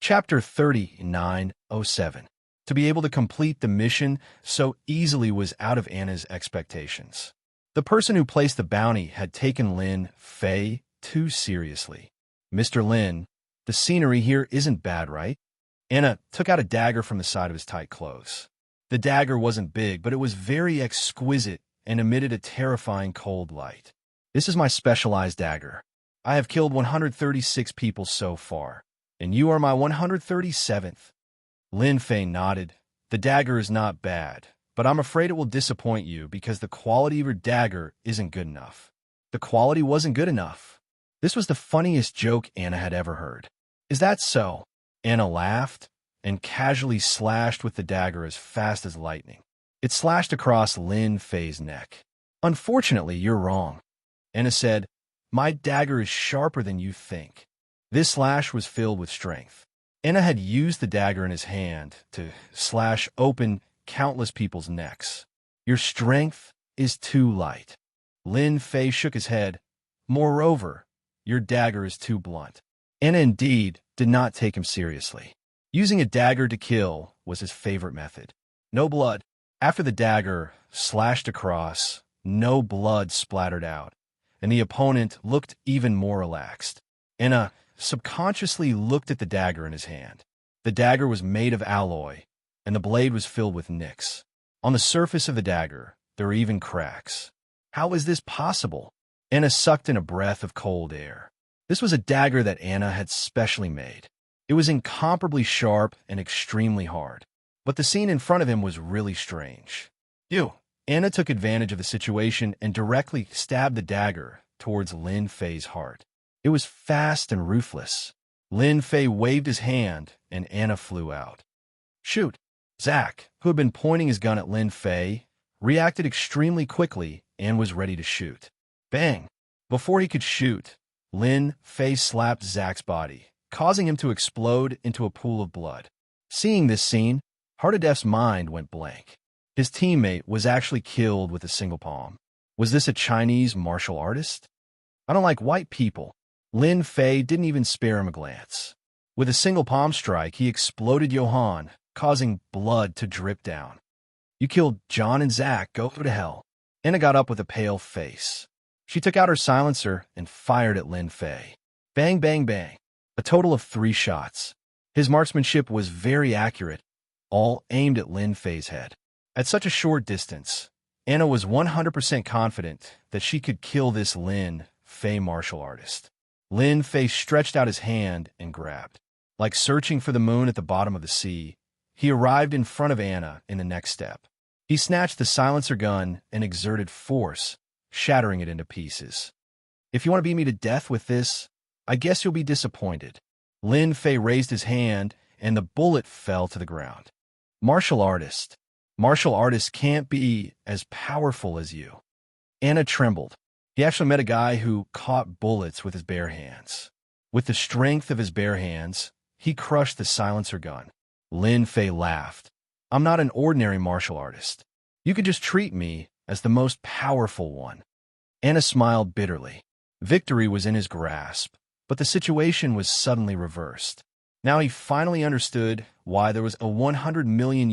Chapter 3907. To be able to complete the mission so easily was out of Anna's expectations. The person who placed the bounty had taken Lin Fei too seriously. Mr. Lin, the scenery here isn't bad, right? Anna took out a dagger from the side of his tight clothes. The dagger wasn't big, but it was very exquisite and emitted a terrifying cold light. This is my specialized dagger. I have killed 136 people so far, and you are my 137th. Lin Fei nodded. The dagger is not bad, but I'm afraid it will disappoint you because the quality of your dagger isn't good enough. The quality wasn't good enough. This was the funniest joke Anna had ever heard. Is that so? Anna laughed and casually slashed with the dagger as fast as lightning. It slashed across Lin Fei's neck. Unfortunately, you're wrong. Anna said, my dagger is sharper than you think. This slash was filled with strength. Anna had used the dagger in his hand to slash open countless people's necks. Your strength is too light. Lin Fei shook his head. Moreover, your dagger is too blunt. Anna indeed did not take him seriously. Using a dagger to kill was his favorite method. No blood. After the dagger slashed across, no blood splattered out, and the opponent looked even more relaxed. Anna subconsciously looked at the dagger in his hand. The dagger was made of alloy, and the blade was filled with nicks. On the surface of the dagger, there were even cracks. How is this possible? Anna sucked in a breath of cold air. This was a dagger that Anna had specially made. It was incomparably sharp and extremely hard. But the scene in front of him was really strange. Anna took advantage of the situation and directly stabbed the dagger towards Lin Fei's heart. It was fast and ruthless. Lin Fei waved his hand, and Anna flew out. Shoot! Zack, who had been pointing his gun at Lin Fei, reacted extremely quickly and was ready to shoot. Bang! Before he could shoot, Lin Fei slapped Zack's body, causing him to explode into a pool of blood. Seeing this scene, Hardadef's mind went blank. His teammate was actually killed with a single palm. Was this a Chinese martial artist? I don't like white people. Lin Fei didn't even spare him a glance. With a single palm strike, he exploded Johann, causing blood to drip down. You killed John and Zack, go to hell. Anna got up with a pale face. She took out her silencer and fired at Lin Fei. Bang, bang, bang. A total of 3 shots. His marksmanship was very accurate, all aimed at Lin Fei's head. At such a short distance, Anna was 100% confident that she could kill this Lin Fei martial artist. Lin Fei stretched out his hand and grabbed. Like searching for the moon at the bottom of the sea, he arrived in front of Anna in the next step. He snatched the silencer gun and exerted force, shattering it into pieces. If you want to beat me to death with this, I guess you'll be disappointed. Lin Fei raised his hand, and the bullet fell to the ground. Martial artist. Martial artists can't be as powerful as you. Anna trembled. He actually met a guy who caught bullets with his bare hands. With the strength of his bare hands, he crushed the silencer gun. Lin Fei laughed. I'm not an ordinary martial artist. You could just treat me as the most powerful one. Anna smiled bitterly. Victory was in his grasp, but the situation was suddenly reversed. Now he finally understood why there was a $100 million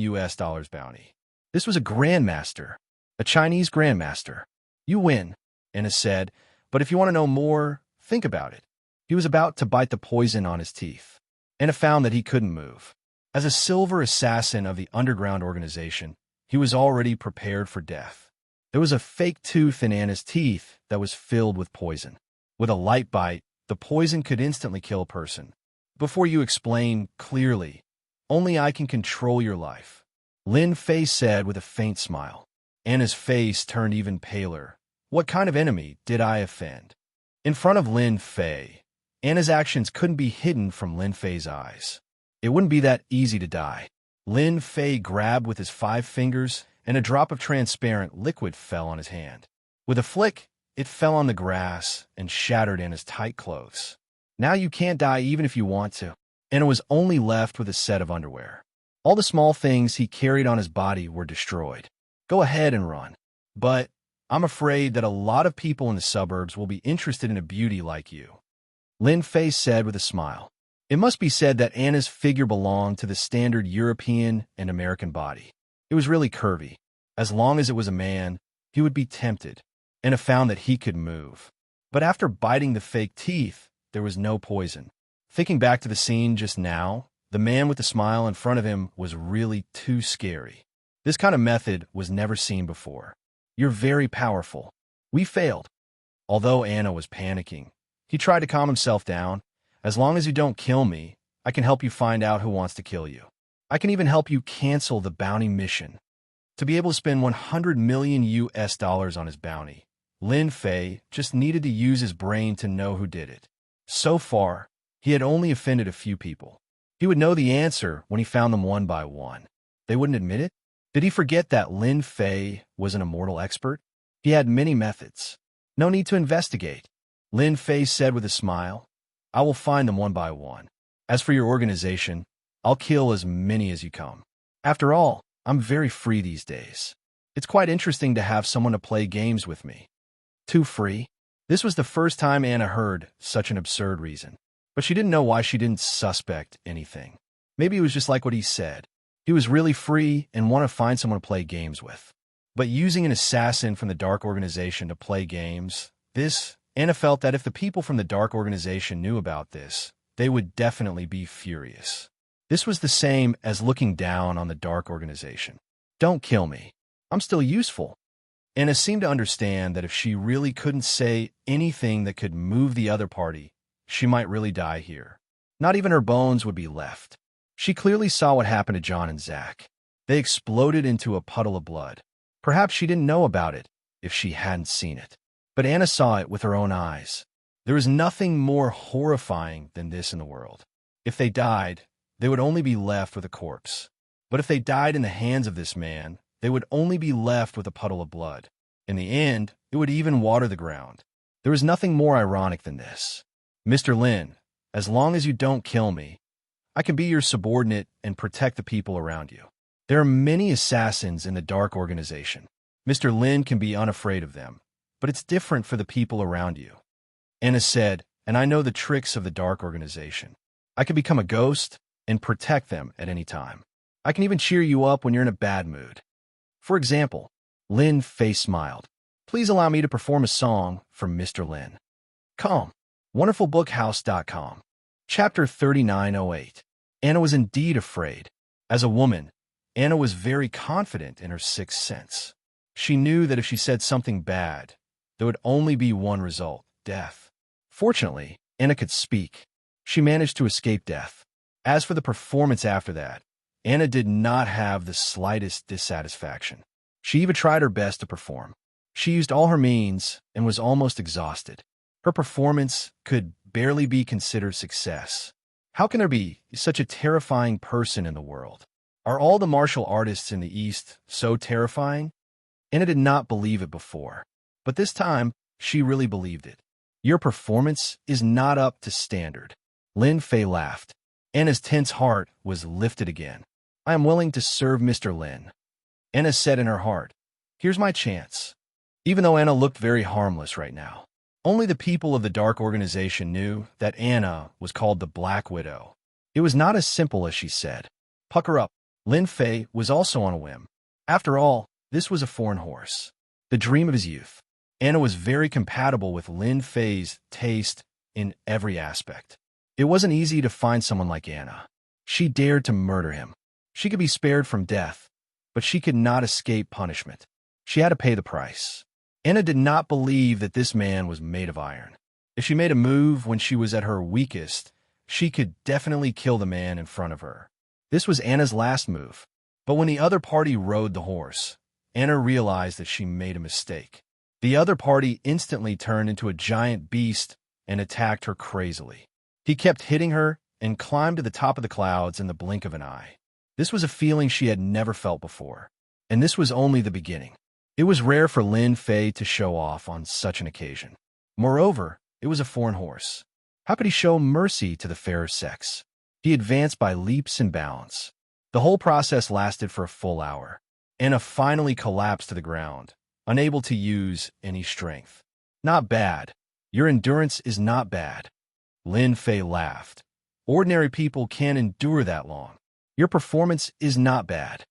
bounty. This was a grandmaster, a Chinese grandmaster. You win, Anna said, but if you want to know more, think about it. He was about to bite the poison on his teeth. Anna found that he couldn't move. As a silver assassin of the underground organization, he was already prepared for death. There was a fake tooth in Anna's teeth that was filled with poison. With a light bite, the poison could instantly kill a person. Before you explain clearly, only I can control your life, Lin Fei said with a faint smile. Anna's face turned even paler. What kind of enemy did I offend? In front of Lin Fei, Anna's actions couldn't be hidden from Lin Fei's eyes. It wouldn't be that easy to die. Lin Fei grabbed with his 5 fingers, and a drop of transparent liquid fell on his hand. With a flick, it fell on the grass and shattered Anna's tight clothes. Now you can't die even if you want to. Anna was only left with a set of underwear. All the small things he carried on his body were destroyed. Go ahead and run. But I'm afraid that a lot of people in the suburbs will be interested in a beauty like you, Lin Fei said with a smile. It must be said that Anna's figure belonged to the standard European and American body. It was really curvy. As long as it was a man, he would be tempted. Anna found that he could move. But after biting the fake teeth, there was no poison. Thinking back to the scene just now, the man with the smile in front of him was really too scary. This kind of method was never seen before. You're very powerful. We failed. Although Anna was panicking, he tried to calm himself down. As long as you don't kill me, I can help you find out who wants to kill you. I can even help you cancel the bounty mission. To be able to spend 100 million US dollars on his bounty, Lin Fei just needed to use his brain to know who did it. So far, he had only offended a few people. He would know the answer when he found them one by one. They wouldn't admit it? Did he forget that Lin Fei was an immortal expert? He had many methods. No need to investigate. Lin Fei said with a smile, I will find them one by one. As for your organization, I'll kill as many as you come. After all, I'm very free these days. It's quite interesting to have someone to play games with me. Too free? This was the first time Anna heard such an absurd reason. But she didn't know why she didn't suspect anything. Maybe it was just like what he said. He was really free and wanted to find someone to play games with. But using an assassin from the Dark Organization to play games, Anna felt that if the people from the Dark Organization knew about this, they would definitely be furious. This was the same as looking down on the Dark Organization. Don't kill me. I'm still useful. Anna seemed to understand that if she really couldn't say anything that could move the other party, she might really die here. Not even her bones would be left. She clearly saw what happened to John and Zach. They exploded into a puddle of blood. Perhaps she didn't know about it if she hadn't seen it. But Anna saw it with her own eyes. There is nothing more horrifying than this in the world. If they died, they would only be left with a corpse. But if they died in the hands of this man, they would only be left with a puddle of blood. In the end, it would even water the ground. There is nothing more ironic than this. Mr. Lin, as long as you don't kill me, I can be your subordinate and protect the people around you. There are many assassins in the Dark Organization. Mr. Lin can be unafraid of them, but it's different for the people around you. Anna said, and I know the tricks of the Dark Organization. I can become a ghost and protect them at any time. I can even cheer you up when you're in a bad mood. For example, Lin Fei smiled. Please allow me to perform a song from Mr. Lin. Come. WonderfulBookhouse.com. Chapter 3908. Anna was indeed afraid. As a woman, Anna was very confident in her sixth sense. She knew that if she said something bad, there would only be one result, death. Fortunately, Anna could speak. She managed to escape death. As for the performance after that, Anna did not have the slightest dissatisfaction. She even tried her best to perform. She used all her means and was almost exhausted. Her performance could barely be considered success. How can there be such a terrifying person in the world? Are all the martial artists in the East so terrifying? Anna did not believe it before, but this time she really believed it. Your performance is not up to standard. Lin Fei laughed. Anna's tense heart was lifted again. I am willing to serve Mr. Lin. Anna said in her heart, here's my chance. Even though Anna looked very harmless right now, only the people of the Dark Organization knew that Anna was called the Black Widow. It was not as simple as she said. Pucker up. Lin Fei was also on a whim. After all, this was a foreign horse, the dream of his youth. Anna was very compatible with Lin Fei's taste in every aspect. It wasn't easy to find someone like Anna. She dared to murder him. She could be spared from death, but she could not escape punishment. She had to pay the price. Anna did not believe that this man was made of iron. If she made a move when she was at her weakest, she could definitely kill the man in front of her. This was Anna's last move. But when the other party rode the horse, Anna realized that she made a mistake. The other party instantly turned into a giant beast and attacked her crazily. He kept hitting her and climbed to the top of the clouds in the blink of an eye. This was a feeling she had never felt before, and this was only the beginning. It was rare for Lin Fei to show off on such an occasion. Moreover, it was a foreign horse. How could he show mercy to the fairer sex? He advanced by leaps and bounds. The whole process lasted for a full hour. Anna finally collapsed to the ground, unable to use any strength. Not bad. Your endurance is not bad. Lin Fei laughed. Ordinary people can't endure that long. Your performance is not bad.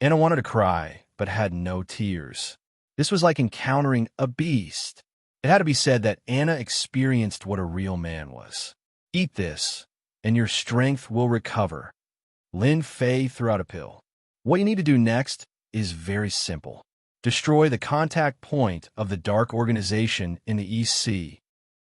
Anna wanted to cry, but had no tears. This was like encountering a beast. It had to be said that Anna experienced what a real man was. Eat this, and your strength will recover. Lin Fei threw out a pill. What you need to do next is very simple. Destroy the contact point of the dark organization in the East Sea.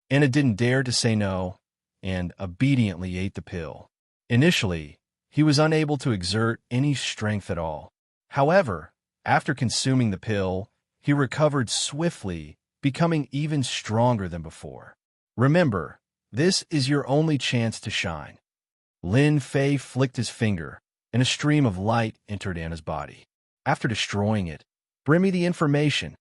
Anna didn't dare to say no, and obediently ate the pill. Initially, he was unable to exert any strength at all. However, after consuming the pill, he recovered swiftly, becoming even stronger than before. Remember, this is your only chance to shine. Lin Fei flicked his finger, and a stream of light entered Anna's body. After destroying it, bring me the information.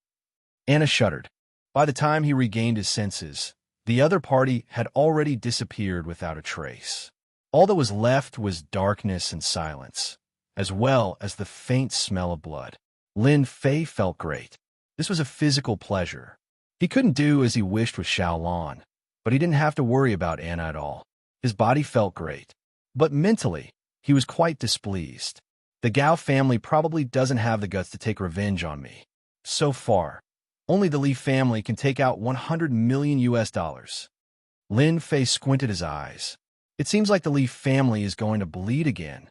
Anna shuddered. By the time he regained his senses, the other party had already disappeared without a trace. All that was left was darkness and silence, as well as the faint smell of blood. Lin Fei felt great. This was a physical pleasure. He couldn't do as he wished with Xiaolan, but he didn't have to worry about Anna at all. His body felt great. But mentally, he was quite displeased. The Gao family probably doesn't have the guts to take revenge on me. So far, only the Li family can take out $100 million. Lin Fei squinted his eyes. It seems like the Li family is going to bleed again.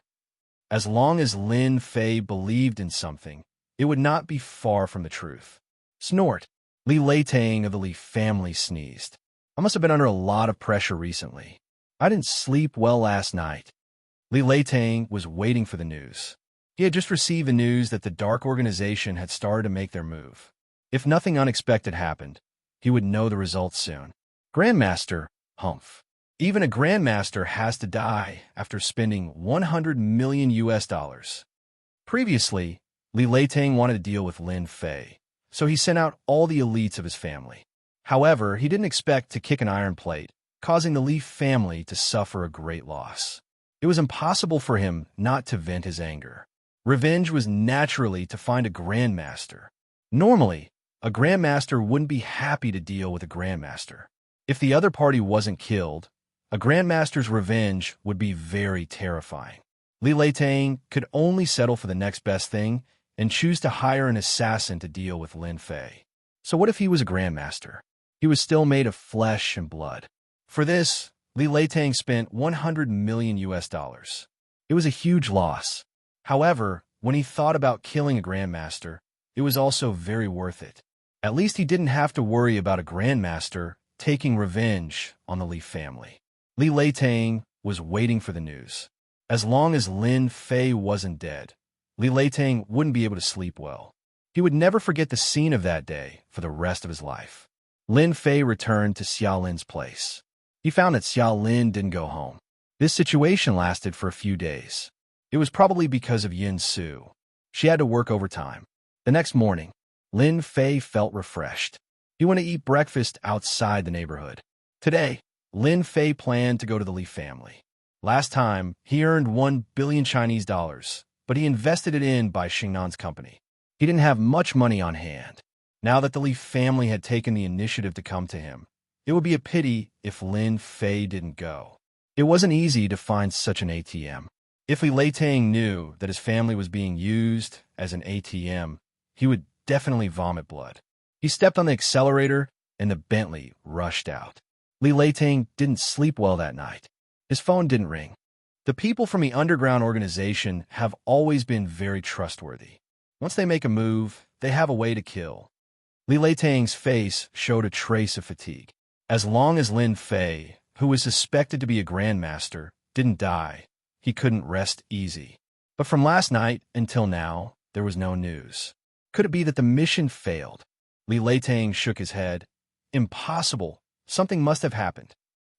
As long as Lin Fei believed in something, it would not be far from the truth. Snort. Li Leitang of the Li family sneezed. I must have been under a lot of pressure recently. I didn't sleep well last night. Li Leitang was waiting for the news. He had just received the news that the Dark Organization had started to make their move. If nothing unexpected happened, he would know the results soon. Grandmaster, humph. Even a grandmaster has to die after spending $100 million. Previously, Li Leitang wanted to deal with Lin Fei, so he sent out all the elites of his family. However, he didn't expect to kick an iron plate, causing the Li family to suffer a great loss. It was impossible for him not to vent his anger. Revenge was naturally to find a grandmaster. Normally, a grandmaster wouldn't be happy to deal with a grandmaster. If the other party wasn't killed, a grandmaster's revenge would be very terrifying. Li Leitang could only settle for the next best thing and choose to hire an assassin to deal with Lin Fei. So what if he was a grandmaster? He was still made of flesh and blood. For this, Li Leitang spent $100 million. It was a huge loss. However, when he thought about killing a grandmaster, it was also very worth it. At least he didn't have to worry about a grandmaster taking revenge on the Li family. Li Leitang was waiting for the news. As long as Lin Fei wasn't dead, Li Leitang wouldn't be able to sleep well. He would never forget the scene of that day for the rest of his life. Lin Fei returned to Xiaolin's place. He found that Xiaolin didn't go home. This situation lasted for a few days. It was probably because of Yin Su. She had to work overtime. The next morning, Lin Fei felt refreshed. He went to eat breakfast outside the neighborhood. Today, Lin Fei planned to go to the Li family. Last time, he earned 1 billion Chinese dollars, but he invested it in by Xingnan's company. He didn't have much money on hand. Now that the Li family had taken the initiative to come to him, it would be a pity if Lin Fei didn't go. It wasn't easy to find such an ATM. If Li Leitang knew that his family was being used as an ATM, he would definitely vomit blood. He stepped on the accelerator, and the Bentley rushed out. Li Leitang didn't sleep well that night. His phone didn't ring. The people from the underground organization have always been very trustworthy. Once they make a move, they have a way to kill. Li Leitang's face showed a trace of fatigue. As long as Lin Fei, who was suspected to be a grandmaster, didn't die, he couldn't rest easy. But from last night until now, there was no news. Could it be that the mission failed? Li Leitang shook his head. Impossible. Something must have happened.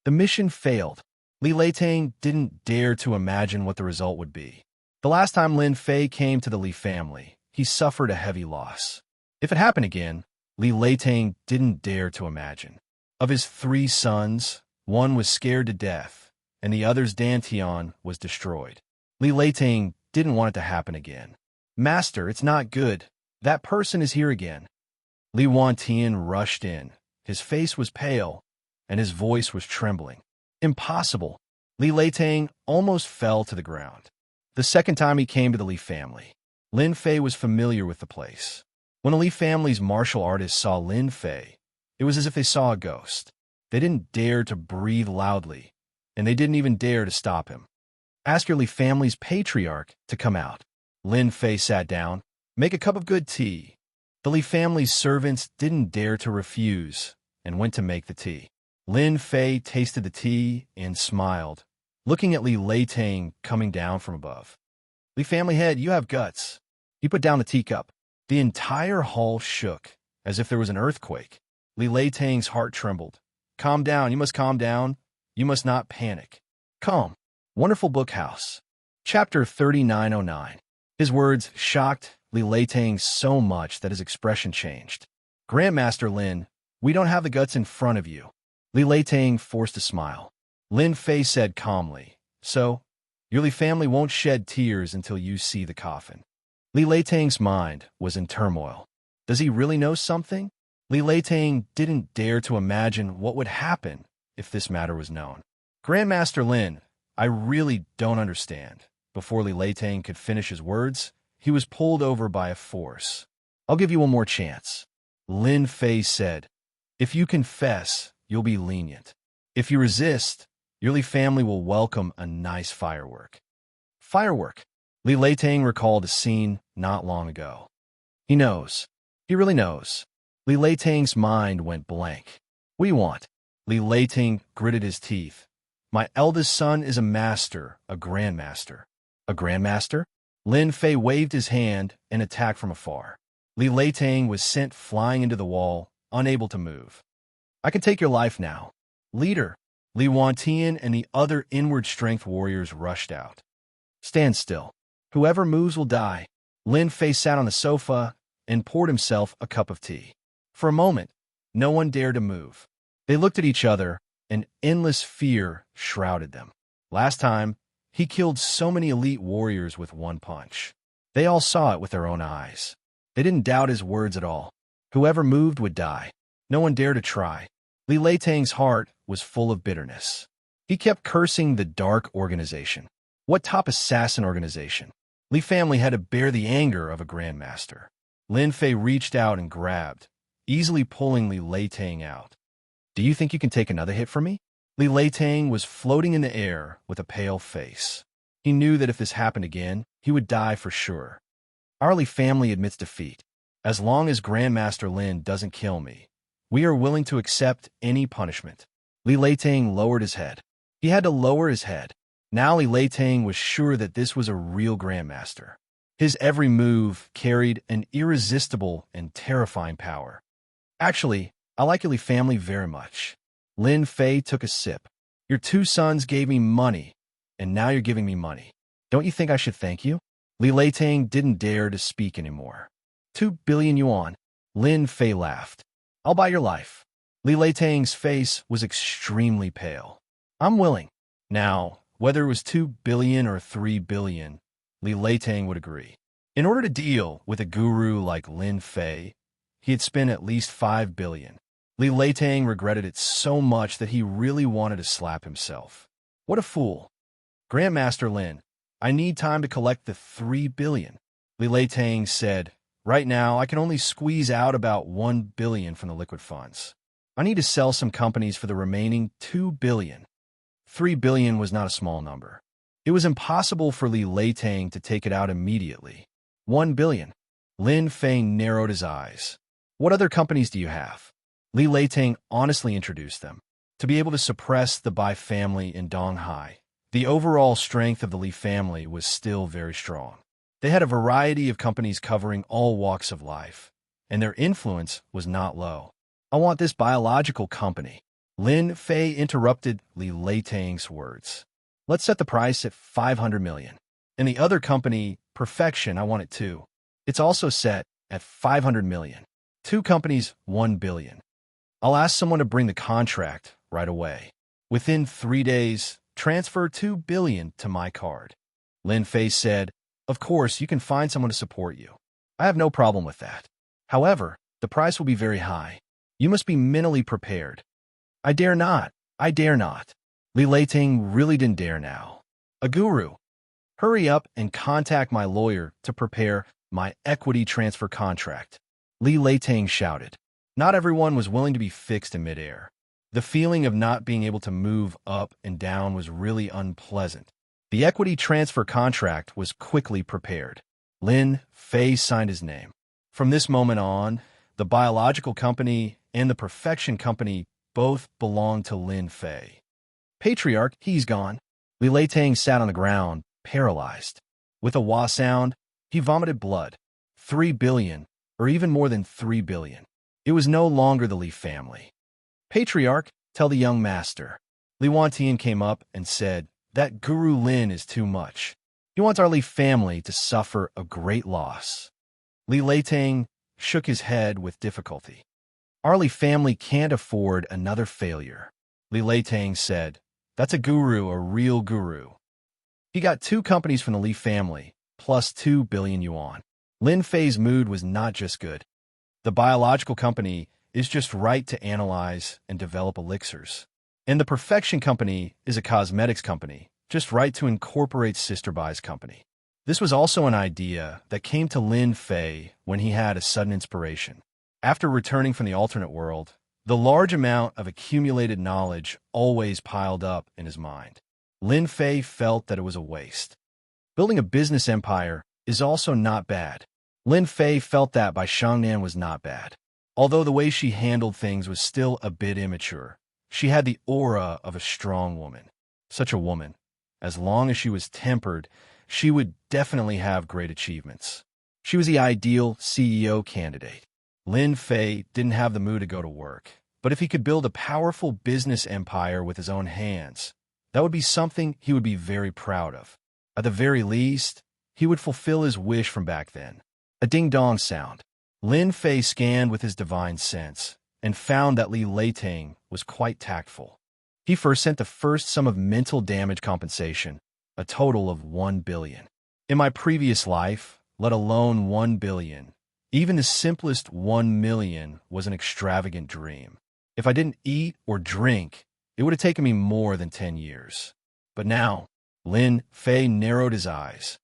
The mission failed. Li Leitang didn't dare to imagine what the result would be. The last time Lin Fei came to the Li family, he suffered a heavy loss. If it happened again, Li Leitang didn't dare to imagine. Of his 3 sons, one was scared to death, and the other's Dantian was destroyed. Li Leitang didn't want it to happen again. Master, it's not good. That person is here again. Li Wantian rushed in. His face was pale, and his voice was trembling. Impossible. Li Leitang almost fell to the ground. The second time he came to the Li family, Lin Fei was familiar with the place. When the Li family's martial artists saw Lin Fei, it was as if they saw a ghost. They didn't dare to breathe loudly, and they didn't even dare to stop him. Ask your Li family's patriarch to come out. Lin Fei sat down. Make a cup of good tea. The Li family's servants didn't dare to refuse and went to make the tea. Lin Fei tasted the tea and smiled, looking at Li Leitang coming down from above. Li family head, you have guts. He put down the teacup. The entire hall shook, as if there was an earthquake. Li Leitang's heart trembled. Calm down, you must calm down. You must not panic. Calm. Wonderful Book House. Chapter 3909. His words shocked Li Leitang so much that his expression changed. Grandmaster Lin, we don't have the guts in front of you. Li Leitang forced a smile. Lin Fei said calmly, so, your Li family won't shed tears until you see the coffin. Li Leitang's mind was in turmoil. Does he really know something? Li Leitang didn't dare to imagine what would happen if this matter was known. Grandmaster Lin, I really don't understand. Before Li Leitang could finish his words, he was pulled over by a force. I'll give you one more chance. Lin Fei said, if you confess, you'll be lenient. If you resist, your Li family will welcome a nice firework. Firework. Li Leitang recalled a scene not long ago. He knows. He really knows. Li Leitang's mind went blank. What do you want? Li Leitang gritted his teeth. My eldest son is a master, a grandmaster. A grandmaster? Lin Fei waved his hand and attacked from afar. Li Leitang was sent flying into the wall, unable to move. I can take your life now. Leader, Li Wantian and the other inward strength warriors rushed out. Stand still. Whoever moves will die. Lin Fei sat on the sofa and poured himself a cup of tea. For a moment, no one dared to move. They looked at each other, and endless fear shrouded them. Last time, he killed so many elite warriors with one punch. They all saw it with their own eyes. They didn't doubt his words at all. Whoever moved would die. No one dared to try. Li Leitang's heart was full of bitterness. He kept cursing the dark organization. What top assassin organization? Li family had to bear the anger of a grandmaster. Lin Fei reached out and grabbed, easily pulling Li Leitang out. Do you think you can take another hit from me? Li Leitang was floating in the air with a pale face. He knew that if this happened again, he would die for sure. Our Li family admits defeat. As long as Grandmaster Lin doesn't kill me, we are willing to accept any punishment. Li Leitang lowered his head. He had to lower his head. Now Li Leitang was sure that this was a real grandmaster. His every move carried an irresistible and terrifying power. Actually, I like your Li family very much. Lin Fei took a sip. Your two sons gave me money, and now you're giving me money. Don't you think I should thank you? Li Leitang didn't dare to speak anymore. 2 billion yuan. Lin Fei laughed. I'll buy your life. Li Leitang's face was extremely pale. I'm willing. Now, whether it was 2 billion or 3 billion, Li Leitang would agree. In order to deal with a guru like Lin Fei, he had spent at least 5 billion. Li Leitang regretted it so much that he really wanted to slap himself. What a fool. Grandmaster Lin, I need time to collect the 3 billion. Li Leitang said, right now I can only squeeze out about 1 billion from the liquid funds. I need to sell some companies for the remaining 2 billion. 3 billion was not a small number. It was impossible for Li Leitang to take it out immediately. 1 billion. Lin Fei narrowed his eyes. What other companies do you have? Li Leitang honestly introduced them. To be able to suppress the Bai family in Donghai, the overall strength of the Li family was still very strong. They had a variety of companies covering all walks of life, and their influence was not low. I want this biological company. Lin Fei interrupted Li Leitang's words. Let's set the price at 500 million. And the other company, Perfection, I want it too. It's also set at 500 million. 2 companies, 1 billion. I'll ask someone to bring the contract right away. Within 3 days, transfer 2 billion to my card. Lin Fei said, of course, you can find someone to support you. I have no problem with that. However, the price will be very high. You must be mentally prepared. I dare not. I dare not. Li Leiting really didn't dare now. A guru. Hurry up and contact my lawyer to prepare my equity transfer contract. Li Leiting shouted. Not everyone was willing to be fixed in midair. The feeling of not being able to move up and down was really unpleasant. The equity transfer contract was quickly prepared. Lin Fei signed his name. From this moment on, the biological company and the perfection company both belonged to Lin Fei. Patriarch, he's gone. Li Leiting sat on the ground, paralyzed. With a wah sound, he vomited blood. 3 billion, or even more than 3 billion. It was no longer the Li family. Patriarch, tell the young master. Li Wantian came up and said, that Guru Lin is too much. He wants our Li family to suffer a great loss. Li Leiting shook his head with difficulty. Our Li family can't afford another failure. Li Leiting said, that's a guru, a real guru. He got 2 companies from the Li family, plus 2 billion yuan. Lin Fei's mood was not just good. The biological company is just right to analyze and develop elixirs. And the perfection company is a cosmetics company, just right to incorporate Sister Bai's company. This was also an idea that came to Lin Fei when he had a sudden inspiration. After returning from the alternate world, the large amount of accumulated knowledge always piled up in his mind. Lin Fei felt that it was a waste. Building a business empire is also not bad. Lin Fei felt that Bai Xianxia was not bad. Although the way she handled things was still a bit immature, she had the aura of a strong woman. Such a woman, as long as she was tempered, she would definitely have great achievements. She was the ideal CEO candidate. Lin Fei didn't have the mood to go to work, but if he could build a powerful business empire with his own hands, that would be something he would be very proud of. At the very least, he would fulfill his wish from back then. A ding-dong sound. Lin Fei scanned with his divine sense and found that Li Leiting was quite tactful. He first sent the first sum of mental damage compensation, a total of 1 billion. In my previous life, let alone 1 billion, even the simplest 1 million was an extravagant dream. If I didn't eat or drink, it would have taken me more than 10 years. But now, Lin Fei narrowed his eyes.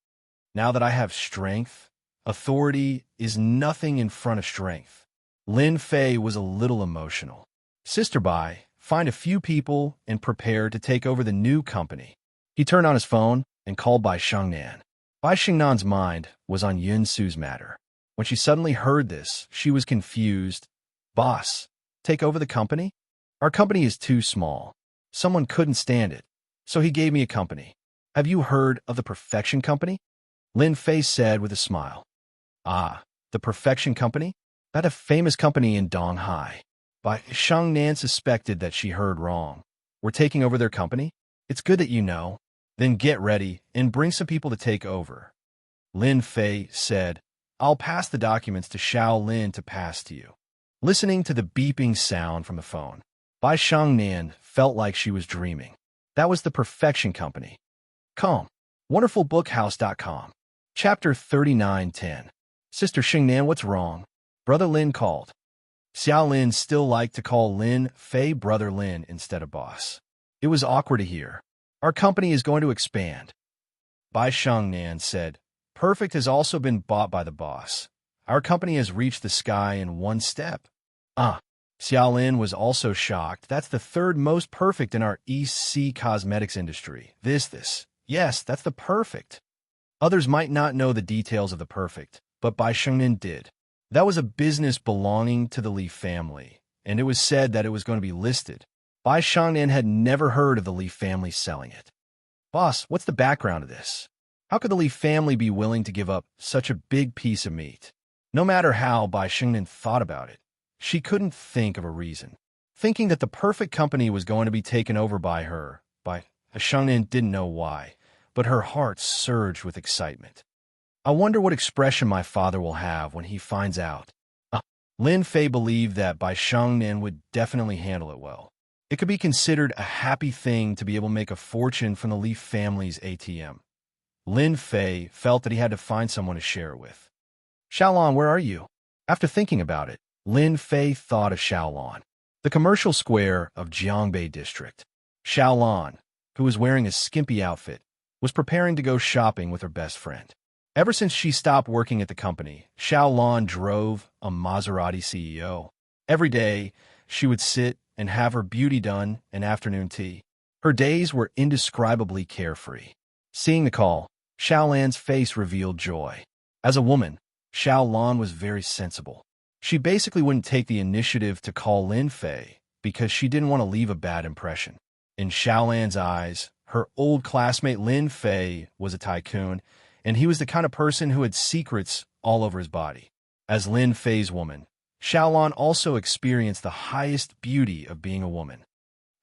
Now that I have strength, authority is nothing in front of strength. Lin Fei was a little emotional. Sister Bai, find a few people and prepare to take over the new company. He turned on his phone and called Bai Xiangnan. Bai Xingnan's mind was on Yun Su's matter. When she suddenly heard this, she was confused. Boss, take over the company? Our company is too small. Someone couldn't stand it, so he gave me a company. Have you heard of the Perfection Company? Lin Fei said with a smile. Ah, the Perfection Company? That a famous company in Donghai. Bai Xiangnan suspected that she heard wrong. We're taking over their company? It's good that you know. Then get ready and bring some people to take over. Lin Fei said, I'll pass the documents to Xiao Lin to pass to you. Listening to the beeping sound from the phone, Bai Xiangnan felt like she was dreaming. That was the Perfection Company. Calm. WonderfulBookhouse.com. Chapter 39:10. Sister Xingnan, what's wrong? Brother Lin called. Xiao Lin still liked to call Lin Fei Brother Lin instead of boss. It was awkward to hear. Our company is going to expand. Bai Xiangnan said, Perfect has also been bought by the boss. Our company has reached the sky in one step. Xiao Lin was also shocked. That's the 3rd most perfect in our East Sea cosmetics industry. Yes, that's the perfect. Others might not know the details of the perfect, but Bai Xiangnan did. That was a business belonging to the Li family, and it was said that it was going to be listed. Bai Xiangnan had never heard of the Li family selling it. Boss, what's the background of this? How could the Li family be willing to give up such a big piece of meat? No matter how Bai Xiangnan thought about it, she couldn't think of a reason. Thinking that the perfect company was going to be taken over by her, Bai Xiangnan didn't know why, but her heart surged with excitement. I wonder what expression my father will have when he finds out. Lin Fei believed that Bai Xiangnan would definitely handle it well. It could be considered a happy thing to be able to make a fortune from the Li family's ATM. Lin Fei felt that he had to find someone to share it with. Xiaolon, where are you? After thinking about it, Lin Fei thought of Xiaolon, the commercial square of Jiangbei district. Xiaolon, who was wearing a skimpy outfit, was preparing to go shopping with her best friend. Ever since she stopped working at the company, Xiaolan drove a Maserati CEO. Every day, she would sit and have her beauty done and afternoon tea. Her days were indescribably carefree. Seeing the call, Xiaolan's face revealed joy. As a woman, Xiaolan was very sensible. She basically wouldn't take the initiative to call Lin Fei because she didn't want to leave a bad impression. In Xiaolan's eyes, her old classmate Lin Fei was a tycoon, and he was the kind of person who had secrets all over his body. As Lin Fei's woman, Xiaolan also experienced the highest beauty of being a woman.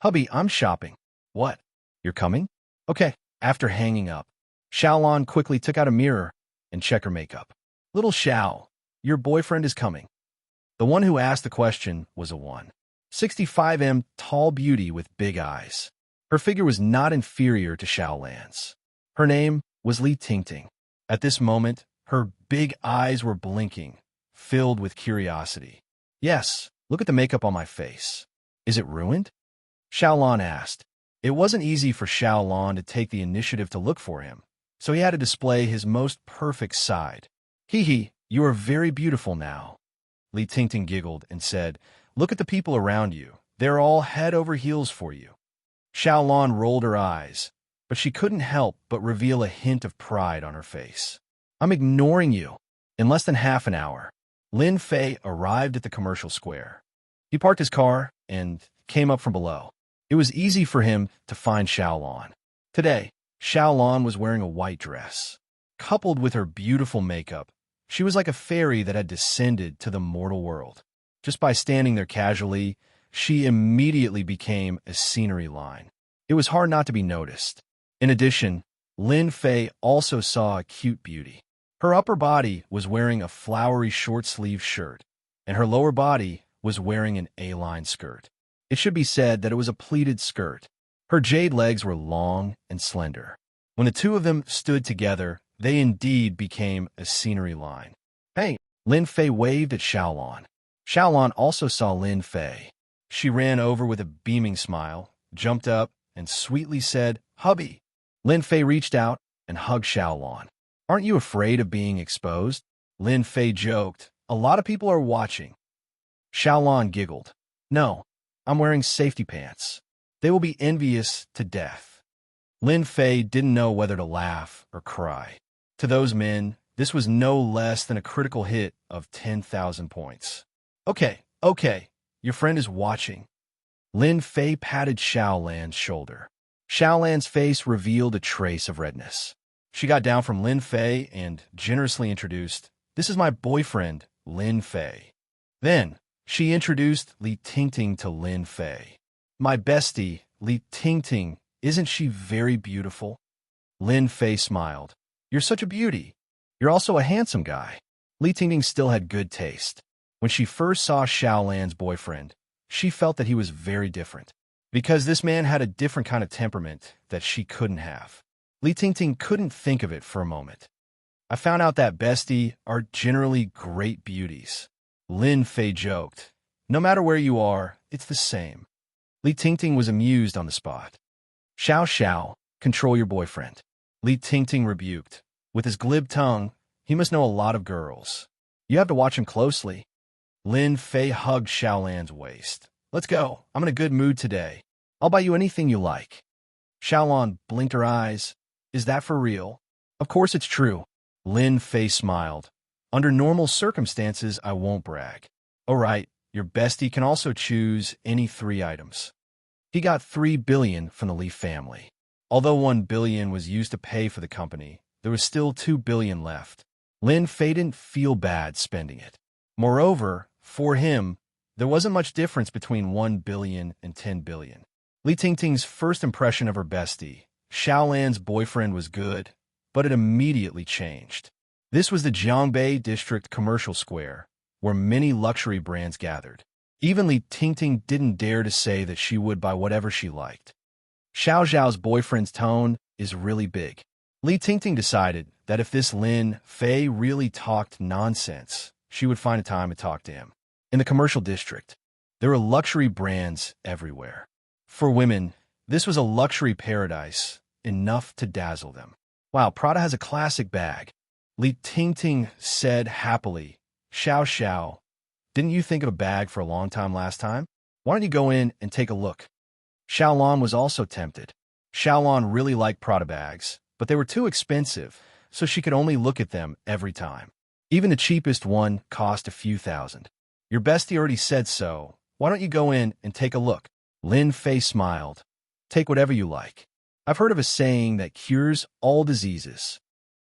"Hubby, I'm shopping." "What? You're coming?" "Okay." After hanging up, Xiaolan quickly took out a mirror and checked her makeup. "Little Xiao, your boyfriend is coming." The one who asked the question was a 165 tall beauty with big eyes. Her figure was not inferior to Xiaolan's. Her name was Li Tingting. At this moment, her big eyes were blinking, filled with curiosity. "Yes, look at the makeup on my face. Is it ruined?" Xiaolan asked. It wasn't easy for Xiaolan to take the initiative to look for him, so he had to display his most perfect side. "Hee, you are very beautiful now." Li Tingting giggled and said, "Look at the people around you. They're all head over heels for you." Xiaolan rolled her eyes, but she couldn't help but reveal a hint of pride on her face. "I'm ignoring you." In less than half an hour, Lin Fei arrived at the commercial square. He parked his car and came up from below. It was easy for him to find Xiaolan. Today, Xiaolan was wearing a white dress. Coupled with her beautiful makeup, she was like a fairy that had descended to the mortal world. Just by standing there casually, she immediately became a scenery line. It was hard not to be noticed. In addition, Lin Fei also saw a cute beauty. Her upper body was wearing a flowery short-sleeved shirt, and her lower body was wearing an A-line skirt. It should be said that it was a pleated skirt. Her jade legs were long and slender. When the two of them stood together, they indeed became a scenery line. "Hey!" Lin Fei waved at Xiaolan. Xiaolan also saw Lin Fei. She ran over with a beaming smile, jumped up, and sweetly said, "Hubby." Lin Fei reached out and hugged Xiaolan. "Aren't you afraid of being exposed?" Lin Fei joked. "A lot of people are watching." Xiaolan giggled. "No, I'm wearing safety pants. They will be envious to death." Lin Fei didn't know whether to laugh or cry. To those men, this was no less than a critical hit of 10,000 points. Okay, your friend is watching." Lin Fei patted Xiaolan's shoulder. Xiaolan's face revealed a trace of redness. She got down from Lin Fei and generously introduced, "This is my boyfriend, Lin Fei." Then, she introduced Li Tingting to Lin Fei. "My bestie, Li Tingting, isn't she very beautiful?" Lin Fei smiled. "You're such a beauty. You're also a handsome guy." Li Tingting still had good taste. When she first saw Xiaolan's boyfriend, she felt that he was very different, because this man had a different kind of temperament that she couldn't have. Li Tingting couldn't think of it for a moment. "I found out that bestie are generally great beauties." Lin Fei joked. "No matter where you are, it's the same." Li Tingting was amused on the spot. Xiao, control your boyfriend." Li Tingting rebuked. With his glib tongue, he must know a lot of girls. "You have to watch him closely." Lin Fei hugged Xiaolan's waist. "Let's go. I'm in a good mood today. I'll buy you anything you like." Xiaolan blinked her eyes. "Is that for real?" "Of course it's true." Lin Fei smiled. "Under normal circumstances, I won't brag." "All right, your bestie can also choose any 3 items." He got 3 billion from the Li family. Although 1 billion was used to pay for the company, there was still 2 billion left. Lin Fei didn't feel bad spending it. Moreover, for him, there wasn't much difference between 1 billion and 10 billion. Li Tingting's first impression of her bestie, Xiaolan's boyfriend, was good, but it immediately changed. This was the Jiangbei District Commercial Square, where many luxury brands gathered. Even Li Tingting didn't dare to say that she would buy whatever she liked. Xiao's boyfriend's tone is really big. Li Tingting decided that if this Lin Fei really talked nonsense, she would find a time to talk to him. In the commercial district, there were luxury brands everywhere. For women, This was a luxury paradise, enough to dazzle them. Wow, Prada has a classic bag. Li Tingting said happily. Xiao, didn't you think of a bag for a long time last time? Why don't you go in and take a look? Xiaolon was also tempted. Xiaolon really liked Prada bags, but they were too expensive, so she could only look at them every time. Even the cheapest one cost a few thousand. Your bestie already said so. Why don't you go in and take a look? Lin Fei smiled. Take whatever you like. I've heard of a saying that cures all diseases.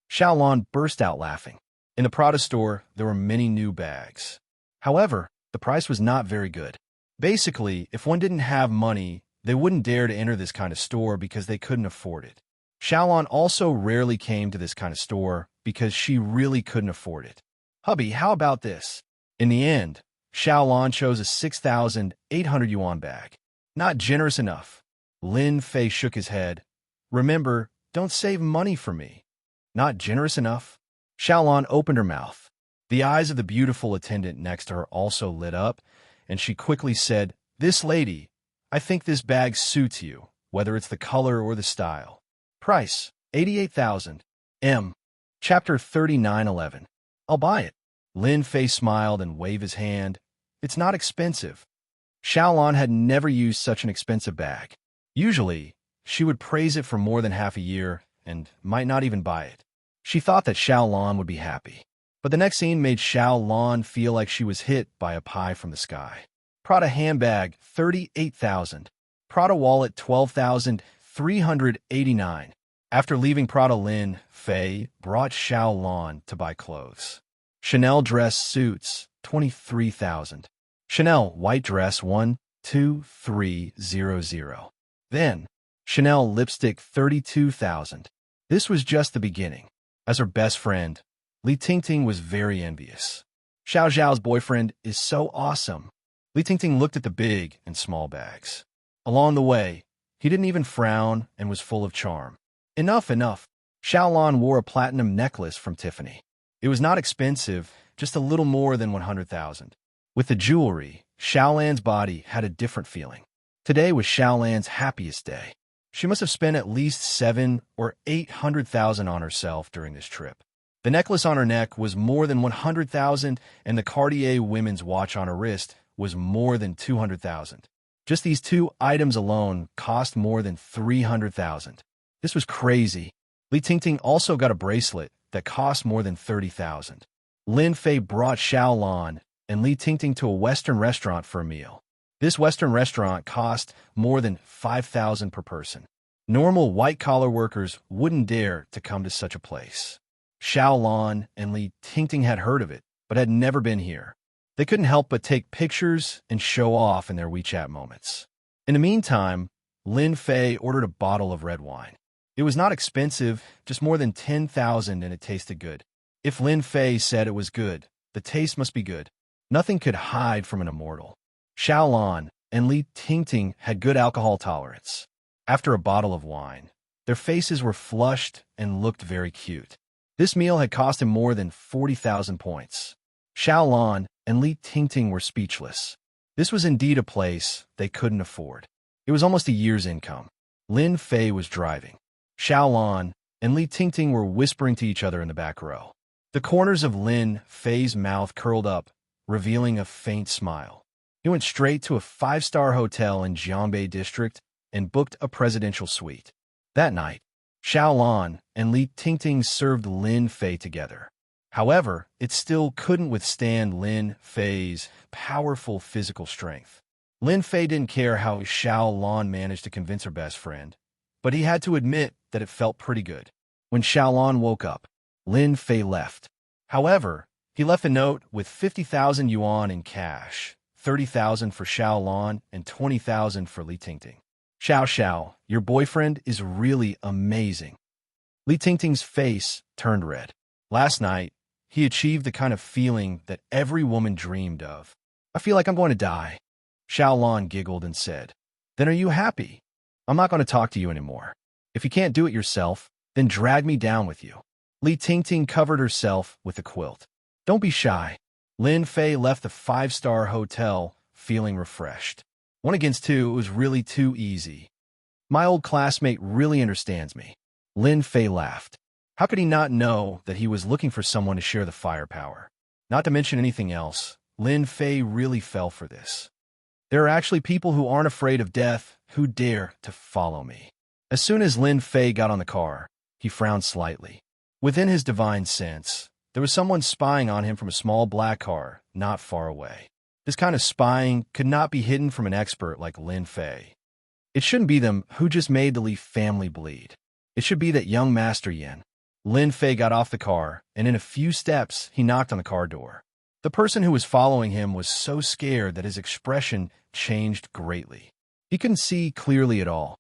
Xiaolon burst out laughing. In the Prada store, there were many new bags. However, the price was not very good. Basically, if one didn't have money, they wouldn't dare to enter this kind of store because they couldn't afford it. Xiaolon also rarely came to this kind of store because she really couldn't afford it. Hubby, how about this? In the end, Xiaolon chose a 6,800 yuan bag. Not generous enough. Lin Fei shook his head. Remember, don't save money for me. Not generous enough? Xiaolon opened her mouth. The eyes of the beautiful attendant next to her also lit up, and she quickly said, This lady, I think this bag suits you, whether it's the color or the style. Price, 88,000. Chapter 39:11. I'll buy it. Lin Fei smiled and waved his hand. It's not expensive. Xiaolon had never used such an expensive bag. Usually, she would praise it for more than half a year and might not even buy it. She thought that Xiaolon would be happy. But the next scene made Xiaolon feel like she was hit by a pie from the sky. Prada handbag, 38,000. Prada wallet, 12,389. After leaving Prada, Lin Fei brought Xiaolon to buy clothes. Chanel dress suits, 23,000. Chanel white dress, 12300. Then, Chanel lipstick, 32,000. This was just the beginning. As her best friend, Li Tingting was very envious. Xiao Zhao's boyfriend is so awesome. Li Tingting looked at the big and small bags. Along the way, he didn't even frown and was full of charm. Enough. Xiaolon wore a platinum necklace from Tiffany. It was not expensive, just a little more than 100,000. With the jewelry, Xiaolan's body had a different feeling. Today was Xiaolan's happiest day. She must have spent at least 700,000 or 800,000 on herself during this trip. The necklace on her neck was more than 100,000, and the Cartier women's watch on her wrist was more than 200,000. Just these two items alone cost more than 300,000. This was crazy. Li Tingting also got a bracelet that cost more than 30,000. Lin Fei brought Xiaolon and Li Tingting to a Western restaurant for a meal. This Western restaurant cost more than 5,000 per person. Normal white-collar workers wouldn't dare to come to such a place. Xiaolon and Li Tingting had heard of it, but had never been here. They couldn't help but take pictures and show off in their WeChat moments. In the meantime, Lin Fei ordered a bottle of red wine. It was not expensive, just more than 10,000, and it tasted good. If Lin Fei said it was good, the taste must be good. Nothing could hide from an immortal. Xiaolon and Li Tingting had good alcohol tolerance. After a bottle of wine, their faces were flushed and looked very cute. This meal had cost him more than 40,000 points. Xiaolon and Li Tingting were speechless. This was indeed a place they couldn't afford. It was almost a year's income. Lin Fei was driving. Xiaolon and Li Tingting were whispering to each other in the back row. The corners of Lin Fei's mouth curled up, revealing a faint smile. He went straight to a 5-star hotel in Jiangbei district and booked a presidential suite. That night, Xiaolon and Li Tingting served Lin Fei together. However, it still couldn't withstand Lin Fei's powerful physical strength. Lin Fei didn't care how Xiaolon managed to convince her best friend, but he had to admit that it felt pretty good. When Xiaolon woke up, Lin Fei left. However, he left a note with 50,000 yuan in cash, 30,000 for Xiaolon and 20,000 for Li Tingting. Xiao, your boyfriend is really amazing. Li Tingting's face turned red. Last night, he achieved the kind of feeling that every woman dreamed of. I feel like I'm going to die. Xiaolon giggled and said, Then are you happy? I'm not going to talk to you anymore. If you can't do it yourself, then drag me down with you. Li Tingting covered herself with a quilt. Don't be shy. Lin Fei left the 5-star hotel feeling refreshed. 1 against 2, it was really too easy. My old classmate really understands me. Lin Fei laughed. How could he not know that he was looking for someone to share the firepower? Not to mention anything else, Lin Fei really fell for this. There are actually people who aren't afraid of death who dare to follow me. As soon as Lin Fei got on the car, he frowned slightly. Within his divine sense, there was someone spying on him from a small black car not far away. This kind of spying could not be hidden from an expert like Lin Fei. It shouldn't be them who just made the Li family bleed. It should be that young Master Yin. Lin Fei got off the car, and in a few steps, he knocked on the car door. The person who was following him was so scared that his expression changed greatly. He couldn't see clearly at all.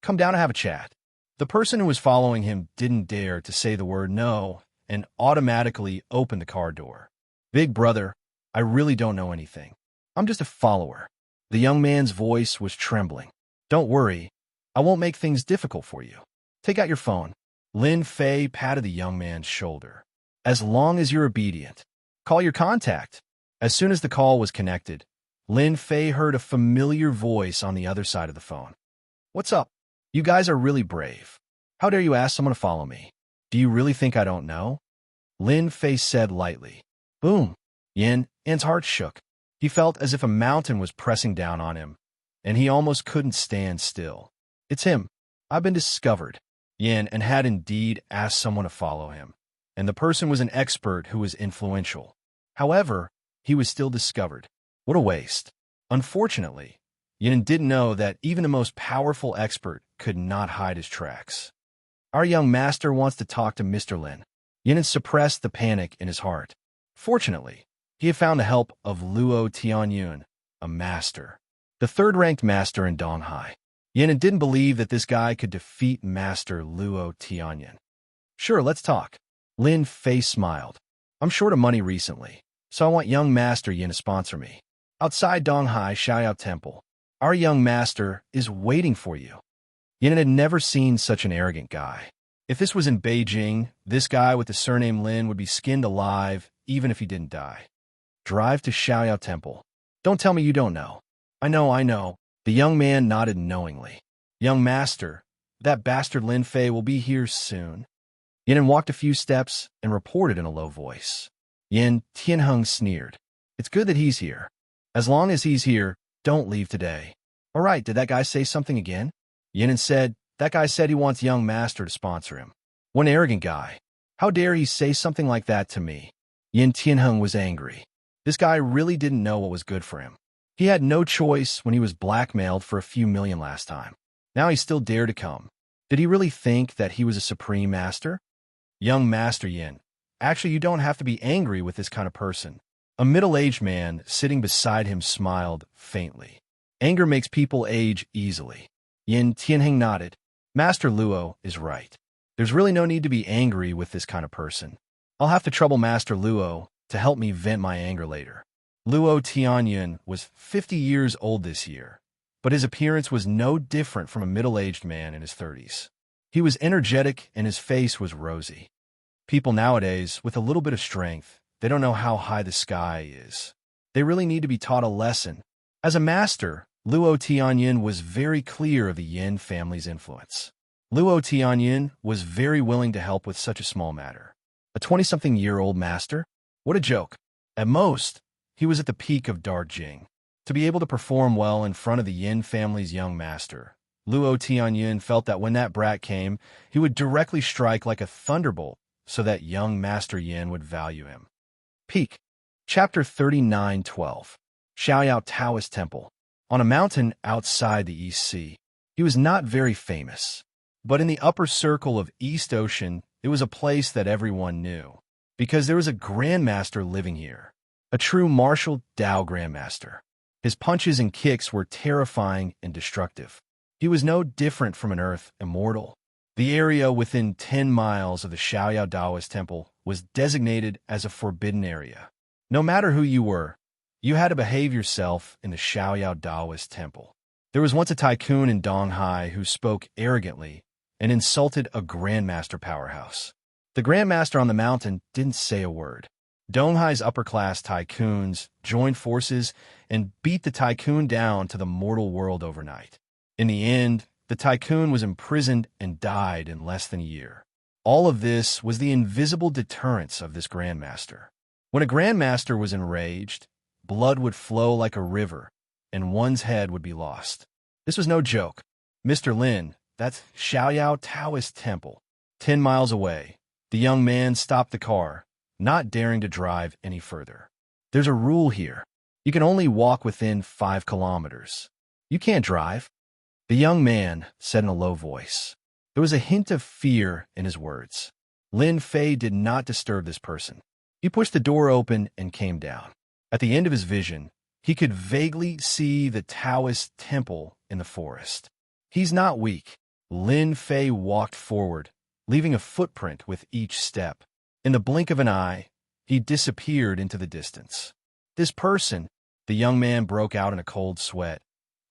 Come down to have a chat. The person who was following him didn't dare to say the word no and automatically opened the car door. Big brother, I really don't know anything. I'm just a follower. The young man's voice was trembling. Don't worry, I won't make things difficult for you. Take out your phone. Lin Fei patted the young man's shoulder. As long as you're obedient, call your contact. As soon as the call was connected, Lin Fei heard a familiar voice on the other side of the phone. What's up? You guys are really brave. How dare you ask someone to follow me? Do you really think I don't know? Lin Fei said lightly. Boom. Yin's heart shook. He felt as if a mountain was pressing down on him, and he almost couldn't stand still. It's him. I've been discovered. Yin and had indeed asked someone to follow him, and the person was an expert who was influential. However, he was still discovered. What a waste. Unfortunately, Yin didn't know that even the most powerful expert could not hide his tracks. Our young master wants to talk to Mr. Lin. Yin suppressed the panic in his heart. Fortunately, he had found the help of Luo Tianyun, a master, the third-ranked master in Donghai. Yin didn't believe that this guy could defeat Master Luo Tianyun. Sure, let's talk. Lin Fei smiled. I'm short of money recently, so I want young Master Yin to sponsor me. Outside Donghai Xiaoyao Temple, our young master is waiting for you. Yin had never seen such an arrogant guy. If this was in Beijing, this guy with the surname Lin would be skinned alive, even if he didn't die. Drive to Xiaoyao Temple. Don't tell me you don't know. I know. The young man nodded knowingly. Young master, that bastard Lin Fei will be here soon. Yin walked a few steps and reported in a low voice. Yin Tianheng sneered. It's good that he's here. As long as he's here, don't leave today. All right, did that guy say something again? Yin said, that guy said he wants young master to sponsor him. What an arrogant guy. How dare he say something like that to me? Yin Tianheng was angry. This guy really didn't know what was good for him. He had no choice when he was blackmailed for a few million last time. Now he still dared to come. Did he really think that he was a supreme master? Young Master Yin, actually you don't have to be angry with this kind of person. A middle-aged man sitting beside him smiled faintly. Anger makes people age easily. Yin Tianheng nodded. Master Luo is right. There's really no need to be angry with this kind of person. I'll have to trouble Master Luo to help me vent my anger later. Luo Tianyun was 50 years old this year, but his appearance was no different from a middle-aged man in his 30s. He was energetic and his face was rosy. People nowadays, with a little bit of strength, they don't know how high the sky is. They really need to be taught a lesson. As a master, Luo Tianyun was very clear of the Yin family's influence. Luo Tianyun was very willing to help with such a small matter. A 20-something-year-old master? What a joke. At most, he was at the peak of Darjing. To be able to perform well in front of the Yin family's young master, Luo Tianyun felt that when that brat came, he would directly strike like a thunderbolt so that young Master Yin would value him. Peak. Chapter 39:12. Xiaoyao Taoist Temple. On a mountain outside the East Sea. He was not very famous, but in the upper circle of East Ocean, it was a place that everyone knew, because there was a grandmaster living here. A true martial Dao grandmaster. His punches and kicks were terrifying and destructive. He was no different from an earth immortal. The area within 10 miles of the Xiaoyao Taoist temple was designated as a forbidden area. No matter who you were, you had to behave yourself in the Xiaoyao Taoist temple. There was once a tycoon in Donghai who spoke arrogantly and insulted a grandmaster powerhouse. The grandmaster on the mountain didn't say a word. Donghai's upper-class tycoons joined forces and beat the tycoon down to the mortal world overnight. In the end, The tycoon was imprisoned and died in less than a year. All of this was the invisible deterrence of this grandmaster. When a grandmaster was enraged, blood would flow like a river, and one's head would be lost. This was no joke. Mr. Lin, that's Xiaoyao Taoist Temple. 10 miles away, the young man stopped the car, not daring to drive any further. There's a rule here. You can only walk within 5 kilometers. You can't drive. The young man said in a low voice. There was a hint of fear in his words. Lin Fei did not disturb this person. He pushed the door open and came down. At the end of his vision, he could vaguely see the Taoist temple in the forest. He's not weak. Lin Fei walked forward, leaving a footprint with each step. In the blink of an eye, he disappeared into the distance. This person, the young man broke out in a cold sweat.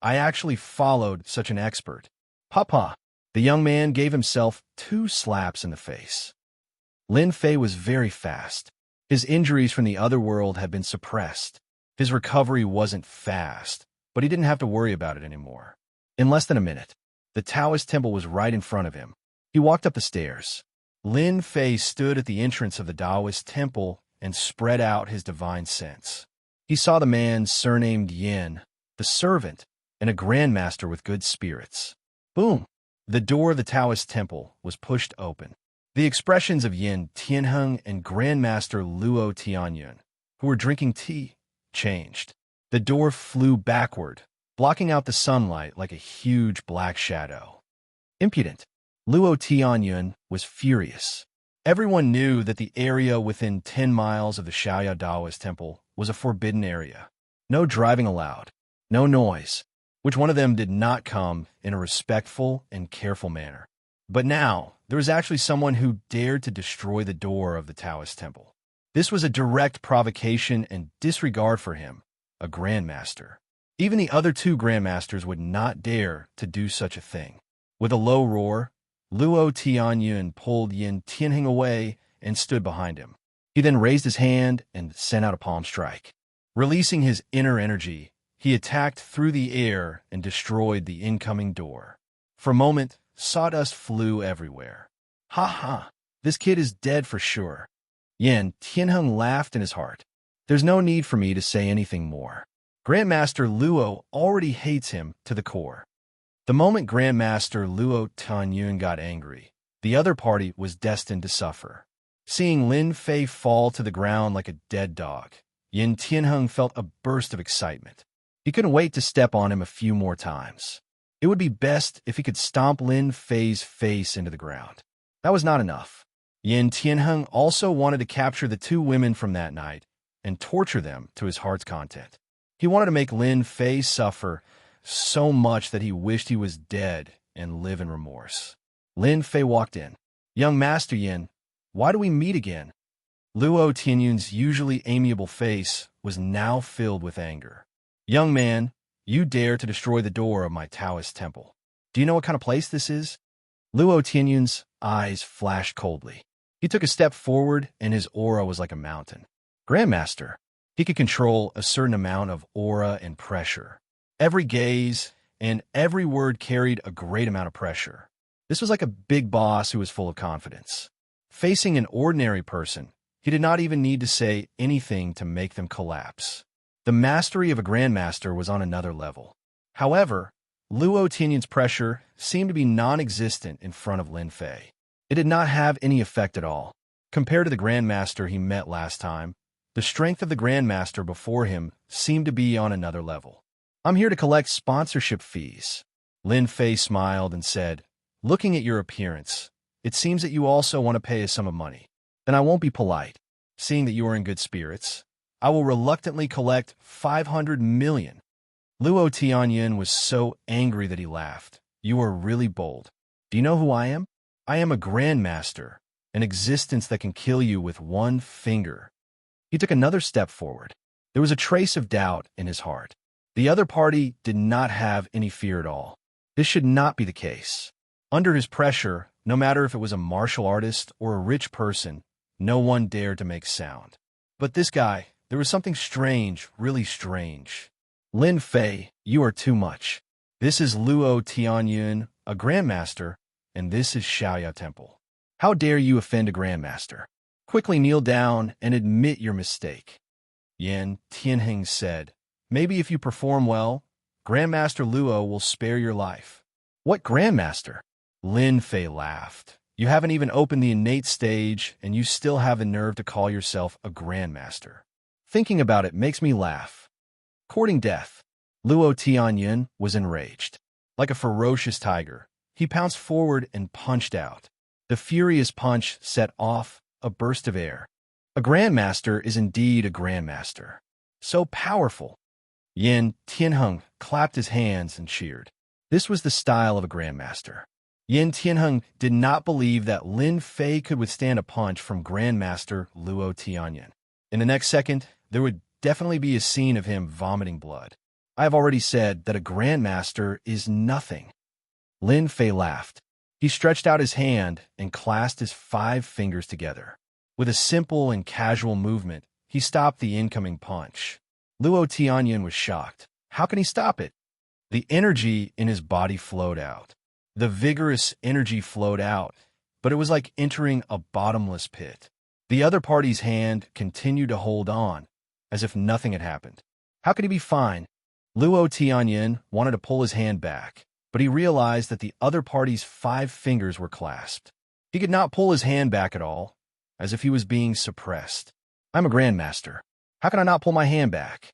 I actually followed such an expert. Papa, the young man gave himself 2 slaps in the face. Lin Fei was very fast. His injuries from the other world had been suppressed. His recovery wasn't fast, but he didn't have to worry about it anymore. In less than a minute, the Taoist temple was right in front of him. He walked up the stairs. Lin Fei stood at the entrance of the Taoist temple and spread out his divine sense. He saw the man surnamed Yin, the servant, and a grandmaster with good spirits. Boom! The door of the Taoist temple was pushed open. The expressions of Yin Tianheng and Grandmaster Luo Tianyun, who were drinking tea, changed. The door flew backward, blocking out the sunlight like a huge black shadow. Impudent. Luo Tianyun was furious. Everyone knew that the area within 10 miles of the Xiaoyao Daoist temple was a forbidden area. No driving allowed. No noise. Which one of them did not come in a respectful and careful manner? But now, there was actually someone who dared to destroy the door of the Taoist temple. This was a direct provocation and disregard for him, a grandmaster. Even the other 2 grandmasters would not dare to do such a thing. With a low roar, Luo Tianyun pulled Yin Tianheng away and stood behind him. He then raised his hand and sent out a palm strike. Releasing his inner energy, he attacked through the air and destroyed the incoming door. For a moment, sawdust flew everywhere. Ha ha, this kid is dead for sure. Yin Tianheng laughed in his heart. There's no need for me to say anything more. Grandmaster Luo already hates him to the core. The moment Grandmaster Luo Tianyun got angry, the other party was destined to suffer. Seeing Lin Fei fall to the ground like a dead dog, Yin Tianheng felt a burst of excitement. He couldn't wait to step on him a few more times. It would be best if he could stomp Lin Fei's face into the ground. That was not enough. Yin Tianheng also wanted to capture the 2 women from that night and torture them to his heart's content. He wanted to make Lin Fei suffer so much that he wished he was dead and live in remorse. Lin Fei walked in. Young Master Yin, why do we meet again? Luo Tianyun's usually amiable face was now filled with anger. Young man, you dare to destroy the door of my Taoist temple. Do you know what kind of place this is? Luo Tianyun's eyes flashed coldly. He took a step forward, and his aura was like a mountain. Grandmaster, he could control a certain amount of aura and pressure. Every gaze and every word carried a great amount of pressure. This was like a big boss who was full of confidence. Facing an ordinary person, he did not even need to say anything to make them collapse. The mastery of a grandmaster was on another level. However, Luo Tianyun's pressure seemed to be non-existent in front of Lin Fei. It did not have any effect at all. Compared to the grandmaster he met last time, the strength of the grandmaster before him seemed to be on another level. I'm here to collect sponsorship fees. Lin Fei smiled and said, looking at your appearance, it seems that you also want to pay a sum of money. Then I won't be polite. Seeing that you are in good spirits, I will reluctantly collect 500 million. Luo Tianyun was so angry that he laughed. You are really bold. Do you know who I am? I am a grandmaster, an existence that can kill you with one finger. He took another step forward. There was a trace of doubt in his heart. The other party did not have any fear at all. This should not be the case. Under his pressure, no matter if it was a martial artist or a rich person, no one dared to make sound. But this guy, there was something strange, really strange. Lin Fei, you are too much. This is Luo Tianyun, a grandmaster, and this is Xiaoya Temple. How dare you offend a grandmaster? Quickly kneel down and admit your mistake. Yan Tianheng said, maybe if you perform well, Grandmaster Luo will spare your life. What grandmaster? Lin Fei laughed. You haven't even opened the innate stage, and you still have the nerve to call yourself a grandmaster. Thinking about it makes me laugh. Courting death. Luo Tianyin was enraged. Like a ferocious tiger, he pounced forward and punched out. The furious punch set off a burst of air. A grandmaster is indeed a grandmaster. So powerful. Yan Tianheng clapped his hands and cheered. This was the style of a grandmaster. Yan Tianheng did not believe that Lin Fei could withstand a punch from Grandmaster Luo Tianyin. In the next second, there would definitely be a scene of him vomiting blood. I have already said that a grandmaster is nothing. Lin Fei laughed. He stretched out his hand and clasped his 5 fingers together. With a simple and casual movement, he stopped the incoming punch. Luo Tianyin was shocked. How can he stop it? The energy in his body flowed out. The vigorous energy flowed out, but it was like entering a bottomless pit. The other party's hand continued to hold on, as if nothing had happened. How could he be fine? Luo Tianyin wanted to pull his hand back, but he realized that the other party's 5 fingers were clasped. He could not pull his hand back at all, as if he was being suppressed. I'm a grandmaster. How can I not pull my hand back?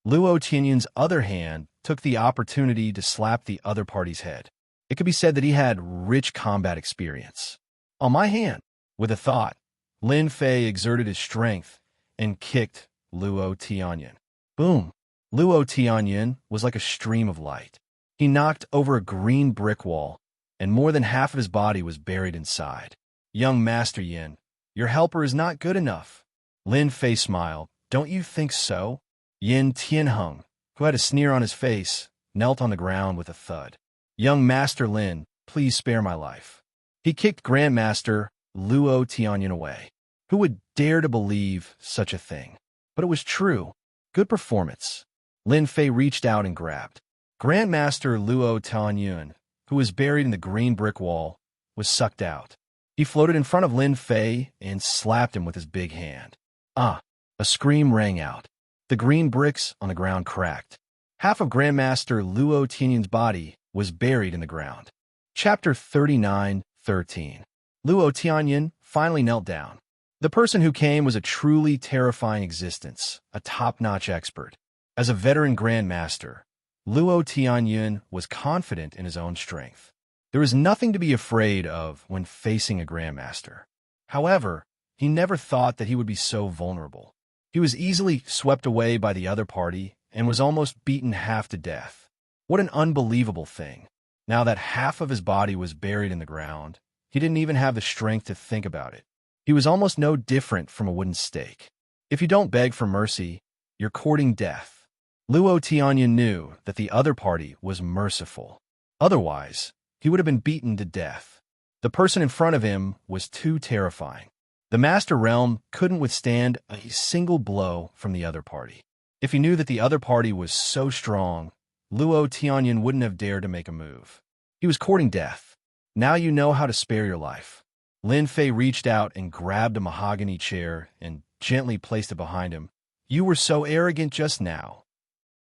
Luo Tianyin's other hand took the opportunity to slap the other party's head. It could be said that he had rich combat experience. On my hand, with a thought, Lin Fei exerted his strength and kicked Luo Tianyin. Boom! Luo Tianyin was like a stream of light. He knocked over a green brick wall, and more than half of his body was buried inside. Young Master Yin, your helper is not good enough. Lin Fei smiled. Don't you think so? Yin Tianheng, who had a sneer on his face, knelt on the ground with a thud. Young Master Lin, please spare my life. He kicked Grandmaster Luo Tianyin away. Who would dare to believe such a thing? But it was true. Good performance. Lin Fei reached out and grabbed. Grandmaster Luo Tianyin, who was buried in the green brick wall, was sucked out. He floated in front of Lin Fei and slapped him with his big hand. Ah! A scream rang out. The green bricks on the ground cracked. Half of Grandmaster Luo Tianyin's body was buried in the ground. Chapter 39:13. Luo Tianyin finally knelt down. The person who came was a truly terrifying existence, a top-notch expert. As a veteran grandmaster, Luo Tianyin was confident in his own strength. There was nothing to be afraid of when facing a grandmaster. However, he never thought that he would be so vulnerable. He was easily swept away by the other party and was almost beaten half to death. What an unbelievable thing. Now that half of his body was buried in the ground, he didn't even have the strength to think about it. He was almost no different from a wooden stake. If you don't beg for mercy, you're courting death. Luo Tianyin knew that the other party was merciful. Otherwise, he would have been beaten to death. The person in front of him was too terrifying. The Master Realm couldn't withstand a single blow from the other party. If he knew that the other party was so strong, Luo Tianyin wouldn't have dared to make a move. He was courting death. Now you know how to spare your life. Lin Fei reached out and grabbed a mahogany chair and gently placed it behind him. You were so arrogant just now.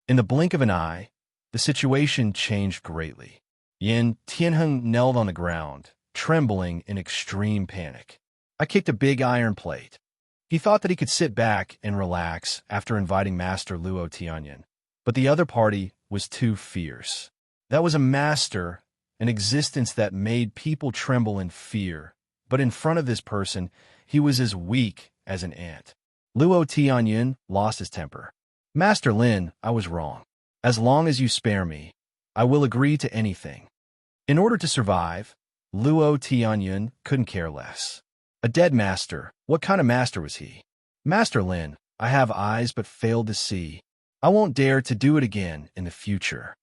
In the blink of an eye, the situation changed greatly. Yin Tianheng knelt on the ground, trembling in extreme panic. I kicked a big iron plate. He thought that he could sit back and relax after inviting Master Luo Tianyin, but the other party was too fierce. That was a master, an existence that made people tremble in fear, but in front of this person, he was as weak as an ant. Luo Tianyin lost his temper. Master Lin, I was wrong. As long as you spare me, I will agree to anything. In order to survive, Luo Tianyin couldn't care less. A dead master. What kind of master was he? Master Lin, I have eyes but failed to see. I won't dare to do it again in the future.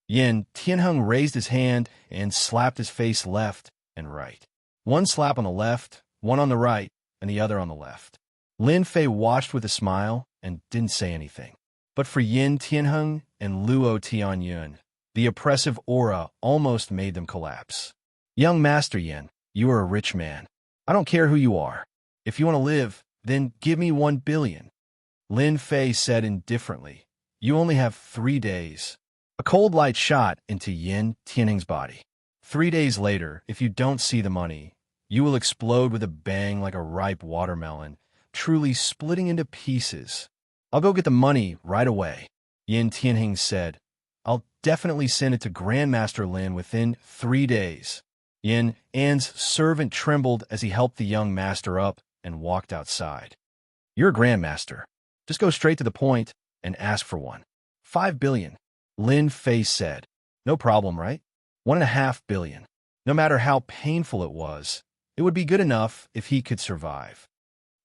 Yin Tianheng raised his hand and slapped his face left and right. One slap on the left, one on the right, and the other on the left. Lin Fei watched with a smile and didn't say anything. But for Yin Tianheng and Luo Tianyin, The oppressive aura almost made them collapse. Young Master Yin, you are a rich man. I don't care who you are. If you want to live, then give me 1 billion. Lin Fei said indifferently. You only have 3 days. A cold light shot into Yin Tianhing's body. 3 days later, if you don't see the money, you will explode with a bang like a ripe watermelon, truly splitting into pieces. I'll go get the money right away, Yin Tianhing said. I'll definitely send it to Grandmaster Lin within 3 days. Yin An's servant trembled as he helped the young master up and walked outside. You're a Grandmaster. Just go straight to the point and ask for one. 5 billion, Lin Fei said. No problem, right? 1.5 billion. No matter how painful it was, it would be good enough if he could survive.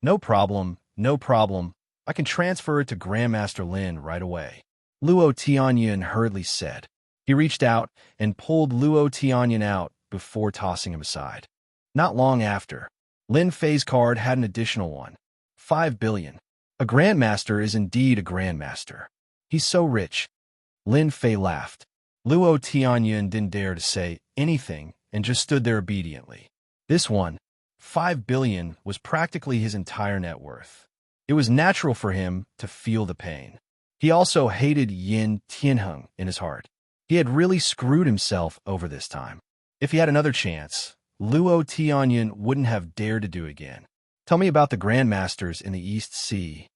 No problem, no problem. I can transfer it to Grandmaster Lin right away, Luo Tianyin hurriedly said. He reached out and pulled Luo Tianyin out before tossing him aside. Not long after, Lin Fei's card had an additional one. 5 billion. A Grandmaster is indeed a Grandmaster. He's so rich. Lin Fei laughed. Luo Tianyin didn't dare to say anything and just stood there obediently. This one, 5 billion, was practically his entire net worth. It was natural for him to feel the pain. He also hated Yin Tianheng in his heart. He had really screwed himself over this time. If he had another chance, Luo Tianyin wouldn't have dared to do it again. Tell me about the Grandmasters in the East Sea.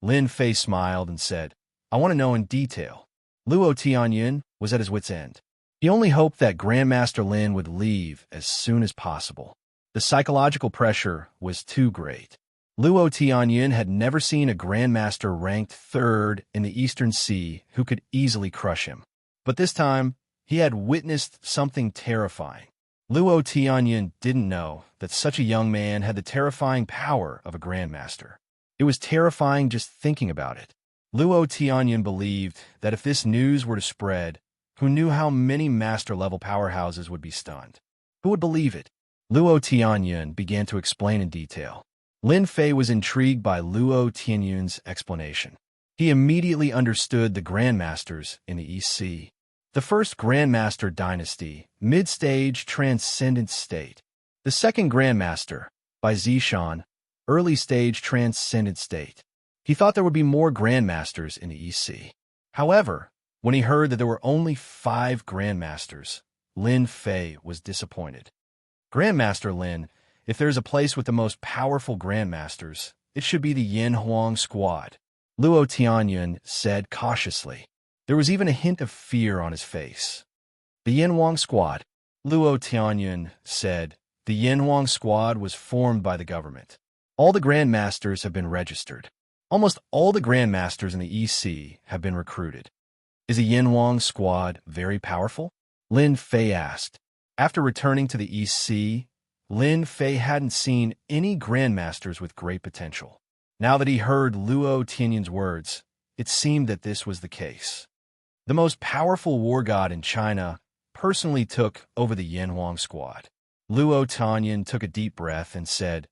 Lin Fei smiled and said, I want to know in detail. Luo Tianyin was at his wit's end. He only hoped that Grandmaster Lin would leave as soon as possible. The psychological pressure was too great. Luo Tianyin had never seen a Grandmaster ranked 3rd in the Eastern Sea who could easily crush him. But this time, he had witnessed something terrifying. Luo Tianyin didn't know that such a young man had the terrifying power of a Grandmaster. It was terrifying just thinking about it. Luo Tianyin believed that if this news were to spread, who knew how many master-level powerhouses would be stunned? Who would believe it? Luo Tianyin began to explain in detail. Lin Fei was intrigued by Luo Tianyun's explanation. He immediately understood the Grandmasters in the East Sea. The first Grandmaster dynasty, mid-stage Transcendent state. The second Grandmaster, by Zishan, early-stage Transcendent state. He thought there would be more Grandmasters in the East Sea. However, when he heard that there were only 5 Grandmasters, Lin Fei was disappointed. Grandmaster Lin, if there's a place with the most powerful Grandmasters, it should be the Yin Huang squad, Luo Tianyin said cautiously. There was even a hint of fear on his face. The Yin Huang squad, Luo Tianyin said. The Yin Huang squad was formed by the government. All the Grandmasters have been registered. Almost all the Grandmasters in the East Sea have been recruited. Is the Yin Huang squad very powerful? Lin Fei asked. After returning to the East Sea, Lin Fei hadn't seen any Grandmasters with great potential. Now that he heard Luo Tianyin's words, it seemed that this was the case. The most powerful war god in China personally took over the Yin Huang squad. Luo Tianyin took a deep breath and said,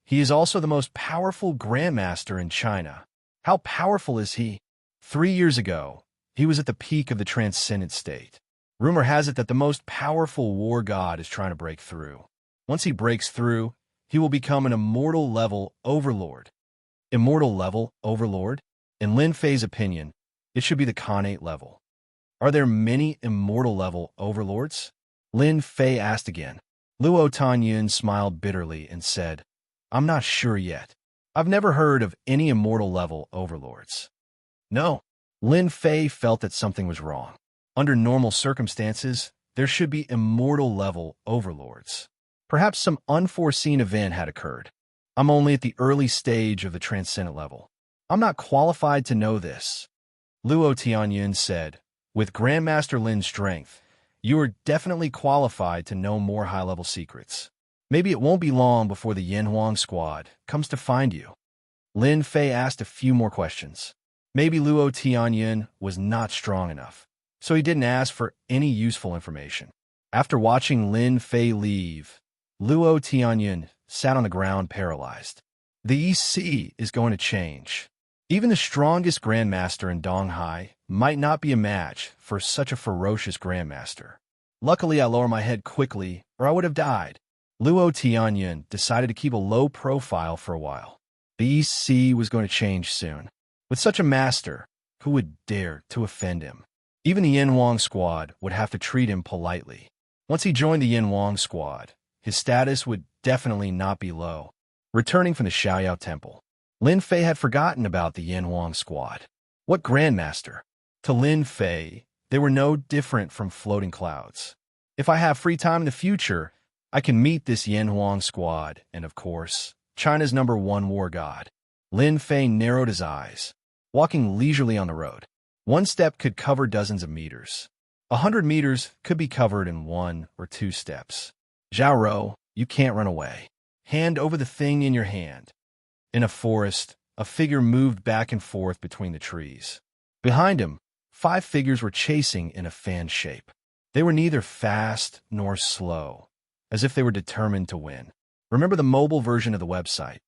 He is also the most powerful Grandmaster in China. How powerful is he? 3 years ago, he was at the peak of the Transcendent state. Rumor has it that the most powerful war god is trying to break through. Once he breaks through, he will become an immortal-level overlord. Immortal-level overlord? In Lin Fei's opinion, it should be the Khanate level. Are there many immortal-level overlords? Lin Fei asked again. Luo Tianyin smiled bitterly and said, I'm not sure yet. I've never heard of any immortal-level overlords. No. Lin Fei felt that something was wrong. Under normal circumstances, there should be immortal-level overlords. Perhaps some unforeseen event had occurred. I'm only at the early stage of the Transcendent level. I'm not qualified to know this. Luo Tianyin said, With Grandmaster Lin's strength, you are definitely qualified to know more high-level secrets. Maybe it won't be long before the Yin Huang squad comes to find you. Lin Fei asked a few more questions. Maybe Luo Tianyin was not strong enough, so he didn't ask for any useful information. After watching Lin Fei leave, Luo Tianyin sat on the ground paralyzed. The East Sea is going to change. Even the strongest Grandmaster in Donghai might not be a match for such a ferocious grandmaster. Luckily, I lowered my head quickly, or I would have died. Luo Tianyun decided to keep a low profile for a while. The East Sea was going to change soon. With such a master, who would dare to offend him? Even the Yin Huang squad would have to treat him politely. Once he joined the Yin Huang squad, his status would definitely not be low. Returning from the Xiaoyao temple, Lin Fei had forgotten about the Yin Huang squad. What grandmaster? To Lin Fei, they were no different from floating clouds. If I have free time in the future, I can meet this Yin Huang squad and, of course, China's #1 war god. Lin Fei narrowed his eyes, walking leisurely on the road. One step could cover dozens of meters. 100 meters could be covered in 1 or 2 steps. Zhao Rou, you can't run away. Hand over the thing in your hand. In a forest, a figure moved back and forth between the trees. Behind him, 5 figures were chasing in a fan shape. They were neither fast nor slow, as if they were determined to win. Remember the mobile version of the website.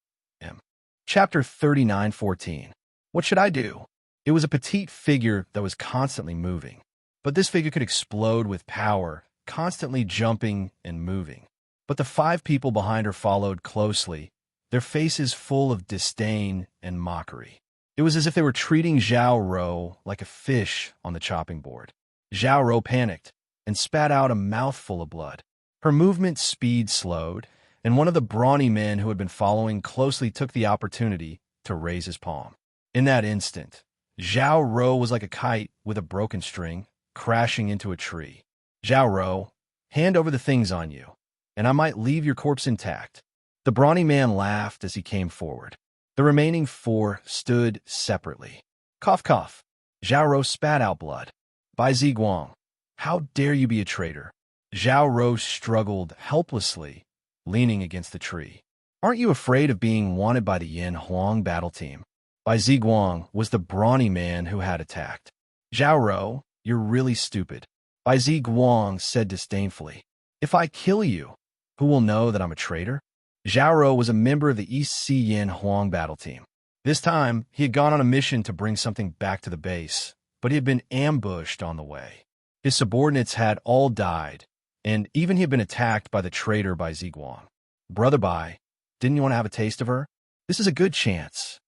Chapter 39:14. What should I do? It was a petite figure that was constantly moving. But this figure could explode with power, constantly jumping and moving. But the 5 people behind her followed closely, their faces full of disdain and mockery. It was as if they were treating Zhao Rou like a fish on the chopping board. Zhao Rou panicked and spat out a mouthful of blood. Her movement speed slowed, and one of the brawny men who had been following closely took the opportunity to raise his palm. In that instant, Zhao Rou was like a kite with a broken string, crashing into a tree. Zhao Rou, hand over the things on you, and I might leave your corpse intact. The brawny man laughed as he came forward. The remaining 4 stood separately. Cough, cough. Zhao Rou spat out blood. Bai Ziguang, how dare you be a traitor? Zhao Rou struggled helplessly, leaning against the tree. Aren't you afraid of being wanted by the Yin Huang battle team? Bai Ziguang was the brawny man who had attacked. Zhao Rou, you're really stupid. Bai Ziguang said disdainfully. If I kill you, who will know that I'm a traitor? Zhao Rou was a member of the East Sea Yin Huang battle team. This time, he had gone on a mission to bring something back to the base, but he had been ambushed on the way. His subordinates had all died, and even he had been attacked by the traitor Bai Ziguang. Brother Bai, didn't you want to have a taste of her? This is a good chance.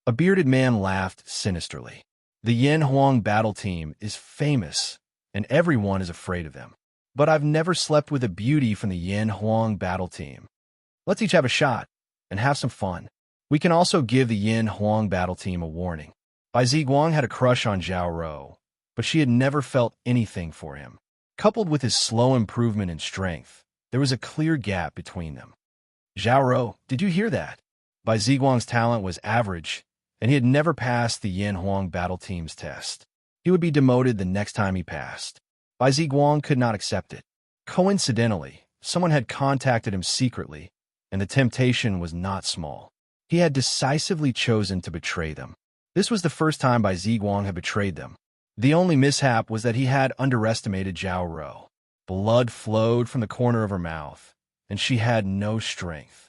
A bearded man laughed sinisterly. The Yin Huang battle team is famous, and everyone is afraid of them. But I've never slept with a beauty from the Yin Huang battle team. Let's each have a shot and have some fun. We can also give the Yin Huang battle team a warning. Bai Ziguang had a crush on Zhao Rou, but she had never felt anything for him. Coupled with his slow improvement in strength, there was a clear gap between them. Zhao Rou, did you hear that? Bai Ziguang's talent was average, and he had never passed the Yin Huang battle team's test. He would be demoted the next time he passed. Bai Ziguang could not accept it. Coincidentally, someone had contacted him secretly, and the temptation was not small. He had decisively chosen to betray them. This was the first time Bai Ziguang had betrayed them. The only mishap was that he had underestimated Zhao Rou. Blood flowed from the corner of her mouth, and she had no strength.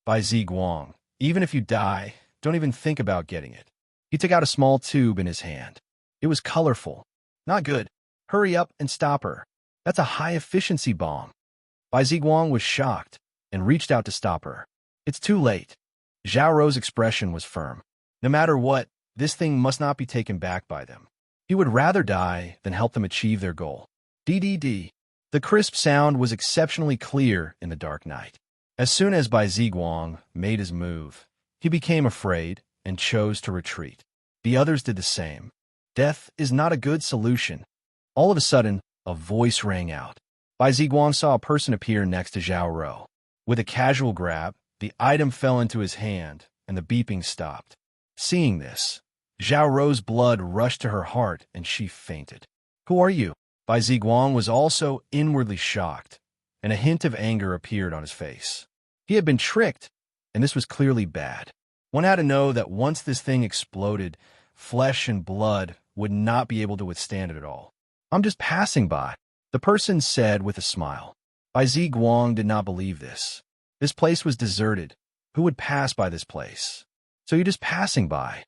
Bai Ziguang, even if you die, don't even think about getting it. He took out a small tube in his hand. It was colorful. Not good. Hurry up and stop her. That's a high-efficiency bomb. Bai Ziguang was shocked and reached out to stop her. It's too late. Zhao Rou's expression was firm. No matter what, this thing must not be taken back by them. He would rather die than help them achieve their goal. DDD. The crisp sound was exceptionally clear in the dark night. As soon as Bai Ziguang made his move, he became afraid and chose to retreat. The others did the same. Death is not a good solution. All of a sudden, a voice rang out. Bai Ziguang saw a person appear next to Zhao Rou. With a casual grab, the item fell into his hand, and the beeping stopped. Seeing this, Zhao Rou's blood rushed to her heart, and she fainted. Who are you? Bai Ziguang was also inwardly shocked, and a hint of anger appeared on his face. He had been tricked, and this was clearly bad. One had to know that once this thing exploded, flesh and blood would not be able to withstand it at all. I'm just passing by, the person said with a smile. Bai Ziguang did not believe this. This place was deserted. Who would pass by this place? So you're just passing by.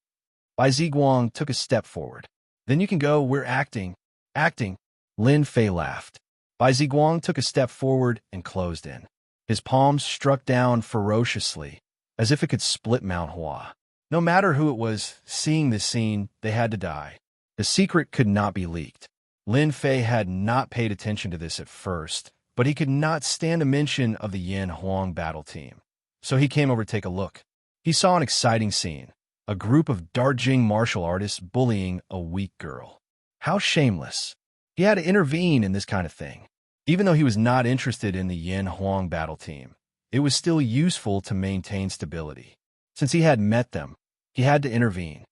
Bai Ziguang took a step forward. Then you can go, we're acting. Acting. Lin Fei laughed. Bai Ziguang took a step forward and closed in. His palms struck down ferociously, as if it could split Mount Hua. No matter who it was seeing this scene, they had to die. The secret could not be leaked. Lin Fei had not paid attention to this at first, but he could not stand a mention of the Yin Huang battle team. So he came over to take a look. He saw an exciting scene, a group of Darjing martial artists bullying a weak girl. How shameless. He had to intervene in this kind of thing. Even though he was not interested in the Yin Huang battle team, it was still useful to maintain stability. Since he had met them, he had to intervene.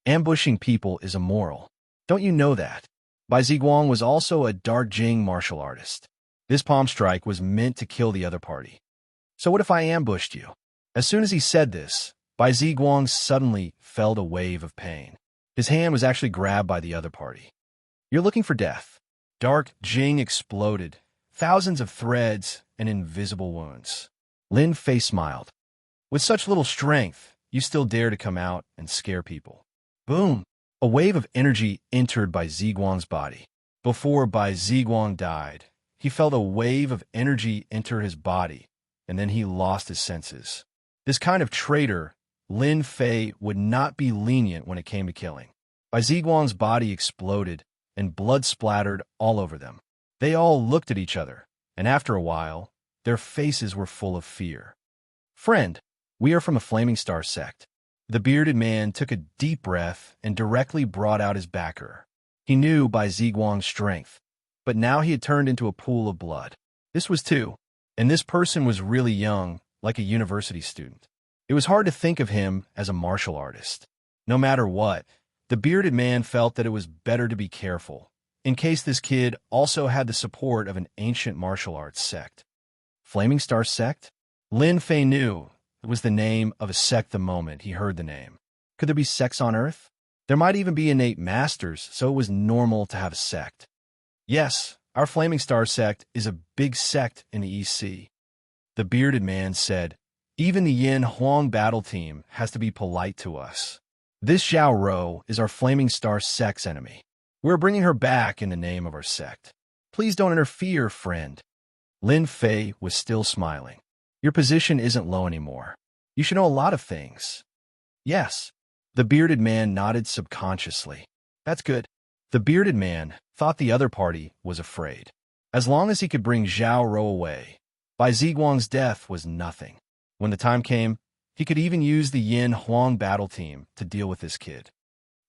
Ambushing people is immoral. Don't you know that? Bai Ziguang was also a Darjing martial artist. This palm strike was meant to kill the other party. So what if I ambushed you? As soon as he said this, Bai Ziguang suddenly felt a wave of pain. His hand was actually grabbed by the other party. You're looking for death. Dark Jing exploded, thousands of threads and invisible wounds. Lin Fei smiled. With such little strength, you still dare to come out and scare people. Boom! A wave of energy entered Bai Ziguang's body. Before Bai Ziguang died, he felt a wave of energy enter his body, and then he lost his senses. This kind of traitor, Lin Fei, would not be lenient when it came to killing. Bai Ziguang's body exploded, and blood splattered all over them. They all looked at each other, and after a while, their faces were full of fear. Friend, we are from a Flaming Star sect. The bearded man took a deep breath and directly brought out his backer. He knew Bai Ziguang's strength, but now he had turned into a pool of blood. This was two, and this person was really young, like a university student. It was hard to think of him as a martial artist. No matter what, the bearded man felt that it was better to be careful, in case this kid also had the support of an ancient martial arts sect. Flaming Star sect? Lin Fei knew it was the name of a sect the moment he heard the name. Could there be sects on Earth? There might even be innate masters, so it was normal to have a sect. Yes, our Flaming Star sect is a big sect in the East Sea. The bearded man said, even the Yin Huang battle team has to be polite to us. This Zhao Rou is our Flaming Star sect's enemy. We're bringing her back in the name of our sect. Please don't interfere, friend. Lin Fei was still smiling. Your position isn't low anymore. You should know a lot of things. Yes. The bearded man nodded subconsciously. That's good. The bearded man thought the other party was afraid. As long as he could bring Zhao Rou away, Bai Ziguang's death was nothing. When the time came, he could even use the Yin Huang battle team to deal with this kid.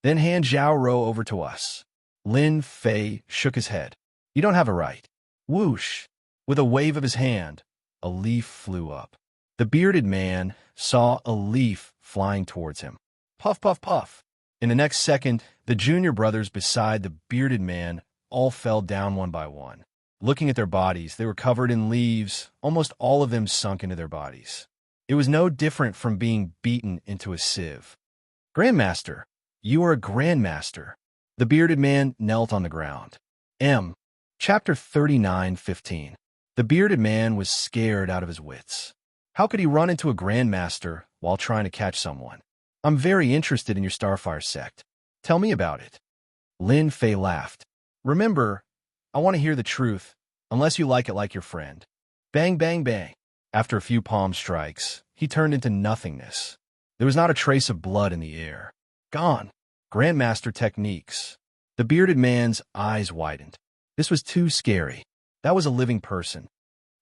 Then hand Zhao Rou over to us. Lin Fei shook his head. You don't have a right. Whoosh! With a wave of his hand, a leaf flew up. The bearded man saw a leaf flying towards him. Puff, puff, puff. In the next second, the junior brothers beside the bearded man all fell down one by one. Looking at their bodies, they were covered in leaves, almost all of them sunk into their bodies. It was no different from being beaten into a sieve. Grandmaster, you are a grandmaster. The bearded man knelt on the ground. Chapter 39:15. The bearded man was scared out of his wits. How could he run into a grandmaster while trying to catch someone? I'm very interested in your Starfire sect. Tell me about it. Lin Fei laughed. Remember, I want to hear the truth, unless you like it like your friend. Bang, bang, bang. After a few palm strikes, he turned into nothingness. There was not a trace of blood in the air. Gone. Grandmaster techniques. The bearded man's eyes widened. This was too scary. That was a living person.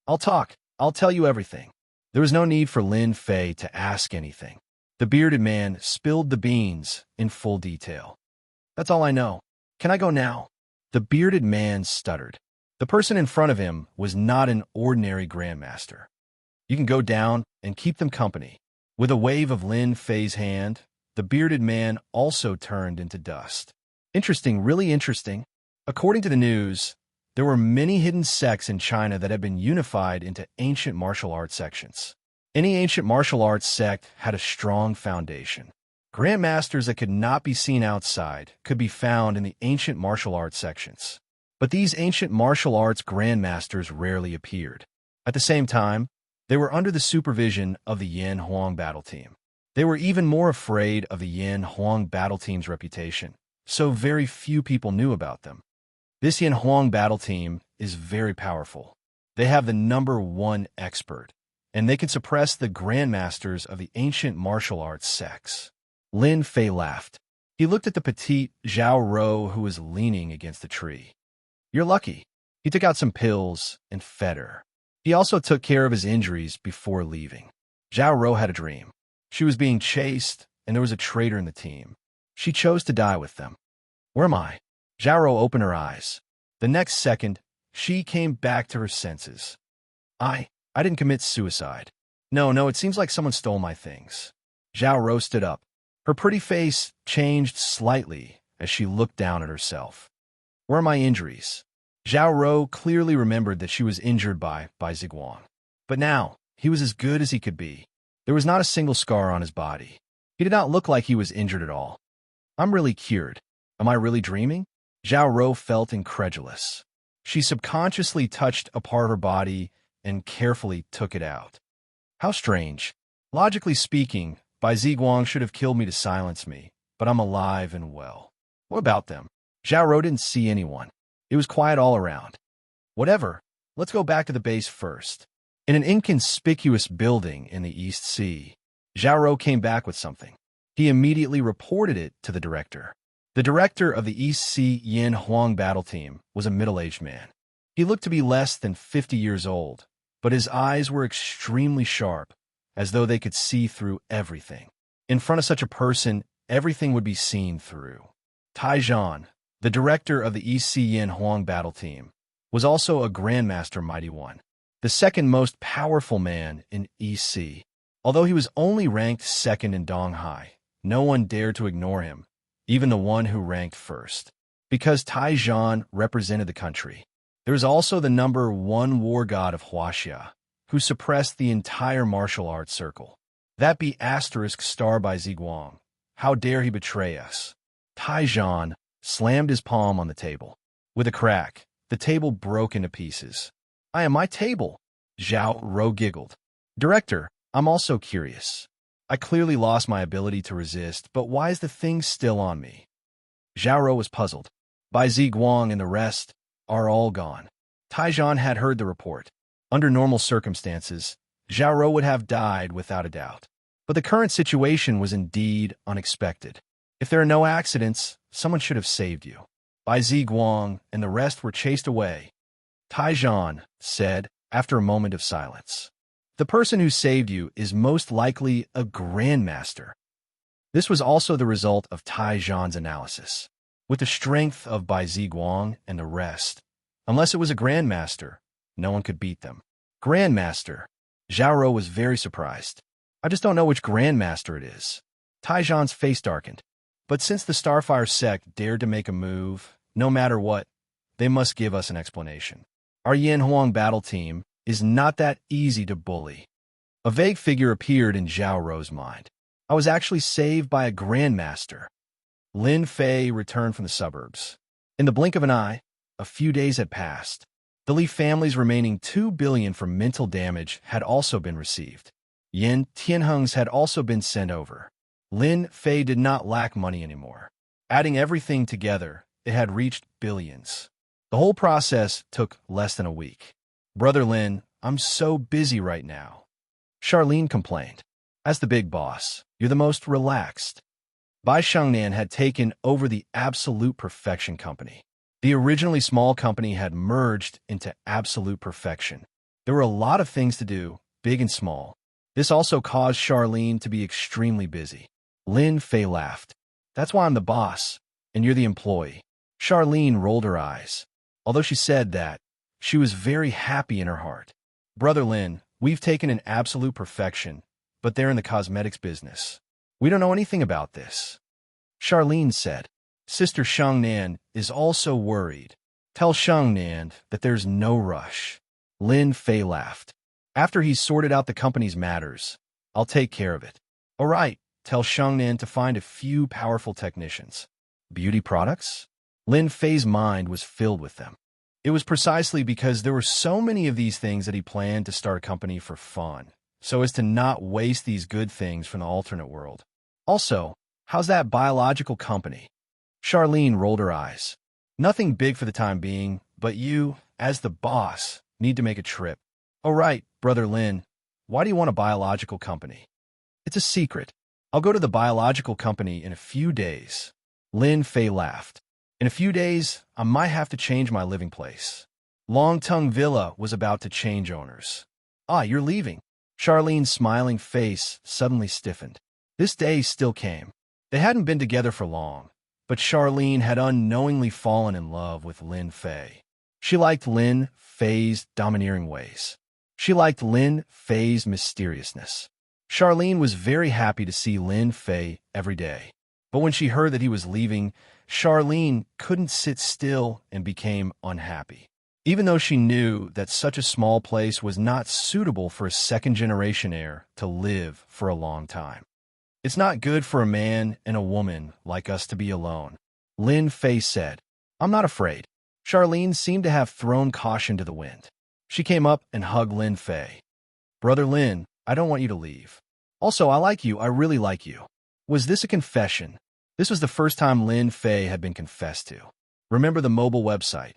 I'll talk. I'll tell you everything. There was no need for Lin Fei to ask anything. The bearded man spilled the beans in full detail. That's all I know. Can I go now? The bearded man stuttered. The person in front of him was not an ordinary grandmaster. You can go down and keep them company. With a wave of Lin Fei's hand, the bearded man also turned into dust. Interesting, really interesting. According to the news, there were many hidden sects in China that had been unified into ancient martial arts sections. Any ancient martial arts sect had a strong foundation. Grandmasters that could not be seen outside could be found in the ancient martial arts sections. But these ancient martial arts grandmasters rarely appeared. At the same time, they were under the supervision of the Yin Huang battle team. They were even more afraid of the Yin Huang battle team's reputation, so very few people knew about them. This Yanhuang battle team is very powerful. They have the #1 expert, and they can suppress the grandmasters of the ancient martial arts sects. Lin Fei laughed. He looked at the petite Zhao Rou who was leaning against the tree. You're lucky. He took out some pills and fed her. He also took care of his injuries before leaving. Zhao Rou had a dream. She was being chased, and there was a traitor in the team. She chose to die with them. Where am I? Zhao Rou opened her eyes. The next second, she came back to her senses. I didn't commit suicide. No, it seems like someone stole my things. Zhao Rou stood up. Her pretty face changed slightly as she looked down at herself. Where are my injuries? Zhao Rou clearly remembered that she was injured by Ziguang. But now, he was as good as he could be. There was not a single scar on his body. He did not look like he was injured at all. I'm really cured. Am I really dreaming? Zhao Rou felt incredulous. She subconsciously touched a part of her body and carefully took it out. How strange. Logically speaking, Ziguang should have killed me to silence me, but I'm alive and well. What about them? Zhao Rou didn't see anyone. It was quiet all around. Whatever. Let's go back to the base first. In an inconspicuous building in the East Sea, Zhao Rou came back with something. He immediately reported it to the director. The director of the East Sea Yanhuang battle team was a middle-aged man. He looked to be less than 50 years old, but his eyes were extremely sharp, as though they could see through everything. In front of such a person, everything would be seen through. Taijian, the director of the East Sea Yanhuang battle team, was also a Grandmaster Mighty One, the second most powerful man in East Sea. Although he was only ranked second in Donghai, no one dared to ignore him, even the one who ranked first. Because Taijian represented the country. There was also the #1 war god of Wuxia, who suppressed the entire martial arts circle. That be asterisk star by Ziguang. How dare he betray us? Taijian slammed his palm on the table. With a crack, the table broke into pieces. I am my table. Zhao Rou giggled. Director, I'm also curious. I clearly lost my ability to resist, but why is the thing still on me? Zhao Rou was puzzled. Ziguang and the rest are all gone. Taijian had heard the report. Under normal circumstances, Zhao Rou would have died without a doubt. But the current situation was indeed unexpected. If there are no accidents, someone should have saved you. Ziguang and the rest were chased away. Taijian said after a moment of silence. The person who saved you is most likely a grandmaster. This was also the result of Taijian's analysis. With the strength of Ziguang and the rest, unless it was a grandmaster, no one could beat them. Grandmaster. Zhao Rou was very surprised. I just don't know which grandmaster it is. Taijian's face darkened. But since the Starfire sect dared to make a move, no matter what, they must give us an explanation. Our Yanhuang battle team is not that easy to bully. A vague figure appeared in Zhao Rou's mind. I was actually saved by a grandmaster. Lin Fei returned from the suburbs. In the blink of an eye, a few days had passed. The Li family's remaining 2 billion for mental damage had also been received. Yin Tianheng's had also been sent over. Lin Fei did not lack money anymore. Adding everything together, it had reached billions. The whole process took less than a week. Brother Lin, I'm so busy right now. Charlene complained. As the big boss, you're the most relaxed. Bai Shengnan had taken over the Absolute Perfection Company. The originally small company had merged into Absolute Perfection. There were a lot of things to do, big and small. This also caused Charlene to be extremely busy. Lin Fei laughed. That's why I'm the boss, and you're the employee. Charlene rolled her eyes. Although she said that, she was very happy in her heart. Brother Lin, we've taken an Absolute Perfection, but they're in the cosmetics business. We don't know anything about this. Charlene said. Sister Shengnan is also worried. Tell Shengnan that there's no rush. Lin Fei laughed. After he's sorted out the company's matters, I'll take care of it. All right, tell Shengnan to find a few powerful technicians. Beauty products? Lin Fei's mind was filled with them. It was precisely because there were so many of these things that he planned to start a company for fun, so as to not waste these good things from the alternate world. Also, how's that biological company? Charlene rolled her eyes. Nothing big for the time being, but you, as the boss, need to make a trip. Oh right, Brother Lin, why do you want a biological company? It's a secret. I'll go to the biological company in a few days. Lin Fei laughed. In a few days, I might have to change my living place. Long Tongue Villa was about to change owners. Ah, you're leaving. Charlene's smiling face suddenly stiffened. This day still came. They hadn't been together for long, but Charlene had unknowingly fallen in love with Lin Fei. She liked Lin Fei's domineering ways. She liked Lin Fei's mysteriousness. Charlene was very happy to see Lin Fei every day. But when she heard that he was leaving, Charlene couldn't sit still and became unhappy. Even though she knew that such a small place was not suitable for a second-generation heir to live for a long time. It's not good for a man and a woman like us to be alone, Lin Fei said. I'm not afraid. Charlene seemed to have thrown caution to the wind. She came up and hugged Lin Fei. Brother Lin, I don't want you to leave. Also, I like you. I really like you. Was this a confession? This was the first time Lin Fei had been confessed to. Remember the mobile website,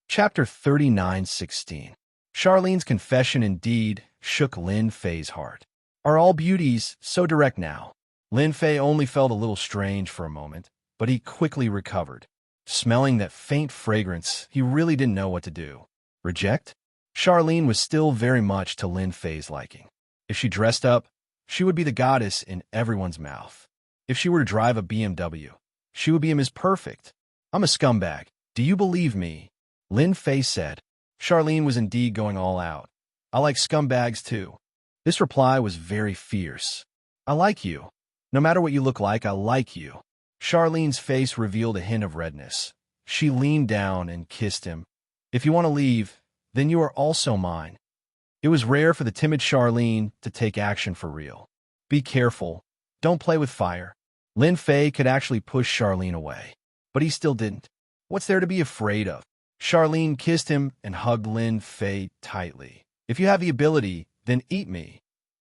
Chapter 39:16. Charlene's confession indeed shook Lin Fei's heart. Are all beauties so direct now? Lin Fei only felt a little strange for a moment, but he quickly recovered. Smelling that faint fragrance, he really didn't know what to do. Reject? Charlene was still very much to Lin Fei's liking. If she dressed up, she would be the goddess in everyone's mouth. If she were to drive a BMW, she would be Ms. Perfect. I'm a scumbag. Do you believe me? Lin Fei said. Charlene was indeed going all out. I like scumbags too. This reply was very fierce. I like you. No matter what you look like, I like you. Charlene's face revealed a hint of redness. She leaned down and kissed him. If you want to leave, then you are also mine. It was rare for the timid Charlene to take action for real. Be careful. Don't play with fire. Lin Fei could actually push Charlene away, but he still didn't. What's there to be afraid of? Charlene kissed him and hugged Lin Fei tightly. If you have the ability, then eat me.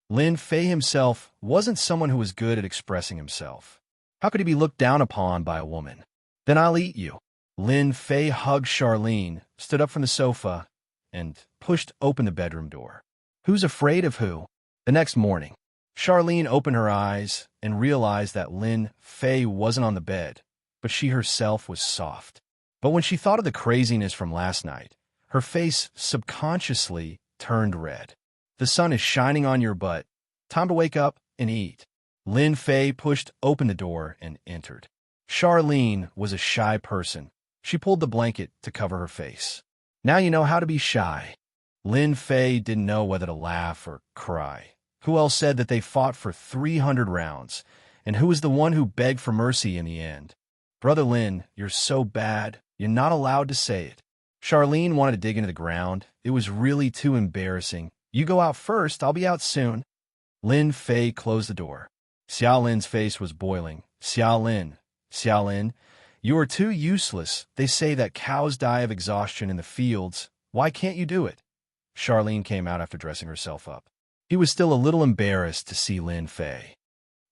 Lin Fei himself wasn't someone who was good at expressing himself. How could he be looked down upon by a woman? Then I'll eat you. Lin Fei hugged Charlene, stood up from the sofa, and pushed open the bedroom door. Who's afraid of who? The next morning, Charlene opened her eyes and realized that Lin Fei wasn't on the bed, but she herself was soft. But when she thought of the craziness from last night, her face subconsciously turned red. The sun is shining on your butt. Time to wake up and eat. Lin Fei pushed open the door and entered. Charlene was a shy person. She pulled the blanket to cover her face. Now you know how to be shy. Lin Fei didn't know whether to laugh or cry. Who else said that they fought for 300 rounds? And who was the one who begged for mercy in the end? Brother Lin, you're so bad. You're not allowed to say it. Charlene wanted to dig into the ground. It was really too embarrassing. You go out first. I'll be out soon. Lin Fei closed the door. Xiaolin's face was boiling. Xiaolin, you are too useless. They say that cows die of exhaustion in the fields. Why can't you do it? Charlene came out after dressing herself up. He was still a little embarrassed to see Lin Fei.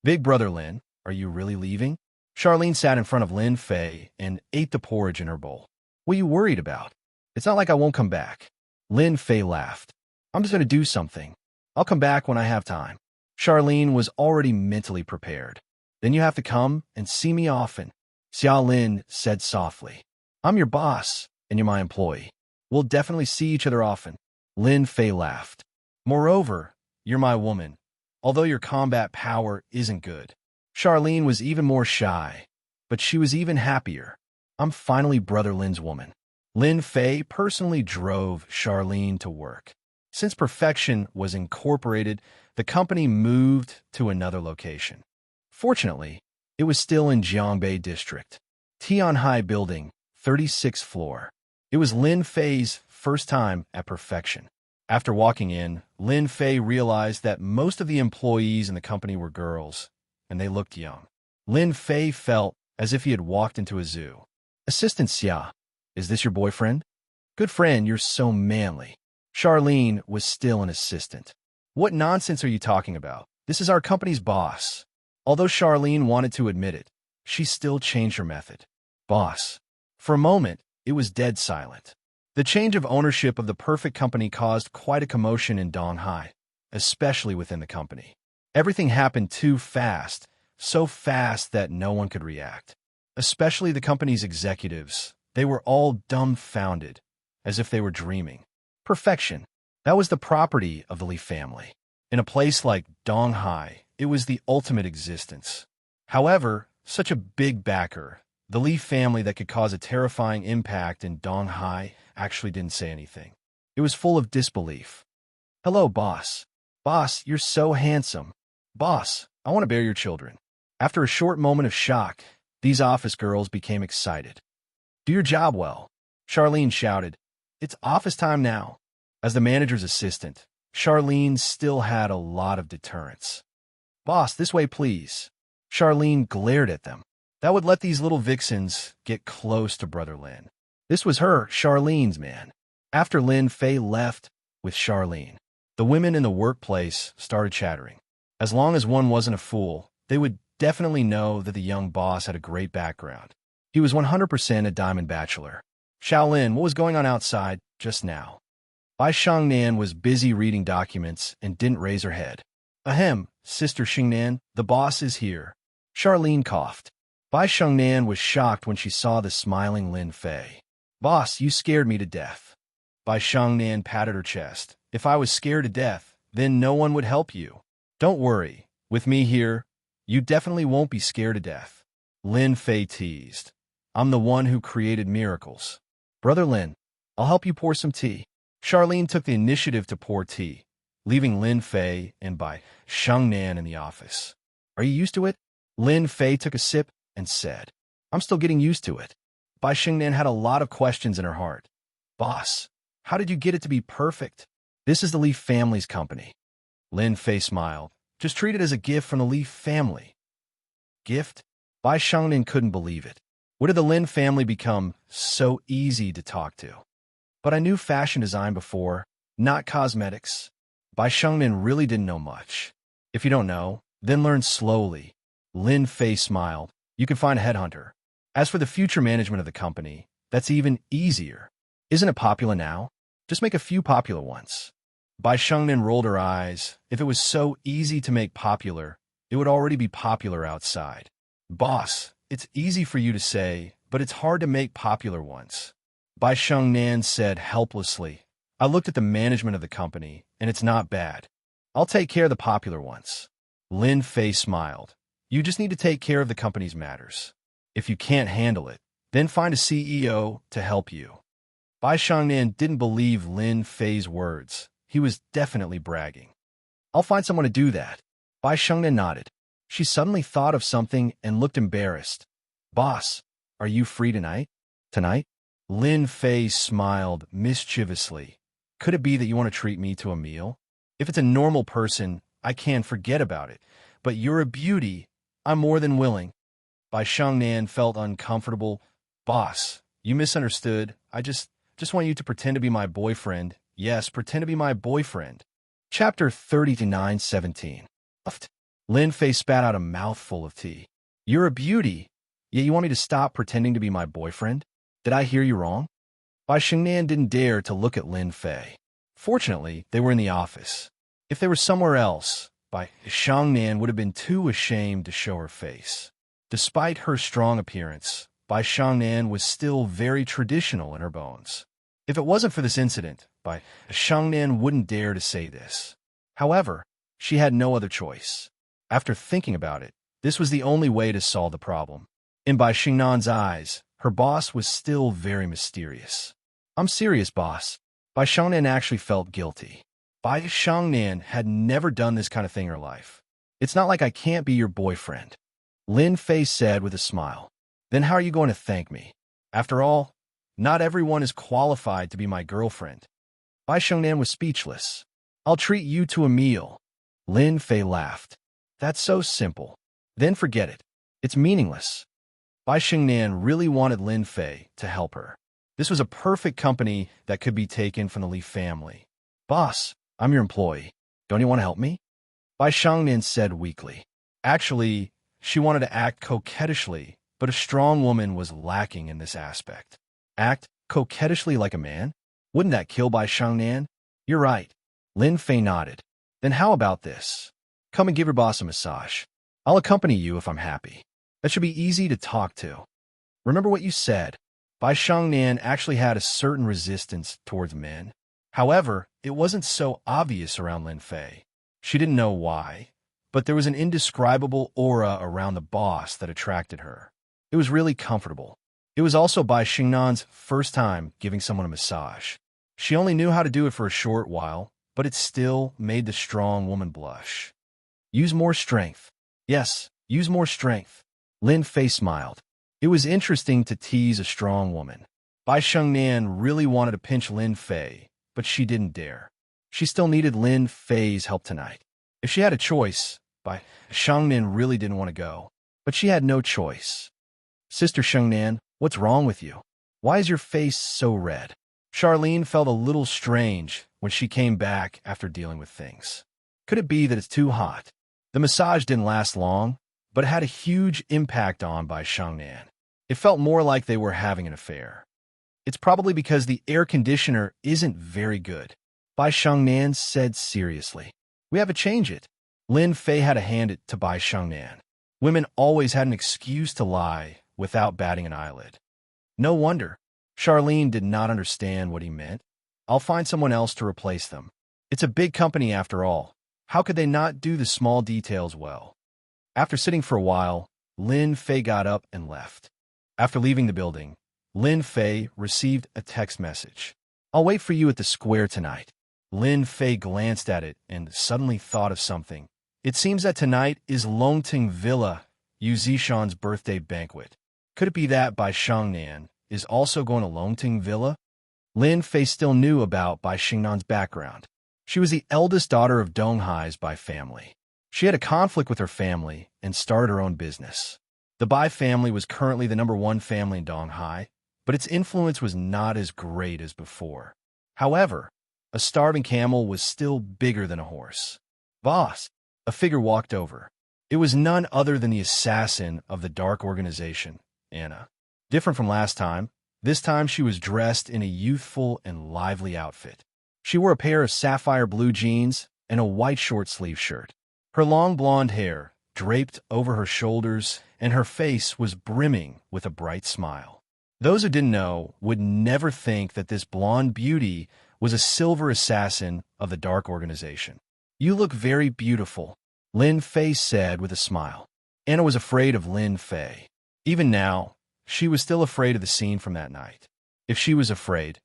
Big Brother Lin, are you really leaving? Charlene sat in front of Lin Fei and ate the porridge in her bowl. What are you worried about? It's not like I won't come back. Lin Fei laughed. I'm just going to do something. I'll come back when I have time. Charlene was already mentally prepared. Then you have to come and see me often. Xiaolin said softly. I'm your boss, and you're my employee. We'll definitely see each other often. Lin Fei laughed. Moreover, you're my woman, although your combat power isn't good. Charlene was even more shy, but she was even happier. I'm finally Brother Lin's woman. Lin Fei personally drove Charlene to work. Since Perfection was incorporated, the company moved to another location. Fortunately, it was still in Jiangbei District. Tianhai Building, 36th floor. It was Lin Fei's first time at Perfection. After walking in, Lin Fei realized that most of the employees in the company were girls, and they looked young. Lin Fei felt as if he had walked into a zoo. Assistant Xia, is this your boyfriend? Good friend, you're so manly. Charlene was still an assistant. What nonsense are you talking about? This is our company's boss. Although Charlene wanted to admit it, she still changed her method. Boss. For a moment, it was dead silent. The change of ownership of the perfect company caused quite a commotion in Donghai, especially within the company. Everything happened too fast, so fast that no one could react. Especially the company's executives. They were all dumbfounded, as if they were dreaming. Perfection. That was the property of the Li family. In a place like Donghai, it was the ultimate existence. However, such a big backer, the Li family that could cause a terrifying impact in Donghai, actually didn't say anything. It was full of disbelief. Hello, boss. Boss, you're so handsome. Boss, I want to bear your children. After a short moment of shock, these office girls became excited. Do your job well. Charlene shouted. It's office time now. As the manager's assistant, Charlene still had a lot of deterrence. Boss, this way, please. Charlene glared at them. That would let these little vixens get close to Brother Lin. This was her, Charlene's man. After Lin Fei left with Charlene, the women in the workplace started chattering. As long as one wasn't a fool, they would definitely know that the young boss had a great background. He was 100% a diamond bachelor. Shaolin, what was going on outside just now? Bai Shangnan was busy reading documents and didn't raise her head. Ahem, Sister Xingnan, the boss is here. Charlene coughed. Bai Shangnan was shocked when she saw the smiling Lin Fei. Boss, you scared me to death. Bai Shangnan patted her chest. If I was scared to death, then no one would help you. Don't worry. With me here, you definitely won't be scared to death. Lin Fei teased. I'm the one who created miracles. Brother Lin, I'll help you pour some tea. Charlene took the initiative to pour tea, leaving Lin Fei and Bai Shangnan in the office. Are you used to it? Lin Fei took a sip and said, I'm still getting used to it. Bai Shangnan had a lot of questions in her heart. Boss, how did you get it to be perfect? This is the Li family's company. Lin Fei smiled. Just treat it as a gift from the Li family. Gift? Bai Shangnan couldn't believe it. What did the Lin family become so easy to talk to? But I knew fashion design before, not cosmetics. Bai Shangnan really didn't know much. If you don't know, then learn slowly. Lin Fei smiled. You can find a headhunter. As for the future management of the company, that's even easier. Isn't it popular now? Just make a few popular ones. Bai Shangnan rolled her eyes. If it was so easy to make popular, it would already be popular outside. Boss, it's easy for you to say, but it's hard to make popular ones. Bai Shangnan said helplessly. I looked at the management of the company, and it's not bad. I'll take care of the popular ones. Lin Fei smiled. You just need to take care of the company's matters. If you can't handle it, then find a CEO to help you. Bai Shangnan didn't believe Lin Fei's words. He was definitely bragging. I'll find someone to do that. Bai Shangnan nodded. She suddenly thought of something and looked embarrassed. Boss, are you free tonight? Tonight? Lin Fei smiled mischievously. Could it be that you want to treat me to a meal? If it's a normal person, I can forget about it. But you're a beauty. I'm more than willing. Bai Shangnan felt uncomfortable. Boss, you misunderstood. I just want you to pretend to be my boyfriend. Yes, pretend to be my boyfriend. Chapter 30-9-17. Lin Fei spat out a mouthful of tea. You're a beauty. Yet you want me to stop pretending to be my boyfriend? Did I hear you wrong? Bai Shangnan didn't dare to look at Lin Fei. Fortunately, they were in the office. If they were somewhere else, Bai Shangnan would have been too ashamed to show her face. Despite her strong appearance, Bai Shangnan was still very traditional in her bones. If it wasn't for this incident, Bai Shangnan wouldn't dare to say this. However, she had no other choice. After thinking about it, this was the only way to solve the problem. In Bai Shangnan's eyes, her boss was still very mysterious. I'm serious, boss. Bai Shangnan actually felt guilty. Bai Shangnan had never done this kind of thing in her life. It's not like I can't be your boyfriend. Lin Fei said with a smile. Then how are you going to thank me? After all, not everyone is qualified to be my girlfriend. Bai Shangnan was speechless. I'll treat you to a meal. Lin Fei laughed. That's so simple. Then forget it. It's meaningless. Bai Shangnan really wanted Lin Fei to help her. This was a perfect company that could be taken from the Li family. Boss, I'm your employee. Don't you want to help me? Bai Shangnan said weakly. Actually, She wanted to act coquettishly, but a strong woman was lacking in this aspect. Act coquettishly like a man? Wouldn't that kill Bai Xiangnan? You're right. Lin Fei nodded. Then how about this? Come and give your boss a massage. I'll accompany you if I'm happy. That should be easy to talk to. Remember what you said. Bai Xiangnan actually had a certain resistance towards men. However, it wasn't so obvious around Lin Fei. She didn't know why, but there was an indescribable aura around the boss that attracted her. It was really comfortable. It was also Bai Xingnan's first time giving someone a massage. She only knew how to do it for a short while, but it still made the strong woman blush. Use more strength. Yes, use more strength. Lin Fei smiled. It was interesting to tease a strong woman. Bai Xiangnan really wanted to pinch Lin Fei, but she didn't dare. She still needed Lin Fei's help tonight. If she had a choice, Bai Xiangnan really didn't want to go, but she had no choice. Sister Xiangnan, what's wrong with you? Why is your face so red? Charlene felt a little strange when she came back after dealing with things. Could it be that it's too hot? The massage didn't last long, but it had a huge impact on Bai Xiangnan. It felt more like they were having an affair. It's probably because the air conditioner isn't very good, Bai Xiangnan said seriously. We have to change it. Lin Fei had to hand it to Bai Xiangnan. Women always had an excuse to lie without batting an eyelid. No wonder. Charlene did not understand what he meant. I'll find someone else to replace them. It's a big company after all. How could they not do the small details well? After sitting for a while, Lin Fei got up and left. After leaving the building, Lin Fei received a text message. I'll wait for you at the square tonight. Lin Fei glanced at it and suddenly thought of something. It seems that tonight is Longting Villa, Yu Zishan's birthday banquet. Could it be that Bai Xiangnan is also going to Longting Villa? Lin Fei still knew about Bai Xingnan's background. She was the eldest daughter of Donghai's Bai family. She had a conflict with her family and started her own business. The Bai family was currently the #1 family in Donghai, but its influence was not as great as before. However, a starving camel was still bigger than a horse. Boss, a figure walked over. It was none other than the assassin of the dark organization, Anna. Different from last time, this time she was dressed in a youthful and lively outfit. She wore a pair of sapphire blue jeans and a white short-sleeve shirt. Her long blonde hair draped over her shoulders, and her face was brimming with a bright smile. Those who didn't know would never think that this blonde beauty was a silver assassin of the dark organization. You look very beautiful, Lin Fei said with a smile. Anna was afraid of Lin Fei. Even now, she was still afraid of the scene from that night. If she was afraid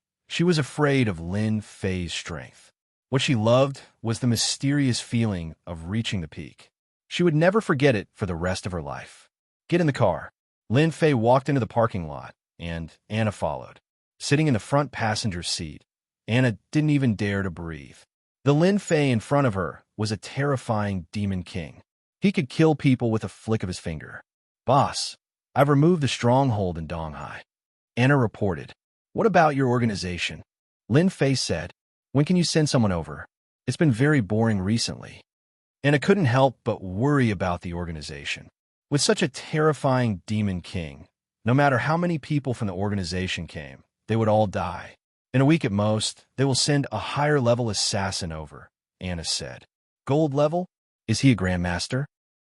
of Lin Fei's strength. What she loved was the mysterious feeling of reaching the peak. She would never forget it for the rest of her life. Get in the car. Lin Fei walked into the parking lot, and Anna followed. Sitting in the front passenger seat, Anna didn't even dare to breathe. The Lin Fei in front of her was a terrifying demon king. He could kill people with a flick of his finger. Boss, I've removed the stronghold in Donghai. Anna reported. What about your organization? Lin Fei said. When can you send someone over? It's been very boring recently. Anna couldn't help but worry about the organization. With such a terrifying demon king, no matter how many people from the organization came, they would all die. In a week at most, they will send a higher-level assassin over, Anna said. Gold level? Is he a grandmaster?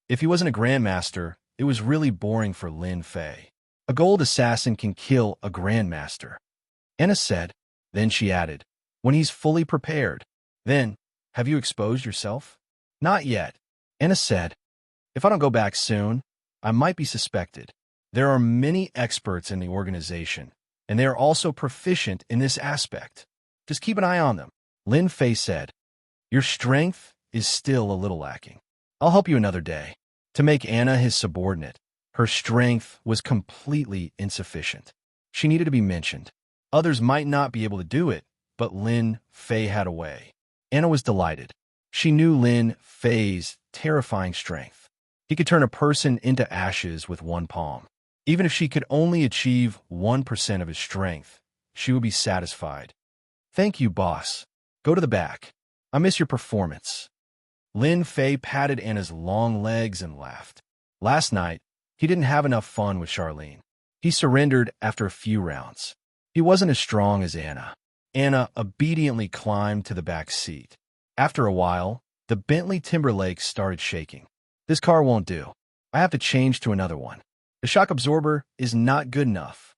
If he wasn't a grandmaster, it was really boring for Lin Fei. A gold assassin can kill a grandmaster. Anna said. Then she added, when he's fully prepared. Then, have you exposed yourself? Not yet. Anna said, if I don't go back soon, I might be suspected. There are many experts in the organization, and they are also proficient in this aspect. Just keep an eye on them. Lin Fei said, your strength is still a little lacking. I'll help you another day. To make Anna his subordinate, her strength was completely insufficient. She needed to be mentioned. Others might not be able to do it, but Lin Fei had a way. Anna was delighted. She knew Lin Fei's terrifying strength. He could turn a person into ashes with one palm. Even if she could only achieve 1% of his strength, she would be satisfied. Thank you, boss. Go to the back. I miss your performance. Lin Fei patted Anna's long legs and laughed. Last night, he didn't have enough fun with Charlene. He surrendered after a few rounds. He wasn't as strong as Anna. Anna obediently climbed to the back seat. After a while, the Bentley Timberlake started shaking. This car won't do. I have to change to another one. The shock absorber is not good enough.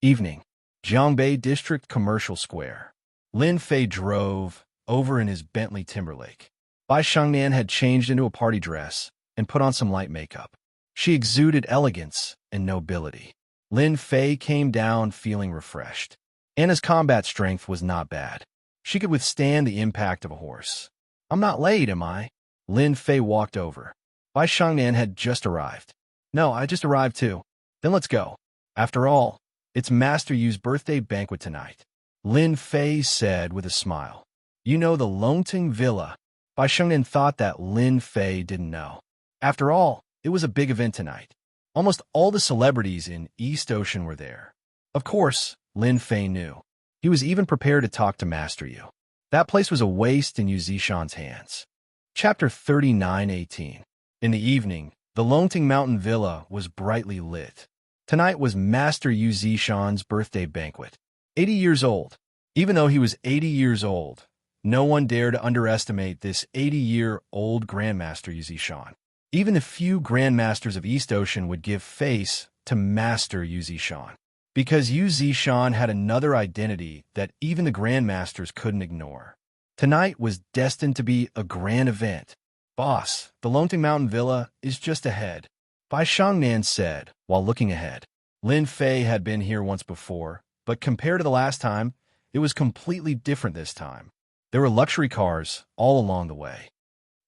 Evening. Jiangbei District Commercial Square. Lin Fei drove over in his Bentley Timberlake. Bai Shengnan had changed into a party dress and put on some light makeup. She exuded elegance and nobility. Lin Fei came down feeling refreshed. Anna's combat strength was not bad. She could withstand the impact of a horse. I'm not late, am I? Lin Fei walked over. Bai Shengnan had just arrived. No, I just arrived too. Then let's go. After all, it's Master Yu's birthday banquet tonight. Lin Fei said with a smile. You know the Longting Villa. Bai Shengnan thought that Lin Fei didn't know. After all, it was a big event tonight. Almost all the celebrities in East Ocean were there. Of course, Lin Fei knew. He was even prepared to talk to Master Yu. That place was a waste in Yu Zishan's hands. Chapter 39:18. In the evening, the Longting Mountain Villa was brightly lit. Tonight was Master Yu Zishan's birthday banquet. 80 years old. Even though he was 80 years old, no one dared to underestimate this 80-year-old Grandmaster Yu Zishan. Even the few Grandmasters of East Ocean would give face to Master Yu Zishan, because Yu Zishan had another identity that even the Grandmasters couldn't ignore. Tonight was destined to be a grand event. Boss, the Longting Mountain Villa is just ahead, Bai Shengnan said while looking ahead. Lin Fei had been here once before, but compared to the last time, it was completely different this time. There were luxury cars all along the way.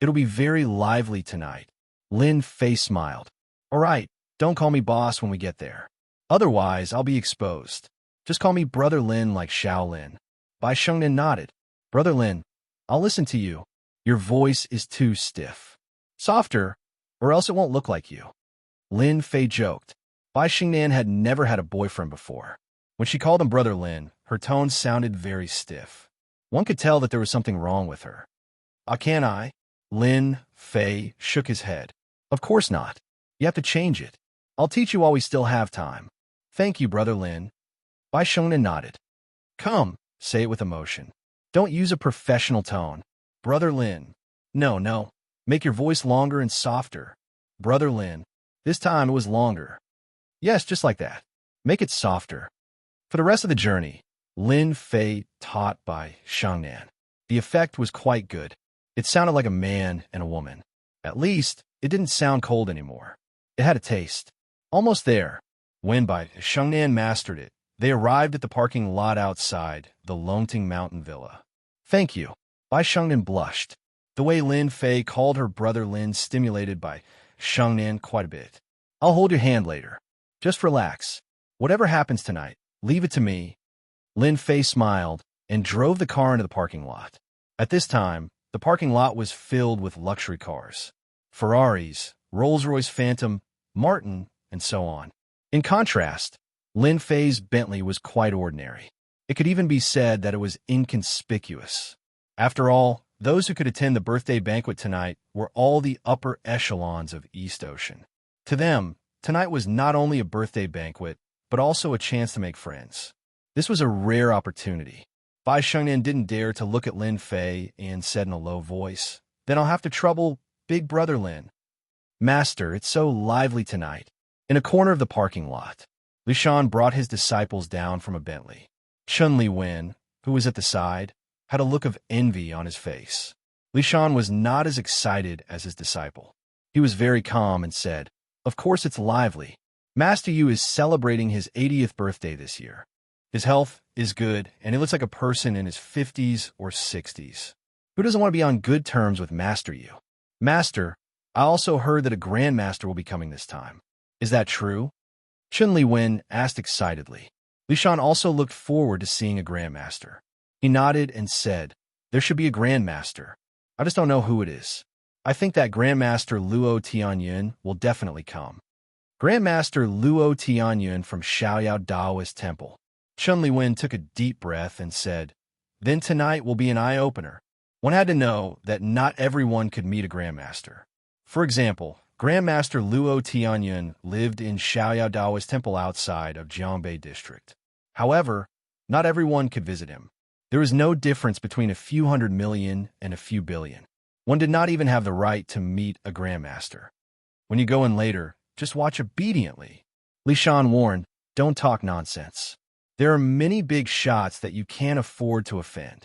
It'll be very lively tonight. Lin Fei smiled. All right, don't call me boss when we get there. Otherwise, I'll be exposed. Just call me Brother Lin like Shaolin. Bai Shengnan nodded. Brother Lin, I'll listen to you. Your voice is too stiff. Softer, or else it won't look like you. Lin Fei joked. Bai Shengnan had never had a boyfriend before. When she called him Brother Lin, her tone sounded very stiff. One could tell that there was something wrong with her. Can I? Lin Fei shook his head. Of course not. You have to change it. I'll teach you while we still have time. Thank you, Brother Lin. Bai Shengnan nodded. Come, say it with emotion. Don't use a professional tone. Brother Lin. No. Make your voice longer and softer. Brother Lin. This time it was longer. Yes, just like that. Make it softer. For the rest of the journey, Lin Fei taught Bai Shengnan. The effect was quite good. It sounded like a man and a woman. At least, it didn't sound cold anymore. It had a taste. Almost there. When Bai Shengnan mastered it, they arrived at the parking lot outside the Longting Mountain Villa. Thank you. Bai Shengnan blushed. The way Lin Fei called her Brother Lin stimulated Bai Shengnan quite a bit. I'll hold your hand later. Just relax. Whatever happens tonight, leave it to me. Lin Fei smiled and drove the car into the parking lot. At this time, the parking lot was filled with luxury cars. Ferraris, Rolls-Royce Phantom, Martin, and so on. In contrast, Lin Fei's Bentley was quite ordinary. It could even be said that it was inconspicuous. After all, those who could attend the birthday banquet tonight were all the upper echelons of East Ocean. To them, tonight was not only a birthday banquet, but also a chance to make friends. This was a rare opportunity. Bai Shengnan didn't dare to look at Lin Fei and said in a low voice, Then I'll have to trouble Big Brother Lin. Master, it's so lively tonight. In a corner of the parking lot, Lishan brought his disciples down from a Bentley. Chun Li Wen, who was at the side, had a look of envy on his face. Lishan was not as excited as his disciple. He was very calm and said, Of course it's lively. Master Yu is celebrating his 80th birthday this year. His health is good, and he looks like a person in his 50s or 60s. Who doesn't want to be on good terms with Master Yu? Master, I also heard that a Grandmaster will be coming this time. Is that true? Chun Li Wen asked excitedly. Lishan also looked forward to seeing a Grandmaster. He nodded and said, There should be a Grandmaster. I just don't know who it is. I think that Grandmaster Luo Tianyun will definitely come. Grandmaster Luo Tianyun from Xiaoyao Daoist Temple. Chun Li Wen took a deep breath and said, Then tonight will be an eye-opener. One had to know that not everyone could meet a Grandmaster. For example, Grandmaster Luo Tianyun lived in Xiaoyao Daoist temple outside of Jiangbei district. However, not everyone could visit him. There was no difference between a few 100 million and a few billion. One did not even have the right to meet a grandmaster. When you go in later, just watch obediently. Li Shan warned, don't talk nonsense. There are many big shots that you can't afford to offend.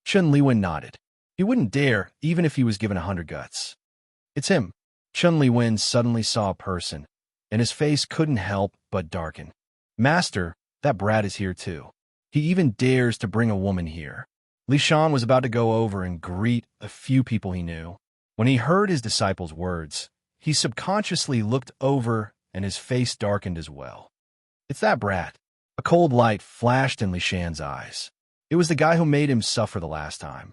Chen Liwen nodded. He wouldn't dare, even if he was given 100 guts. It's him. Chen Liwen suddenly saw a person, and his face couldn't help but darken. Master, that brat is here too. He even dares to bring a woman here. Li Shan was about to go over and greet a few people he knew. When he heard his disciple's words, he subconsciously looked over and his face darkened as well. It's that brat. A cold light flashed in Li Shan's eyes. It was the guy who made him suffer the last time.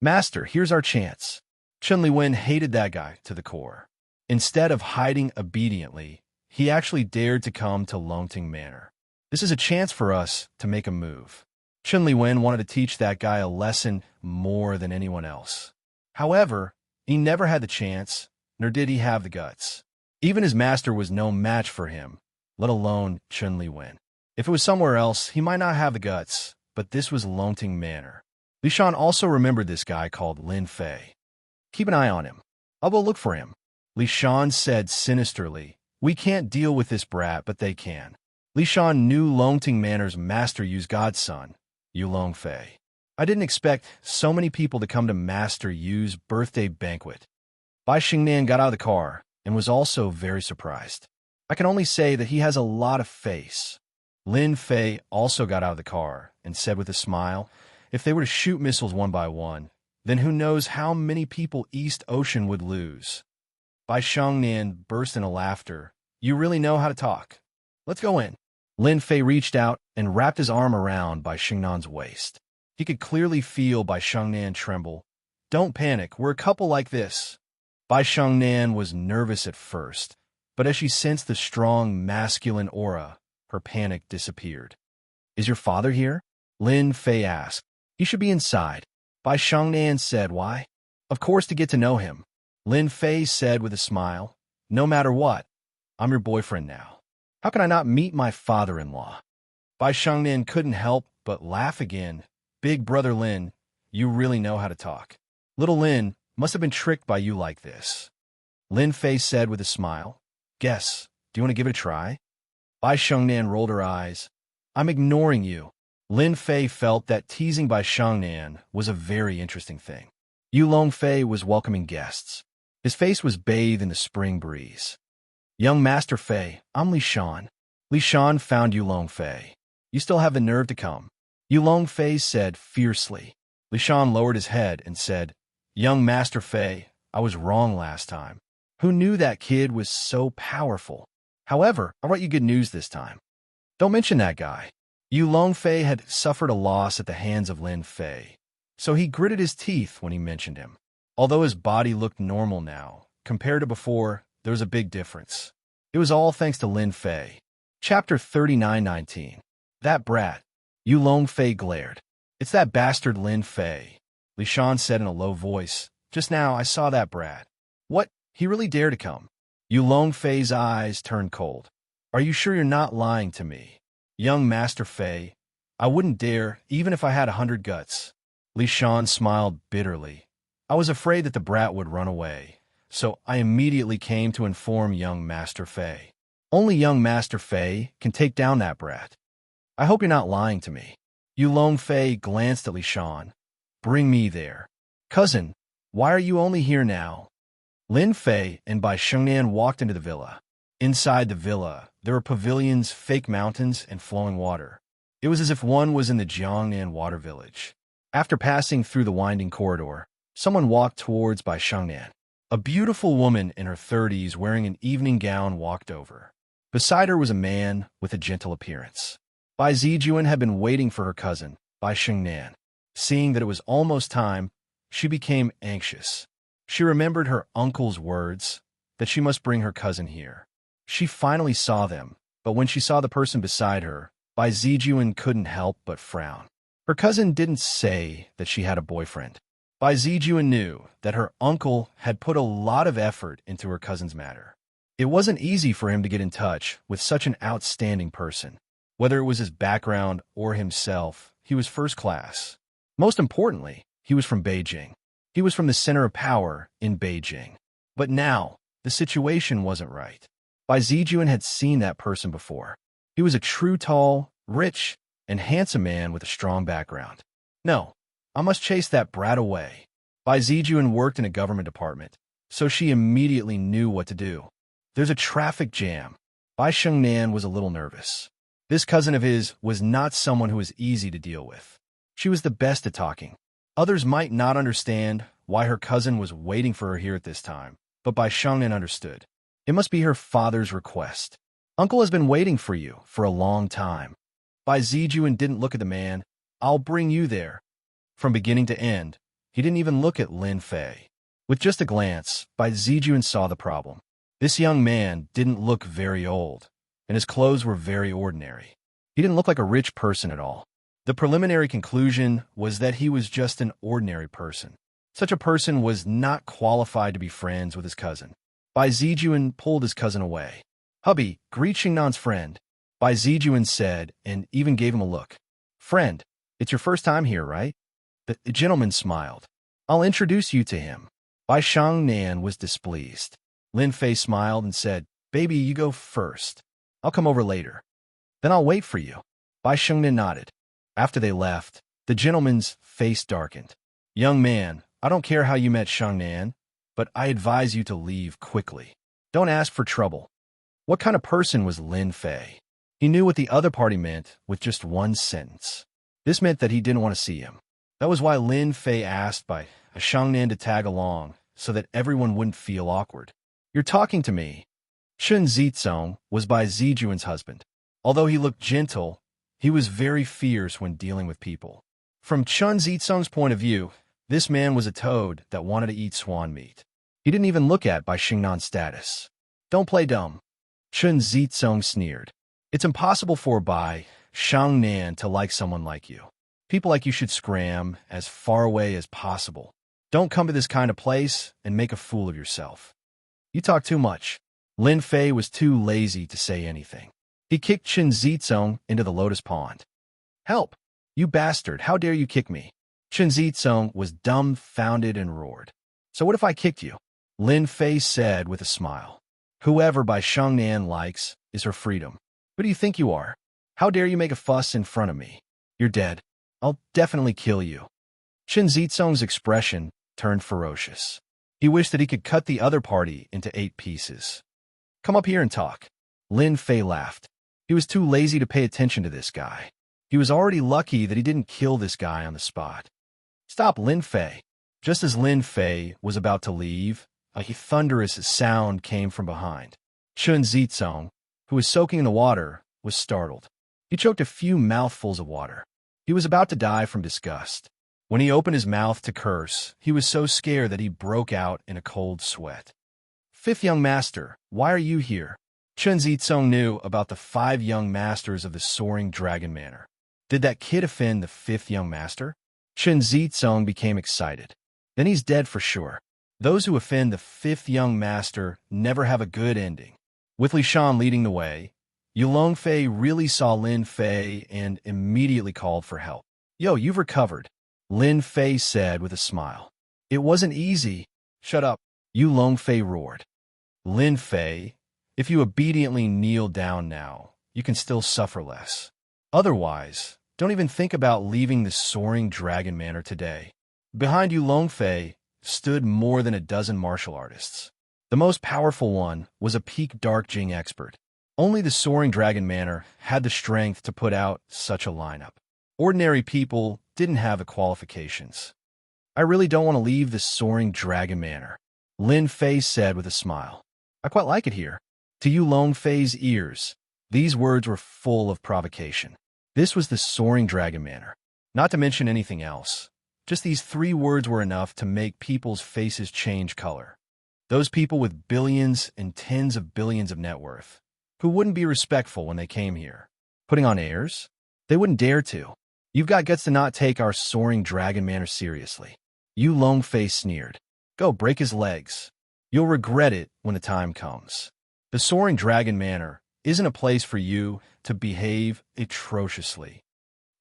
Master, here's our chance. Chen Liwen hated that guy to the core. Instead of hiding obediently, he actually dared to come to Longting Manor. This is a chance for us to make a move. Chen Liwen wanted to teach that guy a lesson more than anyone else. However, he never had the chance, nor did he have the guts. Even his master was no match for him, let alone Chen Liwen. If it was somewhere else, he might not have the guts, but this was Longting Manor. Li Shan also remembered this guy called Lin Fei. Keep an eye on him. I'll go look for him. Li Shan said sinisterly, we can't deal with this brat, but they can. Li Shan knew Longting Manor's master Yu's godson, Yu Longfei. I didn't expect so many people to come to Master Yu's birthday banquet. Bai Xingnan got out of the car and was also very surprised. I can only say that he has a lot of face. Lin Fei also got out of the car and said with a smile, if they were to shoot missiles one by one, then who knows how many people East Ocean would lose. Bai Xingnan burst into laughter. You really know how to talk. Let's go in. Lin Fei reached out and wrapped his arm around Bai Xingnan's waist. He could clearly feel Bai Xingnan tremble. Don't panic, we're a couple like this. Bai Xingnan was nervous at first, but as she sensed the strong masculine aura, her panic disappeared. Is your father here? Lin Fei asked. He should be inside. Bai Xingnan said, why? Of course, to get to know him. Lin Fei said with a smile, no matter what, I'm your boyfriend now. How can I not meet my father-in-law? Bai Xingnan couldn't help but laugh again. Big brother Lin, you really know how to talk. Little Lin must have been tricked by you like this. Lin Fei said with a smile. Guess, do you want to give it a try? Bai Xingnan rolled her eyes. I'm ignoring you. Lin Fei felt that teasing Bai Xingnan was a very interesting thing. Yu Longfei was welcoming guests. His face was bathed in the spring breeze. Young Master Fei, I'm Li Shan. Li Shan found Yu Longfei. You still have the nerve to come. Yu Longfei said fiercely. Li Shan lowered his head and said, Young Master Fei, I was wrong last time. Who knew that kid was so powerful? However, I brought you good news this time. Don't mention that guy. Yu Longfei had suffered a loss at the hands of Lin Fei, so he gritted his teeth when he mentioned him. Although his body looked normal now, compared to before, there was a big difference. It was all thanks to Lin Fei. Chapter 39:19. That brat. Yu Longfei glared. It's that bastard Lin Fei. Li Shan said in a low voice. Just now I saw that brat. What? He really dared to come. Yu Longfei's eyes turned cold. Are you sure you're not lying to me? Young Master Fei, I wouldn't dare, even if I had 100 guts. Li Shan smiled bitterly. I was afraid that the brat would run away, so I immediately came to inform young Master Fei. Only young Master Fei can take down that brat. I hope you're not lying to me. Yu Longfei glanced at Li Shan. Bring me there. Cousin, why are you only here now? Lin Fei and Bai Xingnan walked into the villa. Inside the villa, there were pavilions, fake mountains, and flowing water. It was as if one was in the Jiangnan water village. After passing through the winding corridor, someone walked towards Bai Xingnan. A beautiful woman in her 30s wearing an evening gown walked over. Beside her was a man with a gentle appearance. Bai Zijuan had been waiting for her cousin, Bai Xingnan. Seeing that it was almost time, she became anxious. She remembered her uncle's words, that she must bring her cousin here. She finally saw them, but when she saw the person beside her, Bai Zijuan couldn't help but frown. Her cousin didn't say that she had a boyfriend. Bai Zijuan knew that her uncle had put a lot of effort into her cousin's matter. It wasn't easy for him to get in touch with such an outstanding person. Whether it was his background or himself, he was first class. Most importantly, he was from Beijing. He was from the center of power in Beijing. But now, the situation wasn't right. Bai Zijuan had seen that person before. He was a true tall, rich, and handsome man with a strong background. No, I must chase that brat away. Bai Zijuan worked in a government department, so she immediately knew what to do. There's a traffic jam. Bai Shengnan was a little nervous. This cousin of his was not someone who was easy to deal with. She was the best at talking. Others might not understand why her cousin was waiting for her here at this time, but Bai Shengnan understood. It must be her father's request. Uncle has been waiting for you for a long time. Bai Zijuan didn't look at the man. I'll bring you there. From beginning to end, he didn't even look at Lin Fei. With just a glance, Bai Zijuan saw the problem. This young man didn't look very old, and his clothes were very ordinary. He didn't look like a rich person at all. The preliminary conclusion was that he was just an ordinary person. Such a person was not qualified to be friends with his cousin. Bai Zijuan pulled his cousin away. Hubby, greet Xingnan's friend, Bai Zijuan said, and even gave him a look. Friend, it's your first time here, right? The gentleman smiled. I'll introduce you to him. Bai Shengnan was displeased. Lin Fei smiled and said, Baby, you go first. I'll come over later. Then I'll wait for you. Bai Shengnan nodded. After they left, the gentleman's face darkened. Young man, I don't care how you met Shengnan, but I advise you to leave quickly. Don't ask for trouble. What kind of person was Lin Fei? He knew what the other party meant with just one sentence. This meant that he didn't want to see him. That was why Lin Fei asked Bai Shengnan to tag along, so that everyone wouldn't feel awkward. You're talking to me. Chen Zizong was Bai Zijuan's husband. Although he looked gentle, he was very fierce when dealing with people. From Chen Zizong's point of view, this man was a toad that wanted to eat swan meat. He didn't even look at Bai Xingnan's status. Don't play dumb. Chen Zizong sneered. It's impossible for Bai Shengnan to like someone like you. People like you should scram as far away as possible. Don't come to this kind of place and make a fool of yourself. You talk too much. Lin Fei was too lazy to say anything. He kicked Chen Zizong into the lotus pond. Help! You bastard, how dare you kick me? Chen Zizong was dumbfounded and roared. So what if I kicked you? Lin Fei said with a smile. Whoever Bai Shengnan likes is her freedom. Who do you think you are? How dare you make a fuss in front of me? You're dead. I'll definitely kill you. Chen Zizong's expression turned ferocious. He wished that he could cut the other party into 8 pieces. Come up here and talk. Lin Fei laughed. He was too lazy to pay attention to this guy. He was already lucky that he didn't kill this guy on the spot. Stop, Lin Fei. Just as Lin Fei was about to leave, a thunderous sound came from behind. Chen Zizong, who was soaking in the water, was startled. He choked a few mouthfuls of water. He was about to die from disgust. When he opened his mouth to curse, he was so scared that he broke out in a cold sweat. Fifth young master, why are you here? Chen Zizong knew about the 5 young masters of the Soaring Dragon Manor. Did that kid offend the 5th young master? Chen Zizong became excited. Then he's dead for sure. Those who offend the 5th young master never have a good ending. With Li Shan leading the way, Yulong Fei really saw Lin Fei and immediately called for help. Yo, you've recovered, Lin Fei said with a smile. It wasn't easy. Shut up, Yulong Fei roared. Lin Fei, if you obediently kneel down now, you can still suffer less. Otherwise, don't even think about leaving the Soaring Dragon Manor today. Behind Yulong Fei stood more than a dozen martial artists. The most powerful one was a peak Dark Jing expert. Only the Soaring Dragon Manor had the strength to put out such a lineup. Ordinary people didn't have the qualifications. I really don't want to leave the Soaring Dragon Manor, Lin Fei said with a smile. I quite like it here. To Yulong Fei's ears, these words were full of provocation. This was the Soaring Dragon Manor. Not to mention anything else. Just these 3 words were enough to make people's faces change color. Those people with billions and tens of billions of net worth, who wouldn't be respectful when they came here. Putting on airs? They wouldn't dare to. You've got guts to not take our Soaring Dragon Manor seriously. Yu Longfei sneered. Go break his legs. You'll regret it when the time comes. The Soaring Dragon Manor isn't a place for you to behave atrociously.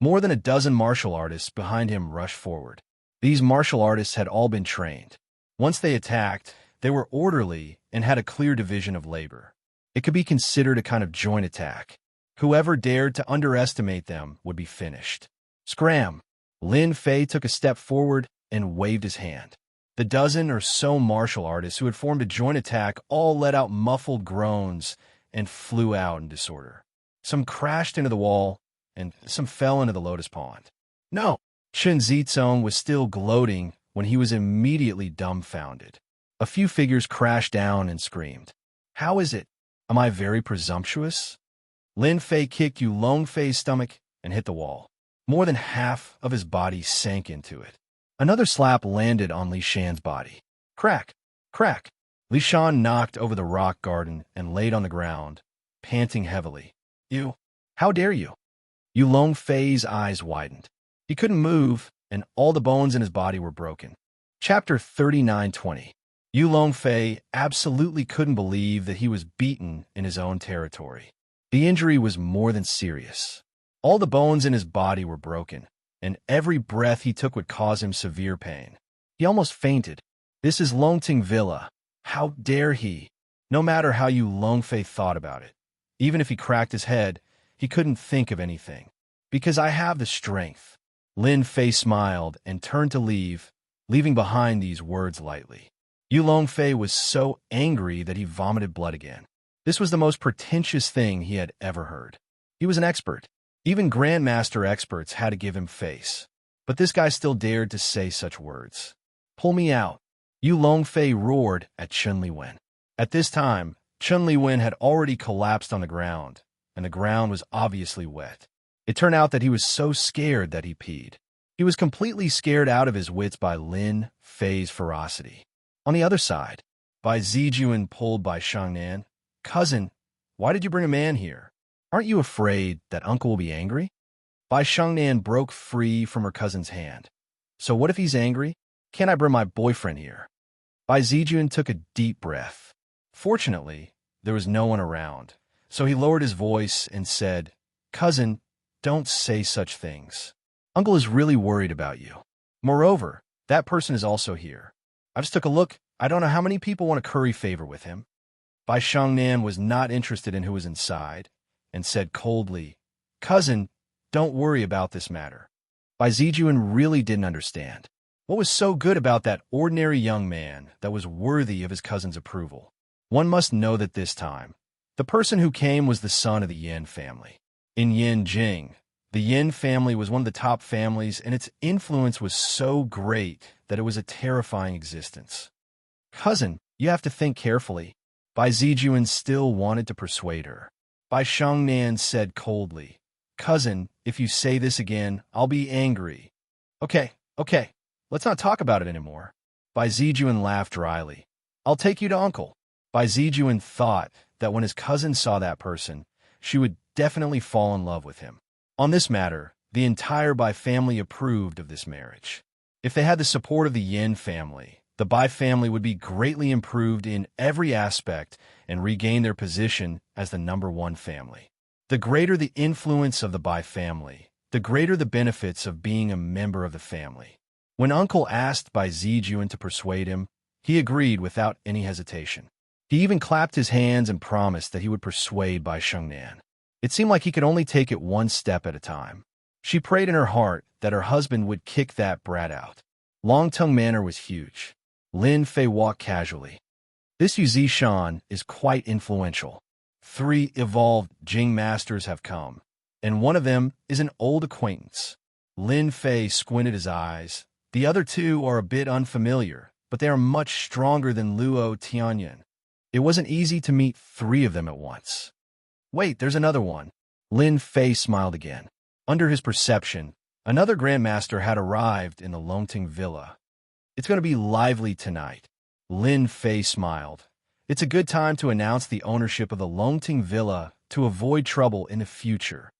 More than a dozen martial artists behind him rushed forward. These martial artists had all been trained. Once they attacked, they were orderly and had a clear division of labor. It could be considered a kind of joint attack. Whoever dared to underestimate them would be finished. Scram! Lin Fei took a step forward and waved his hand. The dozen or so martial artists who had formed a joint attack all let out muffled groans and flew out in disorder. Some crashed into the wall, and some fell into the lotus pond. No! Chen Zizong was still gloating when he was immediately dumbfounded. A few figures crashed down and screamed. How is it? Am I very presumptuous? Lin Fei kicked Yu Longfei's stomach and hit the wall. More than half of his body sank into it. Another slap landed on Li Shan's body. Crack! Crack! Li Shan knocked over the rock garden and laid on the ground, panting heavily. You! How dare you? Yu Longfei's eyes widened. He couldn't move, and all the bones in his body were broken. Chapter 39:20. Yu Longfei absolutely couldn't believe that he was beaten in his own territory. The injury was more than serious. All the bones in his body were broken, and every breath he took would cause him severe pain. He almost fainted. This is Longting Villa. How dare he? No matter how Yu Longfei thought about it, even if he cracked his head, he couldn't think of anything. Because I have the strength. Lin Fei smiled and turned to leave, leaving behind these words lightly. Yu Longfei was so angry that he vomited blood again. This was the most pretentious thing he had ever heard. He was an expert. Even Grandmaster experts had to give him face. But this guy still dared to say such words. Pull me out. Yu Longfei roared at Chen Liwen. At this time, Chen Liwen had already collapsed on the ground, and the ground was obviously wet. It turned out that he was so scared that he peed. He was completely scared out of his wits by Lin Fei's ferocity. On the other side, by Zijuan pulled by Xiangnan. Cousin, why did you bring a man here? Aren't you afraid that uncle will be angry? Bai Xiangnan broke free from her cousin's hand. So what if he's angry? Can't I bring my boyfriend here? Bai Zijuan took a deep breath. Fortunately, there was no one around, so he lowered his voice and said, Cousin, don't say such things. Uncle is really worried about you. Moreover, that person is also here. I just took a look. I don't know how many people want to curry favor with him. Bai Xiangnan was not interested in who was inside, and said coldly, Cousin, don't worry about this matter. Bai Zijuan really didn't understand. What was so good about that ordinary young man that was worthy of his cousin's approval? One must know that this time, the person who came was the son of the Yin family. In Yinjing, the Yin family was one of the top families, and its influence was so great that it was a terrifying existence. Cousin, you have to think carefully. Bai Zijuan still wanted to persuade her. Bai Xiangnan said coldly, Cousin, if you say this again, I'll be angry. Okay, let's not talk about it anymore. Bai Zijuan laughed dryly. I'll take you to uncle. Bai Zijuan thought that when his cousin saw that person, she would definitely fall in love with him. On this matter, the entire Bai family approved of this marriage. If they had the support of the Yin family, the Bai family would be greatly improved in every aspect and regain their position as the #1 family. The greater the influence of the Bai family, the greater the benefits of being a member of the family. When Uncle asked Bai Zijuan to persuade him, he agreed without any hesitation. He even clapped his hands and promised that he would persuade Bai Xiangnan. It seemed like he could only take it one step at a time. She prayed in her heart that her husband would kick that brat out. Longtung Manor was huge. Lin Fei walked casually. This Yuzishan is quite influential. 3 evolved Jing masters have come, and one of them is an old acquaintance. Lin Fei squinted his eyes. The other 2 are a bit unfamiliar, but they are much stronger than Luo Tianyan. It wasn't easy to meet 3 of them at once. Wait, there's another one. Lin Fei smiled again. Under his perception, another Grandmaster had arrived in the Longting Villa. It's going to be lively tonight. Lin Fei smiled. It's a good time to announce the ownership of the Longting Villa to avoid trouble in the future.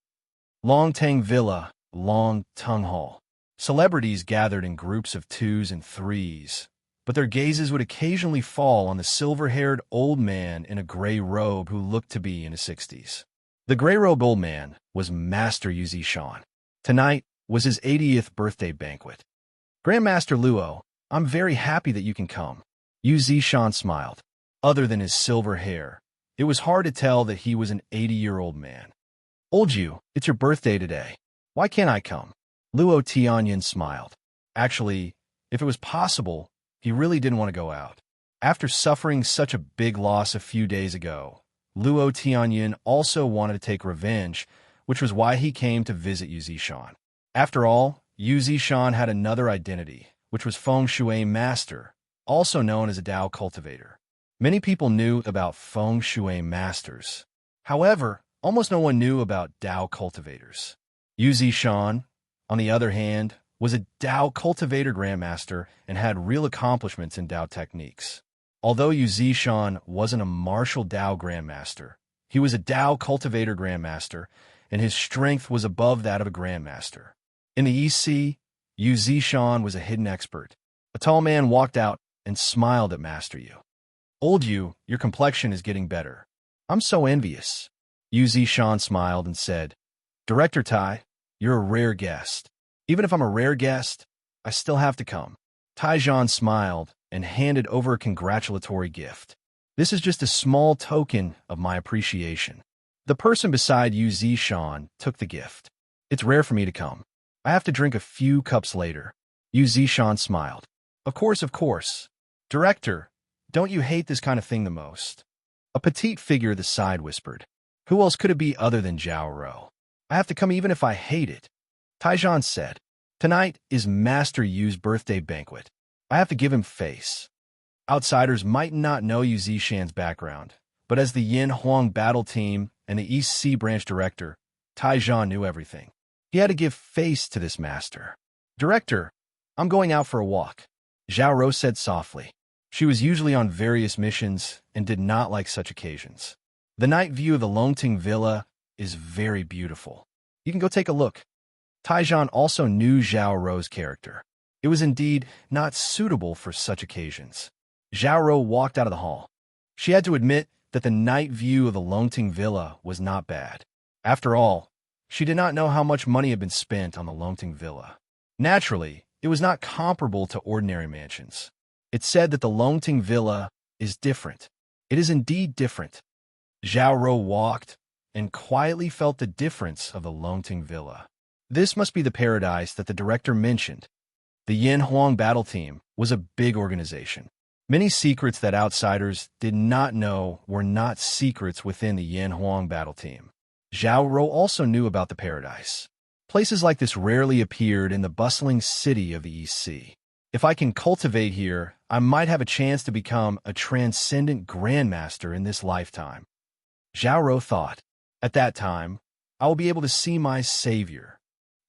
Longtang Villa, Long Tung Hall. Celebrities gathered in groups of twos and threes, but their gazes would occasionally fall on the silver-haired old man in a gray robe who looked to be in his 60s. The gray-robed old man was Master Xianxia. Tonight was his 80th birthday banquet. Grandmaster Luo, I'm very happy that you can come. Xianxia smiled. Other than his silver hair, it was hard to tell that he was an 80-year-old man. Old Yu, it's your birthday today. Why can't I come? Luo Tianyin smiled. Actually, if it was possible, he really didn't want to go out. After suffering such a big loss a few days ago, Luo Tianyin also wanted to take revenge, which was why he came to visit Xianxia. After all, Xianxia had another identity, which was Feng Shui Master, also known as a Dao cultivator. Many people knew about Feng Shui Masters. However, almost no one knew about Dao cultivators. Xianxia, on the other hand, was a Dao cultivator grandmaster and had real accomplishments in Dao techniques. Although Xianxia wasn't a martial Dao grandmaster, he was a Dao cultivator grandmaster, and his strength was above that of a grandmaster. In the EC, Xianxia was a hidden expert. A tall man walked out and smiled at Master Yu. Old Yu, your complexion is getting better. I'm so envious. Xianxia smiled and said, Director Tai, you're a rare guest. Even if I'm a rare guest, I still have to come. Taijian smiled and handed over a congratulatory gift. This is just a small token of my appreciation. The person beside Xianxia took the gift. It's rare for me to come. I have to drink a few cups later. Xianxia smiled. Of course. Director, don't you hate this kind of thing the most? A petite figure at the side whispered. Who else could it be other than Zhao Rou? I have to come even if I hate it. Taijian said, Tonight is Master Yu's birthday banquet. I have to give him face. Outsiders might not know Xianxia's background, but as the Yin Huang battle team and the East Sea branch director, Taijian knew everything. He had to give face to this master. Director, I'm going out for a walk, Zhao Rou said softly. She was usually on various missions and did not like such occasions. The night view of the Longting Villa is very beautiful. You can go take a look. Taijian also knew Zhao Rou's character. It was indeed not suitable for such occasions. Zhao Rou walked out of the hall. She had to admit that the night view of the Longting Villa was not bad. After all, she did not know how much money had been spent on the Longting Villa. Naturally, it was not comparable to ordinary mansions. It said that the Longting Villa is different. It is indeed different. Zhao Rou walked and quietly felt the difference of the Longting Villa. This must be the paradise that the director mentioned. The Yin Huang battle team was a big organization. Many secrets that outsiders did not know were not secrets within the Yin Huang battle team. Zhao Rou also knew about the paradise. Places like this rarely appeared in the bustling city of the East Sea. If I can cultivate here, I might have a chance to become a transcendent grandmaster in this lifetime. Zhao Rou thought, at that time, I will be able to see my savior.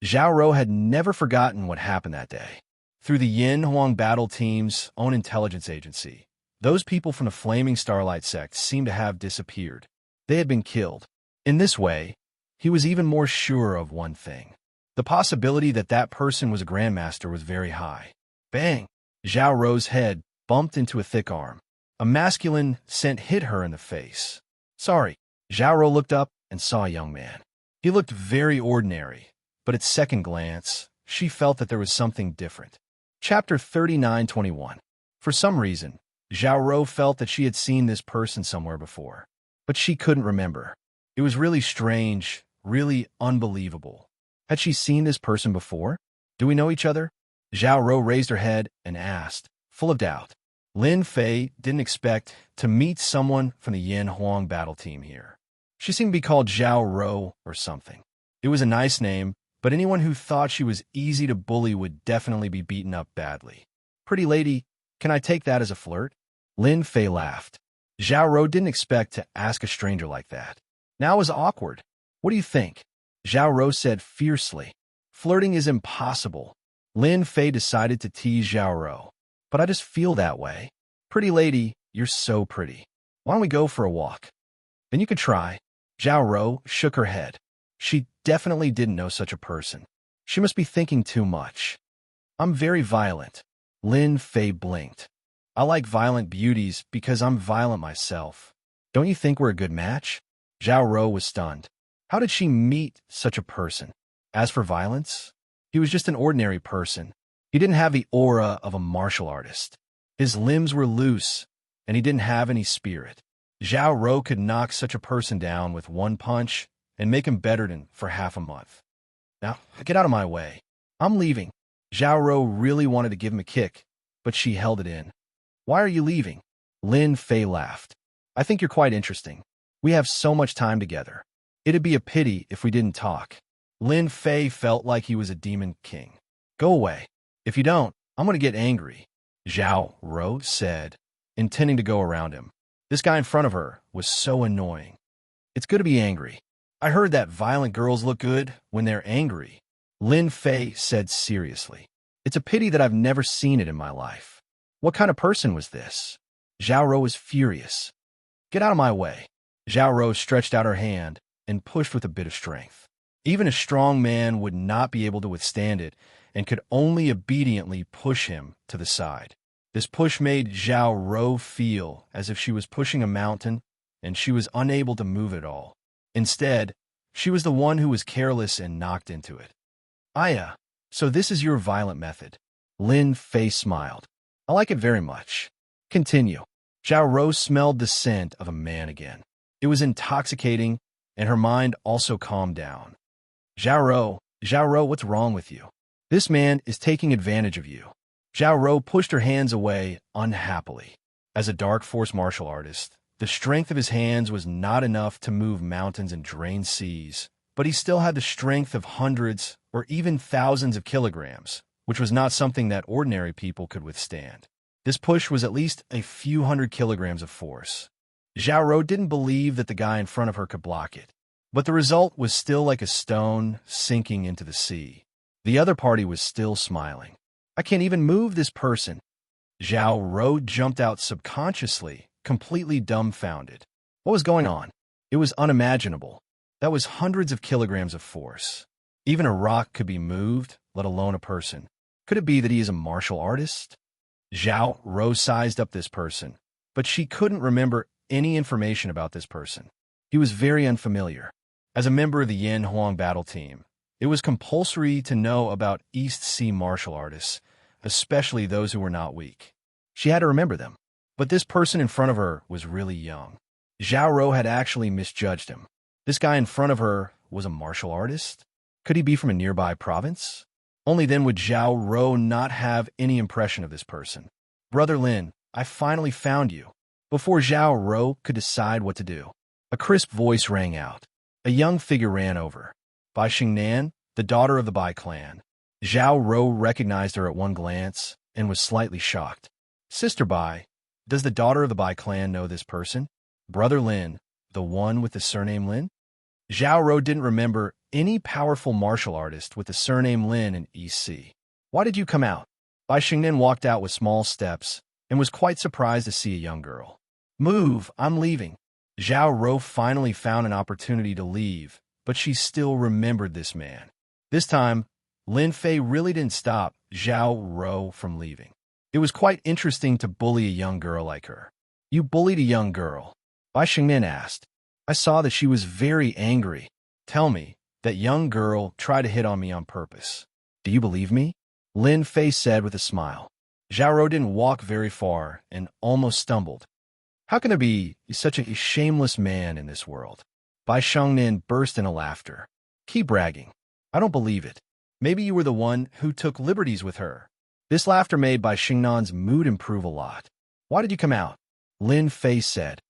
Zhao Rou had never forgotten what happened that day. Through the Yin Huang battle team's own intelligence agency, those people from the Flaming Starlight sect seemed to have disappeared. They had been killed. In this way, he was even more sure of one thing. The possibility that that person was a grandmaster was very high. Bang! Zhao Rou's head bumped into a thick arm. A masculine scent hit her in the face. Sorry. Zhao Rou looked up and saw a young man. He looked very ordinary, but at second glance, she felt that there was something different. Chapter 39:21. For some reason, Zhao Rou felt that she had seen this person somewhere before, but she couldn't remember. It was really strange, really unbelievable. Had she seen this person before? Do we know each other? Zhao Rou raised her head and asked, full of doubt. Lin Fei didn't expect to meet someone from the Yin Huang battle team here. She seemed to be called Zhao Rou or something. It was a nice name, but anyone who thought she was easy to bully would definitely be beaten up badly. Pretty lady, can I take that as a flirt? Lin Fei laughed. Zhao Rou didn't expect to ask a stranger like that. Now it was awkward. What do you think? Zhao Rou said fiercely. Flirting is impossible. Lin Fei decided to tease Zhao Rou. But I just feel that way. Pretty lady, you're so pretty. Why don't we go for a walk? Then you could try. Zhao Rou shook her head. She definitely didn't know such a person. She must be thinking too much. I'm very violent. Lin Fei blinked. I like violent beauties because I'm violent myself. Don't you think we're a good match? Zhao Ro was stunned. How did she meet such a person? As for violence, he was just an ordinary person. He didn't have the aura of a martial artist. His limbs were loose, and he didn't have any spirit. Zhao Ro could knock such a person down with one punch and make him bedridden for half a month. Now, get out of my way. I'm leaving. Zhao Ro really wanted to give him a kick, but she held it in. Why are you leaving? Lin Fei laughed. I think you're quite interesting. We have so much time together. It'd be a pity if we didn't talk. Lin Fei felt like he was a demon king. Go away. If you don't, I'm going to get angry, Zhao Ro said, intending to go around him. This guy in front of her was so annoying. It's good to be angry. I heard that violent girls look good when they're angry, Lin Fei said seriously. It's a pity that I've never seen it in my life. What kind of person was this? Zhao Ro was furious. Get out of my way. Zhao Ro stretched out her hand and pushed with a bit of strength. Even a strong man would not be able to withstand it and could only obediently push him to the side. This push made Zhao Ro feel as if she was pushing a mountain and she was unable to move at all. Instead, she was the one who was careless and knocked into it. Aya, so this is your violent method. Lin Fei smiled. I like it very much. Continue. Zhao Ro smelled the scent of a man again. It was intoxicating, and her mind also calmed down. Zhao Ro, what's wrong with you? This man is taking advantage of you. Zhao Ro pushed her hands away unhappily. As a dark force martial artist, the strength of his hands was not enough to move mountains and drain seas, but he still had the strength of hundreds or even thousands of kilograms, which was not something that ordinary people could withstand. This push was at least a few hundred kilograms of force. Zhao Ro didn't believe that the guy in front of her could block it, but the result was still like a stone sinking into the sea. The other party was still smiling. I can't even move this person. Zhao Ro jumped out subconsciously, completely dumbfounded. What was going on? It was unimaginable. That was hundreds of kilograms of force. Even a rock could be moved, let alone a person. Could it be that he is a martial artist? Zhao Ro sized up this person, but she couldn't remember any information about this person. He was very unfamiliar. As a member of the Yan Huang battle team, it was compulsory to know about East Sea martial artists, especially those who were not weak. She had to remember them. But this person in front of her was really young. Zhao Ro had actually misjudged him. This guy in front of her was a martial artist? Could he be from a nearby province? Only then would Zhao Ro not have any impression of this person. Brother Lin, I finally found you. Before Zhao Ro could decide what to do, a crisp voice rang out. A young figure ran over. Bai Xingnan, the daughter of the Bai clan. Zhao Ro recognized her at one glance and was slightly shocked. Sister Bai, does the daughter of the Bai clan know this person? Brother Lin, the one with the surname Lin? Zhao Ro didn't remember any powerful martial artist with the surname Lin in East Sea. Why did you come out? Bai Xingnan walked out with small steps and was quite surprised to see a young girl. Move, I'm leaving. Zhao Ro finally found an opportunity to leave, but she still remembered this man. This time, Lin Fei really didn't stop Zhao Ro from leaving. It was quite interesting to bully a young girl like her. You bullied a young girl? Bai Xingnan asked. I saw that she was very angry. Tell me, that young girl tried to hit on me on purpose. Do you believe me? Lin Fei said with a smile. Zhao Ro didn't walk very far and almost stumbled. How can there be such a shameless man in this world? Bai Xingnan burst into laughter. Keep bragging. I don't believe it. Maybe you were the one who took liberties with her. This laughter made Bai Xingnan's mood improve a lot. Why did you come out? Lin Fei said.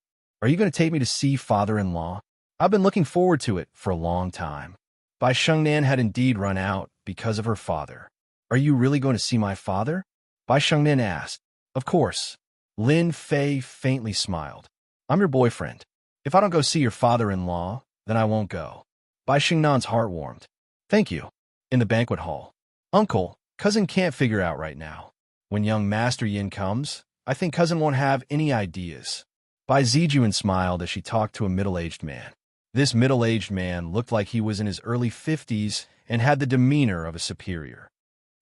Are you going to take me to see father-in-law? I've been looking forward to it for a long time. Bai Xingnan had indeed run out because of her father. Are you really going to see my father? Bai Xingnan asked. Of course. Lin Fei faintly smiled. I'm your boyfriend. If I don't go see your father-in-law, then I won't go. Bai Xingnan's heart warmed. Thank you. In the banquet hall. Uncle, cousin can't figure out right now. When young Master Yin comes, I think cousin won't have any ideas. Bai Zijuan smiled as she talked to a middle-aged man. This middle-aged man looked like he was in his early 50s and had the demeanor of a superior.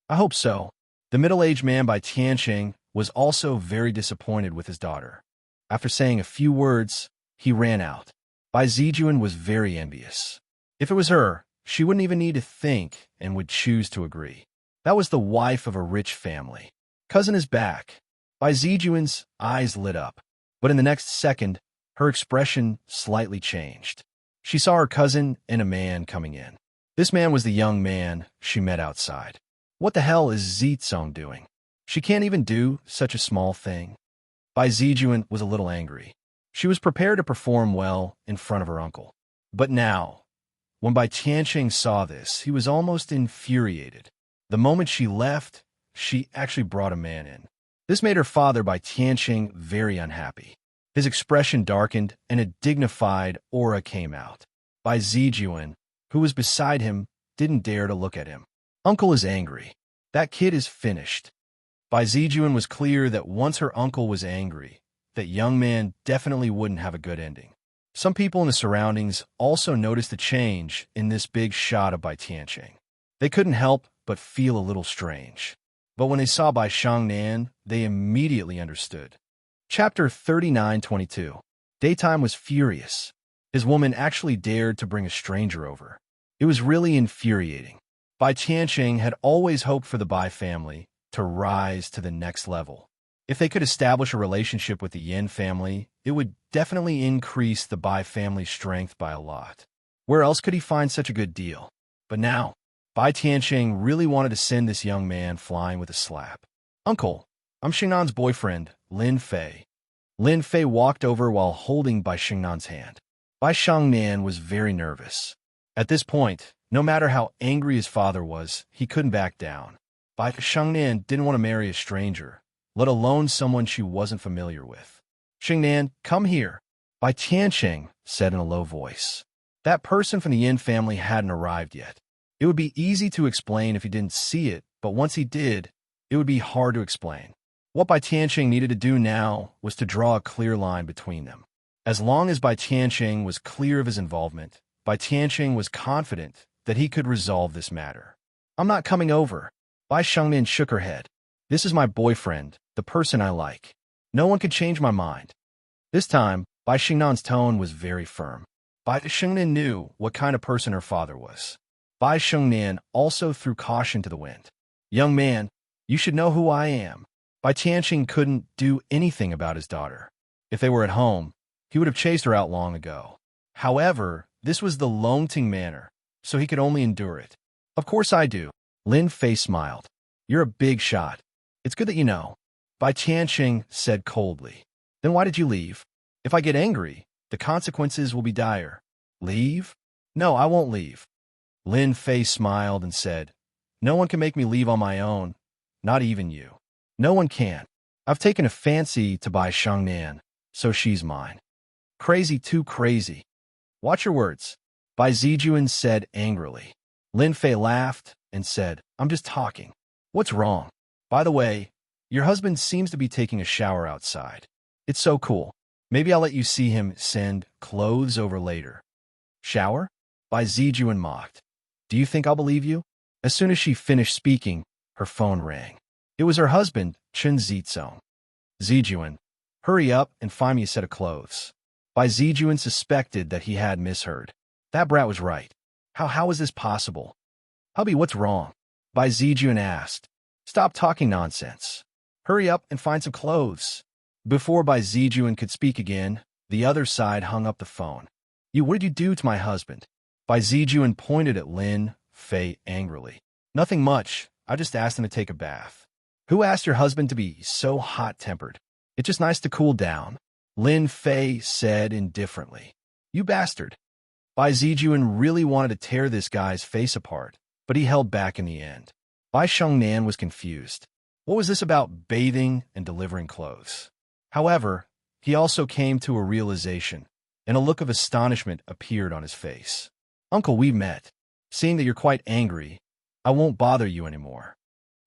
I hope so. The middle-aged man by Tianqing was also very disappointed with his daughter. After saying a few words, he ran out. Bai Zijuan was very envious. If it was her, she wouldn't even need to think and would choose to agree. That was the wife of a rich family. Cousin is back. Bai Zijuan's eyes lit up, but in the next second, her expression slightly changed. She saw her cousin and a man coming in. This man was the young man she met outside. What the hell is Zitsong doing? She can't even do such a small thing. Bai Zijuan was a little angry. She was prepared to perform well in front of her uncle. But now, when Bai Tianqing saw this, he was almost infuriated. The moment she left, she actually brought a man in. This made her father, Bai Tianqing, very unhappy. His expression darkened and a dignified aura came out. Bai Zijuan, who was beside him, didn't dare to look at him. Uncle is angry. That kid is finished. Bai Zijuan was clear that once her uncle was angry, that young man definitely wouldn't have a good ending. Some people in the surroundings also noticed the change in this big shot of Bai Tianqing. They couldn't help but feel a little strange. But when they saw Bai Xiangnan, they immediately understood. Chapter 39:22. Daytime was furious. His woman actually dared to bring a stranger over. It was really infuriating. Bai Tianqing had always hoped for the Bai family to rise to the next level. If they could establish a relationship with the Yin family, it would definitely increase the Bai family's strength by a lot. Where else could he find such a good deal? But now, Bai Tianqing really wanted to send this young man flying with a slap. Uncle, I'm Xingnan's boyfriend, Lin Fei. Lin Fei walked over while holding Bai Xingnan's hand. Bai Xiangnan was very nervous. At this point, no matter how angry his father was, he couldn't back down. Bai Xiangnan didn't want to marry a stranger, let alone someone she wasn't familiar with. Xingnan, come here, Bai Tianqing said in a low voice. That person from the Yin family hadn't arrived yet. It would be easy to explain if he didn't see it, but once he did, it would be hard to explain. What Bai Tianqing needed to do now was to draw a clear line between them. As long as Bai Tianqing was clear of his involvement, Bai Tianqing was confident that he could resolve this matter. I'm not coming over. Bai Xiangnan shook her head. This is my boyfriend, the person I like. No one can change my mind. This time, Bai Xingnan's tone was very firm. Bai Xingnan knew what kind of person her father was. Bai Xingnan also threw caution to the wind. Young man, you should know who I am. Bai Tianqing couldn't do anything about his daughter. If they were at home, he would have chased her out long ago. However, this was the Longting manner, so he could only endure it. Of course I do. Lin Fei smiled. You're a big shot. It's good that you know. Bai Tianqing said coldly. Then why did you leave? If I get angry, the consequences will be dire. Leave? No, I won't leave. Lin Fei smiled and said, No one can make me leave on my own, not even you. No one can. I've taken a fancy to Bai Xiangnan, so she's mine. Crazy too crazy. Watch your words, Bai Zijuan said angrily. Lin Fei laughed and said, I'm just talking. What's wrong? By the way, your husband seems to be taking a shower outside. It's so cool. Maybe I'll let you see him send clothes over later. Shower? Bai Zijuan mocked. Do you think I'll believe you? As soon as she finished speaking, her phone rang. It was her husband, Chen Zitsong. Zijuan, hurry up and find me a set of clothes. Bai Zijuan suspected that he had misheard. That brat was right. How is this possible? Hubby, what's wrong? Bai Zijuan asked. Stop talking nonsense. Hurry up and find some clothes. Before Bai Zijuan could speak again, the other side hung up the phone. What did you do to my husband? Bai Zijuan pointed at Lin Fei angrily. Nothing much. I just asked him to take a bath. Who asked your husband to be so hot-tempered? It's just nice to cool down. Lin Fei said indifferently. You bastard. Bai Zijuan really wanted to tear this guy's face apart, but he held back in the end. Bai Xiangnan was confused. What was this about bathing and delivering clothes? However, he also came to a realization, and a look of astonishment appeared on his face. Uncle, we've met. Seeing that you're quite angry, I won't bother you anymore.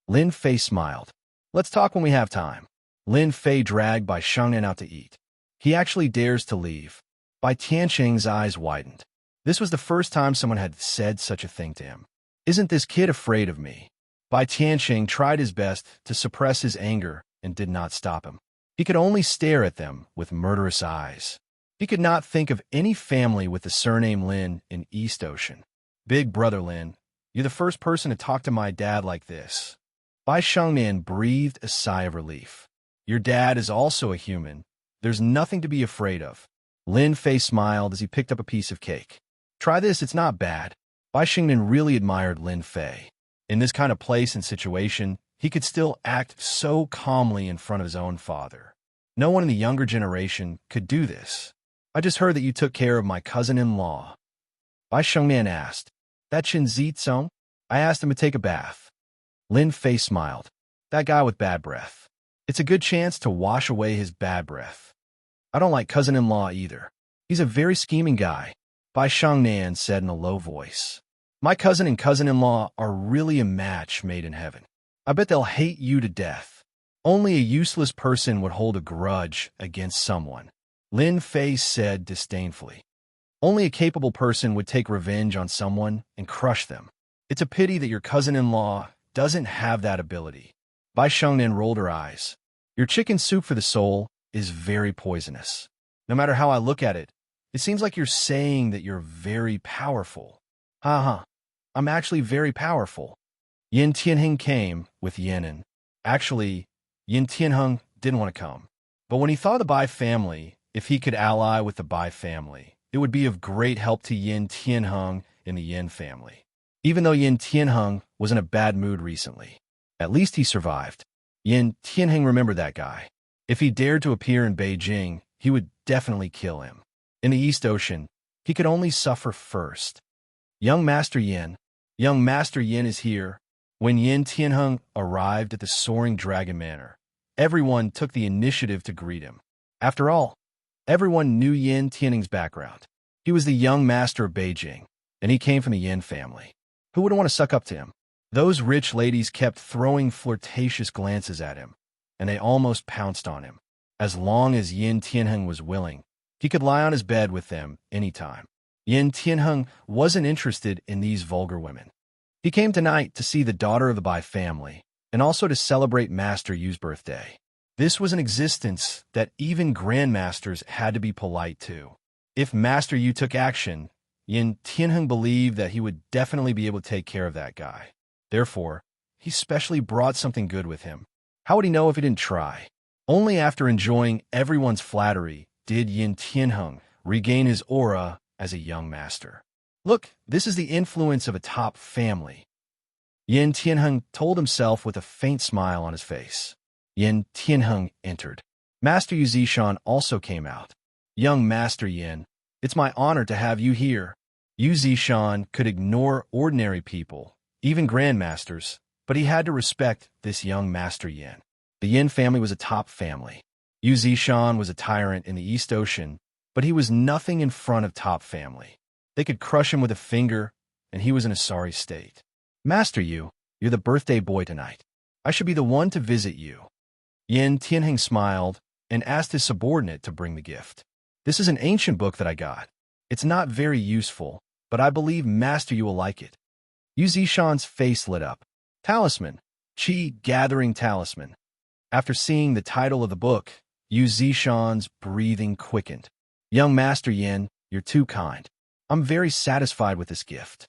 Lin Fei smiled. Let's talk when we have time. Lin Fei dragged Bai Xiangnan out to eat. He actually dares to leave. Bai Tianqing's eyes widened. This was the first time someone had said such a thing to him. Isn't this kid afraid of me? Bai Tianxing tried his best to suppress his anger and did not stop him. He could only stare at them with murderous eyes. He could not think of any family with the surname Lin in East Ocean. Big brother Lin, you're the first person to talk to my dad like this. Bai Shengnan breathed a sigh of relief. Your dad is also a human. There's nothing to be afraid of. Lin Fei smiled as he picked up a piece of cake. Try this, it's not bad. Bai Shengnan really admired Lin Fei. In this kind of place and situation, he could still act so calmly in front of his own father. No one in the younger generation could do this. I just heard that you took care of my cousin-in-law. Bai Shengnan asked. That Xianxia? I asked him to take a bath. Lin Fei smiled. That guy with bad breath. It's a good chance to wash away his bad breath. I don't like cousin-in-law either. He's a very scheming guy, Bai Shengnan said in a low voice. My cousin and cousin-in-law are really a match made in heaven. I bet they'll hate you to death. Only a useless person would hold a grudge against someone, Lin Fei said disdainfully. Only a capable person would take revenge on someone and crush them. It's a pity that your cousin-in-law doesn't have that ability. Bai Shengnan rolled her eyes. Your chicken soup for the soul is very poisonous. No matter how I look at it, it seems like you're saying that you're very powerful. Haha, I'm actually very powerful. Yin Tianheng came with Yan'an. Actually, Yin Tianheng didn't want to come. But when he thought of the Bai family, if he could ally with the Bai family, it would be of great help to Yin Tianheng in the Yin family. Even though Yin Tianheng was in a bad mood recently, at least he survived. Yin Tianheng remembered that guy. If he dared to appear in Beijing, he would definitely kill him. In the East Ocean, he could only suffer first. Young Master Yin is here. When Yin Tianheng arrived at the Soaring Dragon Manor, everyone took the initiative to greet him. After all, everyone knew Yin Tianheng's background. He was the young master of Beijing, and he came from the Yin family. Who wouldn't want to suck up to him? Those rich ladies kept throwing flirtatious glances at him, and they almost pounced on him. As long as Yin Tianheng was willing, he could lie on his bed with them anytime. Yin Tianheng wasn't interested in these vulgar women. He came tonight to see the daughter of the Bai family, and also to celebrate Master Yu's birthday. This was an existence that even grandmasters had to be polite to. If Master Yu took action, Yin Tianheng believed that he would definitely be able to take care of that guy. Therefore, he specially brought something good with him. How would he know if he didn't try? Only after enjoying everyone's flattery did Yin Tianheng regain his aura as a young master. Look, this is the influence of a top family. Yin Tianheng told himself with a faint smile on his face. Yin Tianheng entered. Master Yu Zishan also came out. Young Master Yin, it's my honor to have you here. Yu Zishan could ignore ordinary people, even grandmasters, but he had to respect this young Master Yin. The Yin family was a top family. Yu Zishan was a tyrant in the East Ocean, but he was nothing in front of top family. They could crush him with a finger, and he was in a sorry state. Master Yu, you're the birthday boy tonight. I should be the one to visit you. Yin Tianheng smiled and asked his subordinate to bring the gift. This is an ancient book that I got. It's not very useful, but I believe Master Yu will like it. Yu Zishan's face lit up. Talisman. Qi Gathering Talisman. After seeing the title of the book, Yu Zishan's breathing quickened. Young Master Yin, you're too kind. I'm very satisfied with this gift.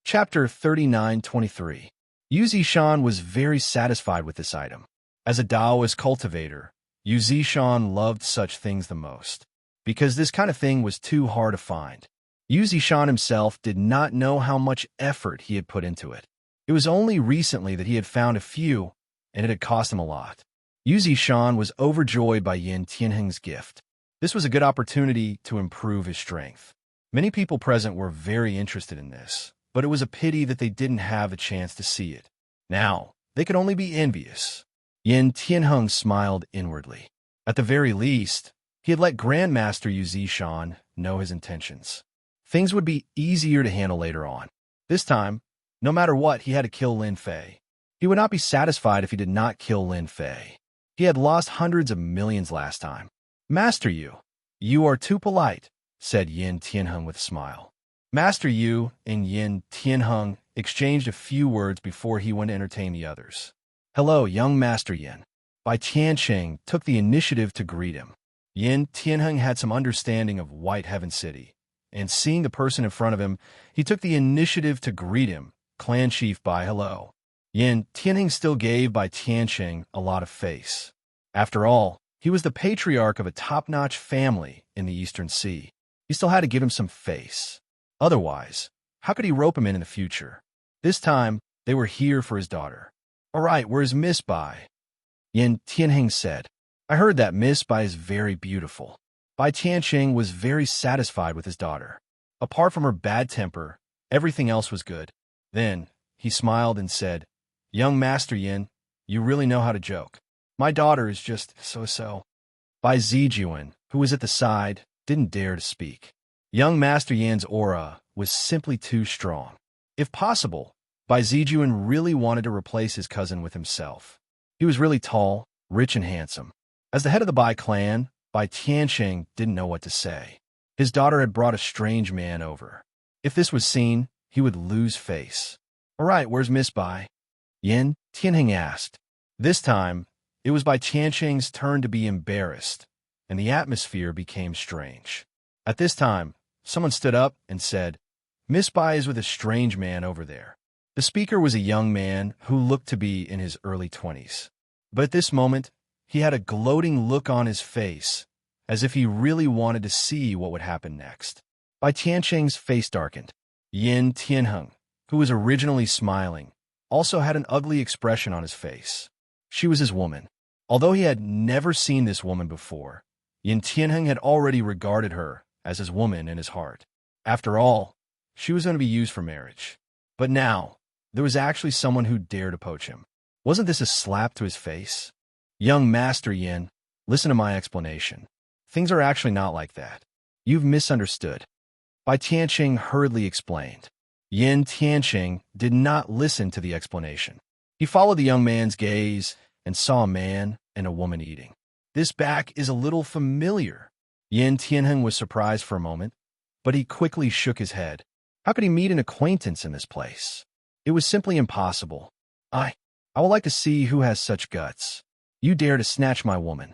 Chapter 39:23. Yu Zishan was very satisfied with this item. As a Taoist cultivator, Yu Zishan loved such things the most, because this kind of thing was too hard to find. Yu Zishan himself did not know how much effort he had put into it. It was only recently that he had found a few, and it had cost him a lot. Yu Zishan was overjoyed by Yin Tianheng's gift. This was a good opportunity to improve his strength. Many people present were very interested in this, but it was a pity that they didn't have a chance to see it. Now, they could only be envious. Yin Tianheng smiled inwardly. At the very least, he had let Grandmaster Yu Zishan know his intentions. Things would be easier to handle later on. This time, no matter what, he had to kill Lin Fei. He would not be satisfied if he did not kill Lin Fei. He had lost hundreds of millions last time. Master Yu, you are too polite, said Yin Tianheng with a smile. Master Yu and Yin Tianheng exchanged a few words before he went to entertain the others. Hello, young Master Yin. Bai Tianqing took the initiative to greet him. Yin Tianheng had some understanding of White Heaven City, and seeing the person in front of him, he took the initiative to greet him. Clan Chief Bai, hello. Yin Tianheng still gave Bai Tianqing a lot of face. After all, he was the patriarch of a top-notch family in the Eastern Sea. He still had to give him some face. Otherwise, how could he rope him in the future? This time, they were here for his daughter. All right, where's Miss Bai? Yin Tianheng said. I heard that Miss Bai is very beautiful. Bai Tianqing was very satisfied with his daughter. Apart from her bad temper, everything else was good. Then, he smiled and said, Young Master Yin, you really know how to joke. My daughter is just so-so. Bai Zijuan, who was at the side, didn't dare to speak. Young Master Yan's aura was simply too strong. If possible, Bai Zijuan really wanted to replace his cousin with himself. He was really tall, rich, and handsome. As the head of the Bai clan, Bai Tianqing didn't know what to say. His daughter had brought a strange man over. If this was seen, he would lose face. All right, where's Miss Bai? Yin Tianheng asked. This time, it was Bai Tianqing's turn to be embarrassed, and the atmosphere became strange. At this time, someone stood up and said, Miss Bai is with a strange man over there. The speaker was a young man who looked to be in his early 20s. But at this moment, he had a gloating look on his face, as if he really wanted to see what would happen next. Bai Tianqing's face darkened. Yin Tianheng, who was originally smiling, also had an ugly expression on his face. She was his woman. Although he had never seen this woman before, Yin Tianheng had already regarded her as his woman in his heart. After all, she was going to be used for marriage. But now, there was actually someone who dared to poach him. Wasn't this a slap to his face? Young Master Yin, listen to my explanation. Things are actually not like that. You've misunderstood. Bai Tianqing hurriedly explained. Yin Tianqing did not listen to the explanation. He followed the young man's gaze and saw a man and a woman eating. This back is a little familiar. Yin Tianheng was surprised for a moment, but he quickly shook his head. How could he meet an acquaintance in this place? It was simply impossible. I would like to see who has such guts. You dare to snatch my woman.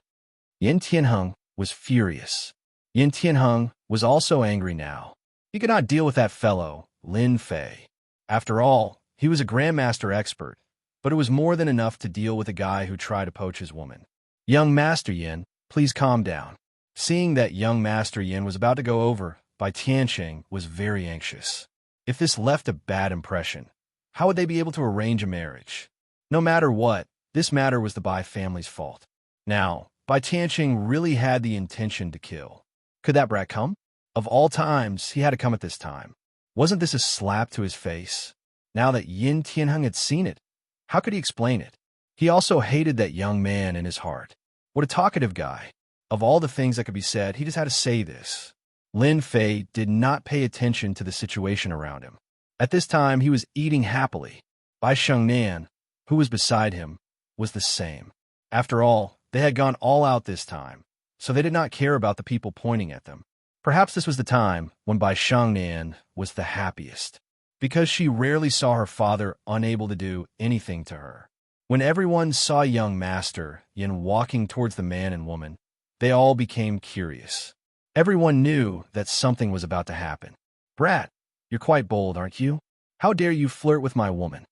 Yin Tianheng was furious. Yin Tianheng was also angry now. He could not deal with that fellow, Lin Fei. After all, he was a grandmaster expert, but it was more than enough to deal with a guy who tried to poach his woman. Young Master Yin, please calm down. Seeing that young Master Yin was about to go over, Bai Tianqing was very anxious. If this left a bad impression, how would they be able to arrange a marriage? No matter what, this matter was the Bai family's fault. Now, Bai Tianqing really had the intention to kill. Could that brat come? Of all times, he had to come at this time. Wasn't this a slap to his face? Now that Yin Tianheng had seen it, how could he explain it? He also hated that young man in his heart. What a talkative guy. Of all the things that could be said, he just had to say this. Lin Fei did not pay attention to the situation around him. At this time, he was eating happily. Bai Shengnan, who was beside him, was the same. After all, they had gone all out this time, so they did not care about the people pointing at them. Perhaps this was the time when Bai Shengnan was the happiest, because she rarely saw her father unable to do anything to her. When everyone saw young Master Yin walking towards the man and woman, they all became curious. Everyone knew that something was about to happen. Brat, you're quite bold, aren't you? How dare you flirt with my woman?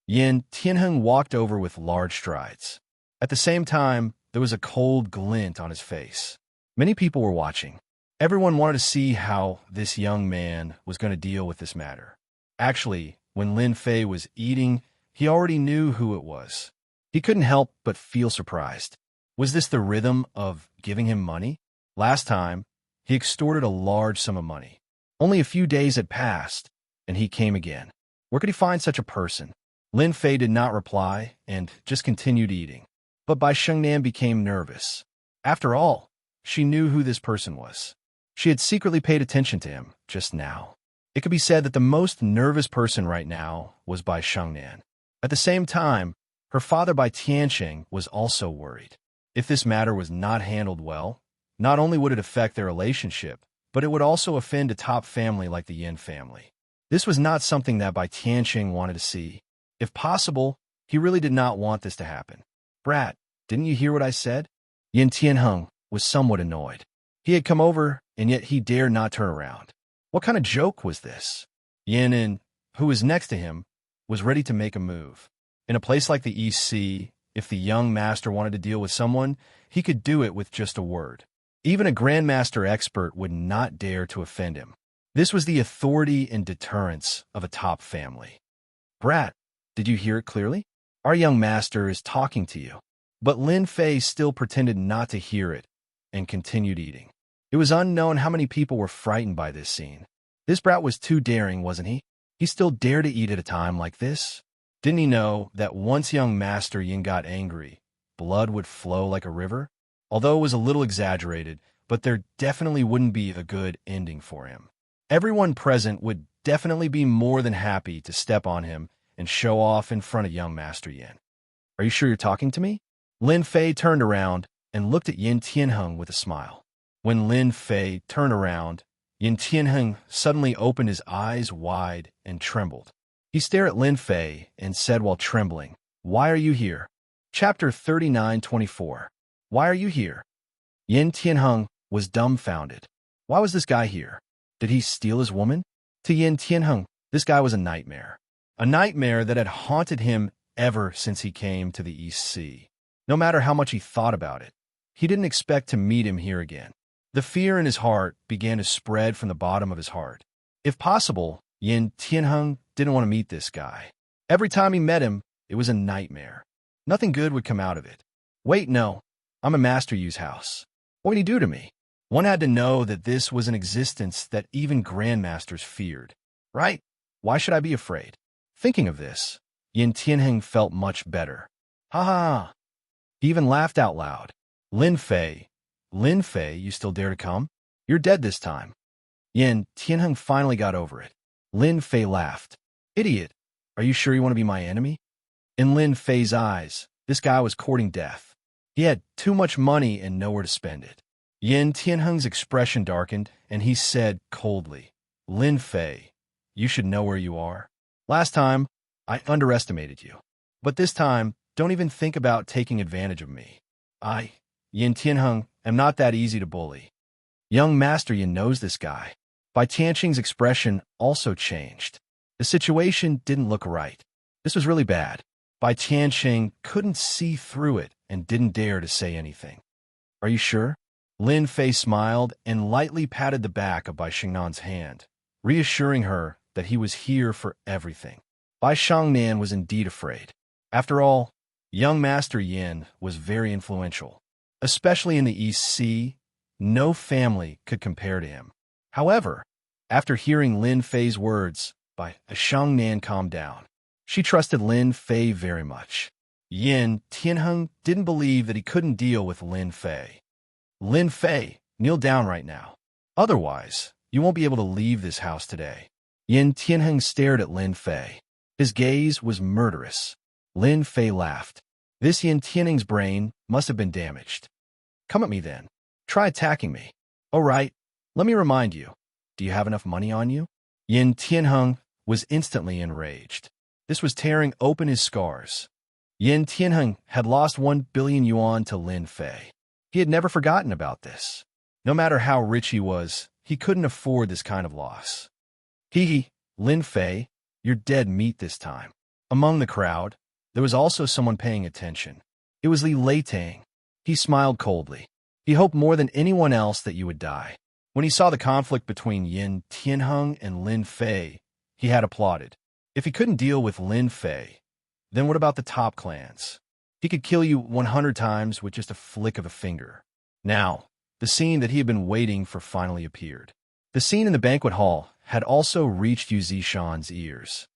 Yin Tianheng walked over with large strides. At the same time, there was a cold glint on his face. Many people were watching. Everyone wanted to see how this young man was going to deal with this matter. Actually, when Lin Fei was eating, he already knew who it was. He couldn't help but feel surprised. Was this the rhythm of giving him money? Last time, he extorted a large sum of money. Only a few days had passed, and he came again. Where could he find such a person? Lin Fei did not reply and just continued eating. But Bai Shengnan became nervous. After all, she knew who this person was. She had secretly paid attention to him just now. It could be said that the most nervous person right now was Bai Shengnan. At the same time, her father Bai Tianqing was also worried. If this matter was not handled well, not only would it affect their relationship, but it would also offend a top family like the Yin family. This was not something that Bai Tianqing wanted to see. If possible, he really did not want this to happen. Brat, didn't you hear what I said? Yin Tianheng was somewhat annoyed. He had come over, and yet he dared not turn around. What kind of joke was this? Yin, who was next to him, was ready to make a move. In a place like the East Sea, if the young master wanted to deal with someone, he could do it with just a word. Even a grandmaster expert would not dare to offend him. This was the authority and deterrence of a top family. Brat, did you hear it clearly? Our young master is talking to you. But Lin Fei still pretended not to hear it and continued eating. It was unknown how many people were frightened by this scene. This brat was too daring, wasn't he? He still dared to eat at a time like this? Didn't he know that once young Master Yin got angry, blood would flow like a river? Although it was a little exaggerated, but there definitely wouldn't be a good ending for him. Everyone present would definitely be more than happy to step on him and show off in front of young Master Yin. Are you sure you're talking to me? Lin Fei turned around and looked at Yin Tianheng with a smile. When Lin Fei turned around, Yin Tianheng suddenly opened his eyes wide and trembled. He stared at Lin Fei and said while trembling, "Why are you here?" Chapter 39:24. Why are you here? Yin Tianheng was dumbfounded. Why was this guy here? Did he steal his woman? To Yin Tianheng, this guy was a nightmare. A nightmare that had haunted him ever since he came to the East Sea. No matter how much he thought about it, he didn't expect to meet him here again. The fear in his heart began to spread from the bottom of his heart. If possible, Yin Tianheng didn't want to meet this guy. Every time he met him, it was a nightmare. Nothing good would come out of it. Wait, no. I'm a Master Yu's house. What would he do to me? One had to know that this was an existence that even grandmasters feared. Right? Why should I be afraid? Thinking of this, Yin Tianheng felt much better. Ha ha! He even laughed out loud. Lin Fei, you still dare to come? You're dead this time. Yin Tianheng finally got over it. Lin Fei laughed. Idiot, are you sure you want to be my enemy? In Lin Fei's eyes, this guy was courting death. He had too much money and nowhere to spend it. Yin Tianheng's expression darkened, and he said coldly, Lin Fei, you should know where you are. Last time, I underestimated you. But this time, don't even think about taking advantage of me. I, Yin Tianheng, am not that easy to bully. Young Master Yin knows this guy. Bai Tianqing's expression also changed. The situation didn't look right. This was really bad. Bai Tianqing couldn't see through it and didn't dare to say anything. Are you sure? Lin Fei smiled and lightly patted the back of Bai Xingnan's hand, reassuring her that he was here for everything. Bai Xiangnan was indeed afraid. After all, young Master Yin was very influential. Especially in the East Sea, no family could compare to him. However, after hearing Lin Fei's words, Bai Xiangnan calmed down. She trusted Lin Fei very much. Yin Tianheng didn't believe that he couldn't deal with Lin Fei. Lin Fei, kneel down right now. Otherwise, you won't be able to leave this house today. Yin Tianheng stared at Lin Fei. His gaze was murderous. Lin Fei laughed. This Yin Tianheng's brain must have been damaged. Come at me then. Try attacking me. All right, let me remind you. Do you have enough money on you? Yin Tianheng was instantly enraged. This was tearing open his scars. Yin Tianheng had lost 1 billion yuan to Lin Fei. He had never forgotten about this. No matter how rich he was, he couldn't afford this kind of loss. Lin Fei, you're dead meat this time. Among the crowd, there was also someone paying attention. It was Li Leitang. He smiled coldly. He hoped more than anyone else that you would die. When he saw the conflict between Yin Tianheng and Lin Fei, he had applauded. If he couldn't deal with Lin Fei, then what about the top clans? He could kill you 100 times with just a flick of a finger. Now, the scene that he had been waiting for finally appeared. The scene in the banquet hall had also reached Yu Zishan's ears.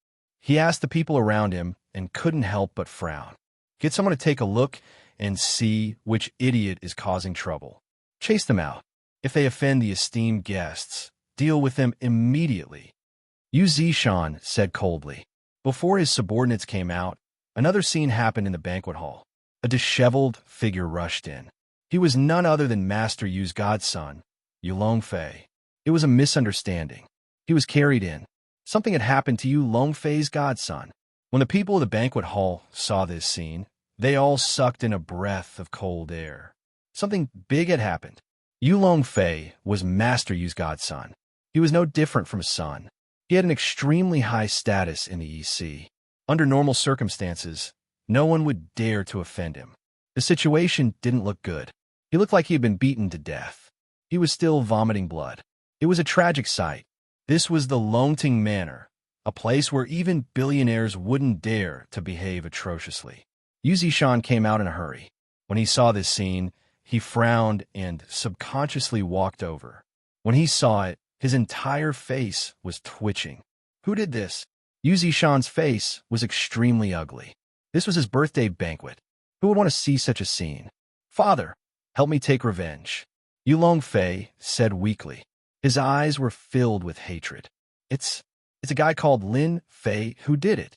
He asked the people around him and couldn't help but frown. Get someone to take a look and see which idiot is causing trouble. Chase them out. If they offend the esteemed guests, deal with them immediately. Yu Zishan said coldly. Before his subordinates came out, another scene happened in the banquet hall. A disheveled figure rushed in. He was none other than Master Yu's godson, Yu Longfei. It was a misunderstanding. He was carried in. Something had happened to Yu Longfei's godson. When the people of the banquet hall saw this scene, they all sucked in a breath of cold air. Something big had happened. Yu Longfei was Master Yu's godson. He was no different from his son. He had an extremely high status in the EC. Under normal circumstances, no one would dare to offend him. The situation didn't look good. He looked like he had been beaten to death. He was still vomiting blood. It was a tragic sight. This was the Longting Manor, a place where even billionaires wouldn't dare to behave atrociously. Yu Zishan came out in a hurry. When he saw this scene, he frowned and subconsciously walked over. When he saw it, his entire face was twitching. Who did this? Yu Zishan's face was extremely ugly. This was his birthday banquet. Who would want to see such a scene? Father, help me take revenge. Yu Longfei said weakly. His eyes were filled with hatred. It's a guy called Lin Fei who did it.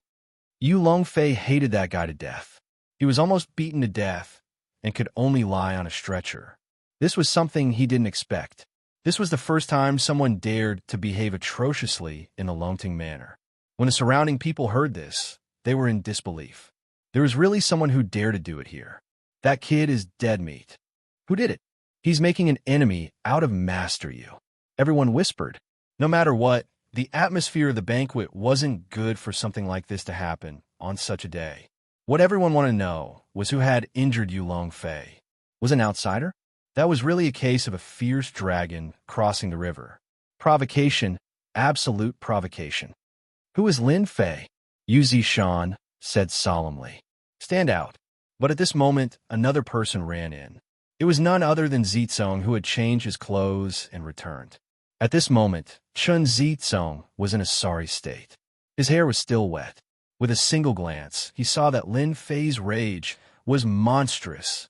Yu Longfei hated that guy to death. He was almost beaten to death and could only lie on a stretcher. This was something he didn't expect. This was the first time someone dared to behave atrociously in the Longting Manor. When the surrounding people heard this, they were in disbelief. There was really someone who dared to do it here. That kid is dead meat. Who did it? He's making an enemy out of Master Yu. Everyone whispered. No matter what, the atmosphere of the banquet wasn't good for something like this to happen on such a day. What everyone wanted to know was who had injured Yu Longfei. Was an outsider? That was really a case of a fierce dragon crossing the river. Provocation, absolute provocation. Who is Lin Fei? Yu Zishan said solemnly. Stand out. But at this moment, another person ran in. It was none other than Zizong, who had changed his clothes and returned. At this moment, Chun Zizong was in a sorry state. His hair was still wet. With a single glance, he saw that Lin Fei's rage was monstrous.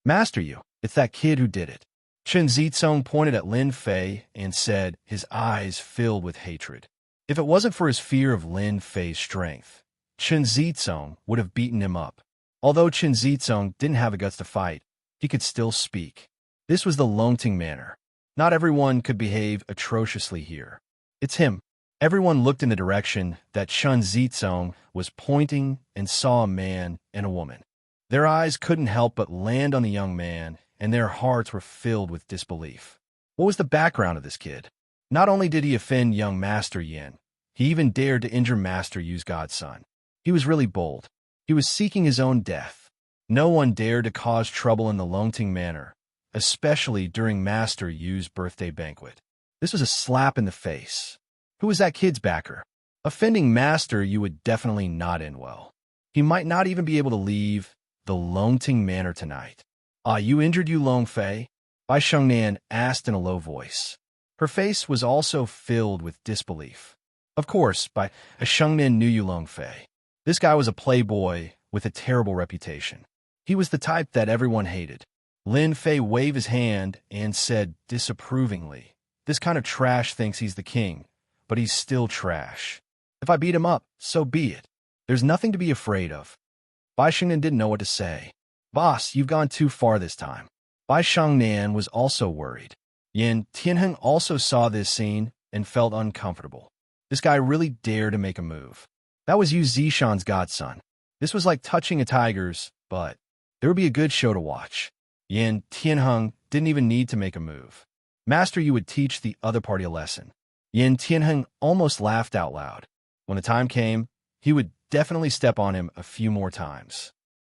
Master Yu, it's that kid who did it. Chun Zizong pointed at Lin Fei and said, his eyes filled with hatred. If it wasn't for his fear of Lin Fei's strength, Chun Zizong would have beaten him up. Although Chun Zizong didn't have the guts to fight, he could still speak. This was the Longting Manor. Not everyone could behave atrociously here. It's him. Everyone looked in the direction that Chun Zizong was pointing and saw a man and a woman. Their eyes couldn't help but land on the young man, and their hearts were filled with disbelief. What was the background of this kid? Not only did he offend young Master Yin, he even dared to injure Master Yu's godson. He was really bold. He was seeking his own death. No one dared to cause trouble in the Longting Manor, especially during Master Yu's birthday banquet. This was a slap in the face. Who was that kid's backer? Offending Master Yu would definitely not end well. He might not even be able to leave the Longting Manor tonight. You injured Yu Longfei? Bai Shengnan asked in a low voice. Her face was also filled with disbelief. Of course, Bai Shengnan knew Yu Longfei. This guy was a playboy with a terrible reputation. He was the type that everyone hated. Lin Fei waved his hand and said disapprovingly, this kind of trash thinks he's the king, but he's still trash. If I beat him up, so be it. There's nothing to be afraid of. Bai Shengnan didn't know what to say. Boss, you've gone too far this time. Bai Shengnan was also worried. Yin Tianheng also saw this scene and felt uncomfortable. This guy really dared to make a move. That was Yu Zishan's godson. This was like touching a tiger's butt. There would be a good show to watch. Yin Tianheng didn't even need to make a move. Master Yu would teach the other party a lesson. Yin Tianheng almost laughed out loud. When the time came, he would definitely step on him a few more times.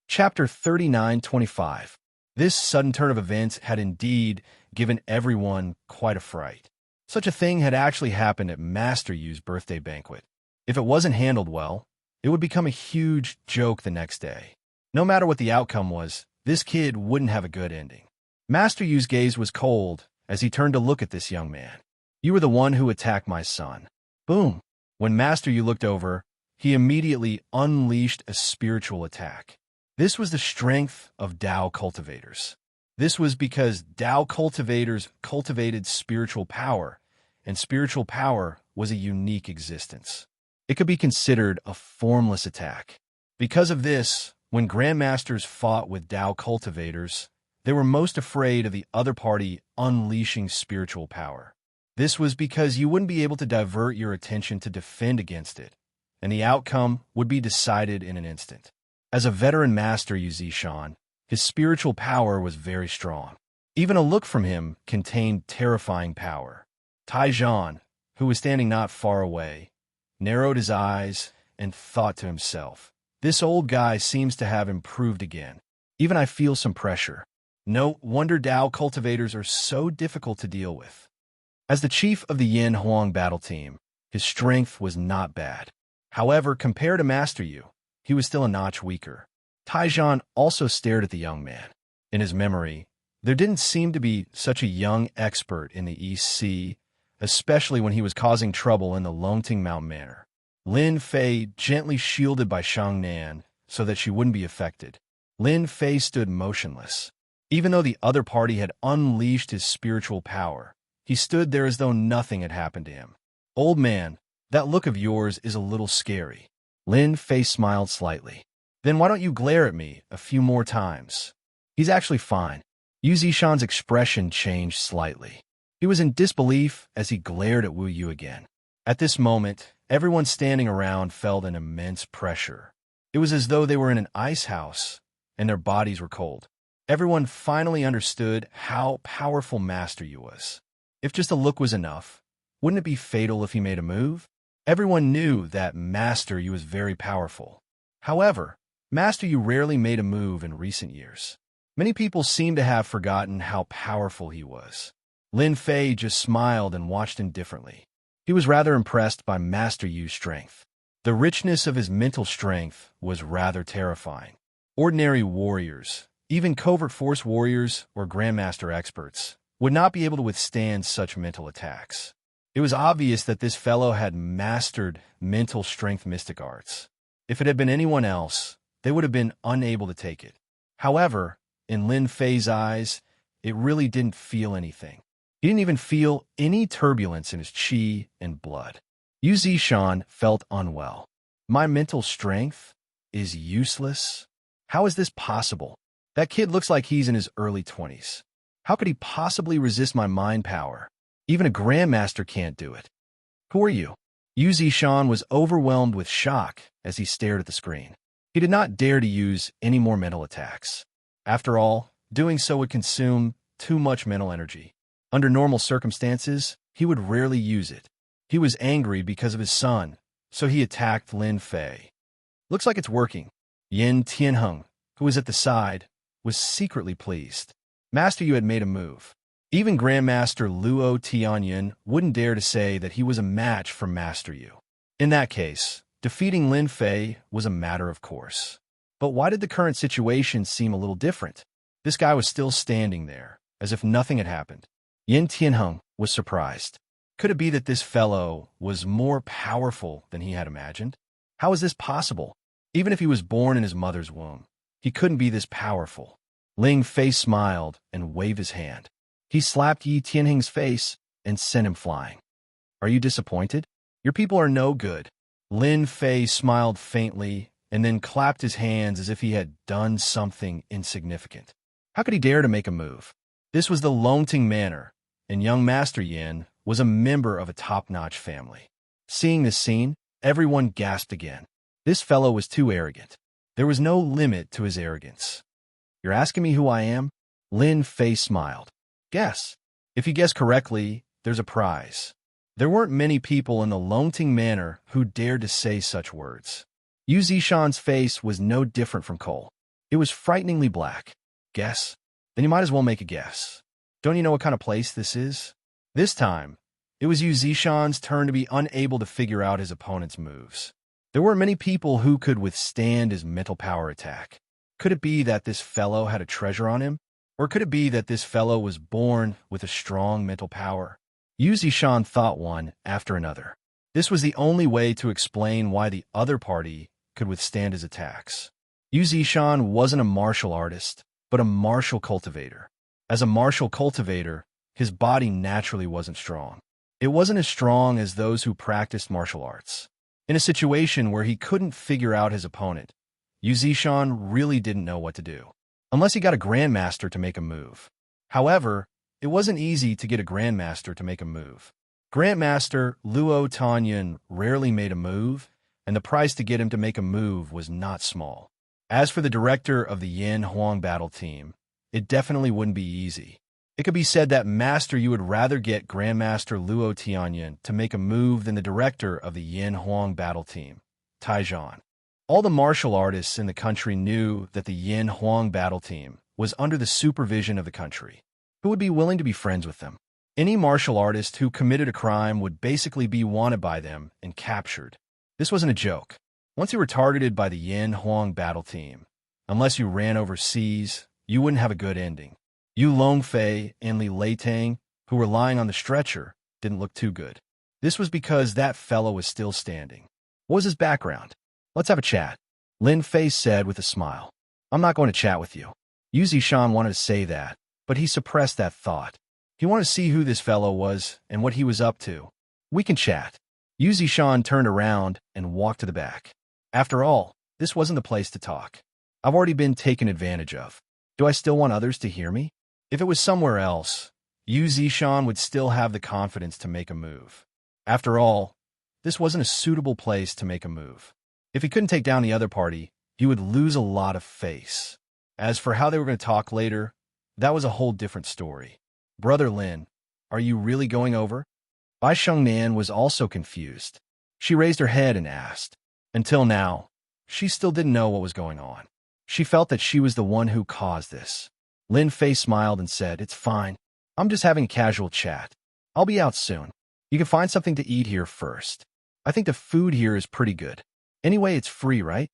Chapter 39:25. This sudden turn of events had indeed given everyone quite a fright. Such a thing had actually happened at Master Yu's birthday banquet. If it wasn't handled well, it would become a huge joke the next day. No matter what the outcome was, this kid wouldn't have a good ending. Master Yu's gaze was cold as he turned to look at this young man. You were the one who attacked my son. Boom. When Master Yu looked over, he immediately unleashed a spiritual attack. This was the strength of Tao cultivators. This was because Tao cultivators cultivated spiritual power, and spiritual power was a unique existence. It could be considered a formless attack. Because of this, when grandmasters fought with Tao cultivators, they were most afraid of the other party unleashing spiritual power. This was because you wouldn't be able to divert your attention to defend against it, and the outcome would be decided in an instant. As a veteran master, Xianxia, his spiritual power was very strong. Even a look from him contained terrifying power. Taijian, who was standing not far away, narrowed his eyes and thought to himself, "This old guy seems to have improved again. Even I feel some pressure. No wonder Dao cultivators are so difficult to deal with." As the chief of the Yin Huang battle team, his strength was not bad. However, compared to Master Yu, he was still a notch weaker. Taijian also stared at the young man. In his memory, there didn't seem to be such a young expert in the East Sea, especially when he was causing trouble in the Longting Mountain Manor. Lin Fei gently shielded by Shangnan so that she wouldn't be affected. Lin Fei stood motionless. Even though the other party had unleashed his spiritual power, he stood there as though nothing had happened to him. "Old man, that look of yours is a little scary." Lin Fei smiled slightly. "Then why don't you glare at me a few more times?" "He's actually fine." Yu Zishan's expression changed slightly. He was in disbelief as he glared at Wu Yu again. At this moment, everyone standing around felt an immense pressure. It was as though they were in an ice house and their bodies were cold. Everyone finally understood how powerful Master Yu was. If just a look was enough, wouldn't it be fatal if he made a move? Everyone knew that Master Yu was very powerful. However, Master Yu rarely made a move in recent years. Many people seem to have forgotten how powerful he was. Lin Fei just smiled and watched indifferently. He was rather impressed by Master Yu's strength. The richness of his mental strength was rather terrifying. Ordinary warriors, even covert force warriors or grandmaster experts, would not be able to withstand such mental attacks. It was obvious that this fellow had mastered mental strength mystic arts. If it had been anyone else, they would have been unable to take it. However, in Lin Fei's eyes, it really didn't feel anything. He didn't even feel any turbulence in his qi and blood. Yu Zishan felt unwell. "My mental strength is useless? How is this possible? That kid looks like he's in his early 20s. How could he possibly resist my mind power? Even a grandmaster can't do it." "Who are you?" Yu Zishan was overwhelmed with shock as he stared at the screen. He did not dare to use any more mental attacks. After all, doing so would consume too much mental energy. Under normal circumstances, he would rarely use it. He was angry because of his son, so he attacked Lin Fei. "Looks like it's working." Yin Tianheng, who was at the side, was secretly pleased. Master Yu had made a move. Even Grandmaster Luo Tianyin wouldn't dare to say that he was a match for Master Yu. In that case, defeating Lin Fei was a matter of course. But why did the current situation seem a little different? This guy was still standing there, as if nothing had happened. Yin Tianheng was surprised. Could it be that this fellow was more powerful than he had imagined? How is this possible? Even if he was born in his mother's womb, he couldn't be this powerful. Ling Fei smiled and waved his hand. He slapped Yi Tianheng's face and sent him flying. "Are you disappointed? Your people are no good." Lin Fei smiled faintly and then clapped his hands as if he had done something insignificant. How could he dare to make a move? This was the Longting Manor, and young Master Yin was a member of a top-notch family. Seeing this scene, everyone gasped again. This fellow was too arrogant. There was no limit to his arrogance. "You're asking me who I am?" Lin Fei smiled. "Guess. If you guess correctly, there's a prize." There weren't many people in the Longting Manor who dared to say such words. Yu Zishan's face was no different from coal. It was frighteningly black. "Guess? Then you might as well make a guess. Don't you know what kind of place this is?" This time, it was Yu Zishan's turn to be unable to figure out his opponent's moves. There weren't many people who could withstand his mental power attack. Could it be that this fellow had a treasure on him? Or could it be that this fellow was born with a strong mental power? Yu Zishan thought one after another. This was the only way to explain why the other party could withstand his attacks. Yu Zishan wasn't a martial artist, but a martial cultivator. As a martial cultivator, his body naturally wasn't strong. It wasn't as strong as those who practiced martial arts. In a situation where he couldn't figure out his opponent, Yu Zishan really didn't know what to do, unless he got a grandmaster to make a move. However, it wasn't easy to get a grandmaster to make a move. Grandmaster Luo Tanyan rarely made a move, and the price to get him to make a move was not small. As for the director of the Yin Huang battle team, it definitely wouldn't be easy. It could be said that Master you would rather get Grandmaster Luo Tianyan to make a move than the director of the Yin Huang battle team, Taijian. All the martial artists in the country knew that the Yin Huang battle team was under the supervision of the country. Who would be willing to be friends with them? Any martial artist who committed a crime would basically be wanted by them and captured. This wasn't a joke. Once you were targeted by the Yin Huang battle team, unless you ran overseas, you wouldn't have a good ending. Yu Longfei and Li Leitang, who were lying on the stretcher, didn't look too good. This was because that fellow was still standing. What was his background? Let's have a chat, Lin Fei said with a smile. I'm not going to chat with you. Yu Zishan wanted to say that, but he suppressed that thought. He wanted to see who this fellow was and what he was up to. We can chat. Yu Zishan turned around and walked to the back. After all, this wasn't the place to talk. I've already been taken advantage of. Do I still want others to hear me? If it was somewhere else, Yu Zishan would still have the confidence to make a move. After all, this wasn't a suitable place to make a move. If he couldn't take down the other party, he would lose a lot of face. As for how they were going to talk later, that was a whole different story. Brother Lin, are you really going over? Bai Shengnan was also confused. She raised her head and asked. Until now, she still didn't know what was going on. She felt that she was the one who caused this. Lin Fei smiled and said, It's fine. I'm just having a casual chat. I'll be out soon. You can find something to eat here first. I think the food here is pretty good. Anyway, it's free, right?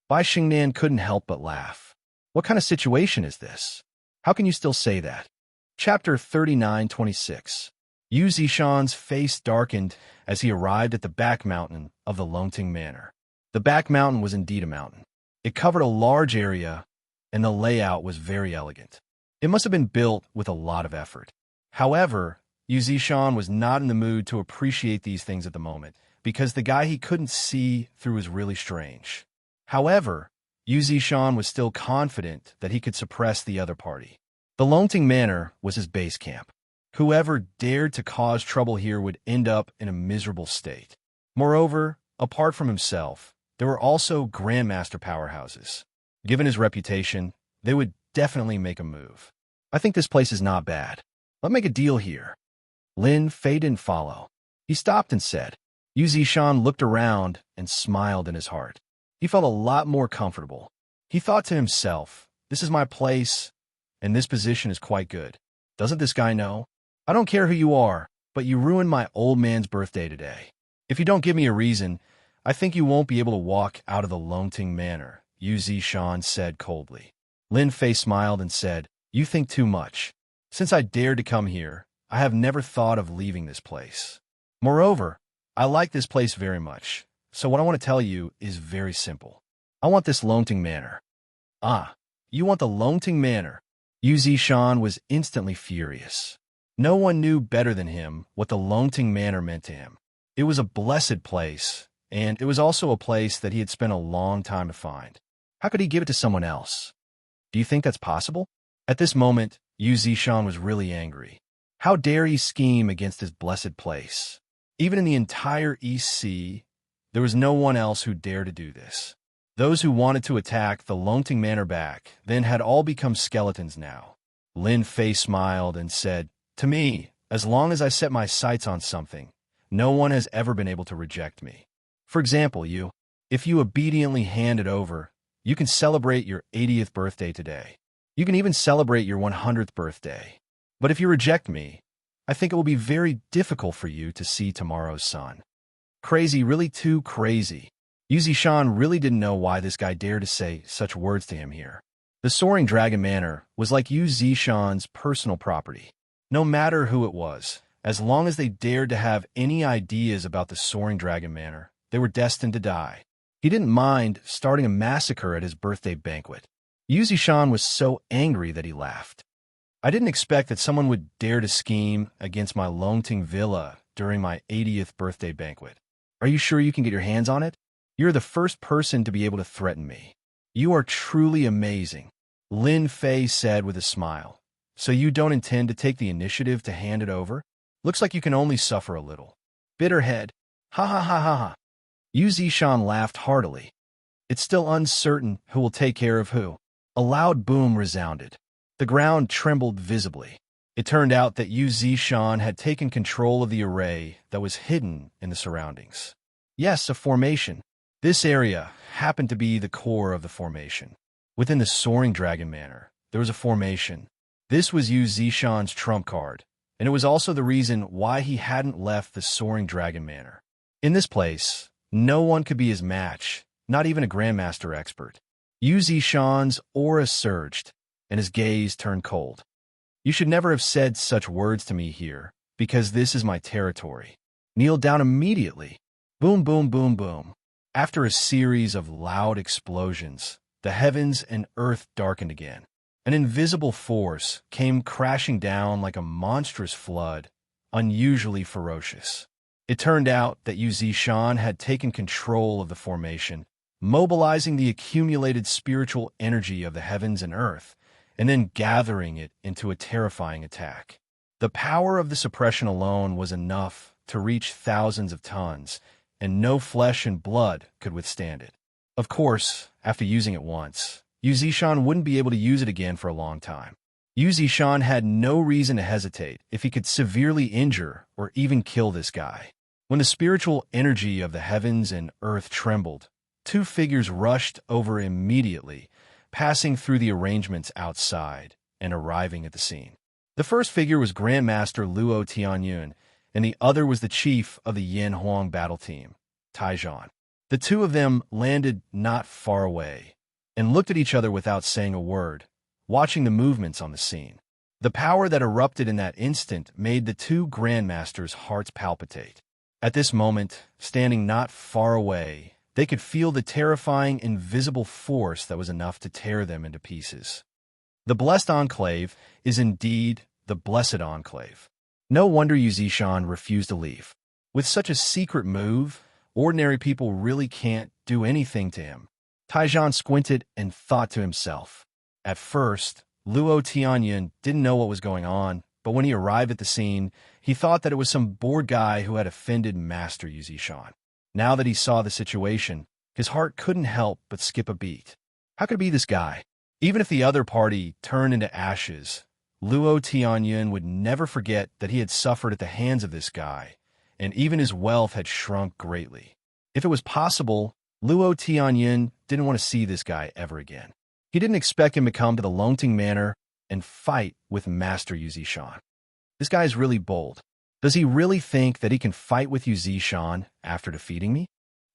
Bai Xingnan couldn't help but laugh. What kind of situation is this? How can you still say that? Chapter 39:26. Yu Zishan's face darkened as he arrived at the back mountain of the Longting Manor. The back mountain was indeed a mountain. It covered a large area, and the layout was very elegant. It must have been built with a lot of effort. However, Yu Zishan was not in the mood to appreciate these things at the moment, because the guy he couldn't see through was really strange. However, Yu Zishan was still confident that he could suppress the other party. The Longting Manor was his base camp. Whoever dared to cause trouble here would end up in a miserable state. Moreover, apart from himself, there were also grandmaster powerhouses. Given his reputation, they would definitely make a move. I think this place is not bad. Let's make a deal here. Lin Fei didn't follow. He stopped and said. Yu Zishan looked around and smiled in his heart. He felt a lot more comfortable. He thought to himself, this is my place, and this position is quite good. Doesn't this guy know? I don't care who you are, but you ruined my old man's birthday today. If you don't give me a reason, I think you won't be able to walk out of the Longting Manor, Yu Zishan said coldly. Lin Fei smiled and said, You think too much. Since I dared to come here, I have never thought of leaving this place. Moreover, I like this place very much, so what I want to tell you is very simple. I want this Longting Manor. Ah, you want the Longting Manor? Yu Zishan was instantly furious. No one knew better than him what the Longting Manor meant to him. It was a blessed place, and it was also a place that he had spent a long time to find. How could he give it to someone else? Do you think that's possible? At this moment, Yu Zishan was really angry. How dare he scheme against his blessed place? Even in the entire East Sea, there was no one else who dared to do this. Those who wanted to attack the Longting Manor back then had all become skeletons now. Lin Fei smiled and said, To me, as long as I set my sights on something, no one has ever been able to reject me. For example, if you obediently hand it over, you can celebrate your 80th birthday today. You can even celebrate your 100th birthday. But if you reject me, I think it will be very difficult for you to see tomorrow's sun. Crazy, really too crazy. Yu Zishan really didn't know why this guy dared to say such words to him here. The Soaring Dragon Manor was like Yu Zishan's personal property. No matter who it was, as long as they dared to have any ideas about the Soaring Dragon Manor, they were destined to die. He didn't mind starting a massacre at his birthday banquet. Yu Zishan was so angry that he laughed. I didn't expect that someone would dare to scheme against my Longting Villa during my 80th birthday banquet. Are you sure you can get your hands on it? You're the first person to be able to threaten me. You are truly amazing, Lin Fei said with a smile. So you don't intend to take the initiative to hand it over? Looks like you can only suffer a little. Bitterhead. Ha ha ha ha ha. Yu Zishan laughed heartily. It's still uncertain who will take care of who. A loud boom resounded. The ground trembled visibly. It turned out that Yu Zishan had taken control of the array that was hidden in the surroundings. Yes, a formation. This area happened to be the core of the formation. Within the Soaring Dragon Manor, there was a formation. This was Yu Zishan's trump card, and it was also the reason why he hadn't left the Soaring Dragon Manor. In this place, no one could be his match, not even a Grandmaster expert. Yu Zishan's aura surged, and his gaze turned cold. You should never have said such words to me here, because this is my territory. Kneel down immediately. Boom, boom, boom, boom. After a series of loud explosions, the heavens and earth darkened again. An invisible force came crashing down like a monstrous flood, unusually ferocious. It turned out that Yu Zishan had taken control of the formation, mobilizing the accumulated spiritual energy of the heavens and earth, and then gathering it into a terrifying attack. The power of the suppression alone was enough to reach thousands of tons, and no flesh and blood could withstand it. Of course, after using it once, Yu Zishan wouldn't be able to use it again for a long time. Yu Zishan had no reason to hesitate if he could severely injure or even kill this guy. When the spiritual energy of the heavens and earth trembled, two figures rushed over immediately, passing through the arrangements outside and arriving at the scene. The first figure was Grandmaster Luo Tianyun, and the other was the chief of the Yin Huang battle team, Taizhan. The two of them landed not far away and looked at each other without saying a word, watching the movements on the scene. The power that erupted in that instant made the two Grandmasters' hearts palpitate. At this moment, standing not far away, they could feel the terrifying invisible force that was enough to tear them into pieces. The Blessed Enclave is indeed the Blessed Enclave. No wonder Yu Zishan refused to leave. With such a secret move, ordinary people really can't do anything to him. Taizhan squinted and thought to himself. At first, Luo Tianyun didn't know what was going on, but when he arrived at the scene, he thought that it was some bored guy who had offended Master Yu Zishan. Now that he saw the situation, his heart couldn't help but skip a beat. How could it be this guy? Even if the other party turned into ashes, Luo Tianyun would never forget that he had suffered at the hands of this guy, and even his wealth had shrunk greatly. If it was possible, Luo Tianyun didn't want to see this guy ever again. He didn't expect him to come to the Longting Manor and fight with Master Yu Zishan. This guy is really bold. Does he really think that he can fight with Yu Zishan after defeating me?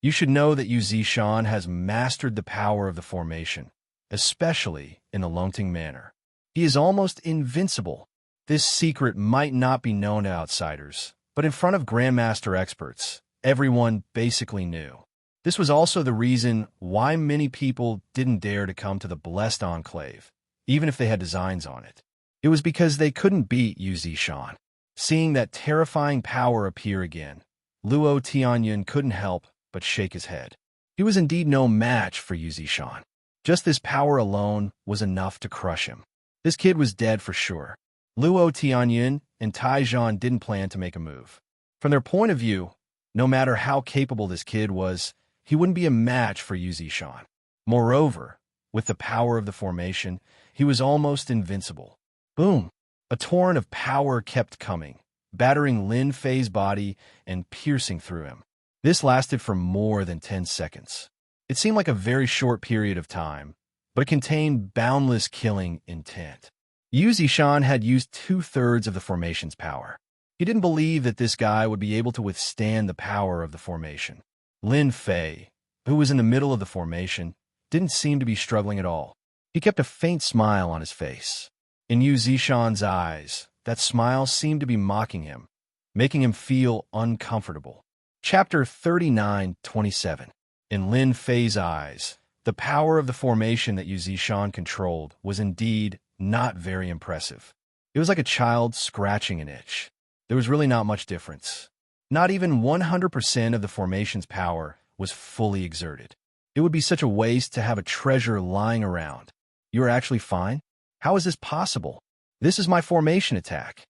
You should know that Yu Zishan has mastered the power of the formation, especially in the Longting Manor. He is almost invincible. This secret might not be known to outsiders, but in front of Grandmaster experts, everyone basically knew. This was also the reason why many people didn't dare to come to the Blessed Enclave, even if they had designs on it. It was because they couldn't beat Yu Zishan. Seeing that terrifying power appear again, Luo Tianyun couldn't help but shake his head. He was indeed no match for Yu Zishan. Just this power alone was enough to crush him. This kid was dead for sure. Luo Tianyun and Taizhan didn't plan to make a move. From their point of view, no matter how capable this kid was, he wouldn't be a match for Yu Zishan. Moreover, with the power of the formation, he was almost invincible. Boom! A torrent of power kept coming, battering Lin Fei's body and piercing through him. This lasted for more than 10 seconds. It seemed like a very short period of time, but it contained boundless killing intent. Yu Zishan had used 2/3 of the formation's power. He didn't believe that this guy would be able to withstand the power of the formation. Lin Fei, who was in the middle of the formation, didn't seem to be struggling at all. He kept a faint smile on his face. In Yu Zishan's eyes, that smile seemed to be mocking him, making him feel uncomfortable. Chapter 39:27. In Lin Fei's eyes, the power of the formation that Yu Zishan controlled was indeed not very impressive. It was like a child scratching an itch. There was really not much difference. Not even 100% of the formation's power was fully exerted. It would be such a waste to have a treasure lying around. You are actually fine? How is this possible? This is my formation attack.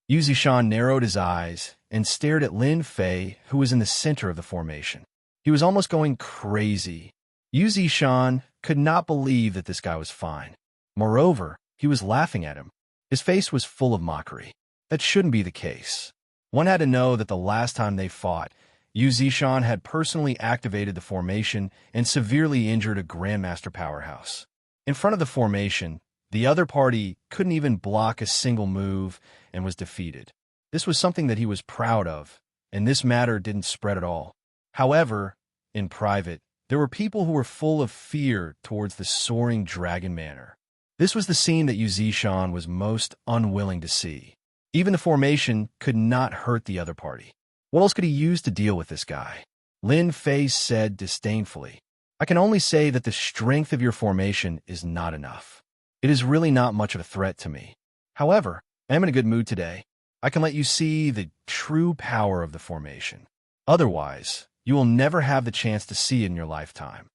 Yu Zishan narrowed his eyes and stared at Lin Fei, who was in the center of the formation. He was almost going crazy. Yu Zishan could not believe that this guy was fine. Moreover, he was laughing at him. His face was full of mockery. That shouldn't be the case. One had to know that the last time they fought, Yu Zishan had personally activated the formation and severely injured a Grandmaster powerhouse. In front of the formation, the other party couldn't even block a single move and was defeated. This was something that he was proud of, and this matter didn't spread at all. However, in private, there were people who were full of fear towards the soaring dragon manor. This was the scene that Yu Zishan was most unwilling to see. Even the formation could not hurt the other party. What else could he use to deal with this guy? Lin Fei said disdainfully, "I can only say that the strength of your formation is not enough. It is really not much of a threat to me. However, I am in a good mood today. I can let you see the true power of the formation. Otherwise, you will never have the chance to see it in your lifetime."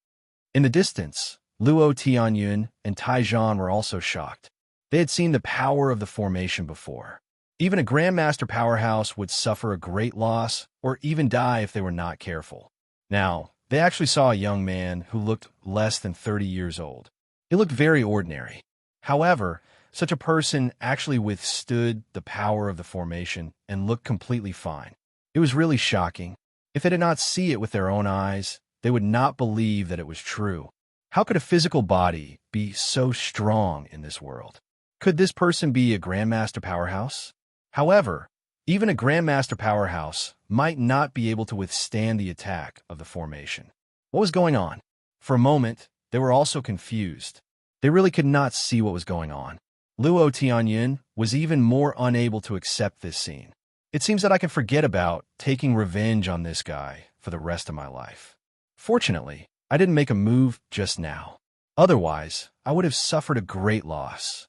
In the distance, Luo Tianyun and Taizhan were also shocked. They had seen the power of the formation before. Even a Grandmaster powerhouse would suffer a great loss or even die if they were not careful. Now, they actually saw a young man who looked less than 30 years old. He looked very ordinary. However, such a person actually withstood the power of the formation and looked completely fine. It was really shocking. If they did not see it with their own eyes, they would not believe that it was true. How could a physical body be so strong in this world? Could this person be a Grandmaster powerhouse? However, even a Grandmaster powerhouse might not be able to withstand the attack of the formation. What was going on? For a moment, they were also confused. They really could not see what was going on. Luo Tianyun was even more unable to accept this scene. It seems that I can forget about taking revenge on this guy for the rest of my life. Fortunately, I didn't make a move just now. Otherwise, I would have suffered a great loss.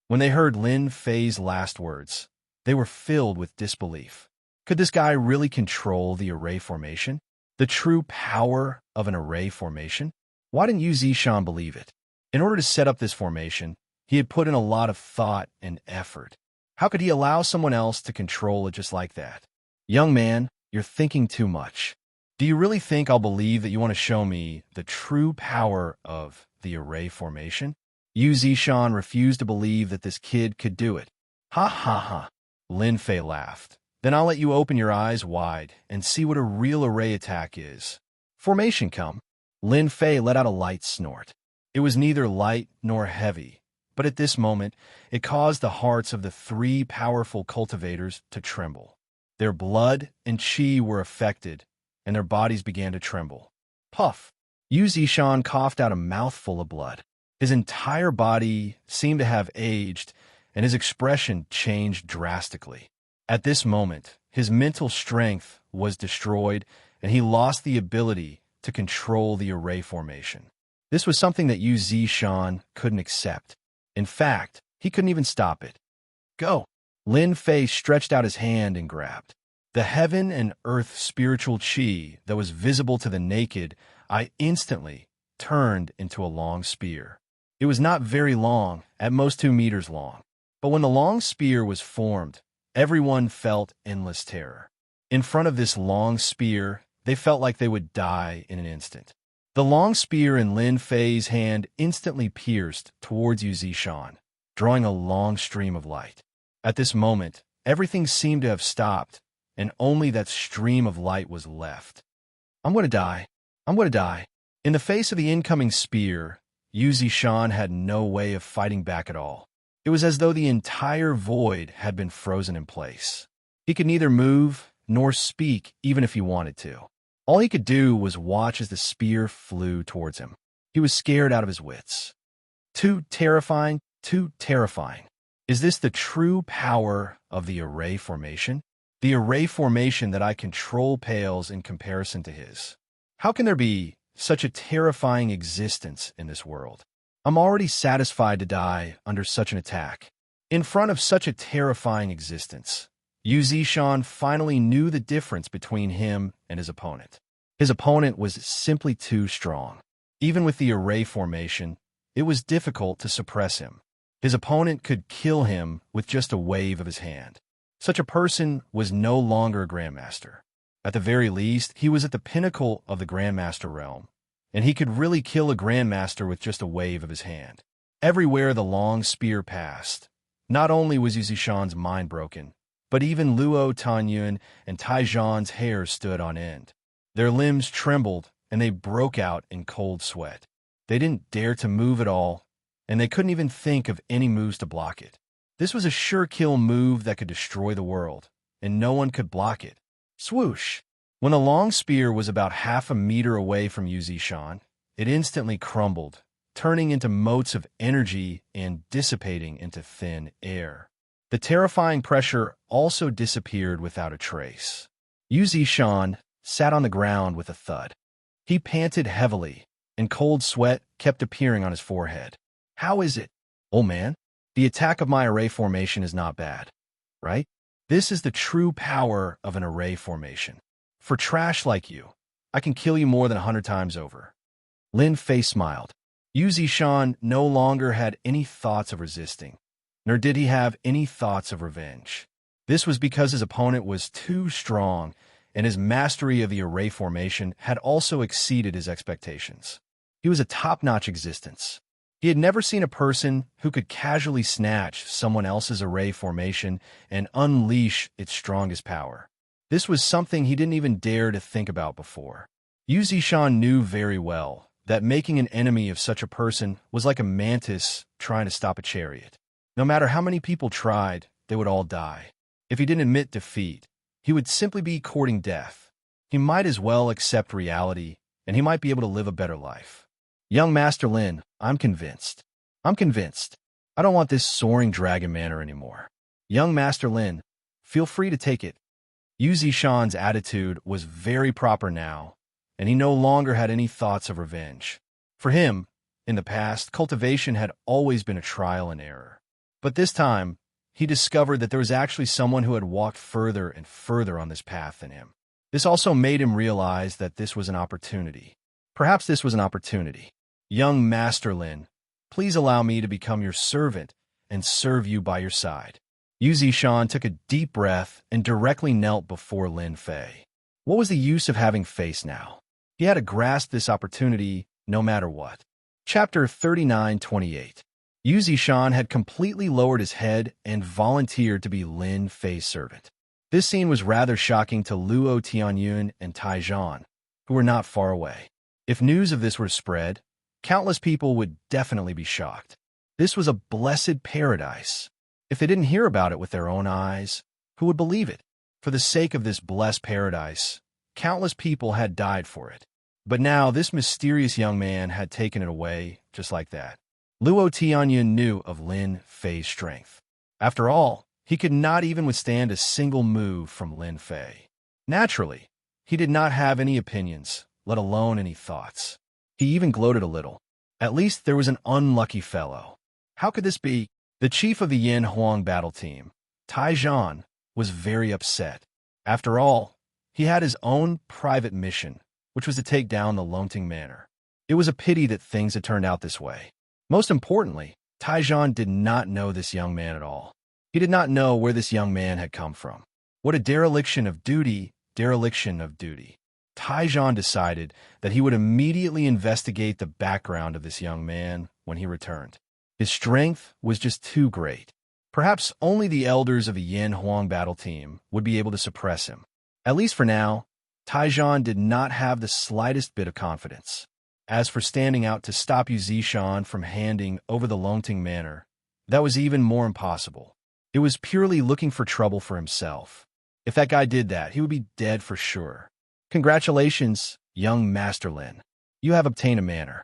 When they heard Lin Fei's last words, they were filled with disbelief. Could this guy really control the array formation? The true power of an array formation? Why didn't Yu Zishan believe it? In order to set up this formation, he had put in a lot of thought and effort. How could he allow someone else to control it just like that? Young man, you're thinking too much. Do you really think I'll believe that you want to show me the true power of the array formation? Yu Zishan refused to believe that this kid could do it. Ha ha ha. Lin Fei laughed. Then I'll let you open your eyes wide and see what a real array attack is. Formation come. Lin Fei let out a light snort. It was neither light nor heavy, but at this moment, it caused the hearts of the three powerful cultivators to tremble. Their blood and qi were affected, and their bodies began to tremble. Puff! Yu Zishan coughed out a mouthful of blood. His entire body seemed to have aged, and his expression changed drastically. At this moment, his mental strength was destroyed, and he lost the ability to control the array formation. This was something that Yu Zishan couldn't accept. In fact, he couldn't even stop it. Go! Lin Fei stretched out his hand and grabbed. The heaven and earth spiritual qi that was visible to the naked eye instantly turned into a long spear. It was not very long, at most 2 meters long. But when the long spear was formed, everyone felt endless terror. In front of this long spear, they felt like they would die in an instant. The long spear in Lin Fei's hand instantly pierced towards Yu Zishan, drawing a long stream of light. At this moment, everything seemed to have stopped, and only that stream of light was left. I'm going to die. I'm going to die. In the face of the incoming spear, Yu Zishan had no way of fighting back at all. It was as though the entire void had been frozen in place. He could neither move nor speak even if he wanted to. All he could do was watch as the spear flew towards him. He was scared out of his wits. Too terrifying, too terrifying. Is this the true power of the array formation? The array formation that I control pales in comparison to his. How can there be such a terrifying existence in this world? I'm already satisfied to die under such an attack. In front of such a terrifying existence, Yu Zishan finally knew the difference between him and his opponent. His opponent was simply too strong. Even with the array formation, it was difficult to suppress him. His opponent could kill him with just a wave of his hand. Such a person was no longer a grandmaster. At the very least, he was at the pinnacle of the grandmaster realm, and he could really kill a grandmaster with just a wave of his hand. Everywhere the long spear passed, not only was Yuzishan's mind broken, but even Luo Tanyun and Taijan's hair stood on end. Their limbs trembled, and they broke out in cold sweat. They didn't dare to move at all, and they couldn't even think of any moves to block it. This was a sure-kill move that could destroy the world, and no one could block it. Swoosh! When the long spear was about half a meter away from Yuzishan, it instantly crumbled, turning into motes of energy and dissipating into thin air. The terrifying pressure also disappeared without a trace. Yuzishan sat on the ground with a thud. He panted heavily, and cold sweat kept appearing on his forehead. How is it, old man? The attack of my array formation is not bad, right? This is the true power of an array formation. For trash like you, I can kill you more than 100 times over. Lin Fei smiled. Yuzishan no longer had any thoughts of resisting, nor did he have any thoughts of revenge. This was because his opponent was too strong, and his mastery of the array formation had also exceeded his expectations. He was a top-notch existence. He had never seen a person who could casually snatch someone else's array formation and unleash its strongest power. This was something he didn't even dare to think about before. Yuzishan knew very well that making an enemy of such a person was like a mantis trying to stop a chariot. No matter how many people tried, they would all die. If he didn't admit defeat, he would simply be courting death. He might as well accept reality, and he might be able to live a better life. Young Master Lin, I'm convinced. I don't want this soaring dragon manner anymore. Young Master Lin, feel free to take it. Yuzishan's attitude was very proper now, and he no longer had any thoughts of revenge. For him, in the past, cultivation had always been a trial and error. But this time, he discovered that there was actually someone who had walked further and further on this path than him. This also made him realize that this was an opportunity. Perhaps this was an opportunity. Young Master Lin, please allow me to become your servant and serve you by your side. Yuzishan took a deep breath and directly knelt before Lin Fei. What was the use of having face now? He had to grasp this opportunity no matter what. Chapter 39:28. Yuzishan had completely lowered his head and volunteered to be Lin Fei's servant. This scene was rather shocking to Luo Tianyun and Taijan, who were not far away. If news of this were spread, countless people would definitely be shocked. This was a blessed paradise. If they didn't hear about it with their own eyes, who would believe it? For the sake of this blessed paradise, countless people had died for it. But now this mysterious young man had taken it away just like that. Luo Tianyun knew of Lin Fei's strength. After all, he could not even withstand a single move from Lin Fei. Naturally, he did not have any opinions, let alone any thoughts. He even gloated a little. At least there was an unlucky fellow. How could this be? The chief of the Yin Huang battle team, Taijan, was very upset. After all, he had his own private mission, which was to take down the Longting Manor. It was a pity that things had turned out this way. Most importantly, Taijan did not know this young man at all. He did not know where this young man had come from. What a dereliction of duty, dereliction of duty. Taijan decided that he would immediately investigate the background of this young man when he returned. His strength was just too great. Perhaps only the elders of the Yin Huang battle team would be able to suppress him. At least for now, Taijan did not have the slightest bit of confidence. As for standing out to stop Yuzishan from handing over the Longting Manor, that was even more impossible. It was purely looking for trouble for himself. If that guy did that, he would be dead for sure. Congratulations, young Master Lin. You have obtained a manor.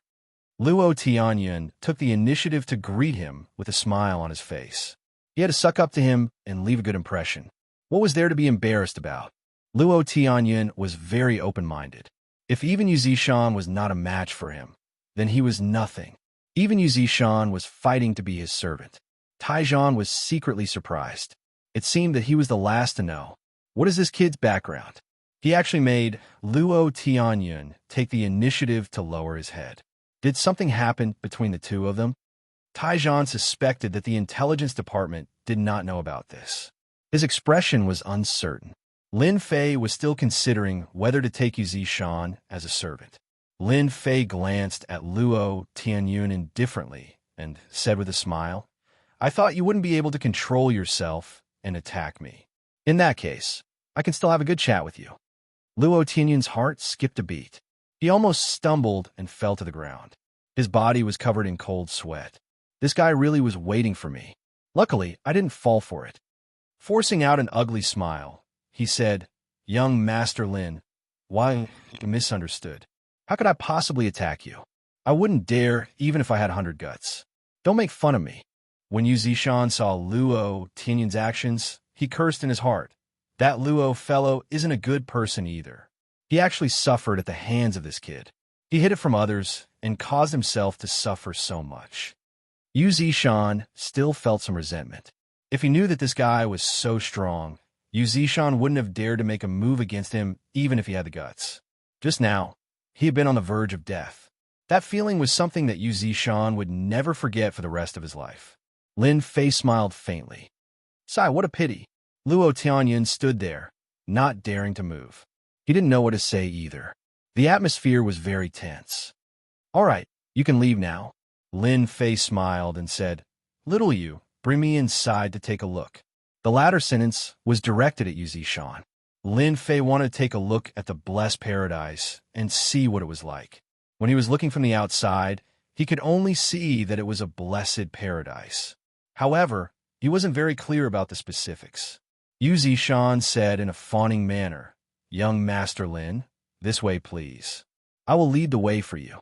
Luo Tianyun took the initiative to greet him with a smile on his face. He had to suck up to him and leave a good impression. What was there to be embarrassed about? Luo Tianyun was very open-minded. If even Yuzishan was not a match for him, then he was nothing. Even Yuzishan was fighting to be his servant. Taijan was secretly surprised. It seemed that he was the last to know. What is this kid's background? He actually made Luo Tianyun take the initiative to lower his head. Did something happen between the two of them? Taijan suspected that the intelligence department did not know about this. His expression was uncertain. Lin Fei was still considering whether to take Zishan as a servant. Lin Fei glanced at Luo Tianyun indifferently and said with a smile, "I thought you wouldn't be able to control yourself and attack me. In that case, I can still have a good chat with you." Luo Tianyun's heart skipped a beat. He almost stumbled and fell to the ground. His body was covered in cold sweat. This guy really was waiting for me. Luckily, I didn't fall for it. Forcing out an ugly smile, he said, "Young Master Lin, why misunderstood? How could I possibly attack you? I wouldn't dare even if I had 100 guts. Don't make fun of me." When Yu Zishan saw Luo Tianyun's actions, he cursed in his heart. That Luo fellow isn't a good person either. He actually suffered at the hands of this kid. He hid it from others and caused himself to suffer so much. Yu Zishan still felt some resentment. If he knew that this guy was so strong, Yu Zishan wouldn't have dared to make a move against him even if he had the guts. Just now, he had been on the verge of death. That feeling was something that Yu Zishan would never forget for the rest of his life. Lin Fei smiled faintly. "Sai, what a pity." Luo Tianyun stood there, not daring to move. He didn't know what to say either. The atmosphere was very tense. "All right, you can leave now." Lin Fei smiled and said, "Little Yu, bring me inside to take a look." The latter sentence was directed at Yu Zishan. Lin Fei wanted to take a look at the blessed paradise and see what it was like. When he was looking from the outside, he could only see that it was a blessed paradise. However, he wasn't very clear about the specifics. Yu Zishan said in a fawning manner, "Young Master Lin, this way please. I will lead the way for you."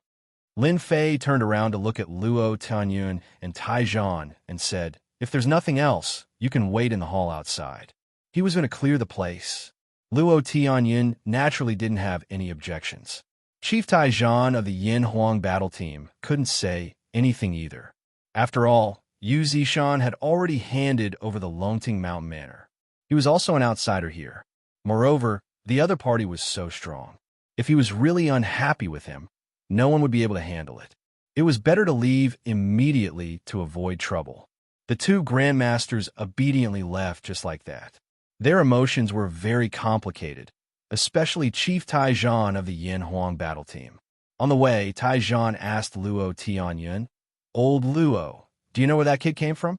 Lin Fei turned around to look at Luo Tianyun and Taizhan and said, "If there's nothing else, you can wait in the hall outside." He was going to clear the place. Luo Tianyun naturally didn't have any objections. Chief Taizhan of the Yin Huang battle team couldn't say anything either. After all, Yu Zishan had already handed over the Longting Mountain Manor. He was also an outsider here. Moreover, the other party was so strong. If he was really unhappy with him, no one would be able to handle it. It was better to leave immediately to avoid trouble. The two grandmasters obediently left just like that. Their emotions were very complicated, especially Chief Taizhan of the Yin Huang battle team. On the way, Taizhan asked Luo Tianyun, "Old Luo, do you know where that kid came from?"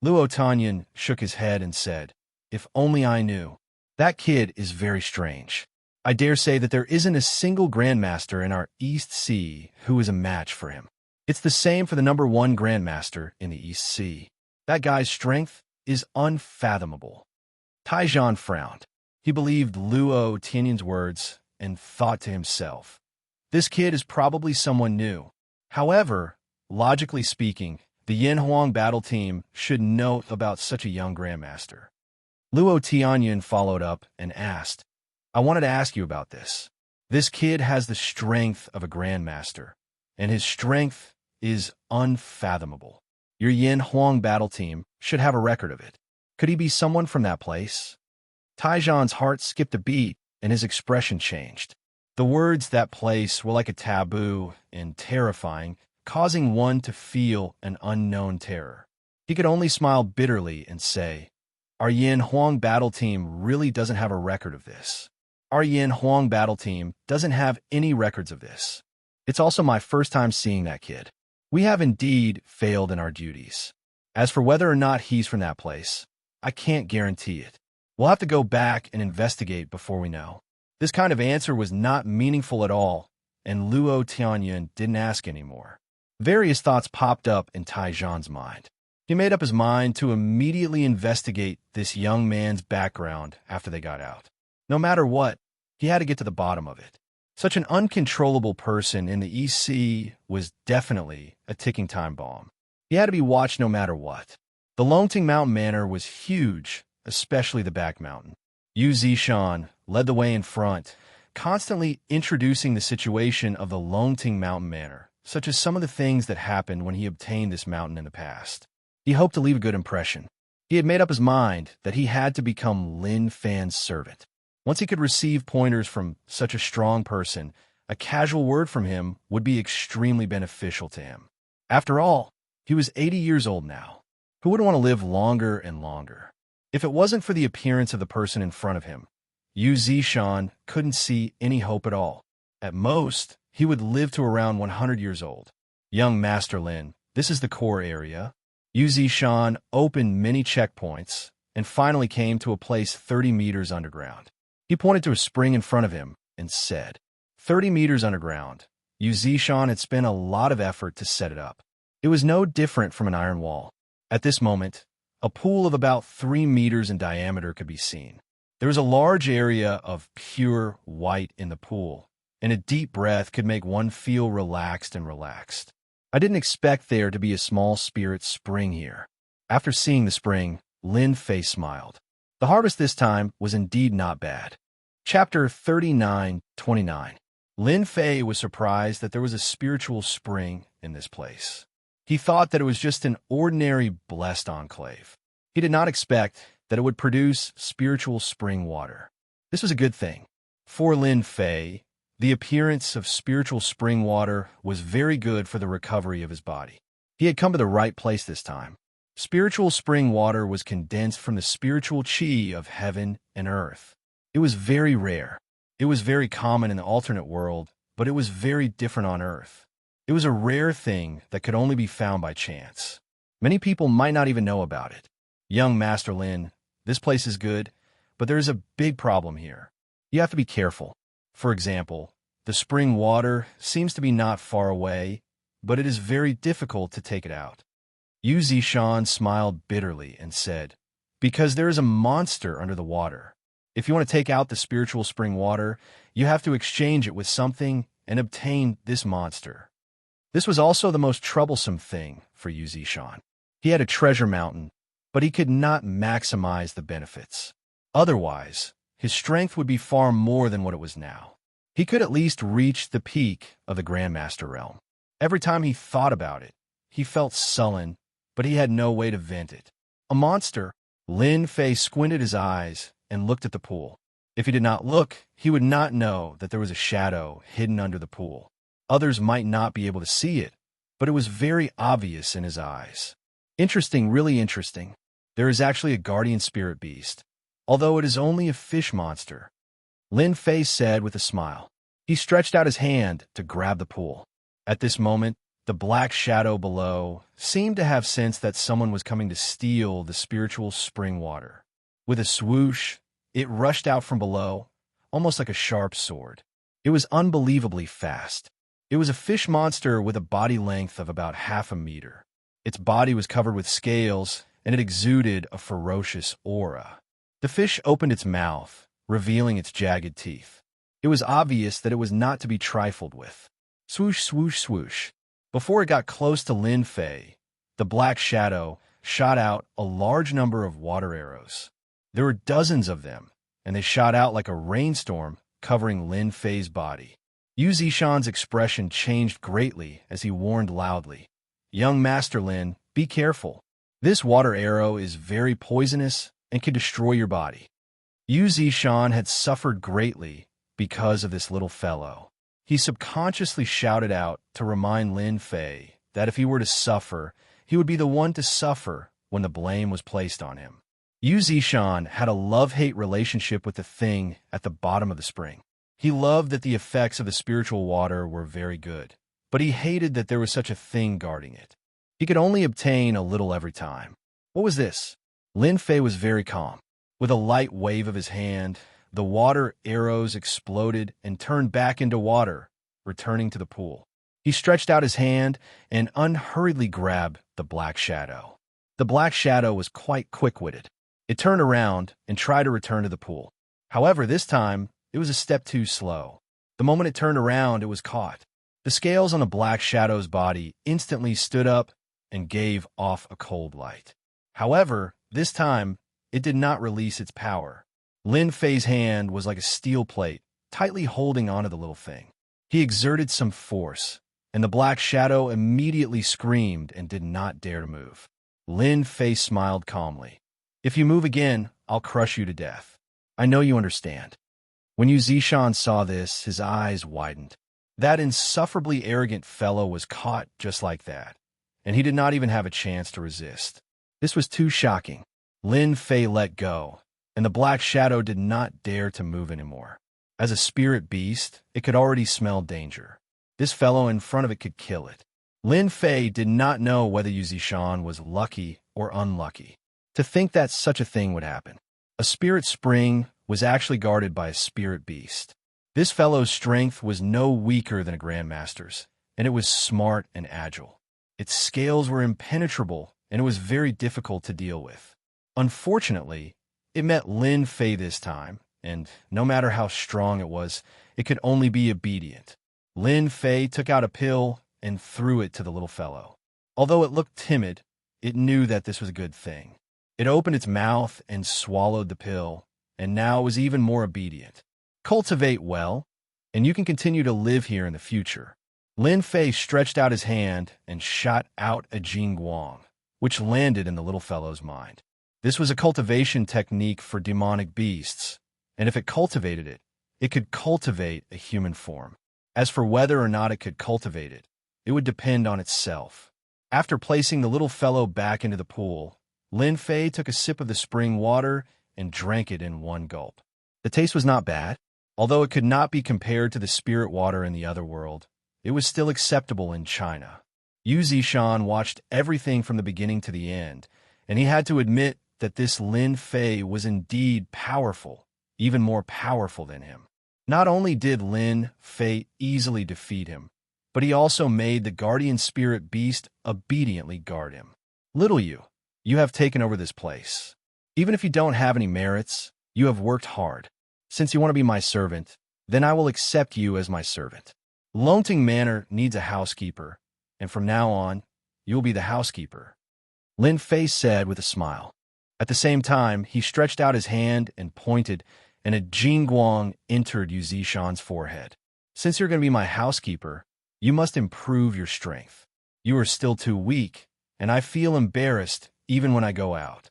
Luo Tianyun shook his head and said, "If only I knew. That kid is very strange. I dare say that there isn't a single grandmaster in our East Sea who is a match for him. It's the same for the #1 grandmaster in the East Sea. That guy's strength is unfathomable." Taizhan frowned. He believed Luo Tianyun's words and thought to himself, "This kid is probably someone new." However, logically speaking, the Yin Huang battle team should know about such a young grandmaster. Luo Tianyun followed up and asked, "I wanted to ask you about this. This kid has the strength of a grandmaster, and his strength is unfathomable. Your Yin Huang battle team should have a record of it. Could he be someone from that place?" Taizhan's heart skipped a beat, and his expression changed. The words "that place" were like a taboo and terrifying, causing one to feel an unknown terror. He could only smile bitterly and say, "Our Yin Huang battle team really doesn't have a record of this. Our Yin Huang battle team doesn't have any records of this. It's also my first time seeing that kid. We have indeed failed in our duties. As for whether or not he's from that place, I can't guarantee it. We'll have to go back and investigate before we know." This kind of answer was not meaningful at all, and Luo Tianyun didn't ask anymore. Various thoughts popped up in Taizhan's mind. He made up his mind to immediately investigate this young man's background after they got out. No matter what, he had to get to the bottom of it. Such an uncontrollable person in the East Sea was definitely a ticking time bomb. He had to be watched no matter what. The Longting Mountain Manor was huge, especially the back mountain. Yu Zishan led the way in front, constantly introducing the situation of the Longting Mountain Manor, such as some of the things that happened when he obtained this mountain in the past. He hoped to leave a good impression. He had made up his mind that he had to become Lin Fan's servant. Once he could receive pointers from such a strong person, a casual word from him would be extremely beneficial to him. After all, he was 80 years old now. Who would want to live longer and longer? If it wasn't for the appearance of the person in front of him, Yu Zishan couldn't see any hope at all. At most, he would live to around 100 years old. Young Master Lin, this is the core area. Yu Zishan opened many checkpoints and finally came to a place 30 meters underground. He pointed to a spring in front of him and said, 30 meters underground. Yu Zishan had spent a lot of effort to set it up. It was no different from an iron wall. At this moment, a pool of about 3 meters in diameter could be seen. There was a large area of pure white in the pool, and a deep breath could make one feel relaxed and relaxed. I didn't expect there to be a small spirit spring here. After seeing the spring, Lin Fei smiled. The harvest this time was indeed not bad. Chapter 39:29. Lin Fei was surprised that there was a spiritual spring in this place. He thought that it was just an ordinary blessed enclave. He did not expect that it would produce spiritual spring water. This was a good thing. For Lin Fei, the appearance of spiritual spring water was very good for the recovery of his body. He had come to the right place this time. Spiritual spring water was condensed from the spiritual chi of heaven and earth. It was very rare. It was very common in the alternate world, but it was very different on Earth. It was a rare thing that could only be found by chance. Many people might not even know about it. Young Master Lin, this place is good, but there is a big problem here. You have to be careful. For example, the spring water seems to be not far away, but it is very difficult to take it out. Yu Zishan smiled bitterly and said, because there is a monster under the water. If you want to take out the spiritual spring water, you have to exchange it with something and obtain this monster. This was also the most troublesome thing for Yu Zishan. He had a treasure mountain, but he could not maximize the benefits. Otherwise, his strength would be far more than what it was now. He could at least reach the peak of the Grandmaster realm. Every time he thought about it, he felt sullen, but he had no way to vent it. A monster. Lin Fei squinted his eyes and looked at the pool. If he did not look, he would not know that there was a shadow hidden under the pool. Others might not be able to see it, but it was very obvious in his eyes. Interesting, really interesting. There is actually a guardian spirit beast, although it is only a fish monster, Lin Fei said with a smile. He stretched out his hand to grab the pool. At this moment, the black shadow below seemed to have sensed that someone was coming to steal the spiritual spring water. With a swoosh, it rushed out from below, almost like a sharp sword. It was unbelievably fast. It was a fish monster with a body length of about half a meter. Its body was covered with scales, and it exuded a ferocious aura. The fish opened its mouth, revealing its jagged teeth. It was obvious that it was not to be trifled with. Swoosh, swoosh, swoosh. Before it got close to Lin Fei, the black shadow shot out a large number of water arrows. There were dozens of them, and they shot out like a rainstorm, covering Lin Fei's body. Yu Zishan's expression changed greatly as he warned loudly, Young Master Lin, be careful. This water arrow is very poisonous and can destroy your body. Yu Zishan had suffered greatly because of this little fellow. He subconsciously shouted out to remind Lin Fei that if he were to suffer, he would be the one to suffer when the blame was placed on him. Yu Zishan had a love-hate relationship with the thing at the bottom of the spring. He loved that the effects of the spiritual water were very good, but he hated that there was such a thing guarding it. He could only obtain a little every time. What was this? Lin Fei was very calm. With a light wave of his hand, the water arrows exploded and turned back into water, returning to the pool. He stretched out his hand and unhurriedly grabbed the black shadow. The black shadow was quite quick-witted. It turned around and tried to return to the pool. However, this time, it was a step too slow. The moment it turned around, it was caught. The scales on the black shadow's body instantly stood up and gave off a cold light. However, this time, it did not release its power. Lin Fei's hand was like a steel plate, tightly holding onto the little thing. He exerted some force, and the black shadow immediately screamed and did not dare to move. Lin Fei smiled calmly. If you move again, I'll crush you to death. I know you understand. When Yu Zishan saw this, his eyes widened. That insufferably arrogant fellow was caught just like that, and he did not even have a chance to resist. This was too shocking. Lin Fei let go, and the black shadow did not dare to move anymore. As a spirit beast, it could already smell danger. This fellow in front of it could kill it. Lin Fei did not know whether Yu Zishan was lucky or unlucky. To think that such a thing would happen. A spirit spring was actually guarded by a spirit beast. This fellow's strength was no weaker than a grandmaster's, and it was smart and agile. Its scales were impenetrable, and it was very difficult to deal with. Unfortunately, it met Lin Fei this time, and no matter how strong it was, it could only be obedient. Lin Fei took out a pill and threw it to the little fellow. Although it looked timid, it knew that this was a good thing. It opened its mouth and swallowed the pill, and now it was even more obedient. Cultivate well, and you can continue to live here in the future. Lin Fei stretched out his hand and shot out a Jingguang, which landed in the little fellow's mind. This was a cultivation technique for demonic beasts, and if it cultivated it, it could cultivate a human form. As for whether or not it could cultivate it, it would depend on itself. After placing the little fellow back into the pool, Lin Fei took a sip of the spring water and drank it in one gulp. The taste was not bad. Although it could not be compared to the spirit water in the other world, it was still acceptable in China. Yu Zishan watched everything from the beginning to the end, and he had to admit that this Lin Fei was indeed powerful, even more powerful than him. Not only did Lin Fei easily defeat him, but he also made the guardian spirit beast obediently guard him. Little you have taken over this place. Even if you don't have any merits, you have worked hard. Since you want to be my servant, then I will accept you as my servant. Longting Manor needs a housekeeper, and from now on, you will be the housekeeper, Lin Fei said with a smile. At the same time, he stretched out his hand and pointed, and a Jingguang entered Yu Zishan's forehead. Since you're going to be my housekeeper, you must improve your strength. You are still too weak, and I feel embarrassed even when I go out.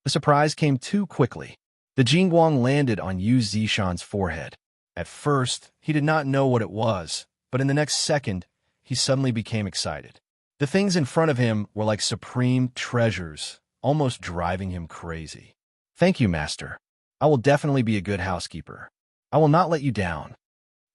The surprise came too quickly. The Jingguang landed on Yu Zishan's forehead. At first, he did not know what it was, but in the next second, he suddenly became excited. The things in front of him were like supreme treasures, almost driving him crazy. Thank you, master. I will definitely be a good housekeeper. I will not let you down.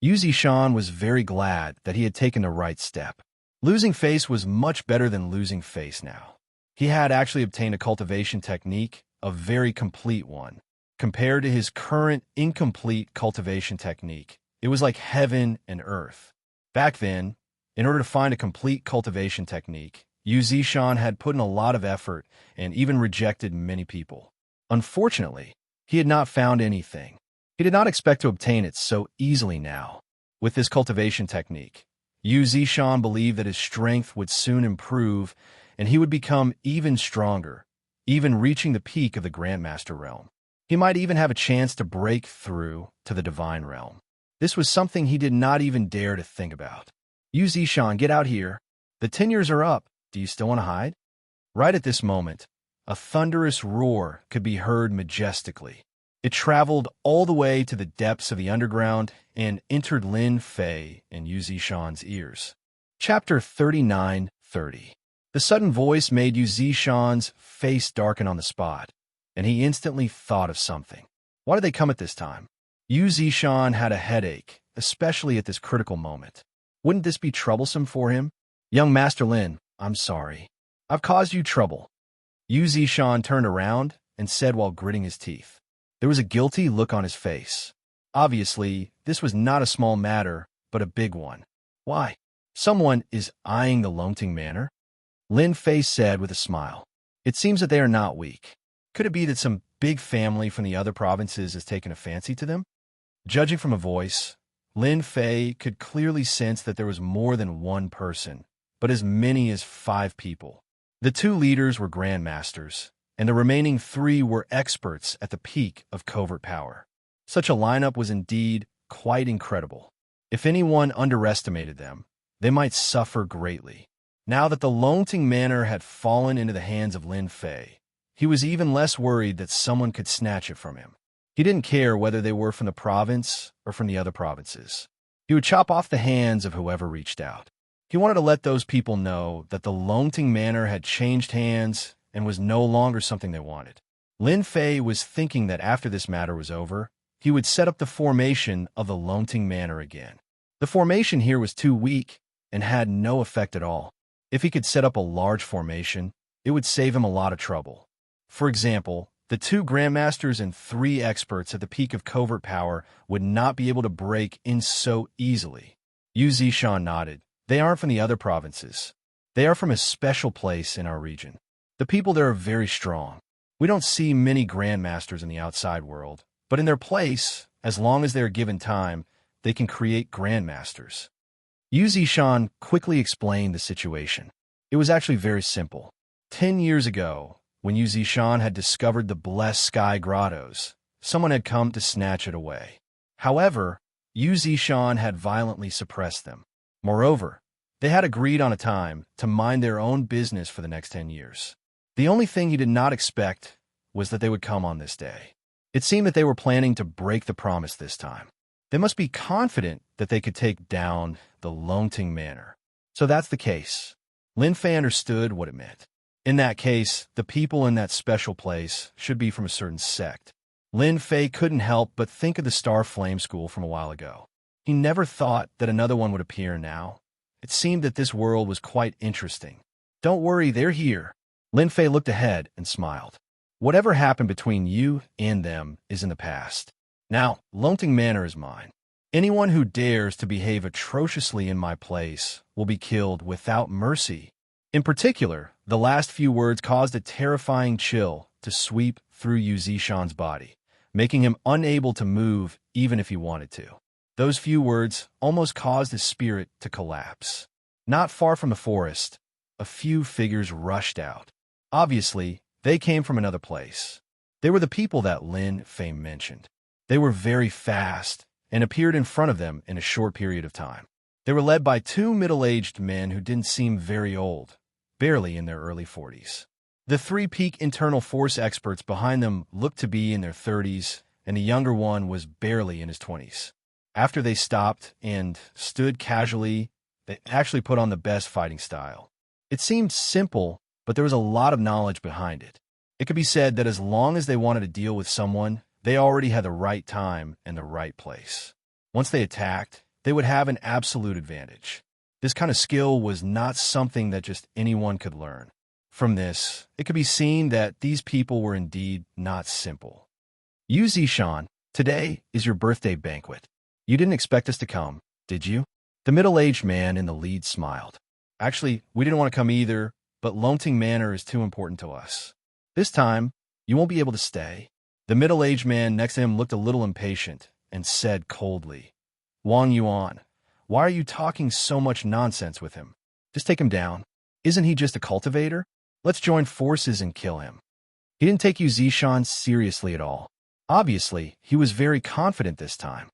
Yu Zishan was very glad that he had taken the right step. Losing face was much better than losing face now. He had actually obtained a cultivation technique, a very complete one. Compared to his current incomplete cultivation technique, it was like heaven and earth. Back then, in order to find a complete cultivation technique, Yu Zishan had put in a lot of effort and even rejected many people. Unfortunately, he had not found anything. He did not expect to obtain it so easily now. With this cultivation technique, Yu Zishan believed that his strength would soon improve and he would become even stronger, even reaching the peak of the Grandmaster realm. He might even have a chance to break through to the divine realm. This was something he did not even dare to think about. Yu Zishan, get out here. The 10 years are up. Do you still want to hide? Right at this moment, a thunderous roar could be heard majestically. It traveled all the way to the depths of the underground and entered Lin Fei and Yu Zishan's ears. Chapter 39:30. The sudden voice made Yu Zishan's face darken on the spot, and he instantly thought of something. Why did they come at this time? Yu Zishan had a headache, especially at this critical moment. Wouldn't this be troublesome for him? Young Master Lin, I'm sorry. I've caused you trouble. Yu Zishan turned around and said while gritting his teeth. There was a guilty look on his face. Obviously, this was not a small matter, but a big one. Why? Someone is eyeing the Longting Manor? Lin Fei said with a smile. It seems that they are not weak. Could it be that some big family from the other provinces has taken a fancy to them? Judging from a voice, Lin Fei could clearly sense that there was more than one person, but as many as 5 people. The 2 leaders were grandmasters, and the remaining 3 were experts at the peak of covert power. Such a lineup was indeed quite incredible. If anyone underestimated them, they might suffer greatly. Now that the Longting Manor had fallen into the hands of Lin Fei, he was even less worried that someone could snatch it from him. He didn't care whether they were from the province or from the other provinces. He would chop off the hands of whoever reached out. He wanted to let those people know that the Longting Manor had changed hands and was no longer something they wanted. Lin Fei was thinking that after this matter was over, he would set up the formation of the Longting Manor again. The formation here was too weak and had no effect at all. If he could set up a large formation, it would save him a lot of trouble. For example, the 2 grandmasters and 3 experts at the peak of covert power would not be able to break in so easily. Yu Zishan nodded. They aren't from the other provinces. They are from a special place in our region. The people there are very strong. We don't see many grandmasters in the outside world, but in their place, as long as they are given time, they can create grandmasters. Yu Zishan quickly explained the situation. It was actually very simple. 10 years ago, when Yu Zishan had discovered the Blessed Sky Grottos, someone had come to snatch it away. However, Yu Zishan had violently suppressed them. Moreover, they had agreed on a time to mind their own business for the next 10 years. The only thing he did not expect was that they would come on this day. It seemed that they were planning to break the promise this time. They must be confident that they could take down the Longting Manor. So that's the case. Lin Fei understood what it meant. In that case, the people in that special place should be from a certain sect. Lin Fei couldn't help but think of the Star Flame School from a while ago. He never thought that another one would appear now. It seemed that this world was quite interesting. Don't worry, they're here. Lin Fei looked ahead and smiled. Whatever happened between you and them is in the past. Now, Longting Manor is mine. Anyone who dares to behave atrociously in my place will be killed without mercy. In particular, the last few words caused a terrifying chill to sweep through Yu Zishan's body, making him unable to move even if he wanted to. Those few words almost caused his spirit to collapse. Not far from the forest, a few figures rushed out. Obviously, they came from another place. They were the people that Lin Fei mentioned. They were very fast and appeared in front of them in a short period of time. They were led by 2 middle-aged men who didn't seem very old, barely in their early 40s. The 3 peak internal force experts behind them looked to be in their 30s, and the younger one was barely in his 20s. After they stopped and stood casually, they actually put on the best fighting style. It seemed simple, but there was a lot of knowledge behind it. It could be said that as long as they wanted to deal with someone, they already had the right time and the right place. Once they attacked, they would have an absolute advantage. This kind of skill was not something that just anyone could learn. From this, it could be seen that these people were indeed not simple. Yu Zishan, today is your birthday banquet. You didn't expect us to come, did you? The middle-aged man in the lead smiled. Actually, we didn't want to come either, but Longting Manor is too important to us. This time, you won't be able to stay. The middle-aged man next to him looked a little impatient and said coldly, Wang Yuan, why are you talking so much nonsense with him? Just take him down. Isn't he just a cultivator? Let's join forces and kill him. He didn't take Yu Zishan seriously at all. Obviously, he was very confident this time.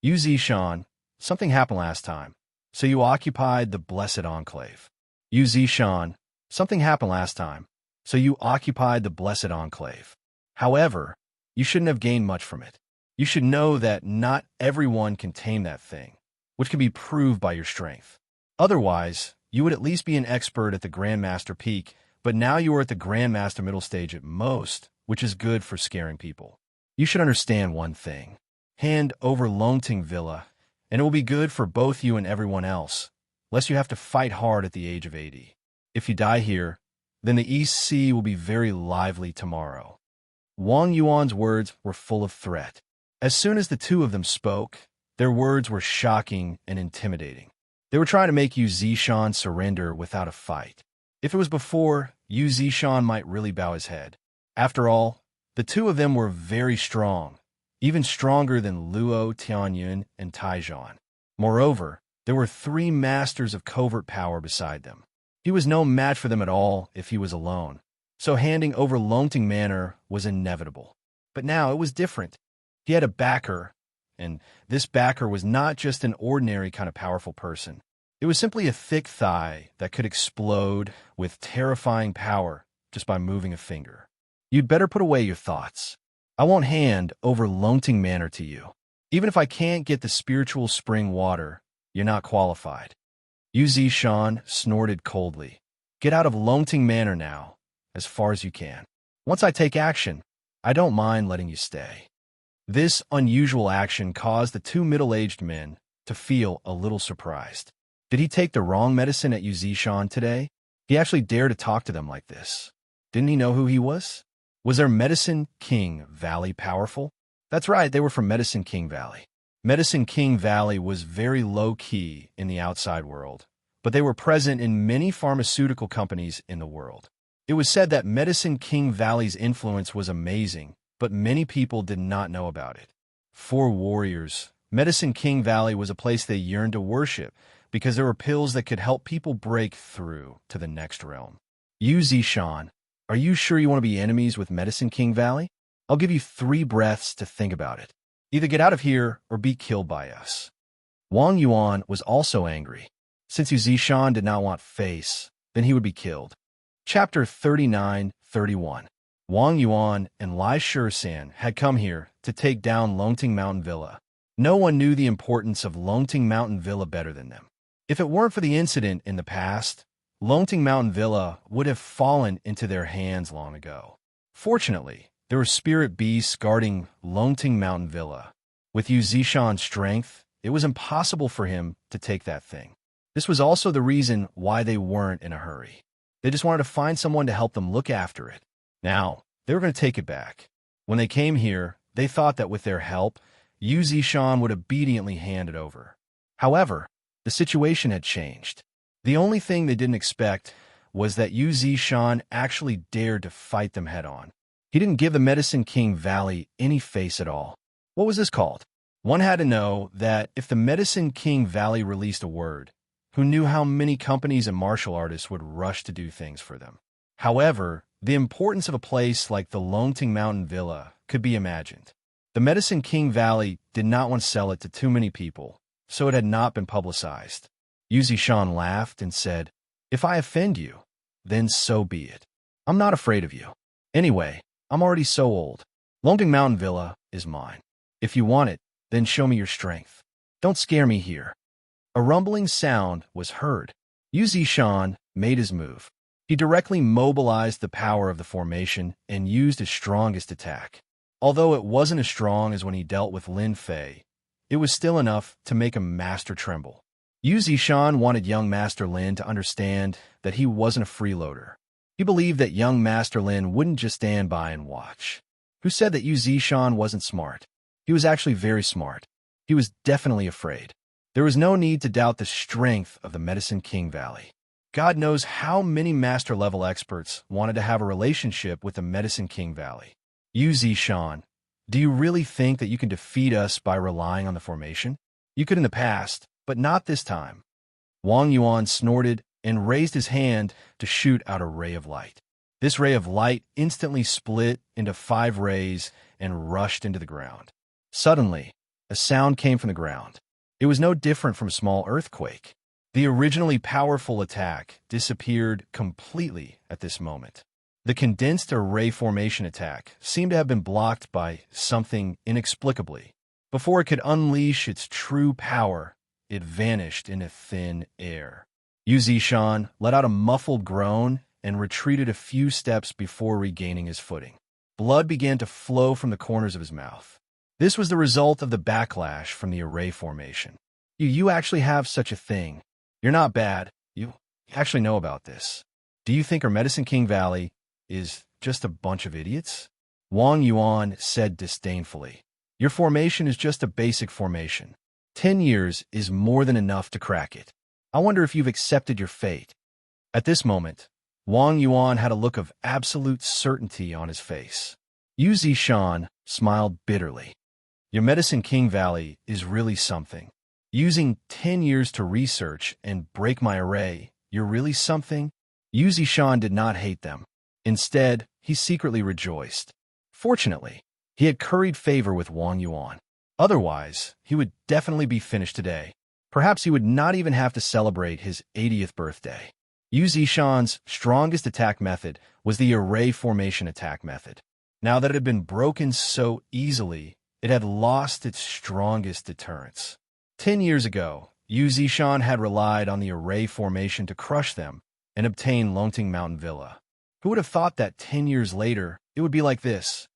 Yu Zishan, something happened last time, so you occupied the Blessed Enclave. Yu Zishan, something happened last time, so you occupied the Blessed Enclave. However, you shouldn't have gained much from it. You should know that not everyone can tame that thing, which can be proved by your strength. Otherwise, you would at least be an expert at the Grandmaster peak, but now you are at the Grandmaster middle stage at most, which is good for scaring people. You should understand one thing. Hand over Longting Villa, and it will be good for both you and everyone else, lest you have to fight hard at the age of 80. If you die here, then the East Sea will be very lively tomorrow. Wang Yuan's words were full of threat. As soon as the 2 of them spoke, their words were shocking and intimidating. They were trying to make Yu Zishan surrender without a fight. If it was before, Yu Zishan might really bow his head. After all, the 2 of them were very strong, even stronger than Luo Tianyun and Taijuan. Moreover, there were 3 masters of covert power beside them. He was no match for them at all if he was alone, so handing over Longting Manor was inevitable. But now it was different. He had a backer, and this backer was not just an ordinary kind of powerful person. It was simply a thick thigh that could explode with terrifying power just by moving a finger. You'd better put away your thoughts. I won't hand over Longting Manor to you. Even if I can't get the spiritual spring water, you're not qualified. Yu Zishan snorted coldly. Get out of Longting Manor now, as far as you can. Once I take action, I don't mind letting you stay." This unusual action caused the two middle-aged men to feel a little surprised. Did he take the wrong medicine at Xianxia today? He actually dared to talk to them like this. Didn't he know who he was? Was their Medicine King Valley powerful? That's right, they were from Medicine King Valley. Medicine King Valley was very low-key in the outside world, but they were present in many pharmaceutical companies in the world. It was said that Medicine King Valley's influence was amazing, but many people did not know about it. For warriors, Medicine King Valley was a place they yearned to worship because there were pills that could help people break through to the next realm. You, Zishan, are you sure you want to be enemies with Medicine King Valley? I'll give you 3 breaths to think about it. Either get out of here or be killed by us. Wang Yuan was also angry. Since Zishan did not want face, then he would be killed. Chapter 39-31. Wang Yuan and Lai Shisan had come here to take down Longting Mountain Villa. No one knew the importance of Longting Mountain Villa better than them. If it weren't for the incident in the past, Longting Mountain Villa would have fallen into their hands long ago. Fortunately, there were spirit beasts guarding Longting Mountain Villa. With Yu Zishan's strength, it was impossible for him to take that thing. This was also the reason why they weren't in a hurry. They just wanted to find someone to help them look after it. Now, they were going to take it back. When they came here, they thought that with their help, Yu Zishan would obediently hand it over. However, the situation had changed. The only thing they didn't expect was that Yu Zishan actually dared to fight them head-on. He didn't give the Medicine King Valley any face at all. What was this called? One had to know that if the Medicine King Valley released a word, who knew how many companies and martial artists would rush to do things for them. However, the importance of a place like the Longting Mountain Villa could be imagined. The Medicine King Valley did not want to sell it to too many people, so it had not been publicized. Yu Zishan laughed and said, "If I offend you, then so be it. I'm not afraid of you. Anyway, I'm already so old. Longting Mountain Villa is mine. If you want it, then show me your strength. Don't scare me here." A rumbling sound was heard. Yu Zishan made his move. He directly mobilized the power of the formation and used his strongest attack. Although it wasn't as strong as when he dealt with Lin Fei, it was still enough to make a master tremble. Yu Zishan wanted young Master Lin to understand that he wasn't a freeloader. He believed that young Master Lin wouldn't just stand by and watch. Who said that Yu Zishan wasn't smart? He was actually very smart. He was definitely afraid. There was no need to doubt the strength of the Medicine King Valley. God knows how many master-level experts wanted to have a relationship with the Medicine King Valley. Yu Zishan, do you really think that you can defeat us by relying on the formation? You could in the past, but not this time. Wang Yuan snorted and raised his hand to shoot out a ray of light. This ray of light instantly split into 5 rays and rushed into the ground. Suddenly, a sound came from the ground. It was no different from a small earthquake. The originally powerful attack disappeared completely at this moment. The condensed array formation attack seemed to have been blocked by something inexplicably. Before it could unleash its true power, it vanished into thin air. Yu Zishan let out a muffled groan and retreated a few steps before regaining his footing. Blood began to flow from the corners of his mouth. This was the result of the backlash from the array formation. You actually have such a thing. You're not bad. You actually know about this. Do you think our Medicine King Valley is just a bunch of idiots? Wang Yuan said disdainfully. Your formation is just a basic formation. 10 years is more than enough to crack it. I wonder if you've accepted your fate. At this moment, Wang Yuan had a look of absolute certainty on his face. Yu Zishan smiled bitterly. Your Medicine King Valley is really something. Using 10 years to research and break my array, you're really something? Yu Zishan did not hate them. Instead, he secretly rejoiced. Fortunately, he had curried favor with Wang Yuan. Otherwise, he would definitely be finished today. Perhaps he would not even have to celebrate his 80th birthday. Yu Zishan's strongest attack method was the array formation attack method. Now that it had been broken so easily, it had lost its strongest deterrence. 10 years ago, Yu Zishan had relied on the array formation to crush them and obtain Longting Mountain Villa. Who would have thought that 10 years later, it would be like this?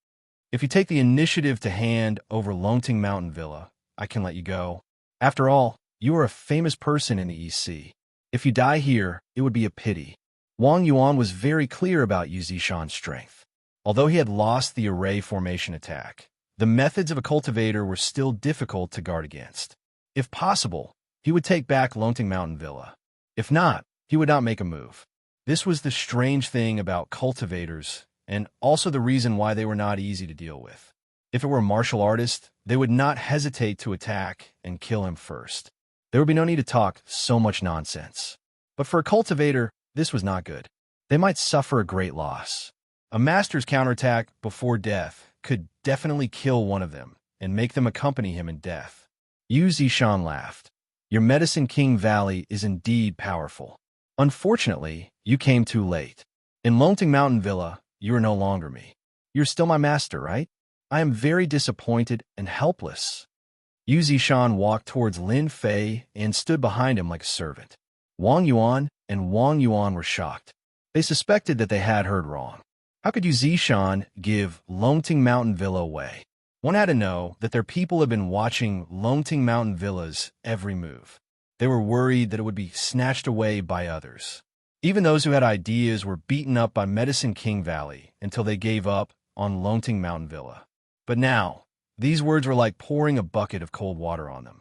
If you take the initiative to hand over Longting Mountain Villa, I can let you go. After all, you are a famous person in the East Sea. If you die here, it would be a pity. Wang Yuan was very clear about Yu Zishan's strength. Although he had lost the array formation attack, the methods of a cultivator were still difficult to guard against. If possible, he would take back Longting Mountain Villa. If not, he would not make a move. This was the strange thing about cultivators, and also the reason why they were not easy to deal with. If it were a martial artist, they would not hesitate to attack and kill him first. There would be no need to talk so much nonsense. But for a cultivator, this was not good. They might suffer a great loss. A master's counterattack before death could definitely kill one of them and make them accompany him in death. Yu Zishan laughed. Your Medicine King Valley is indeed powerful. Unfortunately, you came too late. In Longting Mountain Villa, you are no longer me. You're still my master, right? I am very disappointed and helpless. Yu Zishan walked towards Lin Fei and stood behind him like a servant. Wang Yuan and Wang Yuan were shocked. They suspected that they had heard wrong. How could Yu Zishan give Longting Mountain Villa away? One had to know that their people had been watching Longting Mountain Villa's every move. They were worried that it would be snatched away by others. Even those who had ideas were beaten up by Medicine King Valley until they gave up on Longting Mountain Villa. But now, these words were like pouring a bucket of cold water on them.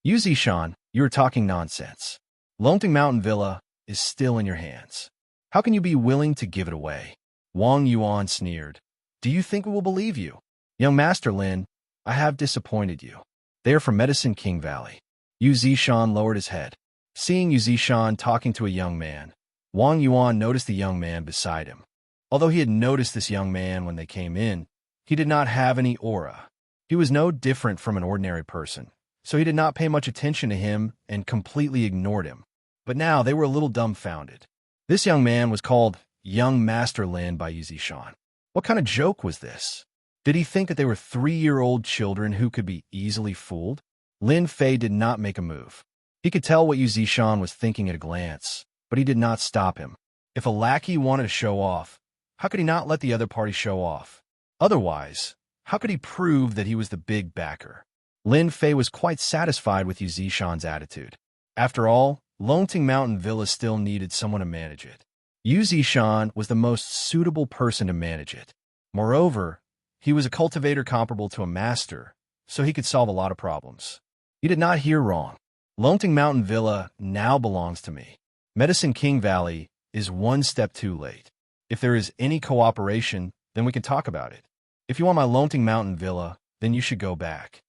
Yu Zishan, you are talking nonsense. Longting Mountain Villa is still in your hands. How can you be willing to give it away? Wang Yuan sneered. Do you think we will believe you? Young Master Lin, I have disappointed you. They are from Medicine King Valley. Yu Zishan lowered his head. Seeing Yu Zishan talking to a young man, Wang Yuan noticed the young man beside him. Although he had noticed this young man when they came in, he did not have any aura. He was no different from an ordinary person, so he did not pay much attention to him and completely ignored him. But now they were a little dumbfounded. This young man was called Young Master Lin by Yu Zishan. What kind of joke was this? Did he think that they were 3-year-old children who could be easily fooled? Lin Fei did not make a move. He could tell what Yu Zishan was thinking at a glance, but he did not stop him. If a lackey wanted to show off, how could he not let the other party show off? Otherwise, how could he prove that he was the big backer? Lin Fei was quite satisfied with Yu Zishan's attitude. After all, Longting Mountain Villa still needed someone to manage it. Yu Zishan was the most suitable person to manage it. Moreover, he was a cultivator comparable to a master, so he could solve a lot of problems. You did not hear wrong. Longting Mountain Villa now belongs to me. Medicine King Valley is one step too late. If there is any cooperation, then we can talk about it. If you want my Longting Mountain Villa, then you should go back.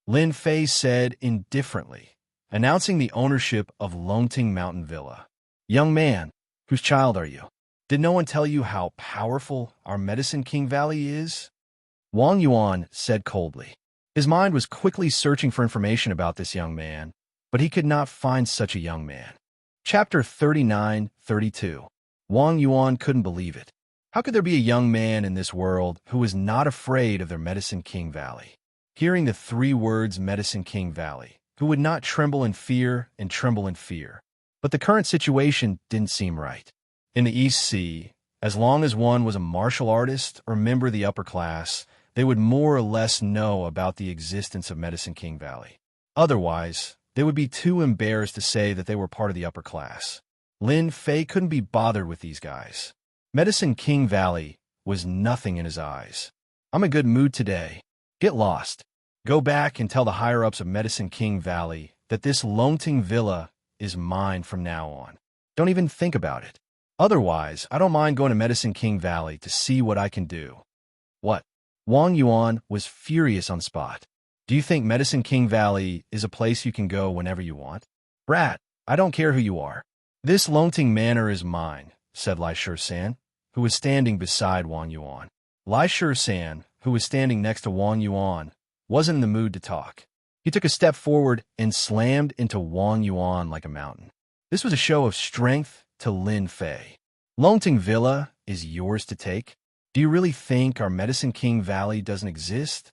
Lin Fei said indifferently, announcing the ownership of Longting Mountain Villa. Young man, whose child are you? Did no one tell you how powerful our Medicine King Valley is? Wang Yuan said coldly. His mind was quickly searching for information about this young man, but he could not find such a young man. Chapter 39-32. Wang Yuan couldn't believe it. How could there be a young man in this world who was not afraid of their Medicine King Valley? Hearing the 3 words Medicine King Valley, who would not tremble in fear and tremble in fear. But the current situation didn't seem right. In the East Sea, as long as one was a martial artist or member of the upper class, they would more or less know about the existence of Medicine King Valley. Otherwise, they would be too embarrassed to say that they were part of the upper class. Lin Fei couldn't be bothered with these guys. Medicine King Valley was nothing in his eyes. I'm in a good mood today. Get lost. Go back and tell the higher-ups of Medicine King Valley that this Longting Villa is mine from now on. Don't even think about it. Otherwise, I don't mind going to Medicine King Valley to see what I can do. What? Wang Yuan was furious on the spot. Do you think Medicine King Valley is a place you can go whenever you want? Brat, I don't care who you are. This Longting Manor is mine, said Lai Shisan, who was standing beside Wang Yuan. Lai Shisan, who was standing next to Wang Yuan, wasn't in the mood to talk. He took a step forward and slammed into Wang Yuan like a mountain. This was a show of strength to Lin Fei. Longting Villa is yours to take? Do you really think our Medicine King Valley doesn't exist?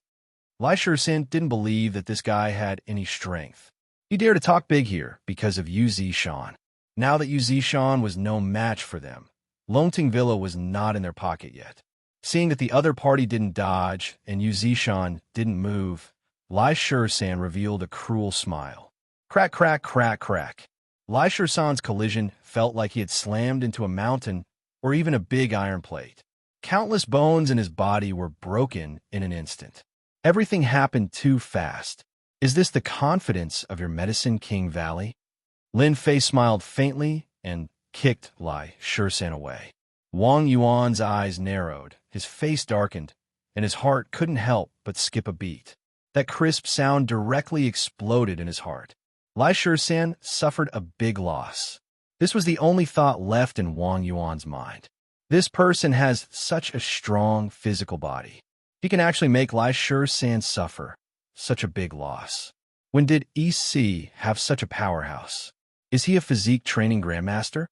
Lai Shisan didn't believe that this guy had any strength. He dared to talk big here because of Yu Zishan. Now that Yu Zishan was no match for them, Longting Villa was not in their pocket yet. Seeing that the other party didn't dodge and Yu Zishan didn't move, Lai Shisan revealed a cruel smile. Crack, crack, crack, crack. Lai Shisan's collision felt like he had slammed into a mountain or even a big iron plate. Countless bones in his body were broken in an instant. Everything happened too fast. Is this the confidence of your Medicine King Valley? Lin Fei smiled faintly and kicked Lai Shisan away. Wang Yuan's eyes narrowed, his face darkened, and his heart couldn't help but skip a beat. That crisp sound directly exploded in his heart. Lai Shisan suffered a big loss. This was the only thought left in Wang Yuan's mind. This person has such a strong physical body. He can actually make Lai Shisan suffer such a big loss. When did EC have such a powerhouse? Is he a physique training grandmaster?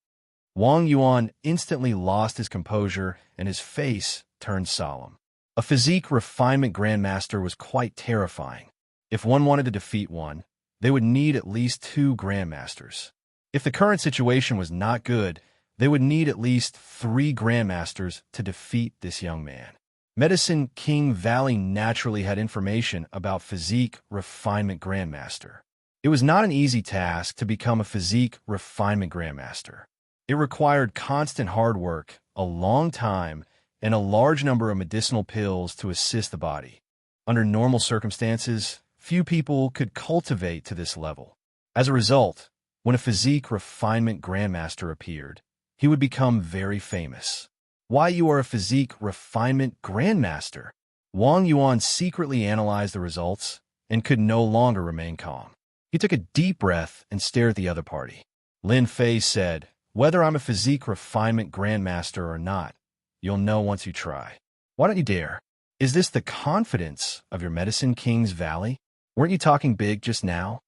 Wang Yuan instantly lost his composure and his face turned solemn. A physique refinement grandmaster was quite terrifying. If one wanted to defeat one, they would need at least 2 grandmasters. If the current situation was not good, they would need at least 3 grandmasters to defeat this young man. Medicine King Valley naturally had information about physique refinement grandmaster. It was not an easy task to become a physique refinement grandmaster. It required constant hard work, a long time, and a large number of medicinal pills to assist the body. Under normal circumstances, few people could cultivate to this level. As a result, when a physique refinement grandmaster appeared, he would become very famous. Why you are a physique refinement grandmaster? Wang Yuan secretly analyzed the results and could no longer remain calm. He took a deep breath and stared at the other party. Lin Fei said, "Whether I'm a physique refinement grandmaster or not, you'll know once you try. Why don't you dare? Is this the confidence of your Medicine King's Valley? Weren't you talking big just now?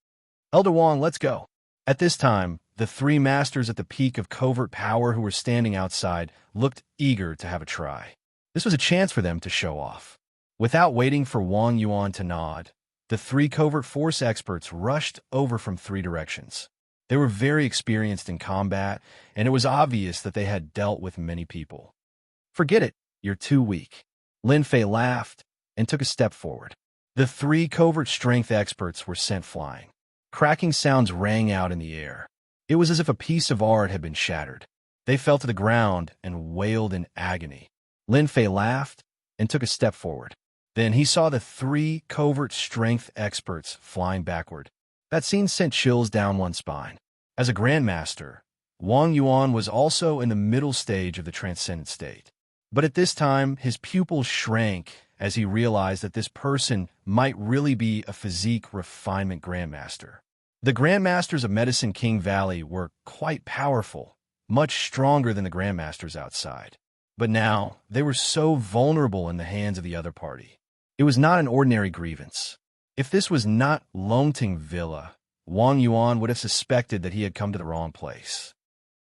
Elder Wang, let's go." At this time, the 3 masters at the peak of covert power who were standing outside looked eager to have a try. This was a chance for them to show off. Without waiting for Wang Yuan to nod, the 3 covert force experts rushed over from 3 directions. They were very experienced in combat, and it was obvious that they had dealt with many people. "Forget it, you're too weak." Lin Fei laughed and took a step forward. The 3 covert strength experts were sent flying. Cracking sounds rang out in the air. It was as if a piece of art had been shattered. They fell to the ground and wailed in agony. Lin Fei laughed and took a step forward. Then he saw the 3 covert strength experts flying backward. That scene sent chills down one's spine. As a grandmaster, Wang Yuan was also in the middle stage of the Transcendent state. But at this time, his pupils shrank as he realized that this person might really be a physique refinement grandmaster. The grandmasters of Medicine King Valley were quite powerful, much stronger than the grandmasters outside. But now, they were so vulnerable in the hands of the other party. It was not an ordinary grievance. If this was not Longting Villa, Wang Yuan would have suspected that he had come to the wrong place.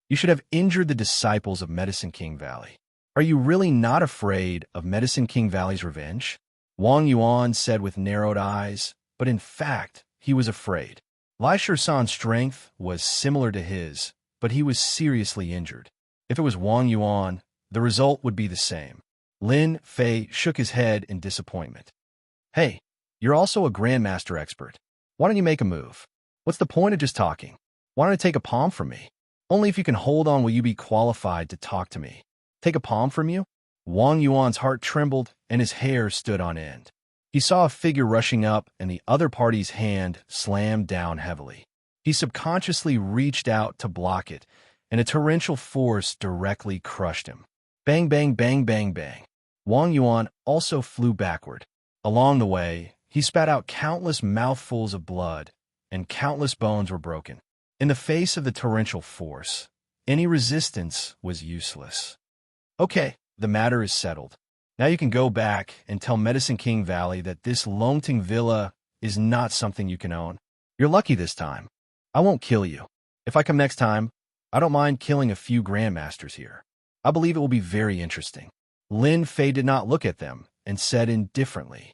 You should have injured the disciples of Medicine King Valley. Are you really not afraid of Medicine King Valley's revenge? Wang Yuan said with narrowed eyes, but in fact, he was afraid. Lai Shisan's strength was similar to his, but he was seriously injured. If it was Wang Yuan, the result would be the same. Lin Fei shook his head in disappointment. "Hey, you're also a grandmaster expert. Why don't you make a move? What's the point of just talking? Why don't you take a palm from me? Only if you can hold on will you be qualified to talk to me. Take a palm from you?" Wang Yuan's heart trembled and his hair stood on end. He saw a figure rushing up and the other party's hand slammed down heavily. He subconsciously reached out to block it, and a torrential force directly crushed him. Bang, bang, bang, bang, bang. Wang Yuan also flew backward. Along the way, he spat out countless mouthfuls of blood, and countless bones were broken. In the face of the torrential force, any resistance was useless. "Okay, the matter is settled. Now you can go back and tell Medicine King Valley that this Longting Villa is not something you can own. You're lucky this time. I won't kill you. If I come next time, I don't mind killing a few grandmasters here. I believe it will be very interesting." Lin Fei did not look at them and said indifferently,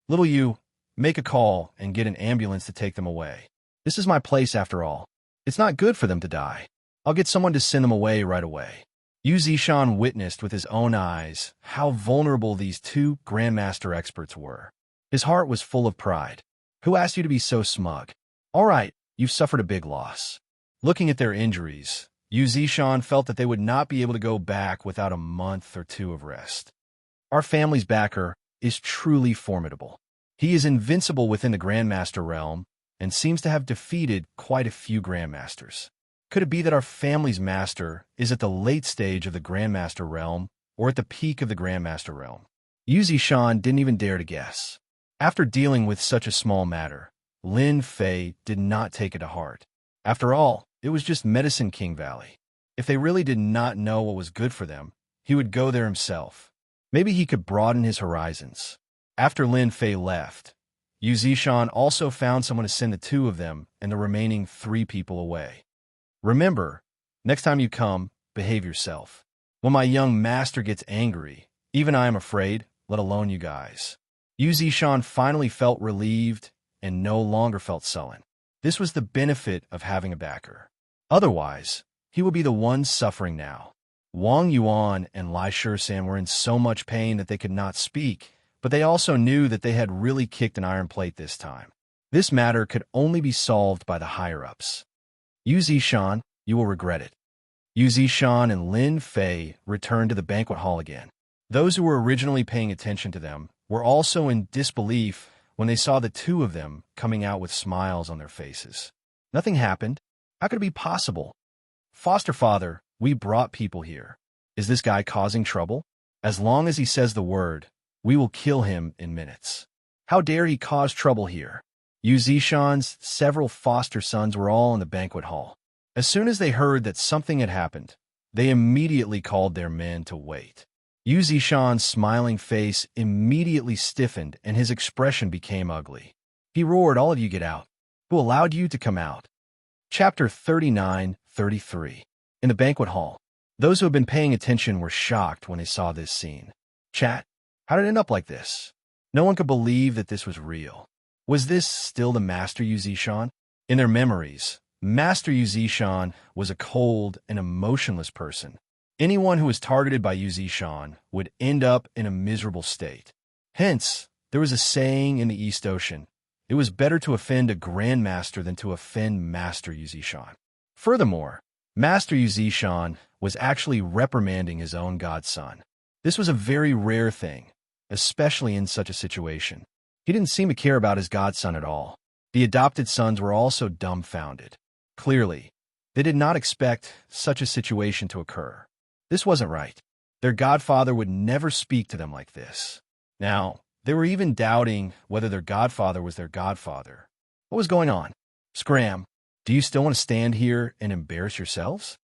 "Little you, make a call and get an ambulance to take them away. This is my place after all. It's not good for them to die. I'll get someone to send them away right away." Yu Zishan witnessed with his own eyes how vulnerable these two Grandmaster experts were. His heart was full of pride. Who asked you to be so smug? All right, you've suffered a big loss. Looking at their injuries, Yu Zishan felt that they would not be able to go back without a month or two of rest. Our family's backer is truly formidable. He is invincible within the Grandmaster realm and seems to have defeated quite a few Grandmasters. Could it be that our family's master is at the late stage of the Grandmaster realm or at the peak of the Grandmaster realm? Yu Zishan didn't even dare to guess. After dealing with such a small matter, Lin Fei did not take it to heart. After all, it was just Medicine King Valley. If they really did not know what was good for them, he would go there himself. Maybe he could broaden his horizons. After Lin Fei left, Yu Zishan also found someone to send the two of them and the remaining 3 people away. Remember, next time you come, behave yourself. When my young master gets angry, even I am afraid, let alone you guys. Yu Zishan finally felt relieved and no longer felt sullen. This was the benefit of having a backer. Otherwise, he would be the one suffering now. Wang Yuan and Lai Shisan were in so much pain that they could not speak, but they also knew that they had really kicked an iron plate this time. This matter could only be solved by the higher-ups. Yu Zishan, you will regret it. Yu Zishan and Lin Fei returned to the banquet hall again. Those who were originally paying attention to them were also in disbelief when they saw the two of them coming out with smiles on their faces. Nothing happened. How could it be possible? Foster father, we brought people here. Is this guy causing trouble? As long as he says the word, we will kill him in minutes. How dare he cause trouble here? Yu Zishan's several foster sons were all in the banquet hall. As soon as they heard that something had happened, they immediately called their men to wait. Yu Zishan's smiling face immediately stiffened and his expression became ugly. He roared, "All of you get out. Who allowed you to come out?" Chapter 39-33. In the banquet hall, those who had been paying attention were shocked when they saw this scene. Chat, how did it end up like this? No one could believe that this was real. Was this still the Master Yu Zishan? In their memories, Master Yu Zishan was a cold and emotionless person. Anyone who was targeted by Yu Zishan would end up in a miserable state. Hence, there was a saying in the East Ocean, it was better to offend a Grandmaster than to offend Master Yu Zishan. Furthermore, Master Yu Zishan was actually reprimanding his own godson. This was a very rare thing, especially in such a situation. He didn't seem to care about his godson at all. The adopted sons were also dumbfounded. Clearly, they did not expect such a situation to occur. This wasn't right. Their godfather would never speak to them like this. Now, they were even doubting whether their godfather was their godfather. What was going on? Scram, do you still want to stand here and embarrass yourselves?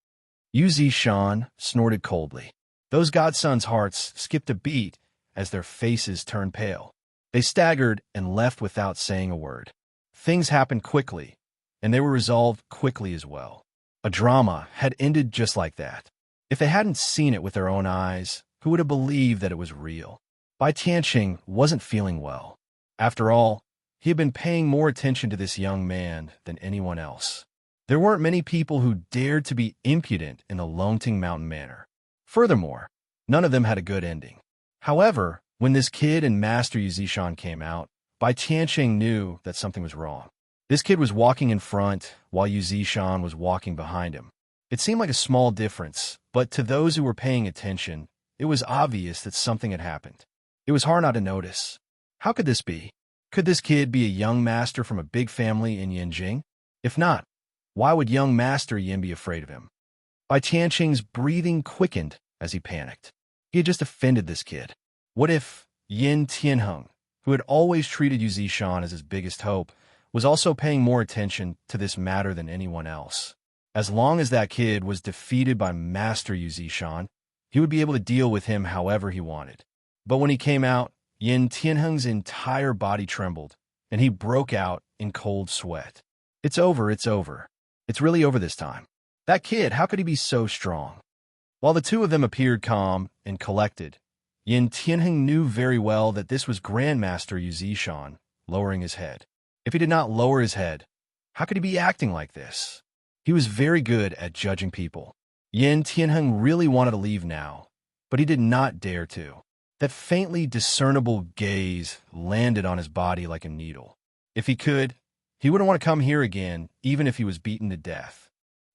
Yu Zishan snorted coldly. Those godsons' hearts skipped a beat as their faces turned pale. They staggered and left without saying a word. Things happened quickly, and they were resolved quickly as well. A drama had ended just like that. If they hadn't seen it with their own eyes, who would have believed that it was real? Bai Tianqing wasn't feeling well. After all, he had been paying more attention to this young man than anyone else. There weren't many people who dared to be impudent in the Longting Mountain manner. Furthermore, none of them had a good ending. However, when this kid and Master Yu Zishan came out, Bai Tianqing knew that something was wrong. This kid was walking in front while Yu Zishan was walking behind him. It seemed like a small difference, but to those who were paying attention, it was obvious that something had happened. It was hard not to notice. How could this be? Could this kid be a young master from a big family in Yanjing? If not, why would young Master Yin be afraid of him? Bai Tianqing's breathing quickened as he panicked. He had just offended this kid. What if Yin Tianheng, who had always treated Yu Zishan as his biggest hope, was also paying more attention to this matter than anyone else? As long as that kid was defeated by Master Yu Zishan, he would be able to deal with him however he wanted. But when he came out, Yin Tianheng's entire body trembled, and he broke out in cold sweat. It's over, it's over. It's really over this time. That kid, how could he be so strong? While the two of them appeared calm and collected, Yin Tianheng knew very well that this was Grandmaster Yu Zishan lowering his head. If he did not lower his head, how could he be acting like this? He was very good at judging people. Yin Tianheng really wanted to leave now, but he did not dare to. That faintly discernible gaze landed on his body like a needle. If he could, he wouldn't want to come here again, even if he was beaten to death.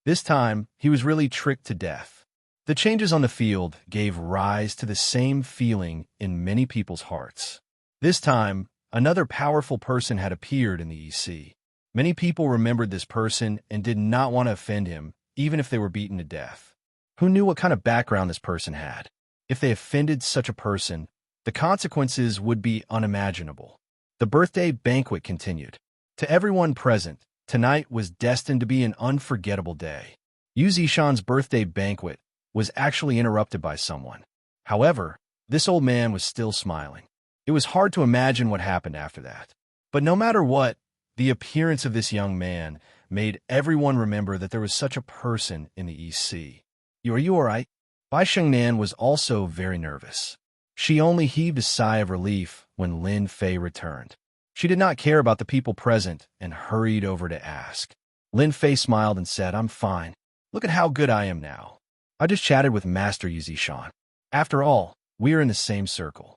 This time, he was really tricked to death. The changes on the field gave rise to the same feeling in many people's hearts. This time, another powerful person had appeared in the EC. Many people remembered this person and did not want to offend him, even if they were beaten to death. Who knew what kind of background this person had? If they offended such a person, the consequences would be unimaginable. The birthday banquet continued. To everyone present, tonight was destined to be an unforgettable day. Yu Zishan's birthday banquet was actually interrupted by someone. However, this old man was still smiling. It was hard to imagine what happened after that. But no matter what, the appearance of this young man made everyone remember that there was such a person in the EC. Are you all right? Bai Shengnan was also very nervous. She only heaved a sigh of relief when Lin Fei returned. She did not care about the people present and hurried over to ask. Lin Fei smiled and said, "I'm fine. Look at how good I am now. I just chatted with Master Yu Zishan. After all, we are in the same circle."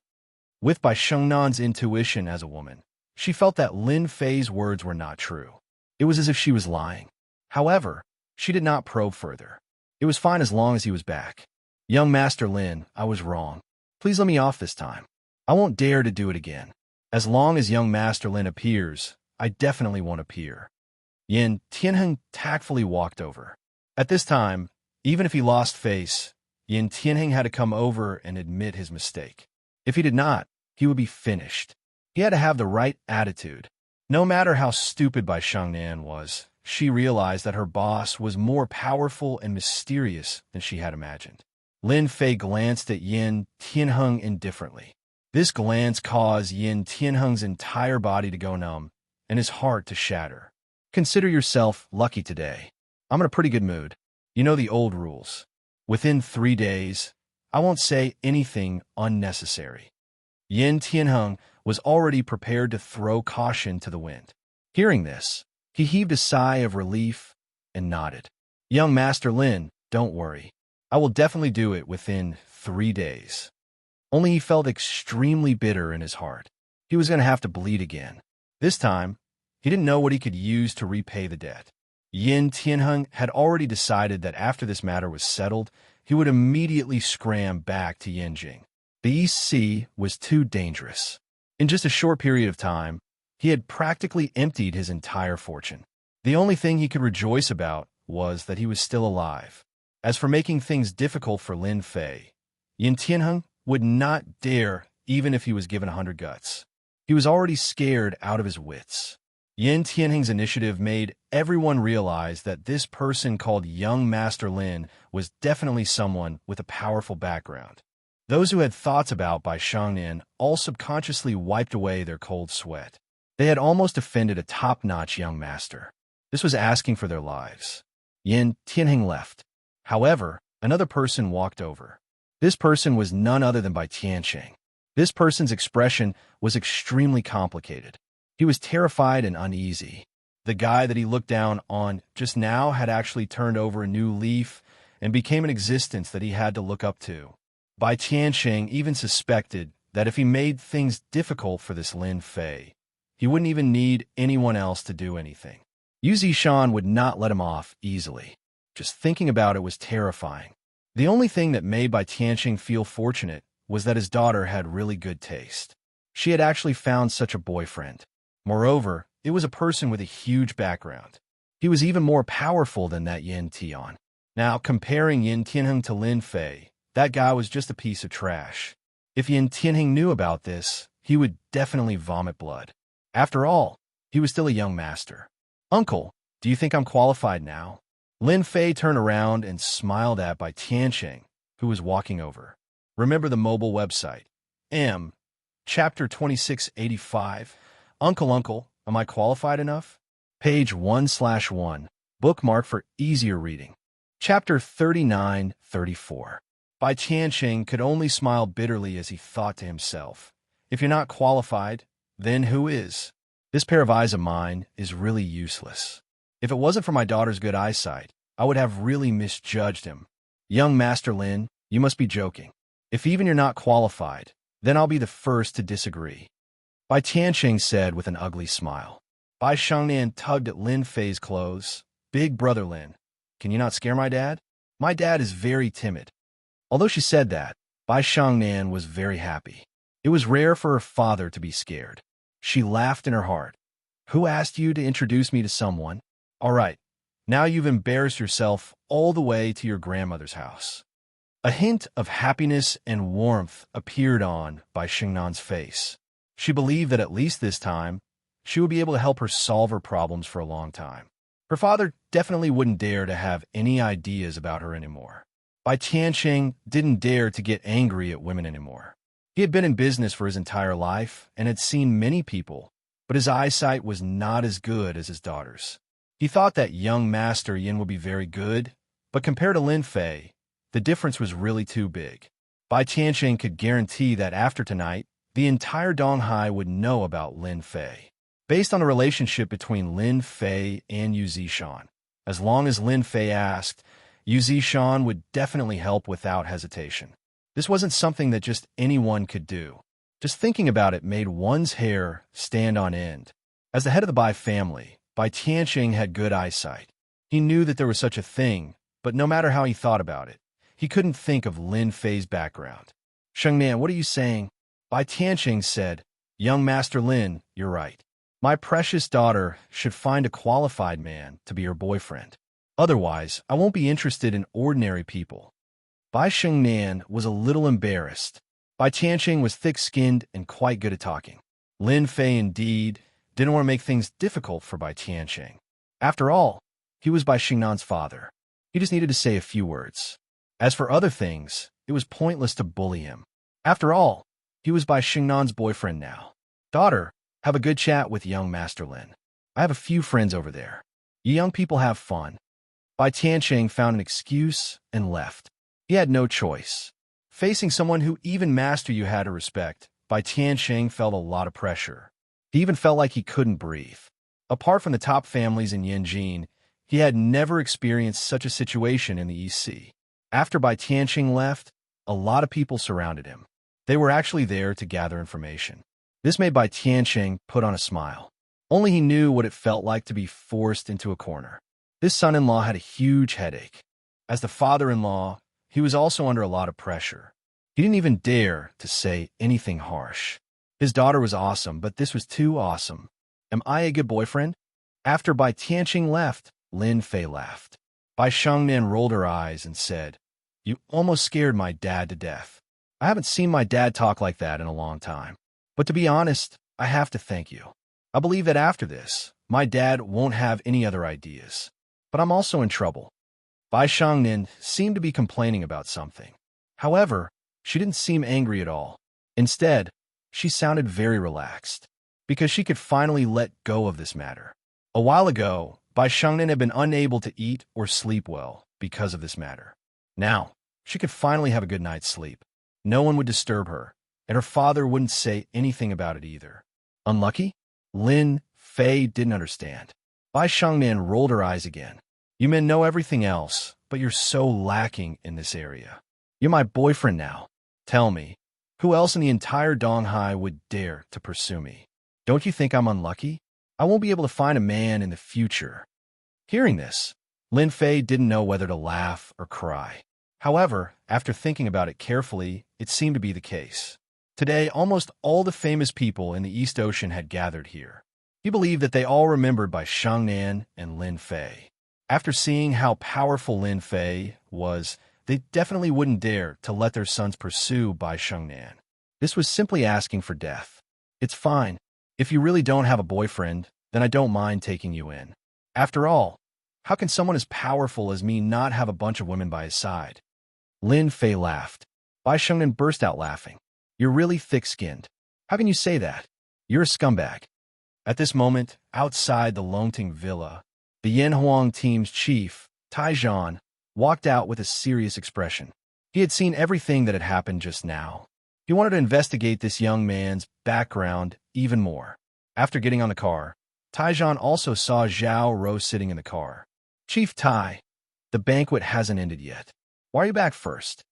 With Bai Shengnan's intuition as a woman, she felt that Lin Fei's words were not true. It was as if she was lying. However, she did not probe further. It was fine as long as he was back. "Young Master Lin, I was wrong. Please let me off this time. I won't dare to do it again. As long as young Master Lin appears, I definitely won't appear." Yin Tianheng tactfully walked over. At this time, even if he lost face, Yin Tianheng had to come over and admit his mistake. If he did not, he would be finished. He had to have the right attitude. No matter how stupid Bai Shengnan was, she realized that her boss was more powerful and mysterious than she had imagined. Lin Fei glanced at Yin Tianheng indifferently. This glance caused Yin Tianheng's entire body to go numb and his heart to shatter. "Consider yourself lucky today. I'm in a pretty good mood. You know the old rules. Within 3 days, I won't say anything unnecessary." Yin Tianheng was already prepared to throw caution to the wind. Hearing this, he heaved a sigh of relief and nodded. "Young Master Lin, don't worry. I will definitely do it within 3 days." Only he felt extremely bitter in his heart. He was going to have to bleed again. This time, he didn't know what he could use to repay the debt. Yin Tianheng had already decided that after this matter was settled, he would immediately scram back to Yanjing. The East Sea was too dangerous. In just a short period of time, he had practically emptied his entire fortune. The only thing he could rejoice about was that he was still alive. As for making things difficult for Lin Fei, Yin Tianheng would not dare even if he was given 100 guts. He was already scared out of his wits. Yin Tianheng's initiative made everyone realize that this person called Young Master Lin was definitely someone with a powerful background. Those who had thoughts about Bai Shengnan all subconsciously wiped away their cold sweat. They had almost offended a top-notch young master. This was asking for their lives. Yin Tianheng left. However, another person walked over. This person was none other than Bai Tianxing. This person's expression was extremely complicated. He was terrified and uneasy. The guy that he looked down on just now had actually turned over a new leaf and became an existence that he had to look up to. Bai Tianxing even suspected that if he made things difficult for this Lin Fei, he wouldn't even need anyone else to do anything. Yu Zishan would not let him off easily. Just thinking about it was terrifying. The only thing that made Bai Tianxing feel fortunate was that his daughter had really good taste. She had actually found such a boyfriend. Moreover, it was a person with a huge background. He was even more powerful than that Yin Tian. Now, comparing Yin Tianheng to Lin Fei, that guy was just a piece of trash. If Yin Tianheng knew about this, he would definitely vomit blood. After all, he was still a young master. "Uncle, do you think I'm qualified now?" Lin Fei turned around and smiled at Bai Tianxing, who was walking over. Remember the mobile website. Chapter 2685. Uncle, am I qualified enough? Page 1/1. Bookmark for easier reading. Chapter 3934. Bai Tianxing could only smile bitterly as he thought to himself, "If you're not qualified, then who is? This pair of eyes of mine is really useless. If it wasn't for my daughter's good eyesight, I would have really misjudged him. Young Master Lin, you must be joking. If even you're not qualified, then I'll be the first to disagree. Bai Tianqing said with an ugly smile. Bai Shengnan tugged at Lin Fei's clothes. Big brother Lin, can you not scare my dad? My dad is very timid. Although she said that, Bai Shengnan was very happy. It was rare for her father to be scared. She laughed in her heart. Who asked you to introduce me to someone? All right, now you've embarrassed yourself all the way to your grandmother's house. A hint of happiness and warmth appeared on Bai Shengnan's face. She believed that at least this time, she would be able to help her solve her problems for a long time. Her father definitely wouldn't dare to have any ideas about her anymore. Bai Tianqing didn't dare to get angry at women anymore. He had been in business for his entire life and had seen many people, but his eyesight was not as good as his daughter's. He thought that young Master Yin would be very good, but compared to Lin Fei, the difference was really too big. Bai Tianqing could guarantee that after tonight, the entire Donghai would know about Lin Fei. Based on the relationship between Lin Fei and Yu Zishan, as long as Lin Fei asked, Yu Zishan would definitely help without hesitation. This wasn't something that just anyone could do. Just thinking about it made one's hair stand on end. As the head of the Bai family, Bai Tianqing had good eyesight. He knew that there was such a thing, but no matter how he thought about it, he couldn't think of Lin Fei's background. Shengnan, what are you saying? Bai Tianqing said, Young Master Lin, you're right. My precious daughter should find a qualified man to be her boyfriend. Otherwise, I won't be interested in ordinary people. Bai Shengnan was a little embarrassed. Bai Tianqing was thick-skinned and quite good at talking. Lin Fei, indeed, didn't want to make things difficult for Bai Tianqing. After all, he was Bai Shengnan's father. He just needed to say a few words. As for other things, it was pointless to bully him. After all, he was Bai Shengnan's boyfriend now. Daughter, have a good chat with young Master Lin. I have a few friends over there. You young people have fun. Bai Tianqing found an excuse and left. He had no choice. Facing someone who even Master Yu had to respect, Bai Tianqing felt a lot of pressure. He even felt like he couldn't breathe. Apart from the top families in Yanjin, he had never experienced such a situation in the East Sea. After Bai Tianqing left, a lot of people surrounded him. They were actually there to gather information. This made Bai Tianqing put on a smile. Only he knew what it felt like to be forced into a corner. This son-in-law had a huge headache. As the father-in-law, he was also under a lot of pressure. He didn't even dare to say anything harsh. His daughter was awesome, but this was too awesome. Am I a good boyfriend? After Bai Tianqing left, Lin Fei laughed. Bai Shengnan rolled her eyes and said, You almost scared my dad to death. I haven't seen my dad talk like that in a long time. But to be honest, I have to thank you. I believe that after this, my dad won't have any other ideas. But I'm also in trouble. Bai Shengnan seemed to be complaining about something. However, she didn't seem angry at all. Instead, she sounded very relaxed, because she could finally let go of this matter. A while ago, Bai Shengnan had been unable to eat or sleep well because of this matter. Now, she could finally have a good night's sleep. No one would disturb her, and her father wouldn't say anything about it either. Unlucky? Lin Fei didn't understand. Bai Shengnan rolled her eyes again. You men know everything else, but you're so lacking in this area. You're my boyfriend now. Tell me, who else in the entire Donghai would dare to pursue me? Don't you think I'm unlucky? I won't be able to find a man in the future. Hearing this, Lin Fei didn't know whether to laugh or cry. However, after thinking about it carefully, it seemed to be the case. Today, almost all the famous people in the East Ocean had gathered here. He believed that they all remembered Bai Shengnan and Lin Fei. After seeing how powerful Lin Fei was, they definitely wouldn't dare to let their sons pursue Bai Shengnan. This was simply asking for death. It's fine. If you really don't have a boyfriend, then I don't mind taking you in. After all, how can someone as powerful as me not have a bunch of women by his side? Lin Fei laughed. Bai Shengnan burst out laughing. You're really thick-skinned. How can you say that? You're a scumbag. At this moment, outside the Longting Villa, the Yanhuang team's chief, Taijian, walked out with a serious expression. He had seen everything that had happened just now. He wanted to investigate this young man's background even more. After getting on the car, Taijian also saw Zhao Rou sitting in the car. Chief Tai, the banquet hasn't ended yet. Why are you back first?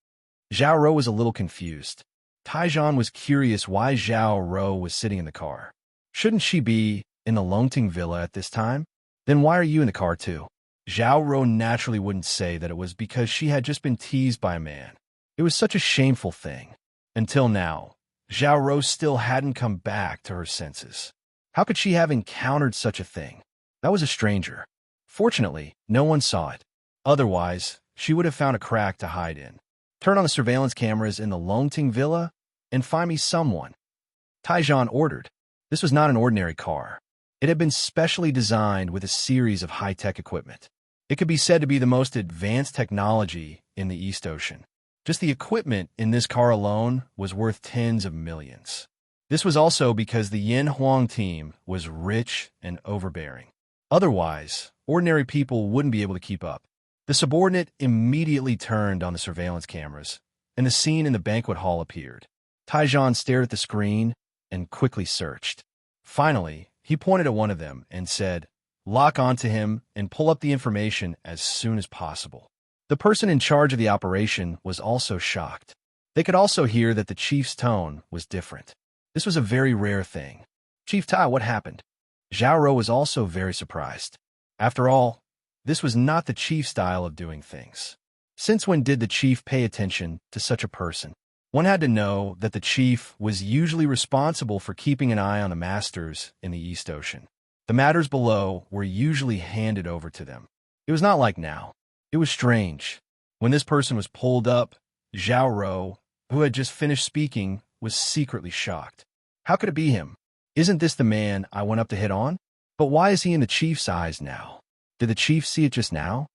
Zhao Rou was a little confused. Taijian was curious why Zhao Rou was sitting in the car. Shouldn't she be in the Longting Villa at this time? Then why are you in the car too? Zhao Rou naturally wouldn't say that it was because she had just been teased by a man. It was such a shameful thing. Until now, Zhao Rou still hadn't come back to her senses. How could she have encountered such a thing? That was a stranger. Fortunately, no one saw it. Otherwise, she would have found a crack to hide in. Turn on the surveillance cameras in the Longting Villa and find me someone. Taijian ordered. This was not an ordinary car. It had been specially designed with a series of high-tech equipment. It could be said to be the most advanced technology in the East Ocean. Just the equipment in this car alone was worth tens of millions. This was also because the Yin Huang team was rich and overbearing. Otherwise, ordinary people wouldn't be able to keep up. The subordinate immediately turned on the surveillance cameras, and the scene in the banquet hall appeared. Taijian stared at the screen and quickly searched. Finally, he pointed at one of them and said, "Lock onto him and pull up the information as soon as possible." The person in charge of the operation was also shocked. They could also hear that the chief's tone was different. This was a very rare thing. "Chief Tai, what happened?" Zhao Rou was also very surprised. After all, this was not the chief's style of doing things. Since when did the chief pay attention to such a person? One had to know that the chief was usually responsible for keeping an eye on the masters in the East Ocean. The matters below were usually handed over to them. It was not like now. It was strange. When this person was pulled up, Zhao Rou, who had just finished speaking, was secretly shocked. How could it be him? Isn't this the man I went up to hit on? But why is he in the chief's eyes now? Did the chief see it just now?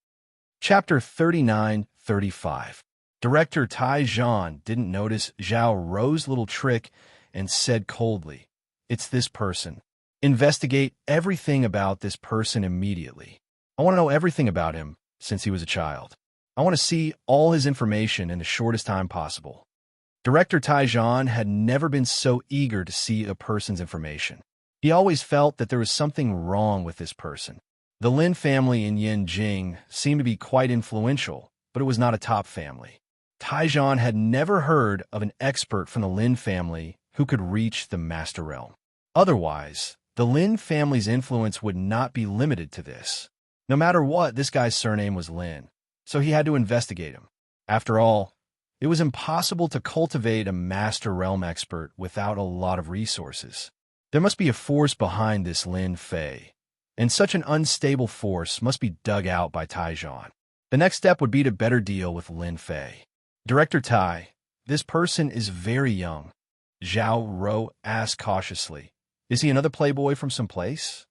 Chapter 39-35. Director Taijian didn't notice Zhao Rou's little trick and said coldly, "It's this person. Investigate everything about this person immediately. I want to know everything about him since he was a child. I want to see all his information in the shortest time possible." Director Taijian had never been so eager to see a person's information. He always felt that there was something wrong with this person. The Lin family in Yanjing seemed to be quite influential, but it was not a top family. Taijian had never heard of an expert from the Lin family who could reach the Master Realm. Otherwise, the Lin family's influence would not be limited to this. No matter what, this guy's surname was Lin, so he had to investigate him. After all, it was impossible to cultivate a Master Realm expert without a lot of resources. There must be a force behind this Lin Fei, and such an unstable force must be dug out by Taijian. The next step would be to better deal with Lin Fei. "Director Tai, this person is very young," Zhao Rou asked cautiously. "Is he another playboy from some place?"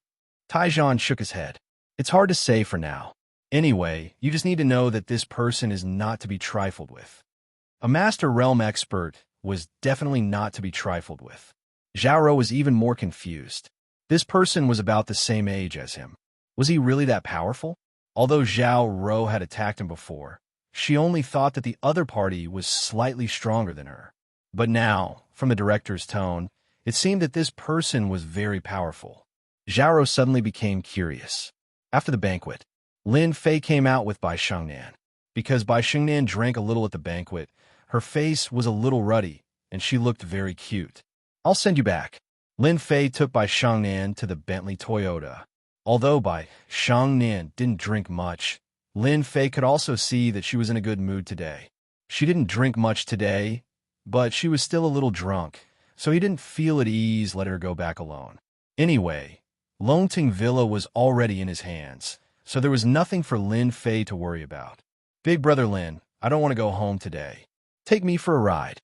Taijian shook his head. "It's hard to say for now. Anyway, you just need to know that this person is not to be trifled with." A Master Realm expert was definitely not to be trifled with. Zhao Rou was even more confused. This person was about the same age as him. Was he really that powerful? Although Zhao Rou had attacked him before, she only thought that the other party was slightly stronger than her. But now, from the director's tone, it seemed that this person was very powerful. Zhao Rou suddenly became curious. After the banquet, Lin Fei came out with Bai Shengnan. Because Bai Shengnan drank a little at the banquet, her face was a little ruddy, and she looked very cute. "I'll send you back." Lin Fei took Bai Shengnan to the Bentley Toyota. Although Bai Shengnan didn't drink much, Lin Fei could also see that she was in a good mood today. She didn't drink much today, but she was still a little drunk, so he didn't feel at ease letting her go back alone. Anyway, Longting Villa was already in his hands, so there was nothing for Lin Fei to worry about. "Big brother Lin, I don't want to go home today. Take me for a ride."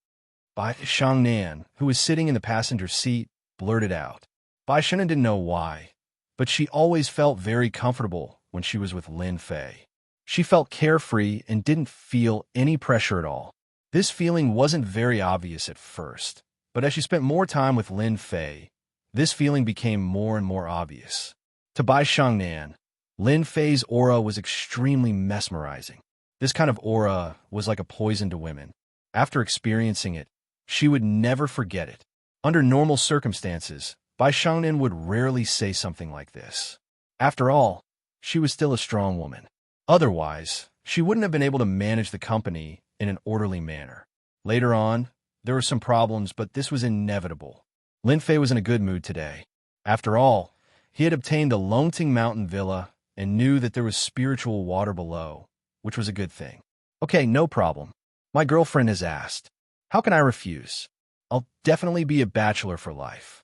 Bai Shengnan, who was sitting in the passenger seat, blurted out. Bai Shengnan didn't know why, but she always felt very comfortable when she was with Lin Fei. She felt carefree and didn't feel any pressure at all. This feeling wasn't very obvious at first, but as she spent more time with Lin Fei, this feeling became more and more obvious. To Bai Shengnan, Lin Fei's aura was extremely mesmerizing. This kind of aura was like a poison to women. After experiencing it, she would never forget it. Under normal circumstances, Bai Shengnan would rarely say something like this. After all, she was still a strong woman. Otherwise, she wouldn't have been able to manage the company in an orderly manner. Later on, there were some problems, but this was inevitable. Lin Fei was in a good mood today. After all, he had obtained the Longting Mountain Villa and knew that there was spiritual water below, which was a good thing. Okay, no problem. My girlfriend has asked. How can I refuse? I'll definitely be a bachelor for life.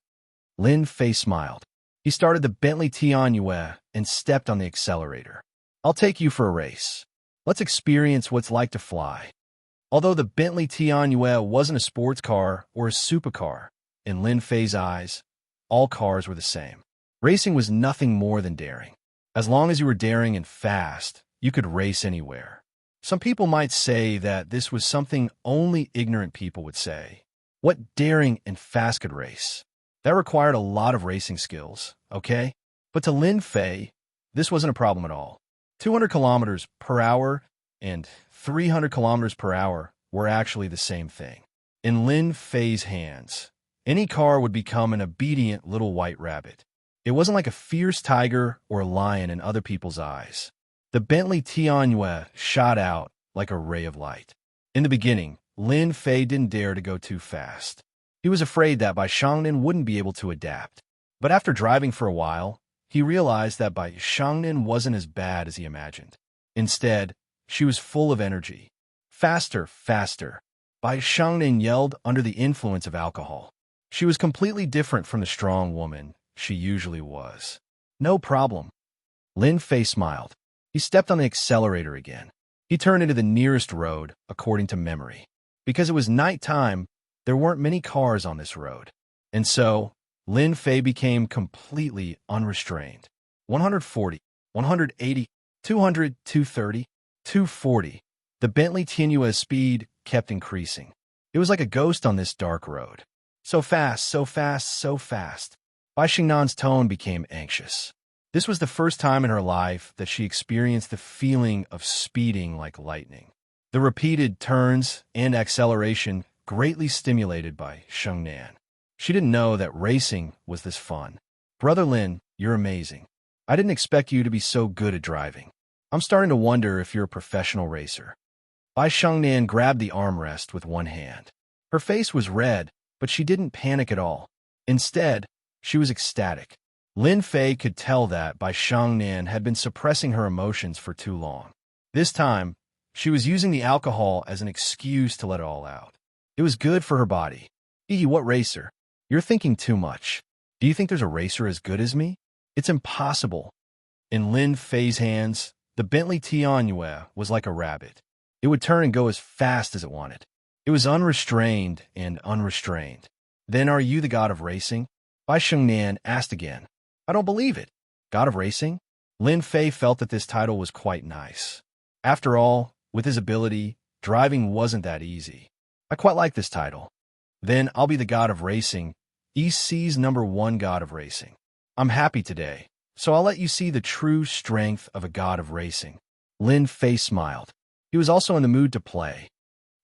Lin Fei smiled. He started the Bentley Tianyue and stepped on the accelerator. I'll take you for a race. Let's experience what's like to fly. Although the Bentley Tianyue wasn't a sports car or a supercar, in Lin Fei's eyes, all cars were the same. Racing was nothing more than daring. As long as you were daring and fast, you could race anywhere. Some people might say that this was something only ignorant people would say. What daring and fast could race? That required a lot of racing skills, okay? But to Lin Fei, this wasn't a problem at all. 200 kilometers per hour and 300 kilometers per hour were actually the same thing. In Lin Fei's hands, any car would become an obedient little white rabbit. It wasn't like a fierce tiger or lion in other people's eyes. The Bentley Tianyue shot out like a ray of light. In the beginning, Lin Fei didn't dare to go too fast. He was afraid that Bai Shangnan wouldn't be able to adapt. But after driving for a while, he realized that Bai Shangnan wasn't as bad as he imagined. Instead, she was full of energy. Faster, faster. Bai Shangnan yelled under the influence of alcohol. She was completely different from the strong woman she usually was. No problem. Lin Fei smiled. He stepped on the accelerator again. He turned into the nearest road, according to memory. Because it was nighttime, there weren't many cars on this road. And so, Lin Fei became completely unrestrained. 140, 180, 200, 230, 240. The Bentley Tianyue's speed kept increasing. It was like a ghost on this dark road. So fast, so fast, so fast. Bai Xingnan's tone became anxious. This was the first time in her life that she experienced the feeling of speeding like lightning. The repeated turns and acceleration greatly stimulated Bai Shengnan. She didn't know that racing was this fun. Brother Lin, you're amazing. I didn't expect you to be so good at driving. I'm starting to wonder if you're a professional racer. Bai Shengnan grabbed the armrest with one hand. Her face was red, but she didn't panic at all. Instead, she was ecstatic. Lin Fei could tell that Bai Shengnan had been suppressing her emotions for too long. This time, she was using the alcohol as an excuse to let it all out. It was good for her body. What racer? You're thinking too much. Do you think there's a racer as good as me? It's impossible. In Lin Fei's hands, the Bentley Tianyue was like a rabbit. It would turn and go as fast as it wanted. It was unrestrained and unrestrained. Then are you the god of racing? Bai Shengnan asked again. I don't believe it. God of racing? Lin Fei felt that this title was quite nice. After all, with his ability, driving wasn't that easy. I quite like this title. Then I'll be the god of racing, EC's #1 god of racing. I'm happy today, so I'll let you see the true strength of a god of racing. Lin Fei smiled. He was also in the mood to play.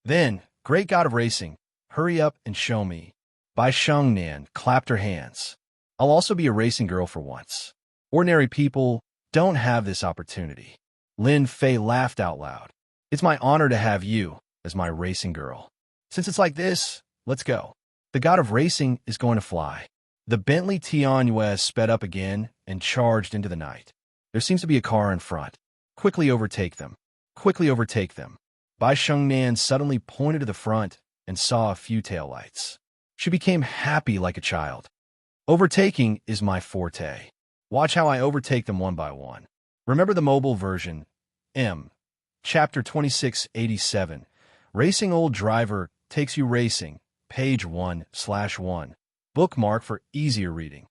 Then, great god of racing, hurry up and show me. Bai Shengnan clapped her hands. I'll also be a racing girl for once. Ordinary people don't have this opportunity. Lin Fei laughed out loud. It's my honor to have you as my racing girl. Since it's like this, let's go. The god of racing is going to fly. The Bentley Tianyue sped up again and charged into the night. There seems to be a car in front. Quickly overtake them. Quickly overtake them. Bai Shengnan suddenly pointed to the front and saw a few taillights. She became happy like a child. Overtaking is my forte. Watch how I overtake them one by one. Remember the mobile version. Chapter 2687. Racing Old Driver Takes You Racing. Page 1/1. Bookmark for easier reading.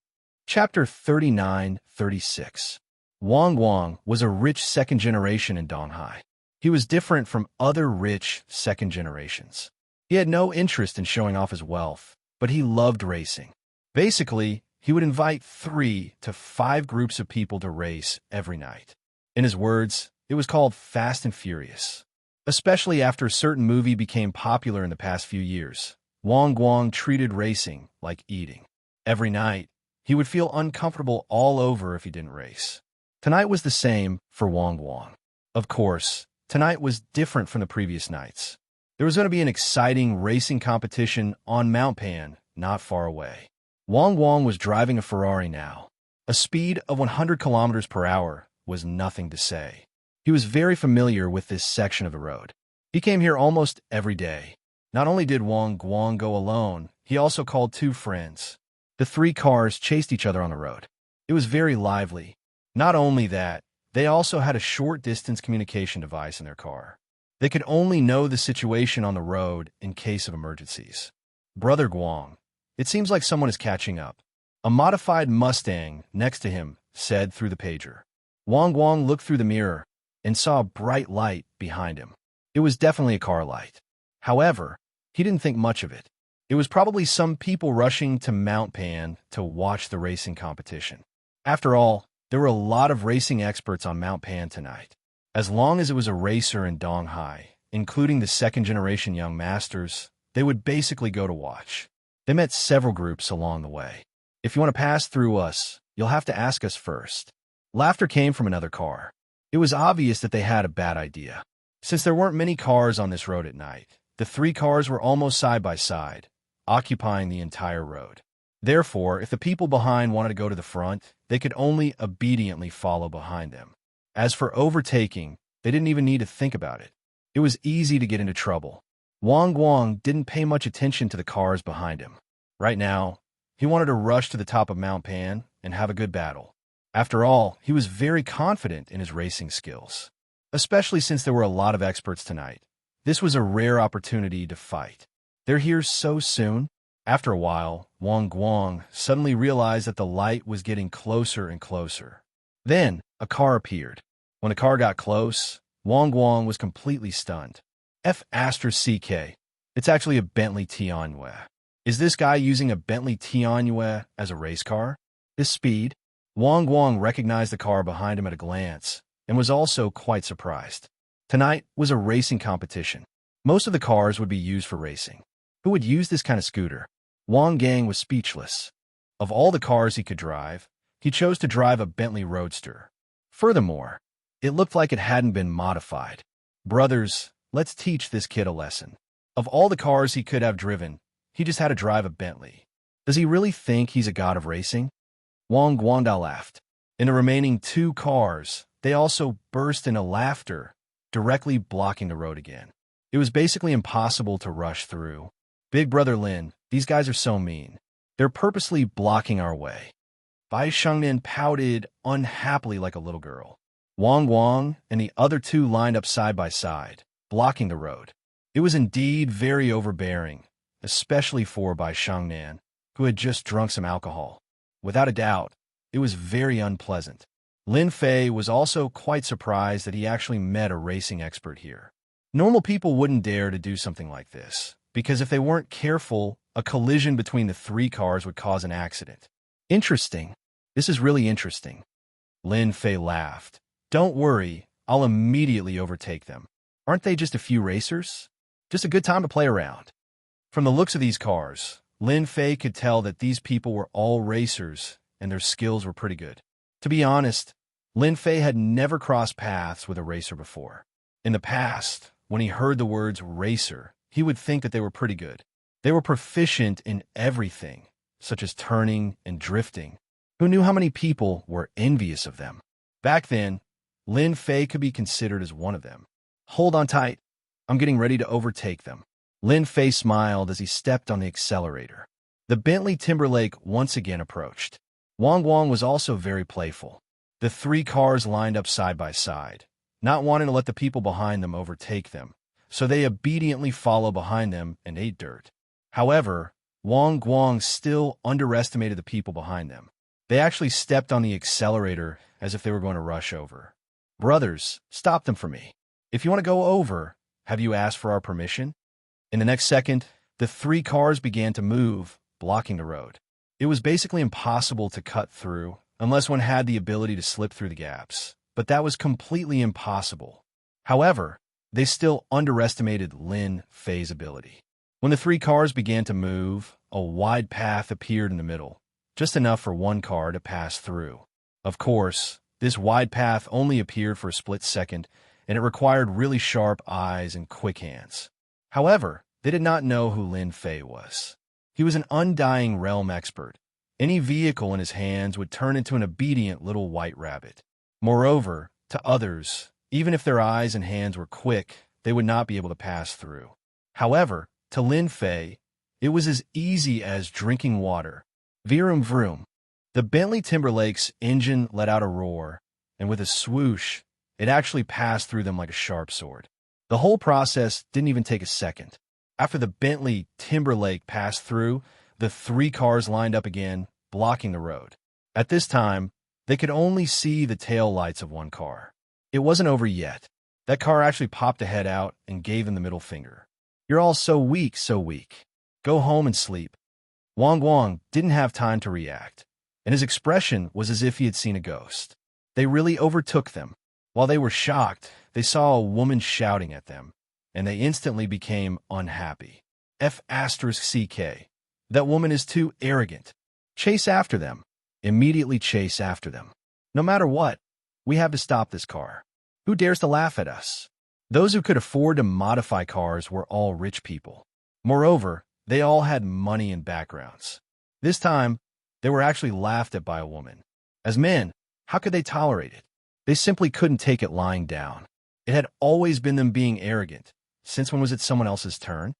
Chapter 3936. Wang Wang was a rich second generation in Donghai. He was different from other rich second generations. He had no interest in showing off his wealth, but he loved racing. Basically, he would invite 3 to 5 groups of people to race every night. In his words, it was called Fast and Furious. Especially after a certain movie became popular in the past few years, Wang Guang treated racing like eating. Every night, he would feel uncomfortable all over if he didn't race. Tonight was the same for Wang Guang. Of course, Tonight was different from the previous nights. There was going to be an exciting racing competition on Mount Pan, not far away. Wang Guang was driving a Ferrari now. A speed of 100 kilometers per hour was nothing to say. He was very familiar with this section of the road. He came here almost every day. Not only did Wang Guang go alone, he also called 2 friends. The 3 cars chased each other on the road. It was very lively. Not only that, they also had a short-distance communication device in their car. They could only know the situation on the road in case of emergencies. Brother Guang, it seems like someone is catching up. A modified Mustang next to him said through the pager. Wang Guang looked through the mirror and saw a bright light behind him. It was definitely a car light. However, he didn't think much of it. It was probably some people rushing to Mount Pan to watch the racing competition. After all, there were a lot of racing experts on Mount Pan tonight. As long as it was a racer in Donghai, including the second-generation young masters, they would basically go to watch. They met several groups along the way. If you want to pass through us, you'll have to ask us first. Laughter came from another car. It was obvious that they had a bad idea. Since there weren't many cars on this road at night, the 3 cars were almost side by side, occupying the entire road. Therefore, if the people behind wanted to go to the front, they could only obediently follow behind them. As for overtaking, they didn't even need to think about it. It was easy to get into trouble. Wang Guang didn't pay much attention to the cars behind him. Right now, he wanted to rush to the top of Mount Pan and have a good battle. After all, he was very confident in his racing skills. Especially since there were a lot of experts tonight. This was a rare opportunity to fight. They're here so soon. After a while, Wang Guang suddenly realized that the light was getting closer and closer. Then, a car appeared. When the car got close, Wang Guang was completely stunned. F***CK. It's actually a Bentley Tianyu. Is this guy using a Bentley Tianyu as a race car? His speed? Wang Guang recognized the car behind him at a glance and was also quite surprised. Tonight was a racing competition. Most of the cars would be used for racing. Who would use this kind of scooter? Wang Gang was speechless. Of all the cars he could drive, he chose to drive a Bentley Roadster. Furthermore, it looked like it hadn't been modified. Brothers, let's teach this kid a lesson. Of all the cars he could have driven, he just had to drive a Bentley. Does he really think he's a god of racing? Wang Guangda laughed. In the remaining 2 cars, they also burst into laughter, directly blocking the road again. It was basically impossible to rush through. Big Brother Lin, these guys are so mean. They're purposely blocking our way. Bai Shengnian pouted unhappily like a little girl. Wang Guang and the other 2 lined up side by side, blocking the road. It was indeed very overbearing, especially for Bai Shengnian, who had just drunk some alcohol. Without a doubt, it was very unpleasant. Lin Fei was also quite surprised that he actually met a racing expert here. Normal people wouldn't dare to do something like this, because if they weren't careful, a collision between the 3 cars would cause an accident. Interesting. This is really interesting. Lin Fei laughed. Don't worry, I'll immediately overtake them. Aren't they just a few racers? Just a good time to play around. From the looks of these cars, Lin Fei could tell that these people were all racers and their skills were pretty good. To be honest, Lin Fei had never crossed paths with a racer before. In the past, when he heard the words racer, he would think that they were pretty good. They were proficient in everything, such as turning and drifting. Who knew how many people were envious of them? Back then, Lin Fei could be considered as one of them. Hold on tight. I'm getting ready to overtake them. Lin Fei smiled as he stepped on the accelerator. The Bentley Timberlake once again approached. Wang Guang was also very playful. The 3 cars lined up side by side, not wanting to let the people behind them overtake them, so they obediently followed behind them and ate dirt. However, Wang Guang still underestimated the people behind them. They actually stepped on the accelerator as if they were going to rush over. Brothers, stop them for me. If you want to go over, have you asked for our permission? In the next second, the 3 cars began to move, blocking the road. It was basically impossible to cut through unless one had the ability to slip through the gaps, but that was completely impossible. However, they still underestimated Lin Fei's ability. When the 3 cars began to move, a wide path appeared in the middle, just enough for 1 car to pass through. Of course, this wide path only appeared for a split second, and it required really sharp eyes and quick hands. However, they did not know who Lin Fei was. He was an undying realm expert. Any vehicle in his hands would turn into an obedient little white rabbit. Moreover, to others, even if their eyes and hands were quick, they would not be able to pass through. However, to Lin Fei, it was as easy as drinking water. Vroom vroom. The Bentley Timberlake's engine let out a roar, and with a swoosh, it actually passed through them like a sharp sword. The whole process didn't even take a second. After the Bentley Timberlake passed through, the three cars lined up again, blocking the road. At this time, they could only see the tail lights of one car. It wasn't over yet. That car actually popped a head out and gave them the middle finger. "You're all so weak, so weak. Go home and sleep." Wang didn't have time to react, and his expression was as if he had seen a ghost. They really overtook them. While they were shocked, they saw a woman shouting at them, and they instantly became unhappy. F***CK. That woman is too arrogant. Chase after them. Immediately chase after them. No matter what, we have to stop this car. Who dares to laugh at us? Those who could afford to modify cars were all rich people. Moreover, they all had money and backgrounds. This time, they were actually laughed at by a woman. As men, how could they tolerate it? They simply couldn't take it lying down. It had always been them being arrogant. Since when was it someone else's turn?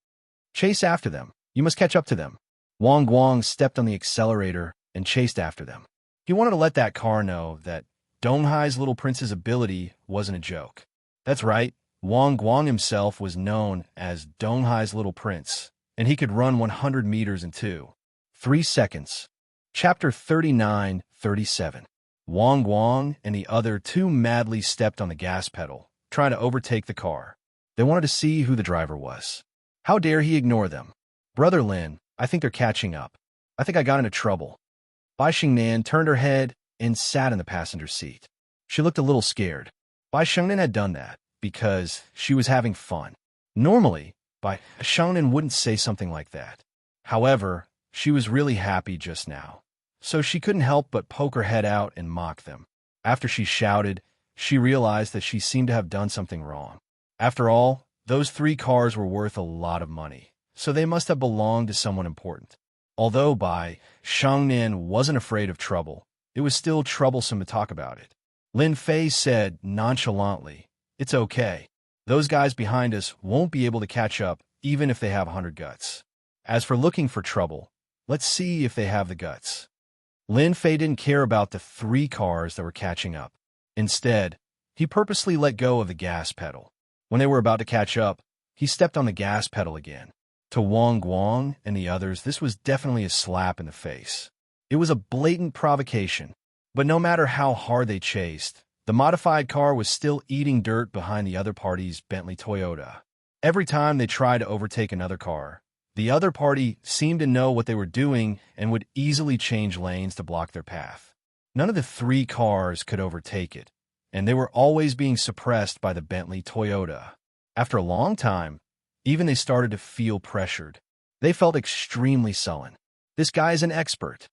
Chase after them. You must catch up to them. Wang stepped on the accelerator and chased after them. He wanted to let that car know that Donghai's little prince's ability wasn't a joke. That's right, Wang himself was known as Donghai's little prince, and he could run 100 meters in 3 seconds. Chapter 39-37. Wang and the other two madly stepped on the gas pedal, trying to overtake the car. They wanted to see who the driver was. How dare he ignore them? "Brother Lin, I think they're catching up. I think I got into trouble." Bai Xingnan turned her head and sat in the passenger seat. She looked a little scared. Bai Xingnan had done that because she was having fun. Normally, Bai Xingnan wouldn't say something like that. However, she was really happy just now, so she couldn't help but poke her head out and mock them. After she shouted, she realized that she seemed to have done something wrong. After all, those three cars were worth a lot of money, so they must have belonged to someone important. Although Bai Xingnan wasn't afraid of trouble, it was still troublesome to talk about it. Lin Fei said nonchalantly, "It's okay. Those guys behind us won't be able to catch up even if they have 100 guts. As for looking for trouble, let's see if they have the guts." Lin Fei didn't care about the three cars that were catching up. Instead, he purposely let go of the gas pedal. When they were about to catch up, he stepped on the gas pedal again. To Wang and the others, this was definitely a slap in the face. It was a blatant provocation, but no matter how hard they chased, the modified car was still eating dirt behind the other party's Bentley Toyota. Every time they tried to overtake another car, the other party seemed to know what they were doing and would easily change lanes to block their path. None of the three cars could overtake it, and they were always being suppressed by the Bentley Toyota. After a long time, even they started to feel pressured. They felt extremely sullen. This guy is an expert.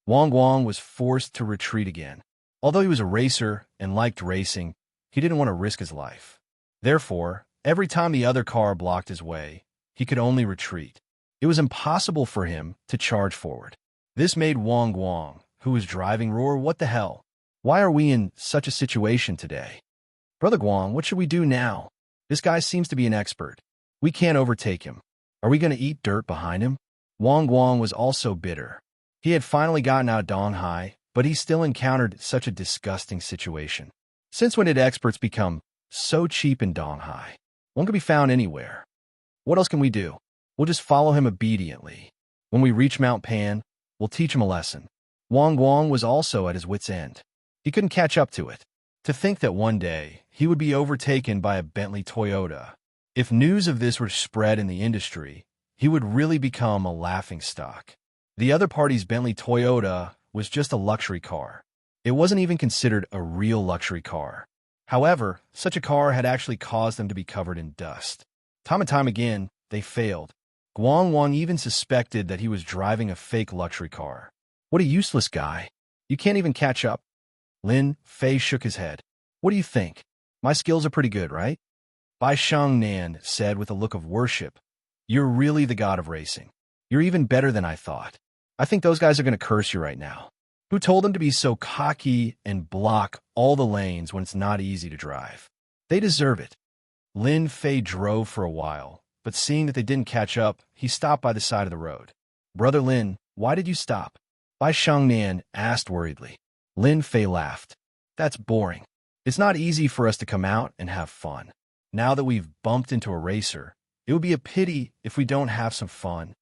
Wang was forced to retreat again. Although he was a racer and liked racing, he didn't want to risk his life. Therefore, every time the other car blocked his way, he could only retreat. It was impossible for him to charge forward. This made Wang, who was driving, roar, "What the hell? Why are we in such a situation today? Brother Guang, what should we do now? This guy seems to be an expert. We can't overtake him. Are we going to eat dirt behind him?" Wang was also bitter. He had finally gotten out of Donghai, but he still encountered such a disgusting situation. Since when did experts become so cheap in Donghai? One could be found anywhere. What else can we do? We'll just follow him obediently. When we reach Mount Pan, we'll teach him a lesson. Wang was also at his wit's end. He couldn't catch up to it. To think that one day he would be overtaken by a Bentley Toyota. If news of this were spread in the industry, he would really become a laughingstock. The other party's Bentley Toyota was just a luxury car. It wasn't even considered a real luxury car. However, such a car had actually caused them to be covered in dust. Time and time again, they failed. Wang even suspected that he was driving a fake luxury car. What a useless guy. You can't even catch up. Lin Fei shook his head. What do you think? My skills are pretty good, right? Bai Shangnan said with a look of worship. You're really the god of racing. You're even better than I thought. I think those guys are going to curse you right now. Who told them to be so cocky and block all the lanes when it's not easy to drive? They deserve it. Lin Fei drove for a while, but seeing that they didn't catch up, he stopped by the side of the road. Brother Lin, why did you stop? Bai Shangnan asked worriedly. Lin Fei laughed. That's boring. It's not easy for us to come out and have fun. Now that we've bumped into a racer, it would be a pity if we don't have some fun.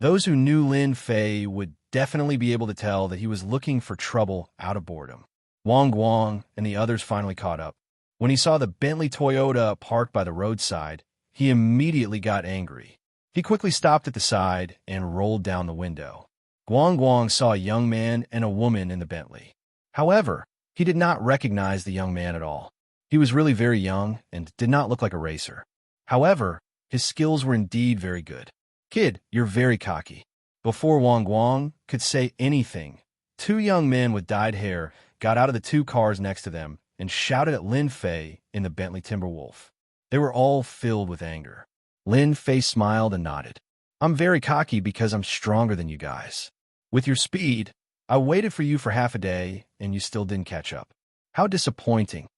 Those who knew Lin Fei would definitely be able to tell that he was looking for trouble out of boredom. Wang Guang and the others finally caught up. When he saw the Bentley Toyota parked by the roadside, he immediately got angry. He quickly stopped at the side and rolled down the window. Guang Guang saw a young man and a woman in the Bentley. However, he did not recognize the young man at all. He was really very young and did not look like a racer. However, his skills were indeed very good. Kid, you're very cocky. Before Wang Guang could say anything, two young men with dyed hair got out of the two cars next to them and shouted at Lin Fei in the Bentley Timberwolf. They were all filled with anger. Lin Fei smiled and nodded. I'm very cocky because I'm stronger than you guys. With your speed, I waited for you for half a day and you still didn't catch up. How disappointing.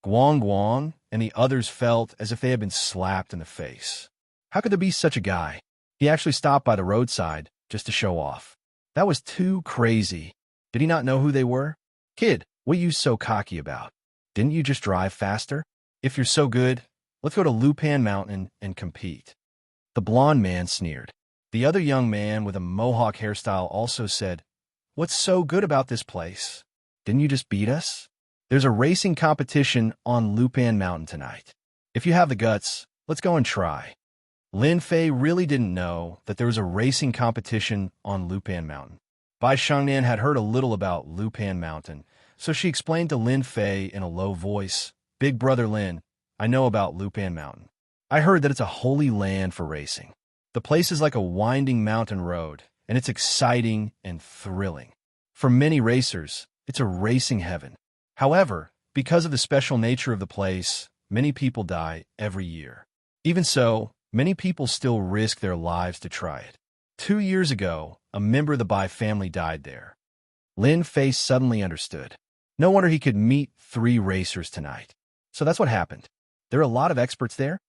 Guang Guang and the others felt as if they had been slapped in the face. How could there be such a guy? He actually stopped by the roadside just to show off. That was too crazy. Did he not know who they were? Kid, what are you so cocky about? Didn't you just drive faster? If you're so good, let's go to Lupan Mountain and compete. The blond man sneered. The other young man with a mohawk hairstyle also said, What's so good about this place? Didn't you just beat us? There's a racing competition on Lupan Mountain tonight. If you have the guts, let's go and try. Lin Fei really didn't know that there was a racing competition on Lupan Mountain. Bai Shangnan had heard a little about Lupan Mountain, so she explained to Lin Fei in a low voice, Big brother Lin, I know about Lupan Mountain. I heard that it's a holy land for racing. The place is like a winding mountain road, and it's exciting and thrilling. For many racers, it's a racing heaven. However, because of the special nature of the place, many people die every year. Even so, many people still risk their lives to try it. 2 years ago, a member of the Bai family died there. Lin Fei suddenly understood. No wonder he could meet 3 racers tonight. So that's what happened. There are a lot of experts there?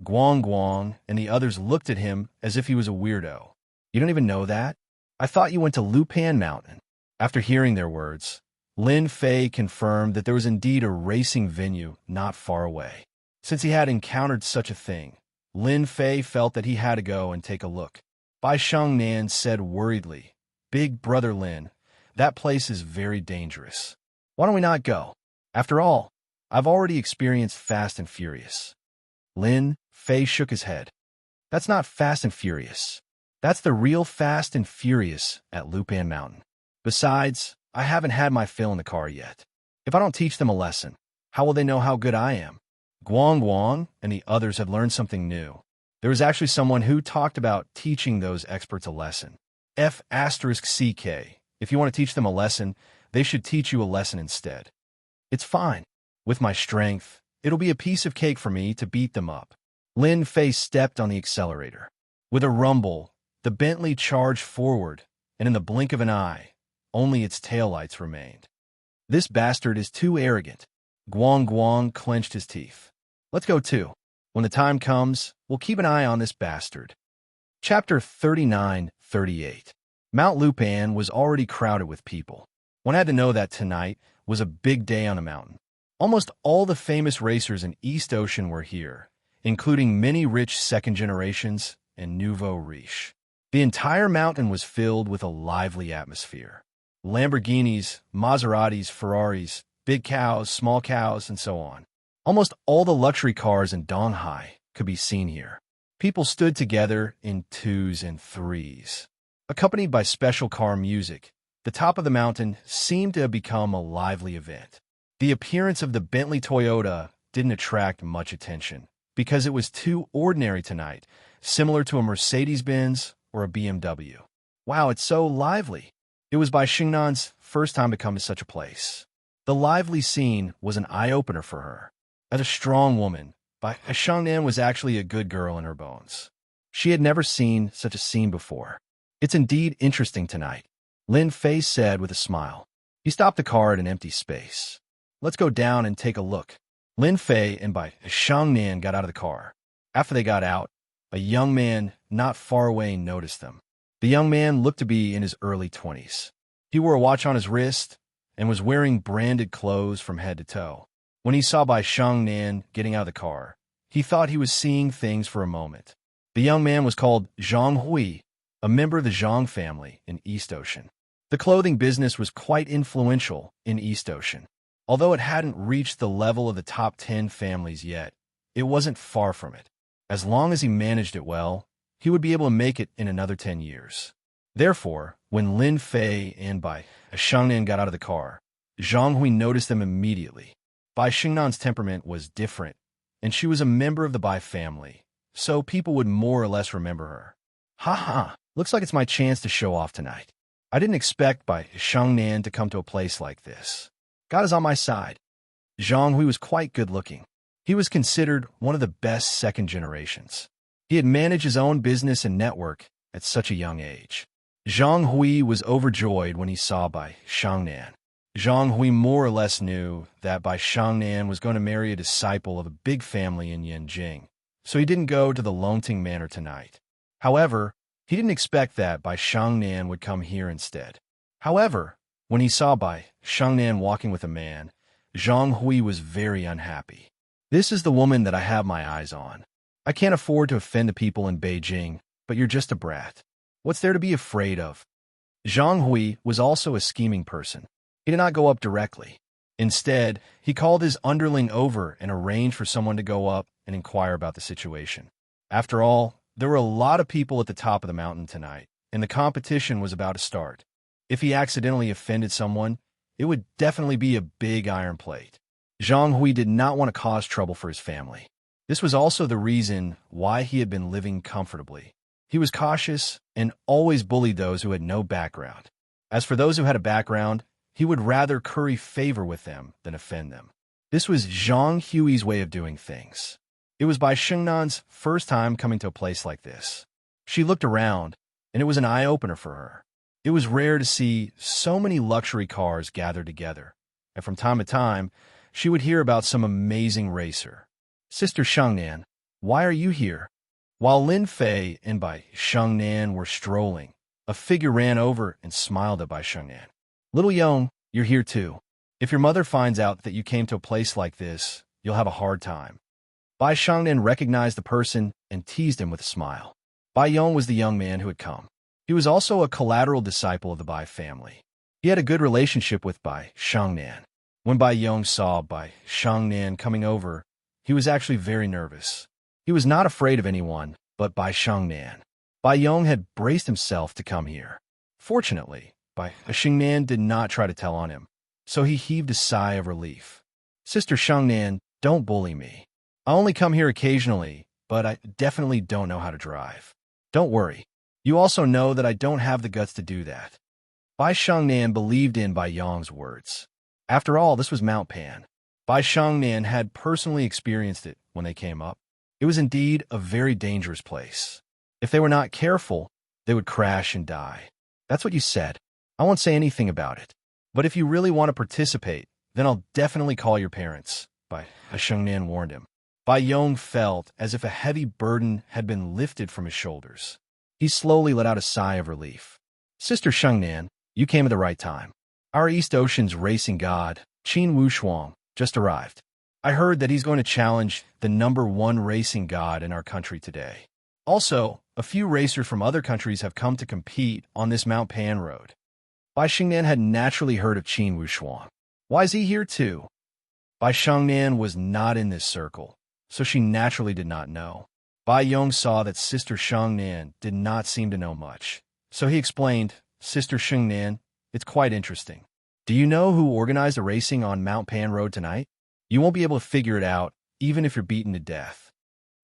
Guang Guang and the others looked at him as if he was a weirdo. You don't even know that? I thought you went to Lupan Mountain. After hearing their words, Lin Fei confirmed that there was indeed a racing venue not far away. Since he had encountered such a thing, Lin Fei felt that he had to go and take a look. Bai Shangnan said worriedly, Big brother Lin, that place is very dangerous. Why don't we not go? After all, I've already experienced Fast and Furious. Lin Fei shook his head. That's not Fast and Furious. That's the real Fast and Furious at Lupan Mountain. Besides, I haven't had my fill in the car yet. If I don't teach them a lesson, how will they know how good I am? Guang Guang and the others had learned something new. There was actually someone who talked about teaching those experts a lesson. F***CK. If you want to teach them a lesson, they should teach you a lesson instead. It's fine. With my strength, it'll be a piece of cake for me to beat them up. Lin Fei stepped on the accelerator. With a rumble, the Bentley charged forward, and in the blink of an eye, only its taillights remained. This bastard is too arrogant. Guang Guang clenched his teeth. Let's go too. When the time comes, we'll keep an eye on this bastard. Chapter 39-38. Mount Lupan was already crowded with people. One had to know that tonight was a big day on the mountain. Almost all the famous racers in East Ocean were here, including many rich second generations and nouveau riche. The entire mountain was filled with a lively atmosphere. Lamborghinis, Maseratis, Ferraris, big cows, small cows, and so on. Almost all the luxury cars in Donghai could be seen here. People stood together in 2s and 3s. Accompanied by special car music, the top of the mountain seemed to have become a lively event. The appearance of the Bentley Toyota didn't attract much attention because it was too ordinary tonight, similar to a Mercedes-Benz or a BMW. Wow, it's so lively. It was Bai Shingnan's first time to come to such a place. The lively scene was an eye-opener for her. As a strong woman, Bai Xiangnan was actually a good girl in her bones. She had never seen such a scene before. It's indeed interesting tonight, Lin Fei said with a smile. He stopped the car at an empty space. Let's go down and take a look. Lin Fei and Bai Xiangnan got out of the car. After they got out, a young man not far away noticed them. The young man looked to be in his early 20s. He wore a watch on his wrist and was wearing branded clothes from head to toe. When he saw Bai Xiangnan getting out of the car, he thought he was seeing things for a moment. The young man was called Zhang Hui, a member of the Zhang family in East Ocean. The clothing business was quite influential in East Ocean. Although it hadn't reached the level of the top 10 families yet, it wasn't far from it. As long as he managed it well, he would be able to make it in another 10 years. Therefore, when Lin Fei and Bai Xiangnan got out of the car, Zhang Hui noticed them immediately. Bai Xingnan's temperament was different, and she was a member of the Bai family, so people would more or less remember her. Ha ha, looks like it's my chance to show off tonight. I didn't expect Bai Xiangnan to come to a place like this. God is on my side. Zhang Hui was quite good-looking. He was considered one of the best second generations. He had managed his own business and network at such a young age. Zhang Hui was overjoyed when he saw Bai Xiangnan. Zhang Hui more or less knew that Bai Xiangnan was going to marry a disciple of a big family in Yanjing, so he didn't go to the Longting Manor tonight. However, he didn't expect that Bai Xiangnan would come here instead. However, when he saw Bai Xiangnan walking with a man, Zhang Hui was very unhappy. This is the woman that I have my eyes on. I can't afford to offend the people in Beijing, but you're just a brat. What's there to be afraid of? Zhang Hui was also a scheming person. He did not go up directly. Instead, he called his underling over and arranged for someone to go up and inquire about the situation. After all, there were a lot of people at the top of the mountain tonight, and the competition was about to start. If he accidentally offended someone, it would definitely be a big iron plate. Zhang Hui did not want to cause trouble for his family. This was also the reason why he had been living comfortably. He was cautious and always bullied those who had no background. As for those who had a background, he would rather curry favor with them than offend them. This was Zhang Hui's way of doing things. It was Bai Xingnan's first time coming to a place like this. She looked around, and it was an eye-opener for her. It was rare to see so many luxury cars gathered together, and from time to time, she would hear about some amazing racer. Sister Xiangnan, why are you here? While Lin Fei and Bai Xiangnan were strolling, a figure ran over and smiled at Bai Xiangnan. Little Yong, you're here too. If your mother finds out that you came to a place like this, you'll have a hard time. Bai Xiangnan recognized the person and teased him with a smile. Bai Yong was the young man who had come. He was also a collateral disciple of the Bai family. He had a good relationship with Bai Xiangnan. When Bai Yong saw Bai Xiangnan coming over, he was actually very nervous. He was not afraid of anyone but Bai Xiangnan. Bai Yong had braced himself to come here. Fortunately, Bai Xiangnan did not try to tell on him, so he heaved a sigh of relief. Sister Xiangnan, don't bully me. I only come here occasionally, but I definitely don't know how to drive. Don't worry. You also know that I don't have the guts to do that. Bai Xiangnan believed in Bai Yong's words. After all, this was Mount Pan. Bai Xiangnan had personally experienced it when they came up. It was indeed a very dangerous place. If they were not careful, they would crash and die. That's what you said. I won't say anything about it. But if you really want to participate, then I'll definitely call your parents, Bai Xiangnan warned him. Bai Yong felt as if a heavy burden had been lifted from his shoulders. He slowly let out a sigh of relief. Sister Xiangnan, you came at the right time. Our East Ocean's racing god, Qin Wushuang, just arrived. I heard that he's going to challenge the #1 racing god in our country today. Also, a few racers from other countries have come to compete on this Mount Pan road. Bai Xingnan had naturally heard of Qin Wushuang. Why is he here too? Bai Xiangnan was not in this circle, so she naturally did not know. Bai Yong saw that Sister Xiangnan did not seem to know much, so he explained, Sister Xiangnan, it's quite interesting. Do you know who organized the racing on Mount Pan Road tonight? You won't be able to figure it out, even if you're beaten to death.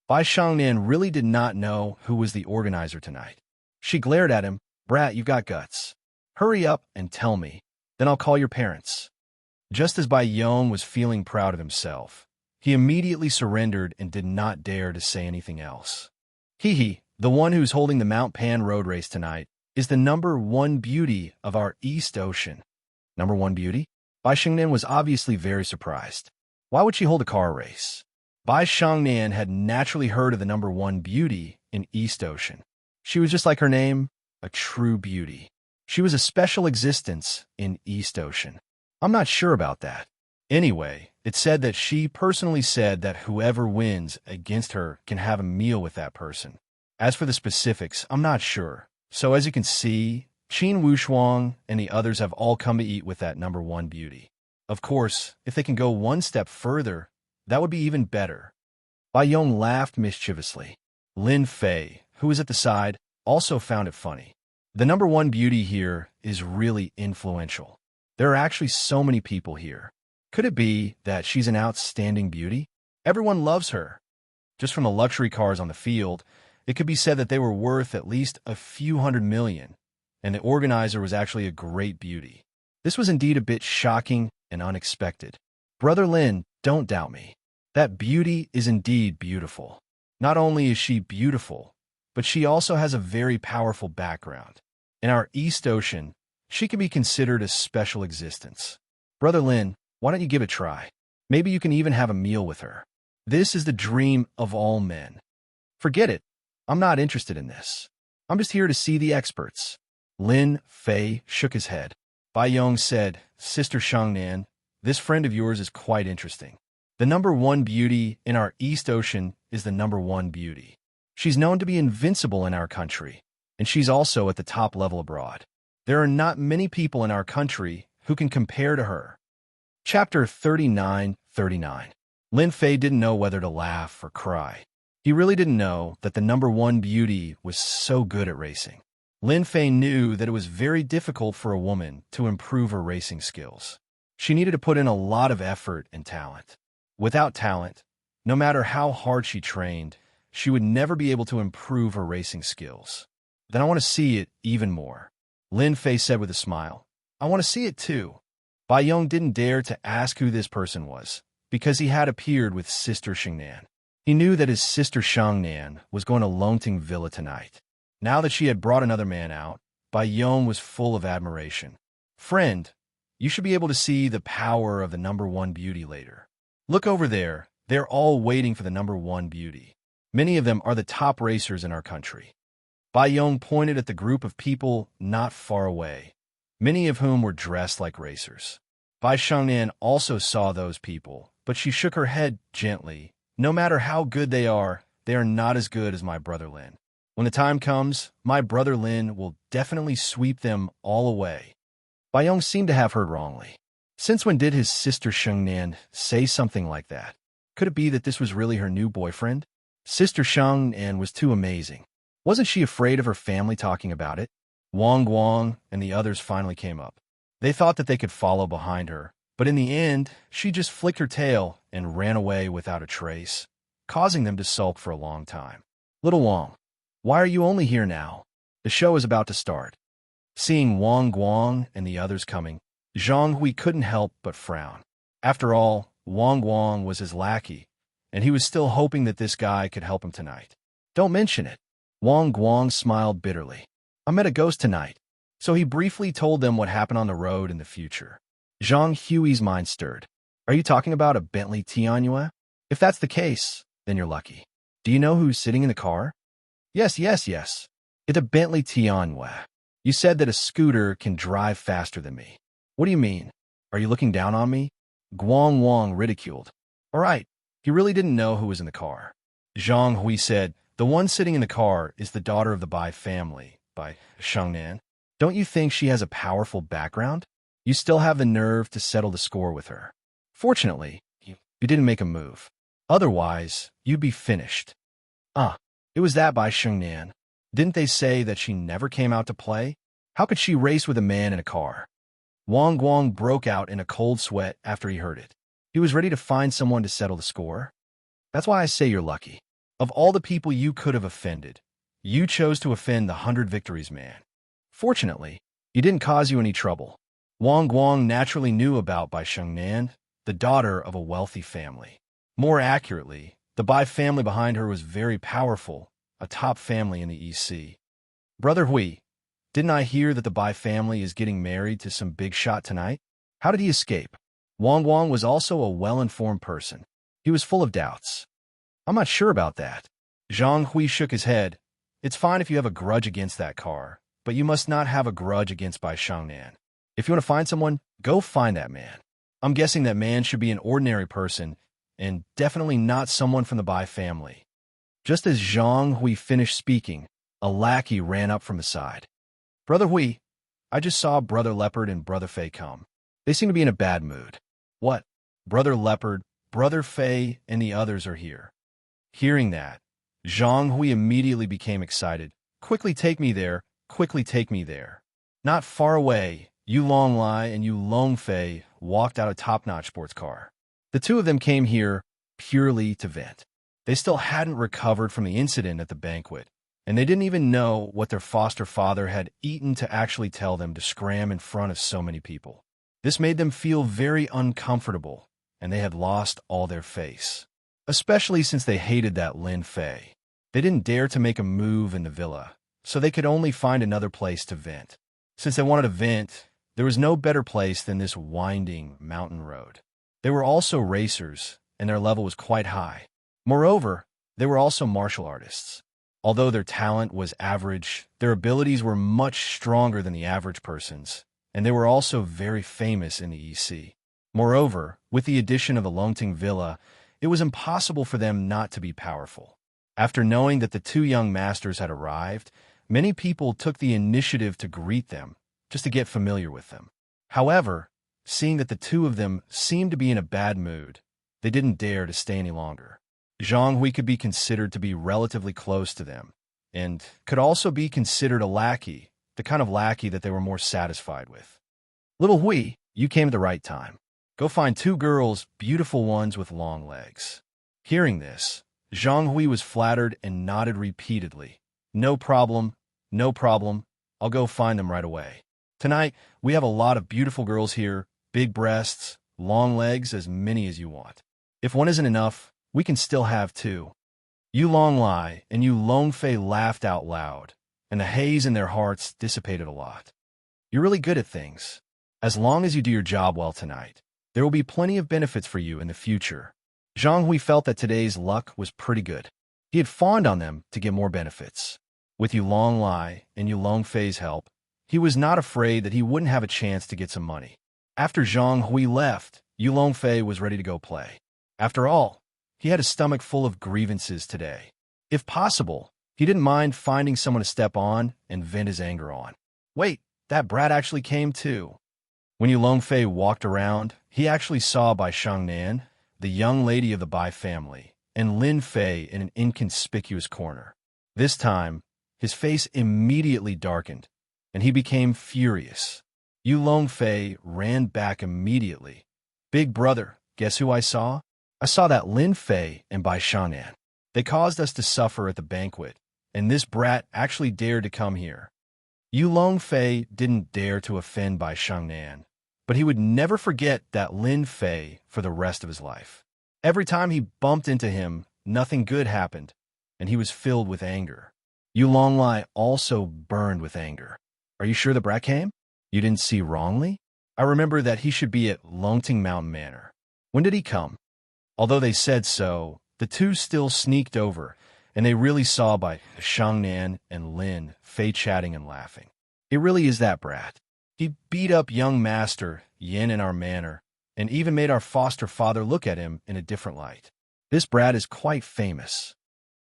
Bai Xiangnan really did not know who was the organizer tonight. She glared at him, Brat, you've got guts. Hurry up and tell me, then I'll call your parents. Just as Bai Yong was feeling proud of himself, He immediately surrendered and did not dare to say anything else. Hee, the one who's holding the Mount Pan road race tonight is the #1 beauty of our East Ocean. #1 beauty? Bai Shengnan was obviously very surprised. Why would she hold a car race? Bai Shengnan had naturally heard of the #1 beauty in East Ocean. She was just like her name, a true beauty. She was a special existence in East Ocean. I'm not sure about that. Anyway, it said that she personally said that whoever wins against her can have a meal with that person. As for the specifics, I'm not sure. So as you can see, Qin Wushuang and the others have all come to eat with that #1 beauty. Of course, if they can go one step further, that would be even better. Bai Yong laughed mischievously. Lin Fei, who was at the side, also found it funny. The #1 beauty here is really influential. There are actually so many people here. Could it be that she's an outstanding beauty? Everyone loves her. Just from the luxury cars on the field, it could be said that they were worth at least a few $100 million, and the organizer was actually a great beauty. This was indeed a bit shocking and unexpected. Brother Lin, don't doubt me. That beauty is indeed beautiful. Not only is she beautiful, but she also has a very powerful background. In our East Ocean, she can be considered a special existence. Brother Lin, why don't you give it a try? Maybe you can even have a meal with her. This is the dream of all men. Forget it. I'm not interested in this. I'm just here to see the experts. Lin Fei shook his head. Bai Yong said, Sister Shengnan, this friend of yours is quite interesting. The #1 beauty in our East Ocean is the #1 beauty. She's known to be invincible in our country, and she's also at the top level abroad. There are not many people in our country who can compare to her. Chapter 39:39. Lin Fei didn't know whether to laugh or cry. He really didn't know that the #1 beauty was so good at racing. Lin Fei knew that it was very difficult for a woman to improve her racing skills. She needed to put in a lot of effort and talent. Without talent, no matter how hard she trained, she would never be able to improve her racing skills. Then I want to see it even more. Lin Fei said with a smile. I want to see it too. Bai Yong didn't dare to ask who this person was, because he had appeared with Sister Shengnan. He knew that his sister Shengnan was going to Longting Villa tonight. Now that she had brought another man out, Bai Yong was full of admiration. Friend, you should be able to see the power of the #1 beauty later. Look over there. They're all waiting for the #1 beauty. Many of them are the top racers in our country. Bai Yong pointed at the group of people not far away, many of whom were dressed like racers. Bai Shengnan also saw those people, but she shook her head gently. No matter how good they are not as good as my brother Lin. When the time comes, my brother Lin will definitely sweep them all away. Bai Yong seemed to have heard wrongly. Since when did his sister Shengnan say something like that? Could it be that this was really her new boyfriend? Sister Shengnan was too amazing. Wasn't she afraid of her family talking about it? Wang Guang and the others finally came up. They thought that they could follow behind her, but in the end, she just flicked her tail and ran away without a trace, causing them to sulk for a long time. Little Wang, why are you only here now? The show is about to start. Seeing Wang Guang and the others coming, Zhang Hui couldn't help but frown. After all, Wang Guang was his lackey, and he was still hoping that this guy could help him tonight. Don't mention it. Wang Guang smiled bitterly. I met a ghost tonight. So he briefly told them what happened on the road in the future. Zhang Hui's mind stirred. Are you talking about a Bentley Tianyue? If that's the case, then you're lucky. Do you know who's sitting in the car? Yes. It's a Bentley Tianyue. You said that a scooter can drive faster than me. What do you mean? Are you looking down on me? Guang Wang ridiculed. All right, he really didn't know who was in the car. Zhang Hui said, the one sitting in the car is the daughter of the Bai family, Bai Shengnan. Don't you think she has a powerful background? You still have the nerve to settle the score with her. Fortunately, you didn't make a move. Otherwise, you'd be finished. It was that Bai Shengnan. Didn't they say that she never came out to play? How could she race with a man in a car? Wang Guang broke out in a cold sweat after he heard it. He was ready to find someone to settle the score. That's why I say you're lucky. Of all the people you could have offended, you chose to offend the 100 Victories man. Fortunately, he didn't cause you any trouble. Wang Guang naturally knew about Bai Shengnan, the daughter of a wealthy family. More accurately, the Bai family behind her was very powerful, a top family in the EC. Brother Hui, didn't I hear that the Bai family is getting married to some big shot tonight? How did he escape? Wang Wang was also a well-informed person. He was full of doubts. I'm not sure about that. Zhang Hui shook his head. It's fine if you have a grudge against that car, but you must not have a grudge against Bai Shangnan. If you want to find someone, go find that man. I'm guessing that man should be an ordinary person, and definitely not someone from the Bai family. Just as Zhang Hui finished speaking, a lackey ran up from the side. Brother Hui, I just saw Brother Leopard and Brother Fei come. They seem to be in a bad mood. What? Brother Leopard, Brother Fei, and the others are here. Hearing that, Zhang Hui immediately became excited. Quickly take me there, quickly take me there. Not far away, Yu Longlai and Yu Longfei walked out a top-notch sports car. The two of them came here purely to vent. They still hadn't recovered from the incident at the banquet, and they didn't even know what their foster father had eaten to actually tell them to scram in front of so many people. This made them feel very uncomfortable, and they had lost all their face, especially since they hated that Lin Fei. They didn't dare to make a move in the villa, so they could only find another place to vent. Since they wanted to vent, there was no better place than this winding mountain road. They were also racers, and their level was quite high. Moreover, they were also martial artists. Although their talent was average, their abilities were much stronger than the average person's, and they were also very famous in the EC. Moreover, with the addition of the Longting Villa, it was impossible for them not to be powerful. After knowing that the two young masters had arrived, many people took the initiative to greet them, just to get familiar with them. However, seeing that the two of them seemed to be in a bad mood, they didn't dare to stay any longer. Zhang Hui could be considered to be relatively close to them, and could also be considered a lackey, the kind of lackey that they were more satisfied with. Little Hui, you came at the right time. Go find two girls, beautiful ones with long legs. Hearing this, Zhang Hui was flattered and nodded repeatedly. No problem, no problem. I'll go find them right away. Tonight, we have a lot of beautiful girls here, big breasts, long legs, as many as you want. If one isn't enough, we can still have two. Yu Longlai and Yu Longfei laughed out loud, and the haze in their hearts dissipated a lot. You're really good at things. As long as you do your job well tonight, there will be plenty of benefits for you in the future. Zhang Hui felt that today's luck was pretty good. He had fawned on them to get more benefits. With Yu Longlai and Yu Longfei's help, he was not afraid that he wouldn't have a chance to get some money. After Zhang Hui left, Yu Longfei was ready to go play. After all, he had a stomach full of grievances today. If possible, he didn't mind finding someone to step on and vent his anger on. Wait, that brat actually came too. When Yu Longfei walked around, he actually saw Bai Shangnan, the young lady of the Bai family, and Lin Fei in an inconspicuous corner. This time, his face immediately darkened, and he became furious. Yu Longfei ran back immediately. Big brother, guess who I saw? I saw that Lin Fei and Bai Shangnan. They caused us to suffer at the banquet, and this brat actually dared to come here. Yu Longfei didn't dare to offend Bai Shangnan, but he would never forget that Lin Fei for the rest of his life. Every time he bumped into him, nothing good happened, and he was filled with anger. Yu Longlai also burned with anger. Are you sure the brat came? You didn't see wrongly? I remember that he should be at Longting Mountain Manor. When did he come? Although they said so, the two still sneaked over, and they really saw Bai Shangnan and Lin Fei chatting and laughing. It really is that brat. He beat up young master Yin in our manor, and even made our foster father look at him in a different light. This brat is quite famous.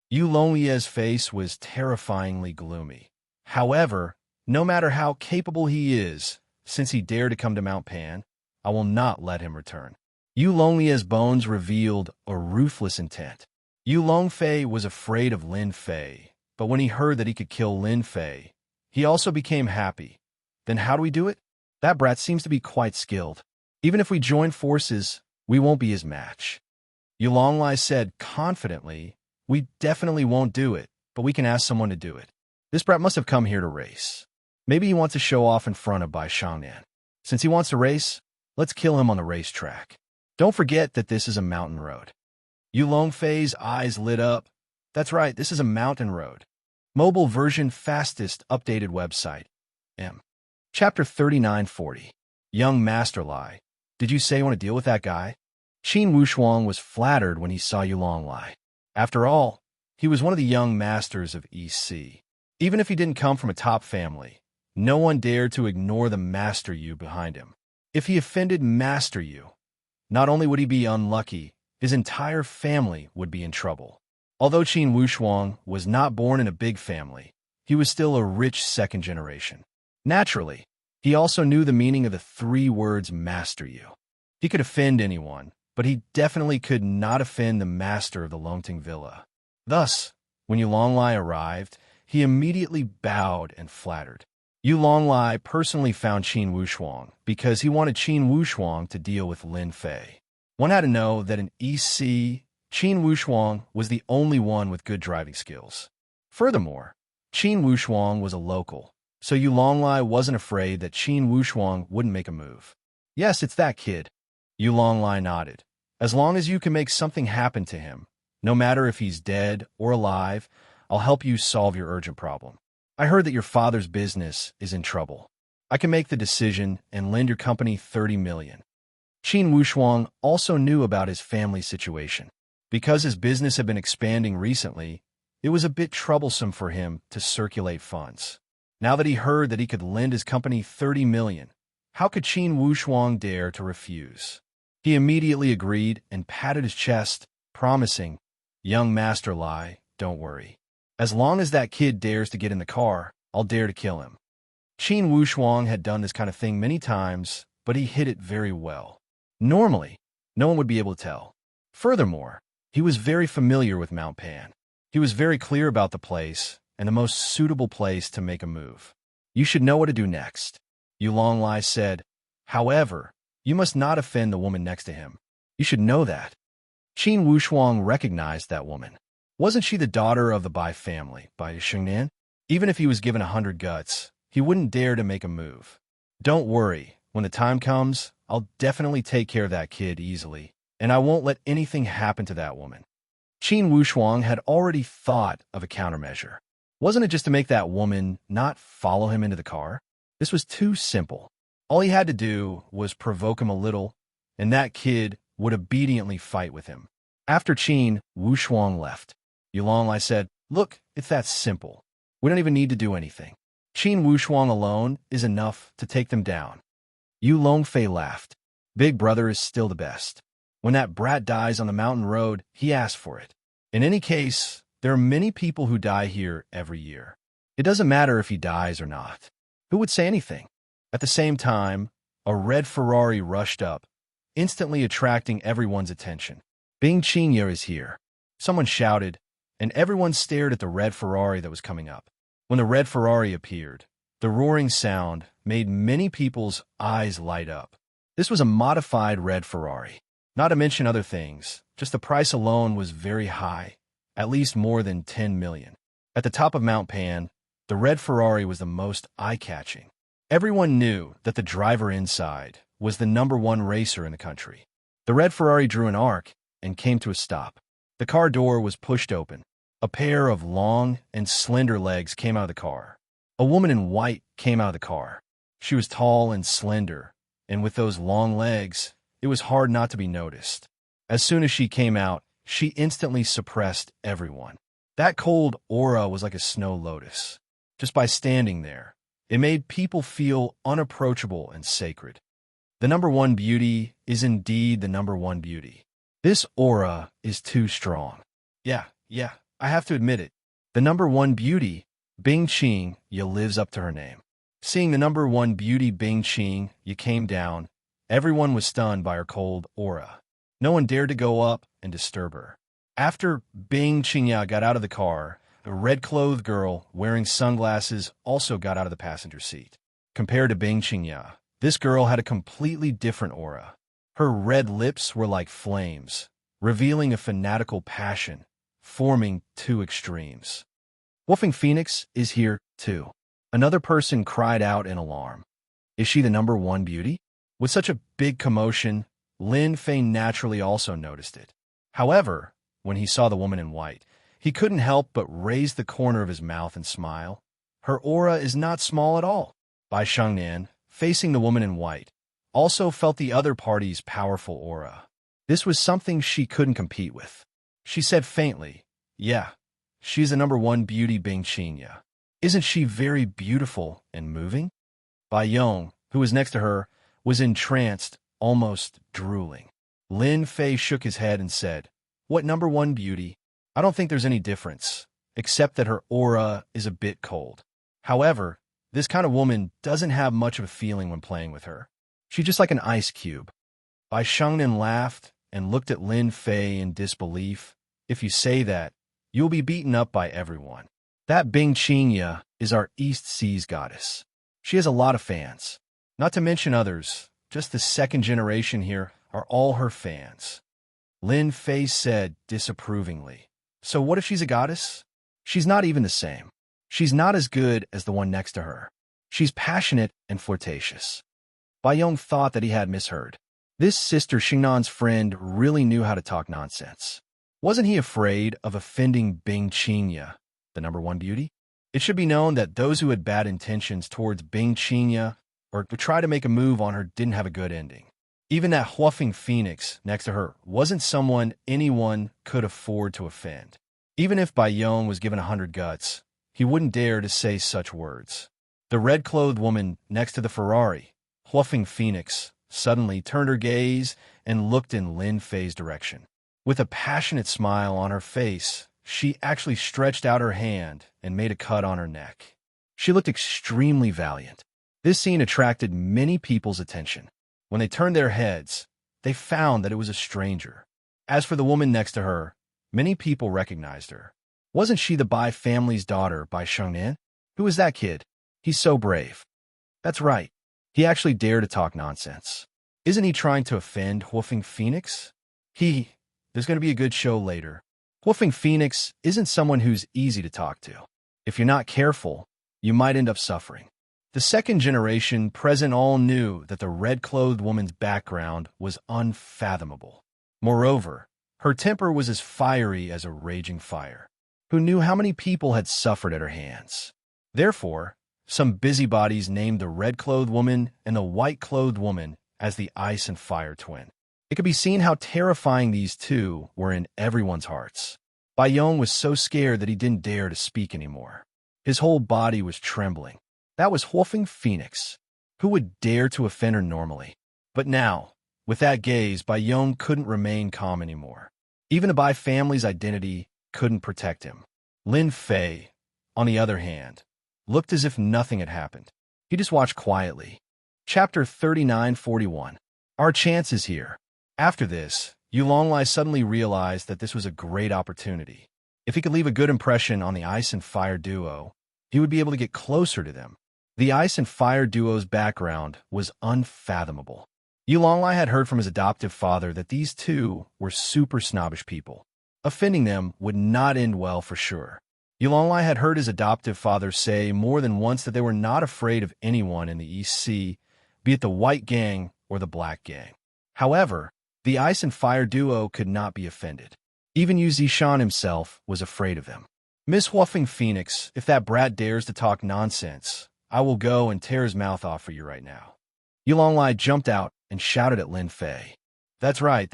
Yu Longlie's face was terrifyingly gloomy. However, no matter how capable he is, since he dared to come to Mount Pan, I will not let him return. Yu Longlie's bones revealed a ruthless intent. Yu Longfei was afraid of Lin Fei, but when he heard that he could kill Lin Fei, he also became happy. Then how do we do it? That brat seems to be quite skilled. Even if we join forces, we won't be his match. Yu Longlai said confidently, we definitely won't do it, but we can ask someone to do it. This brat must have come here to race. Maybe he wants to show off in front of Bai Shangnan. Since he wants to race, let's kill him on the racetrack. Don't forget that this is a mountain road. Yu Longfei's eyes lit up. That's right, this is a mountain road. Mobile version fastest updated website. M. Chapter 3940. Young Master Lai. Did you say you want to deal with that guy? Qin Wushuang was flattered when he saw Yu Longlai. After all, he was one of the young masters of EC. Even if he didn't come from a top family, no one dared to ignore the Master Yu behind him. If he offended Master Yu, not only would he be unlucky, his entire family would be in trouble. Although Qin Wushuang was not born in a big family, he was still a rich second generation. Naturally, he also knew the meaning of the 3 words Master Yu. He could offend anyone, but he definitely could not offend the master of the Longting Villa. Thus, when Yu Longlai arrived, he immediately bowed and flattered. Yu Longlai personally found Qin Wushuang because he wanted Qin Wushuang to deal with Lin Fei. One had to know that in EC, Qin Wushuang was the only one with good driving skills. Furthermore, Qin Wushuang was a local, so Yu Longlai wasn't afraid that Qin Wushuang wouldn't make a move. Yes, it's that kid. Yu Longlai nodded. As long as you can make something happen to him, no matter if he's dead or alive, I'll help you solve your urgent problem. I heard that your father's business is in trouble. I can make the decision and lend your company 30 million. Qin Wushuang also knew about his family situation. Because his business had been expanding recently, it was a bit troublesome for him to circulate funds. Now that he heard that he could lend his company 30 million, how could Qin Wushuang dare to refuse? He immediately agreed and patted his chest, promising, "Young Master Lai, don't worry. As long as that kid dares to get in the car, I'll dare to kill him." Qin Wushuang had done this kind of thing many times, but he hid it very well. Normally, no one would be able to tell. Furthermore, he was very familiar with Mount Pan. He was very clear about the place and the most suitable place to make a move. You should know what to do next, Yu Longlai said. However, you must not offend the woman next to him. You should know that. Qin Wushuang recognized that woman. Wasn't she the daughter of the Bai family, Bai Shengnan? Even if he was given 100 guts, he wouldn't dare to make a move. Don't worry, when the time comes, I'll definitely take care of that kid easily, and I won't let anything happen to that woman. Qin Wushuang had already thought of a countermeasure. Wasn't it just to make that woman not follow him into the car? This was too simple. All he had to do was provoke him a little, and that kid would obediently fight with him. After Qin Wushuang left, Yu Longlai said, "Look, it's that simple. We don't even need to do anything. Qin Wushuang alone is enough to take them down." Yu Longfei laughed. Big brother is still the best. When that brat dies on the mountain road, he asked for it. In any case, there are many people who die here every year. It doesn't matter if he dies or not. Who would say anything? At the same time, a red Ferrari rushed up, instantly attracting everyone's attention. Bing Xianxia is here. Someone shouted, and everyone stared at the red Ferrari that was coming up. When the red Ferrari appeared, the roaring sound made many people's eyes light up. This was a modified red Ferrari. Not to mention other things, just the price alone was very high, at least more than 10 million. At the top of Mount Pan, the red Ferrari was the most eye-catching. Everyone knew that the driver inside was the #1 racer in the country. The red Ferrari drew an arc and came to a stop. The car door was pushed open. A pair of long and slender legs came out of the car. A woman in white came out of the car. She was tall and slender, and with those long legs, it was hard not to be noticed. As soon as she came out, she instantly suppressed everyone. That cold aura was like a snow lotus. Just by standing there, it made people feel unapproachable and sacred. The #1 beauty is indeed the #1 beauty. This aura is too strong. Yeah, I have to admit it. The #1 beauty, Bing Xianxia, lives up to her name. Seeing the #1 beauty Bing Xianxia came down, everyone was stunned by her cold aura. No one dared to go up and disturb her. After Bing Xianxia got out of the car, a red-clothed girl wearing sunglasses also got out of the passenger seat. Compared to Bing Xianxia, this girl had a completely different aura. Her red lips were like flames, revealing a fanatical passion, forming two extremes. Wolfing Phoenix is here, too. Another person cried out in alarm. Is she the #1 beauty? With such a big commotion, Lin Fei naturally also noticed it. However, when he saw the woman in white. He couldn't help but raise the corner of his mouth and smile. Her aura is not small at all. Bai Shengnan, facing the woman in white, also felt the other party's powerful aura. This was something she couldn't compete with. She said faintly, "Yeah, she's the #1 beauty Xianxia. Isn't she very beautiful and moving?" Bai Yong, who was next to her, was entranced, almost drooling. Lin Fei shook his head and said, "What #1 beauty? I don't think there's any difference, except that her aura is a bit cold. However, this kind of woman doesn't have much of a feeling when playing with her. She's just like an ice cube." Bai Shengnan laughed and looked at Lin Fei in disbelief. "If you say that, you'll be beaten up by everyone. That Xianxia is our East Seas goddess. She has a lot of fans. Not to mention others, just the second generation here are all her fans." Lin Fei said disapprovingly, "So what if she's a goddess? She's not even the same. She's not as good as the one next to her. She's passionate and flirtatious." Bai Yong thought that he had misheard. This Sister Xingnan's friend really knew how to talk nonsense. Wasn't he afraid of offending Xianxia, the #1 beauty? It should be known that those who had bad intentions towards Xianxia or to try to make a move on her didn't have a good ending. Even that huffing phoenix next to her wasn't someone anyone could afford to offend. Even if Bai Yong was given 100 guts, he wouldn't dare to say such words. The red-clothed woman next to the Ferrari, huffing phoenix, suddenly turned her gaze and looked in Lin Fei's direction. With a passionate smile on her face, she actually stretched out her hand and made a cut on her neck. She looked extremely valiant. This scene attracted many people's attention. When they turned their heads, they found that it was a stranger. As for the woman next to her, many people recognized her. Wasn't she the Bai family's daughter, Bai Shengnan? Who is that kid? He's so brave. That's right. He actually dared to talk nonsense. Isn't he trying to offend Huafing Phoenix? There's going to be a good show later. Huafing Phoenix isn't someone who's easy to talk to. If you're not careful, you might end up suffering. The second generation present all knew that the red-clothed woman's background was unfathomable. Moreover, her temper was as fiery as a raging fire. Who knew how many people had suffered at her hands? Therefore, some busybodies named the red-clothed woman and the white-clothed woman as the ice and fire twin. It could be seen how terrifying these two were in everyone's hearts. Bai Yong was so scared that he didn't dare to speak anymore. His whole body was trembling. That was Huafing Phoenix. Who would dare to offend her normally? But now, with that gaze, Bai Yong couldn't remain calm anymore. Even the Bai family's identity couldn't protect him. Lin Fei, on the other hand, looked as if nothing had happened. He just watched quietly. Chapter 3941. Our chance is here. After this, Yu Longlai suddenly realized that this was a great opportunity. If he could leave a good impression on the ice and fire duo, he would be able to get closer to them. The ice and fire duo's background was unfathomable. Yu Longlai had heard from his adoptive father that these two were super snobbish people. Offending them would not end well for sure. Yu Longlai had heard his adoptive father say more than once that they were not afraid of anyone in the East Sea, be it the White Gang or the Black Gang. However, the ice and fire duo could not be offended. Even Yu Zishan himself was afraid of them. "Miss Huafing Phoenix, if that brat dares to talk nonsense, I will go and tear his mouth off for you right now." Yu Longlai jumped out and shouted at Lin Fei. That's right.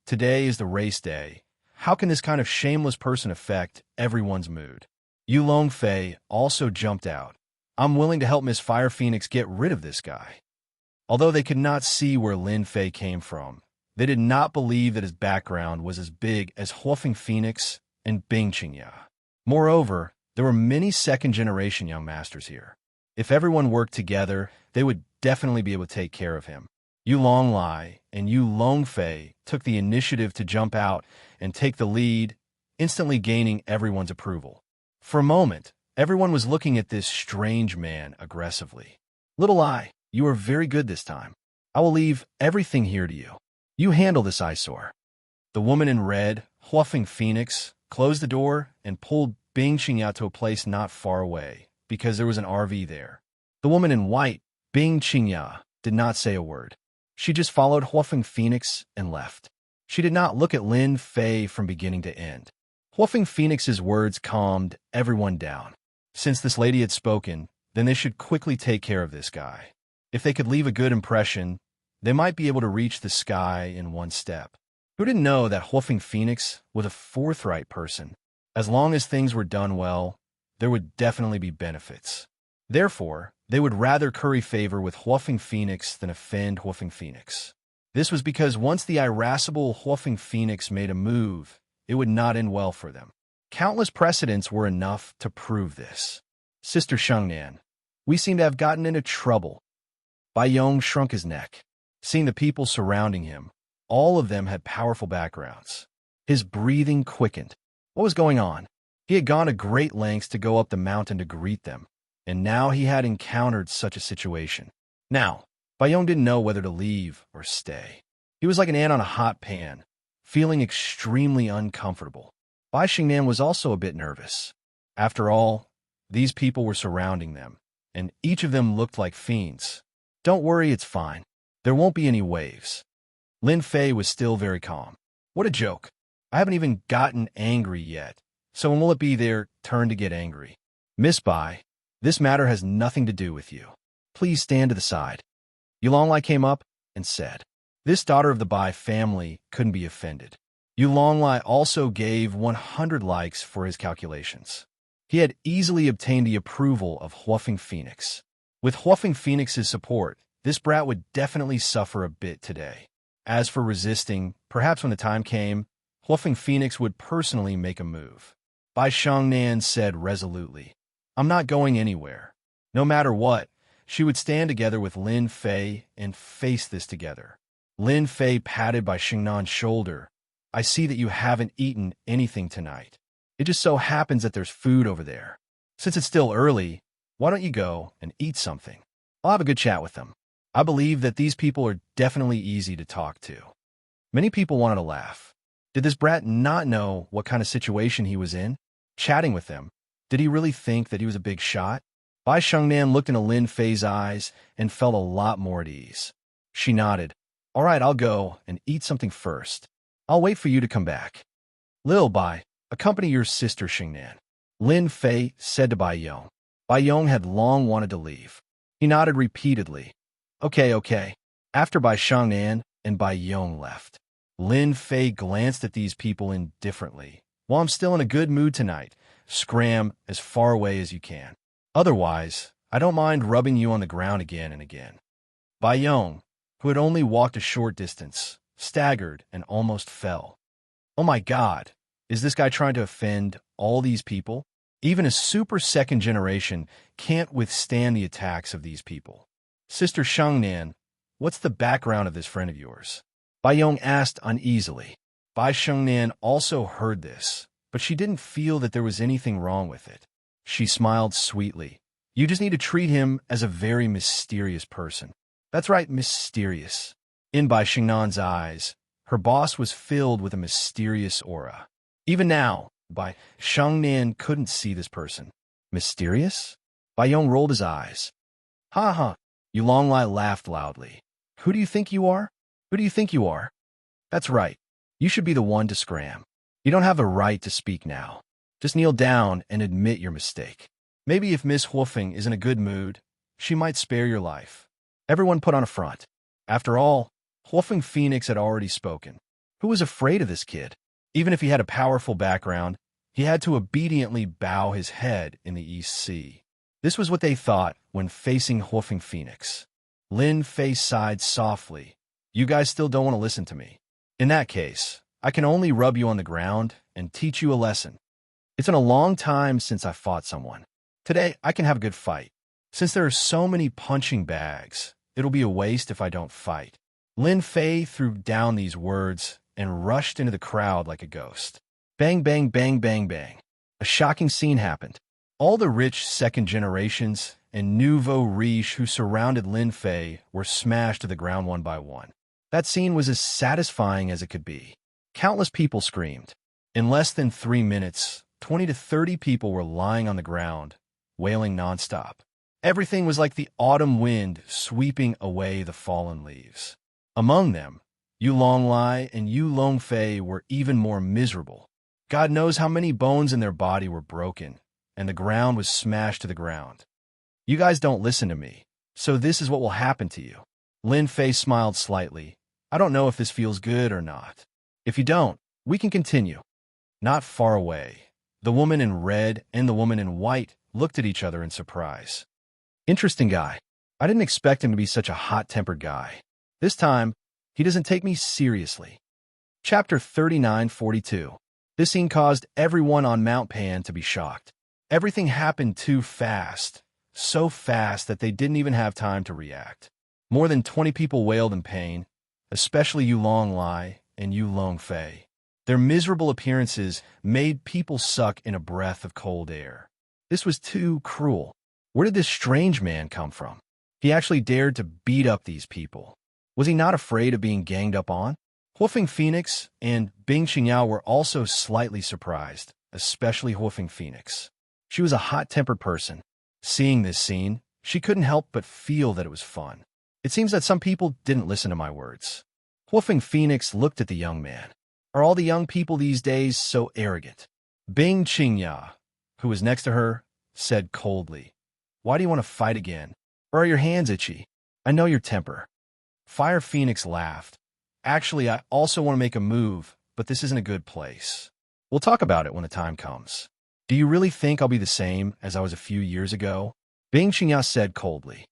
Today is the race day. How can this kind of shameless person affect everyone's mood?" Yu Longfei also jumped out. "I'm willing to help Miss Fire Phoenix get rid of this guy." Although they could not see where Lin Fei came from, they did not believe that his background was as big as Huafing Phoenix and Xianxia. Moreover, there were many second-generation young masters here. If everyone worked together, they would definitely be able to take care of him. Yu Longlai and Yu Longfei took the initiative to jump out and take the lead, instantly gaining everyone's approval. For a moment, everyone was looking at this strange man aggressively. "Little Eye, you are very good this time. I will leave everything here to you. You handle this eyesore." The woman in red, Huafing Phoenix, closed the door and pulled Xianxia out to a place not far away, because there was an RV there. The woman in white, Xianxia, did not say a word. She just followed Huafing Phoenix and left. She did not look at Lin Fei from beginning to end. Huofeng Phoenix's words calmed everyone down. Since this lady had spoken, then they should quickly take care of this guy. If they could leave a good impression, they might be able to reach the sky in one step. Who didn't know that Huofeng Phoenix was a forthright person? As long as things were done well, there would definitely be benefits. Therefore, they would rather curry favor with Huofeng Phoenix than offend Huofeng Phoenix. This was because once the irascible Huofeng Phoenix made a move, it would not end well for them. Countless precedents were enough to prove this. Sister Xianxia, we seem to have gotten into trouble. Bai Yong shrunk his neck. Seeing the people surrounding him, all of them had powerful backgrounds. His breathing quickened. What was going on? He had gone to great lengths to go up the mountain to greet them, and now he had encountered such a situation. Now, Bai Yong didn't know whether to leave or stay. He was like an ant on a hot pan, feeling extremely uncomfortable. Bai Xingnan was also a bit nervous. After all, these people were surrounding them, and each of them looked like fiends. Don't worry, it's fine. There won't be any waves. Lin Fei was still very calm. What a joke. I haven't even gotten angry yet. So when will it be their turn to get angry? Miss Bai, this matter has nothing to do with you. Please stand to the side. Yulonglai came up and said. This daughter of the Bai family couldn't be offended. Yulonglai also gave 100 likes for his calculations. He had easily obtained the approval of Huofeng Phoenix. With Huofeng Phoenix's support, this brat would definitely suffer a bit today. As for resisting, perhaps when the time came, Huofeng Phoenix would personally make a move. Bai Xiangnan said resolutely, I'm not going anywhere. No matter what, she would stand together with Lin Fei and face this together. Lin Fei patted Bai Xingnan's shoulder. I see that you haven't eaten anything tonight. It just so happens that there's food over there. Since it's still early, why don't you go and eat something? I'll have a good chat with them. I believe that these people are definitely easy to talk to. Many people wanted to laugh. Did this brat not know what kind of situation he was in? Chatting with them, did he really think that he was a big shot? Bai Xiangnan looked into Lin Fei's eyes and felt a lot more at ease. She nodded. All right, I'll go and eat something first. I'll wait for you to come back. Lil Bai, accompany your sister Xingnan. Lin Fei said to Bai Yong. Bai Yong had long wanted to leave. He nodded repeatedly. Okay. After Bai Xiangnan and Bai Yong left, Lin Fei glanced at these people indifferently. Well, I'm still in a good mood tonight. Scram as far away as you can. Otherwise, I don't mind rubbing you on the ground again and again. Bai Yong, who had only walked a short distance, staggered and almost fell. Oh my God, is this guy trying to offend all these people? Even a super second generation can't withstand the attacks of these people. Sister Xiangnan, what's the background of this friend of yours? Bai Yong asked uneasily. Bai Xiangnan also heard this, but she didn't feel that there was anything wrong with it. She smiled sweetly. You just need to treat him as a very mysterious person. That's right, mysterious. In Bai Xingnan's eyes, her boss was filled with a mysterious aura. Even now, Bai Xiangnan couldn't see this person. Mysterious? Bai Yong rolled his eyes. Ha ha. Yulonglai laughed loudly. Who do you think you are? Who do you think you are? That's right. You should be the one to scram. You don't have a right to speak now. Just kneel down and admit your mistake. Maybe if Miss Huofeng is in a good mood, she might spare your life. Everyone put on a front. After all, Huofeng Phoenix had already spoken. Who was afraid of this kid? Even if he had a powerful background, he had to obediently bow his head in the East Sea. This was what they thought when facing Huofeng Phoenix. Lin Fei sighed softly. You guys still don't want to listen to me. In that case, I can only rub you on the ground and teach you a lesson. It's been a long time since I fought someone. Today, I can have a good fight. Since there are so many punching bags, it'll be a waste if I don't fight. Lin Fei threw down these words and rushed into the crowd like a ghost. Bang, bang, bang, bang, bang. A shocking scene happened. All the rich second generations and nouveau riche who surrounded Lin Fei were smashed to the ground one by one. That scene was as satisfying as it could be. Countless people screamed. In less than 3 minutes, 20 to 30 people were lying on the ground, wailing nonstop. Everything was like the autumn wind sweeping away the fallen leaves. Among them, Yu Longlai and Yu Longfei were even more miserable. God knows how many bones in their body were broken, and the ground was smashed to the ground. You guys don't listen to me, so this is what will happen to you. Lin Fei smiled slightly. I don't know if this feels good or not. If you don't, we can continue. Not far away, the woman in red and the woman in white looked at each other in surprise. Interesting guy. I didn't expect him to be such a hot-tempered guy. This time, he doesn't take me seriously. Chapter 3942. This scene caused everyone on Mount Pan to be shocked. Everything happened too fast, so fast that they didn't even have time to react. More than 20 people wailed in pain, especially Yu Longlai and Yu Longfei. Their miserable appearances made people suck in a breath of cold air. This was too cruel. Where did this strange man come from? He actually dared to beat up these people. Was he not afraid of being ganged up on? Huofeng Phoenix and Bing Xianxia were also slightly surprised, especially Huofeng Phoenix. She was a hot-tempered person. Seeing this scene, she couldn't help but feel that it was fun. It seems that some people didn't listen to my words. Huofeng Phoenix looked at the young man. Are all the young people these days so arrogant? Bing Xianxia, who was next to her, said coldly, Why do you want to fight again? Or are your hands itchy? I know your temper. Fire Phoenix laughed. Actually, I also want to make a move, but this isn't a good place. We'll talk about it when the time comes. Do you really think I'll be the same as I was a few years ago? Bing Xianxia said coldly.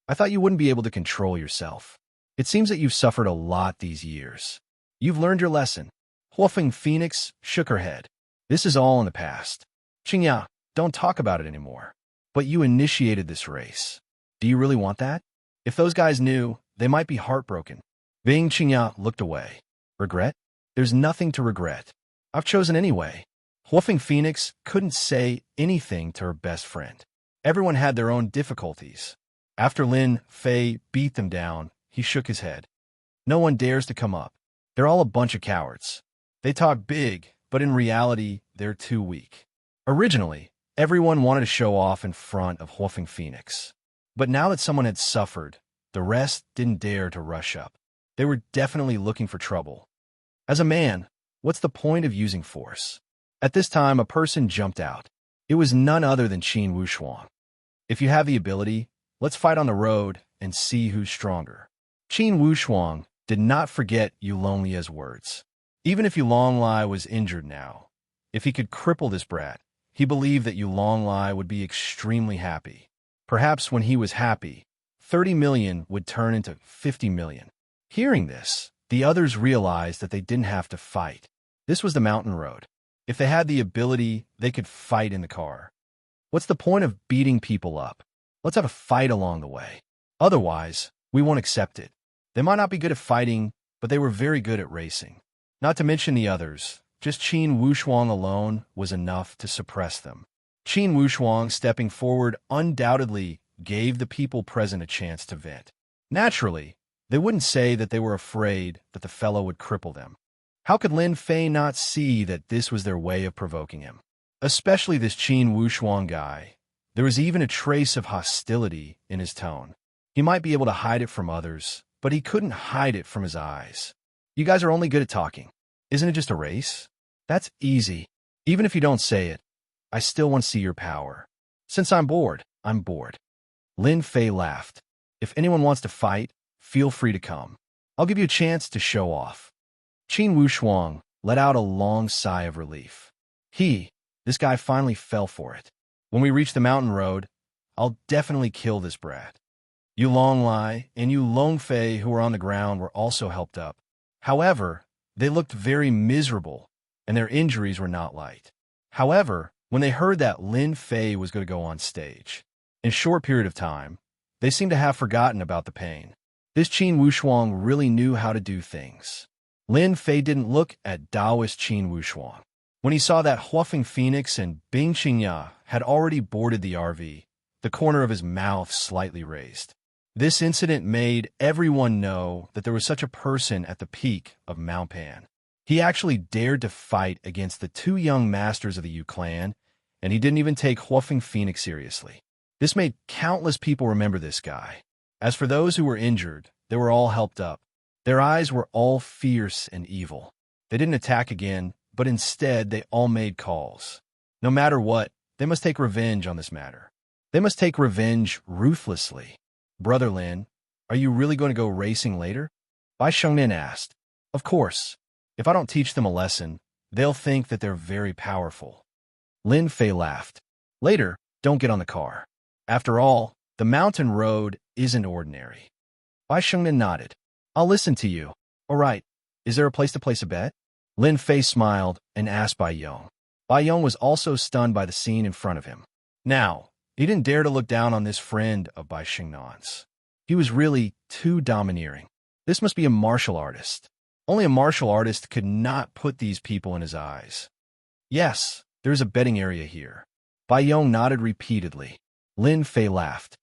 I thought you wouldn't be able to control yourself. It seems that you've suffered a lot these years. You've learned your lesson. Huofeng Phoenix shook her head. This is all in the past. Xianxia, don't talk about it anymore. But you initiated this race. Do you really want that? If those guys knew, they might be heartbroken. Bing Xianxia looked away. Regret? There's nothing to regret. I've chosen anyway. Huofeng Phoenix couldn't say anything to her best friend. Everyone had their own difficulties. After Lin Fei beat them down, he shook his head. No one dares to come up. They're all a bunch of cowards. They talk big, but in reality, they're too weak. Originally, everyone wanted to show off in front of Huofeng Phoenix. But now that someone had suffered, the rest didn't dare to rush up. They were definitely looking for trouble. As a man, what's the point of using force? At this time, a person jumped out. It was none other than Qin Wushuang. If you have the ability, let's fight on the road and see who's stronger. Qin Wushuang did not forget Yu Longlia's words. Even if Yu Longlai was injured now, if he could cripple this brat, he believed that Yu Longlai would be extremely happy. Perhaps when he was happy, 30 million would turn into 50 million. Hearing this, the others realized that they didn't have to fight. This was the mountain road. If they had the ability, they could fight in the car. What's the point of beating people up? Let's have a fight along the way. Otherwise, we won't accept it. They might not be good at fighting, but they were very good at racing. Not to mention the others, just Qin Wushuang alone was enough to suppress them. Qin Wushuang stepping forward undoubtedly gave the people present a chance to vent. Naturally, they wouldn't say that they were afraid that the fellow would cripple them. How could Lin Fei not see that this was their way of provoking him? Especially this Qin Wushuang guy. There was even a trace of hostility in his tone. He might be able to hide it from others, but he couldn't hide it from his eyes. You guys are only good at talking. Isn't it just a race? That's easy. Even if you don't say it, I still want to see your power. Since I'm bored, I'm bored. Lin Fei laughed. If anyone wants to fight, feel free to come. I'll give you a chance to show off. Qin Wushuang let out a long sigh of relief. This guy finally fell for it. When we reach the mountain road, I'll definitely kill this brat. Yu Longlai and Yu Longfei, who were on the ground, were also helped up. However, they looked very miserable, and their injuries were not light. However, when they heard that Lin Fei was going to go on stage, in a short period of time, they seemed to have forgotten about the pain. This Qin Wushuang really knew how to do things. Lin Fei didn't look at Taoist Qin Wushuang. When he saw that Huofeng Phoenix and Bing Xianxia had already boarded the RV, the corner of his mouth slightly raised. This incident made everyone know that there was such a person at the peak of Mount Pan. He actually dared to fight against the two young masters of the Yu clan, and he didn't even take Huofeng Phoenix seriously. This made countless people remember this guy. As for those who were injured, they were all helped up. Their eyes were all fierce and evil. They didn't attack again, but instead they all made calls. No matter what, they must take revenge on this matter. They must take revenge ruthlessly. Brother Lin, are you really going to go racing later? Bai Shengmin asked. Of course. If I don't teach them a lesson, they'll think that they're very powerful. Lin Fei laughed. Later, don't get on the car. After all, the mountain road isn't ordinary. Bai Shengmin nodded. I'll listen to you. All right. Is there a place to place a bet? Lin Fei smiled and asked Bai Yong. Bai Yong was also stunned by the scene in front of him. Now, he didn't dare to look down on this friend of Bai Xingnan's. He was really too domineering. This must be a martial artist. Only a martial artist could not put these people in his eyes. Yes, there's a betting area here. Bai Yong nodded repeatedly. Lin Fei laughed.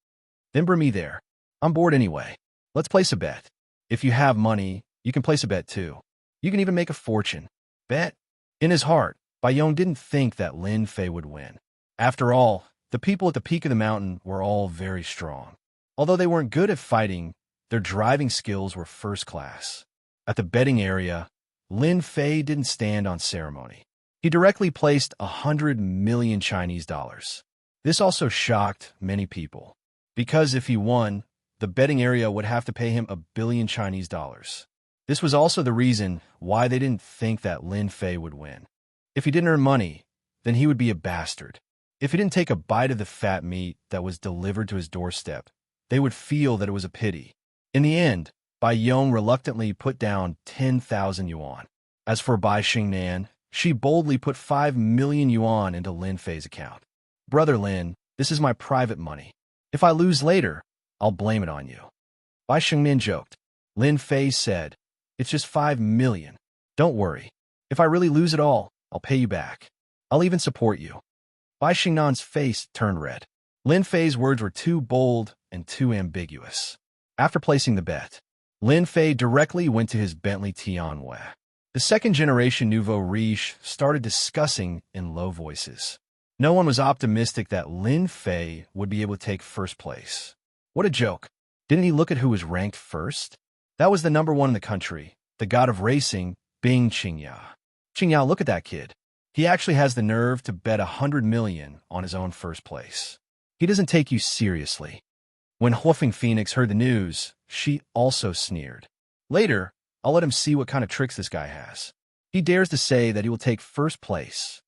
Then bring me there. I'm bored anyway. Let's place a bet. If you have money, you can place a bet too. You can even make a fortune. Bet? In his heart, Bai Yong didn't think that Lin Fei would win. After all, the people at the peak of the mountain were all very strong. Although they weren't good at fighting, their driving skills were first class. At the betting area, Lin Fei didn't stand on ceremony. He directly placed 100 million Chinese dollars. This also shocked many people, because if he won, the betting area would have to pay him 1 billion Chinese dollars. This was also the reason why they didn't think that Lin Fei would win. If he didn't earn money, then he would be a bastard. If he didn't take a bite of the fat meat that was delivered to his doorstep, they would feel that it was a pity. In the end, Bai Yong reluctantly put down 10,000 yuan. As for Bai Xingnan, she boldly put 5 million yuan into Lin Fei's account. Brother Lin, this is my private money. If I lose later, I'll blame it on you. Bai Xingmin joked. Lin Fei said, It's just 5 million. Don't worry. If I really lose it all, I'll pay you back. I'll even support you. Bai Xingnan's face turned red. Lin Fei's words were too bold and too ambiguous. After placing the bet, Lin Fei directly went to his Bentley Tianwei. The second-generation nouveau riche started discussing in low voices. No one was optimistic that Lin Fei would be able to take first place. What a joke. Didn't he look at who was ranked first? That was the number one in the country, the god of racing, Bing Xianxia. Xianxia, look at that kid. He actually has the nerve to bet 100 million on his own first place. He doesn't take you seriously. When Huofeng Phoenix heard the news, she also sneered. Later, I'll let him see what kind of tricks this guy has. He dares to say that he will take first place.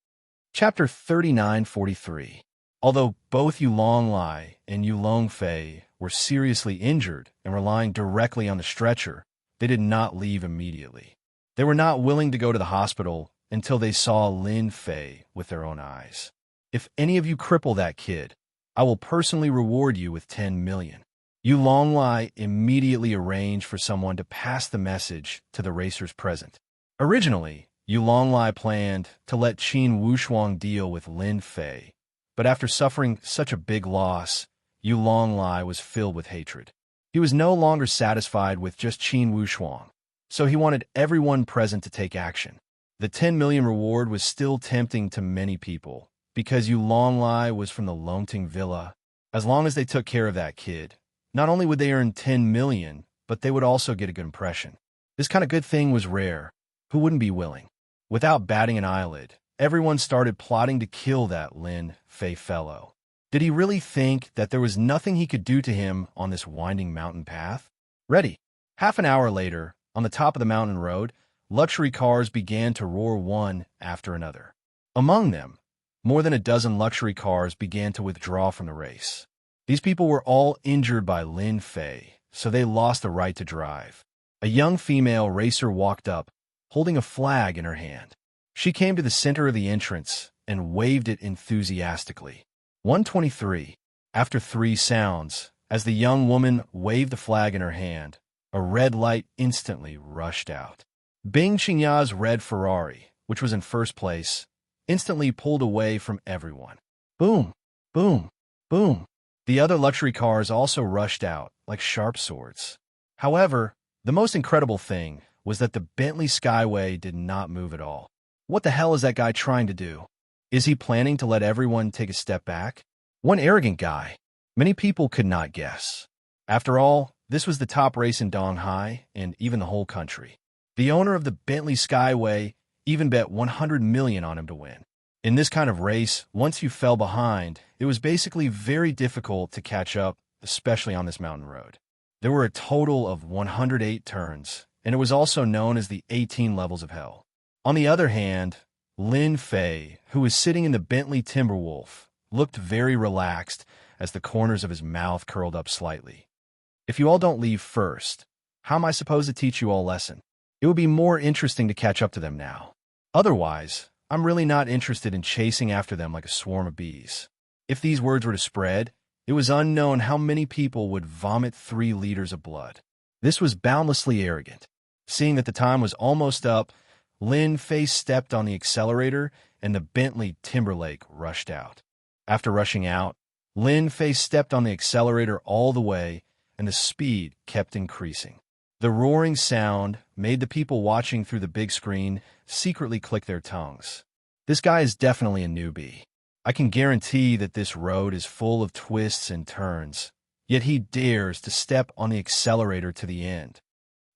Chapter 3943. Although both Yu Longlai and Yu Longfei were seriously injured and were lying directly on the stretcher, they did not leave immediately. They were not willing to go to the hospital until they saw Lin Fei with their own eyes. If any of you cripple that kid, I will personally reward you with 10 million. Yu Longlai immediately arranged for someone to pass the message to the racers present. Originally, Yu Longlai planned to let Qin Wushuang deal with Lin Fei, but after suffering such a big loss, Yu Longlai was filled with hatred. He was no longer satisfied with just Qin Wushuang, so he wanted everyone present to take action. The 10 million reward was still tempting to many people, because Yu Longlai was from the Longting Villa. As long as they took care of that kid, not only would they earn 10 million, but they would also get a good impression. This kind of good thing was rare. Who wouldn't be willing? Without batting an eyelid, everyone started plotting to kill that Lin Fei fellow. Did he really think that there was nothing he could do to him on this winding mountain path? Ready. Half an hour later, on the top of the mountain road, luxury cars began to roar one after another. Among them, more than a dozen luxury cars began to withdraw from the race. These people were all injured by Lin Fei, so they lost the right to drive. A young female racer walked up, holding a flag in her hand. She came to the center of the entrance and waved it enthusiastically. 123. After 3 sounds, as the young woman waved the flag in her hand, a red light instantly rushed out. Bing Xianxia's red Ferrari, which was in first place, instantly pulled away from everyone. Boom, boom, boom. The other luxury cars also rushed out like sharp swords. However, the most incredible thing was that the Bentley Skyway did not move at all. What the hell is that guy trying to do? Is he planning to let everyone take a step back? One arrogant guy. Many people could not guess. After all, This was the top race in Donghai and even the whole country. The owner of the Bentley Skyway even bet 100 million on him to win. In this kind of race, once you fell behind, it was basically very difficult to catch up, especially on this mountain road. There were a total of 108 turns, and it was also known as the 18 levels of hell. On the other hand, Lin Fei, who was sitting in the Bentley Timberwolf, looked very relaxed as the corners of his mouth curled up slightly. If you all don't leave first, how am I supposed to teach you all a lesson? It would be more interesting to catch up to them now. Otherwise, I'm really not interested in chasing after them like a swarm of bees. If these words were to spread, it was unknown how many people would vomit 3 liters of blood. This was boundlessly arrogant. Seeing that the time was almost up, Lin Fei stepped on the accelerator and the Bentley Timberlake rushed out. After rushing out, Lin Fei stepped on the accelerator all the way and the speed kept increasing. The roaring sound made the people watching through the big screen secretly click their tongues. This guy is definitely a newbie. I can guarantee that this road is full of twists and turns, yet he dares to step on the accelerator to the end.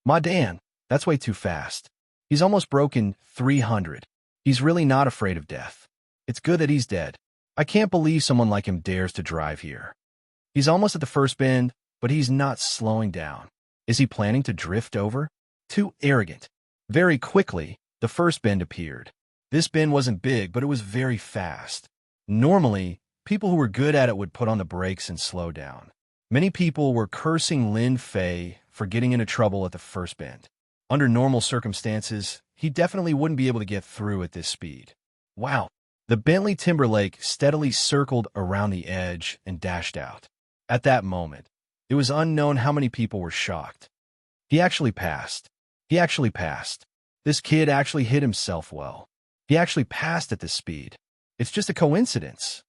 My Dan, that's way too fast. He's almost broken 300. He's really not afraid of death. It's good that he's dead. I can't believe someone like him dares to drive here. He's almost at the first bend, but he's not slowing down. Is he planning to drift over? Too arrogant. Very quickly, the first bend appeared. This bend wasn't big, but it was very fast. Normally, people who were good at it would put on the brakes and slow down. Many people were cursing Lin Fei for getting into trouble at the first bend. Under normal circumstances, he definitely wouldn't be able to get through at this speed. Wow. The Bentley Timberlake steadily circled around the edge and dashed out. At that moment, it was unknown how many people were shocked. He actually passed. He actually passed. This kid actually hit himself well. He actually passed at this speed. It's just a coincidence.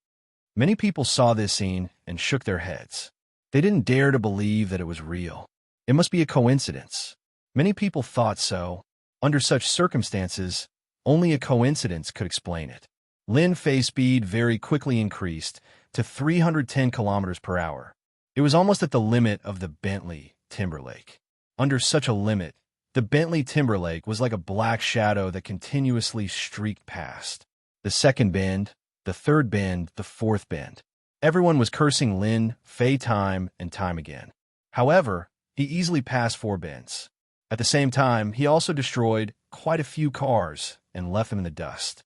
Many people saw this scene and shook their heads. They didn't dare to believe that it was real. It must be a coincidence. Many people thought so. Under such circumstances, only a coincidence could explain it. Lin Fei's speed very quickly increased to 310 kilometers per hour. It was almost at the limit of the Bentley Timberlake. Under such a limit, the Bentley Timberlake was like a black shadow that continuously streaked past. The second bend, the third bend, the fourth bend. Everyone was cursing Lin Fei time and time again. However, he easily passed 4 bends. At the same time, he also destroyed quite a few cars and left them in the dust.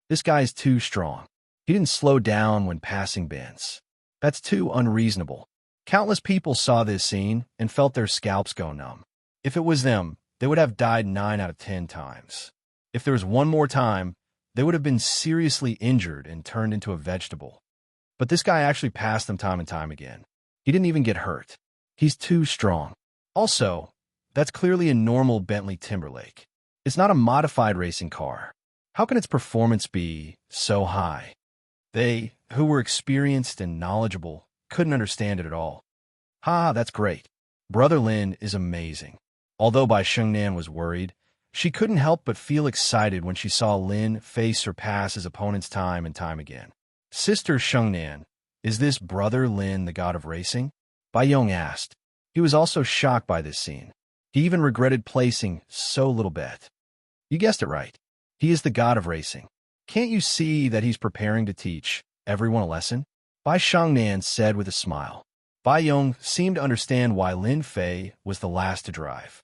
This guy's too strong. He didn't slow down when passing bends. That's too unreasonable. Countless people saw this scene and felt their scalps go numb. If it was them, they would have died 9 out of 10 times. If there was one more time, they would have been seriously injured and turned into a vegetable. But this guy actually passed them time and time again. He didn't even get hurt. He's too strong. Also, that's clearly a normal Bentley Timberlake. It's not a modified racing car. How can its performance be so high? They, who were experienced and knowledgeable, couldn't understand it at all. That's great. Brother Lin is amazing. Although Bai Shengnan was worried, she couldn't help but feel excited when she saw Lin Fei surpass his opponent's time and time again. Sister Shengnan, is this Brother Lin the god of racing? Bai Yong asked. He was also shocked by this scene. He even regretted placing so little bet. You guessed it right. He is the god of racing. Can't you see that he's preparing to teach everyone a lesson? Bai Shengnan said with a smile. Bai Yong seemed to understand why Lin Fei was the last to drive.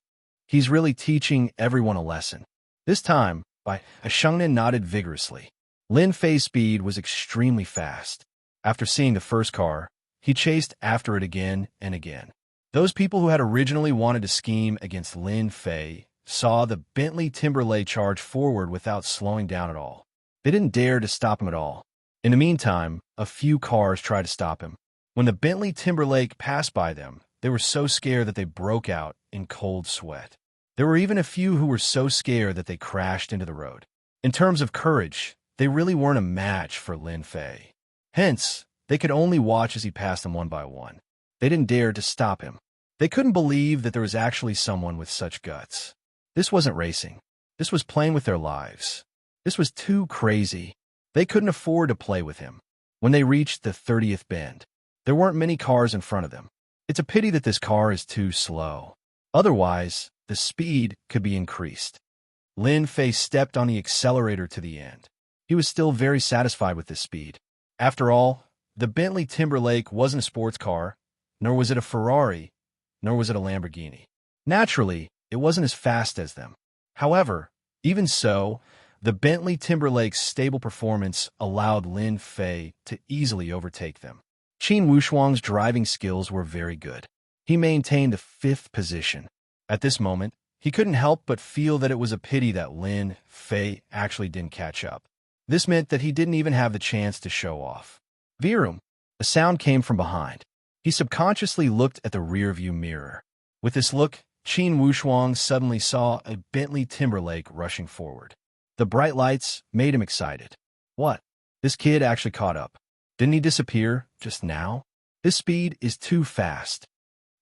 He's really teaching everyone a lesson. This time, Bai Shengnan nodded vigorously. Lin Fei's speed was extremely fast. After seeing the first car, he chased after it again and again. Those people who had originally wanted to scheme against Lin Fei saw the Bentley Timberlake charge forward without slowing down at all. They didn't dare to stop him at all. In the meantime, a few cars tried to stop him. When the Bentley Timberlake passed by them, they were so scared that they broke out in cold sweat. There were even a few who were so scared that they crashed into the road. In terms of courage, they really weren't a match for Lin Fei. Hence, they could only watch as he passed them one by one. They didn't dare to stop him. They couldn't believe that there was actually someone with such guts. This wasn't racing. This was playing with their lives. This was too crazy. They couldn't afford to play with him. When they reached the 30th bend, there weren't many cars in front of them. It's a pity that this car is too slow. Otherwise, the speed could be increased. Lin Fei stepped on the accelerator to the end. He was still very satisfied with this speed. After all, the Bentley Timberlake wasn't a sports car, nor was it a Ferrari, nor was it a Lamborghini. Naturally, it wasn't as fast as them. However, even so, the Bentley Timberlake's stable performance allowed Lin Fei to easily overtake them. Qin Wushuang's driving skills were very good. He maintained the 5th position. At this moment, he couldn't help but feel that it was a pity that Lin Fei actually didn't catch up. This meant that he didn't even have the chance to show off. Virum! A sound came from behind. He subconsciously looked at the rearview mirror. With this look, Qin Wushuang suddenly saw a Bentley Timberlake rushing forward. The bright lights made him excited. What? This kid actually caught up. Didn't he disappear just now? His speed is too fast.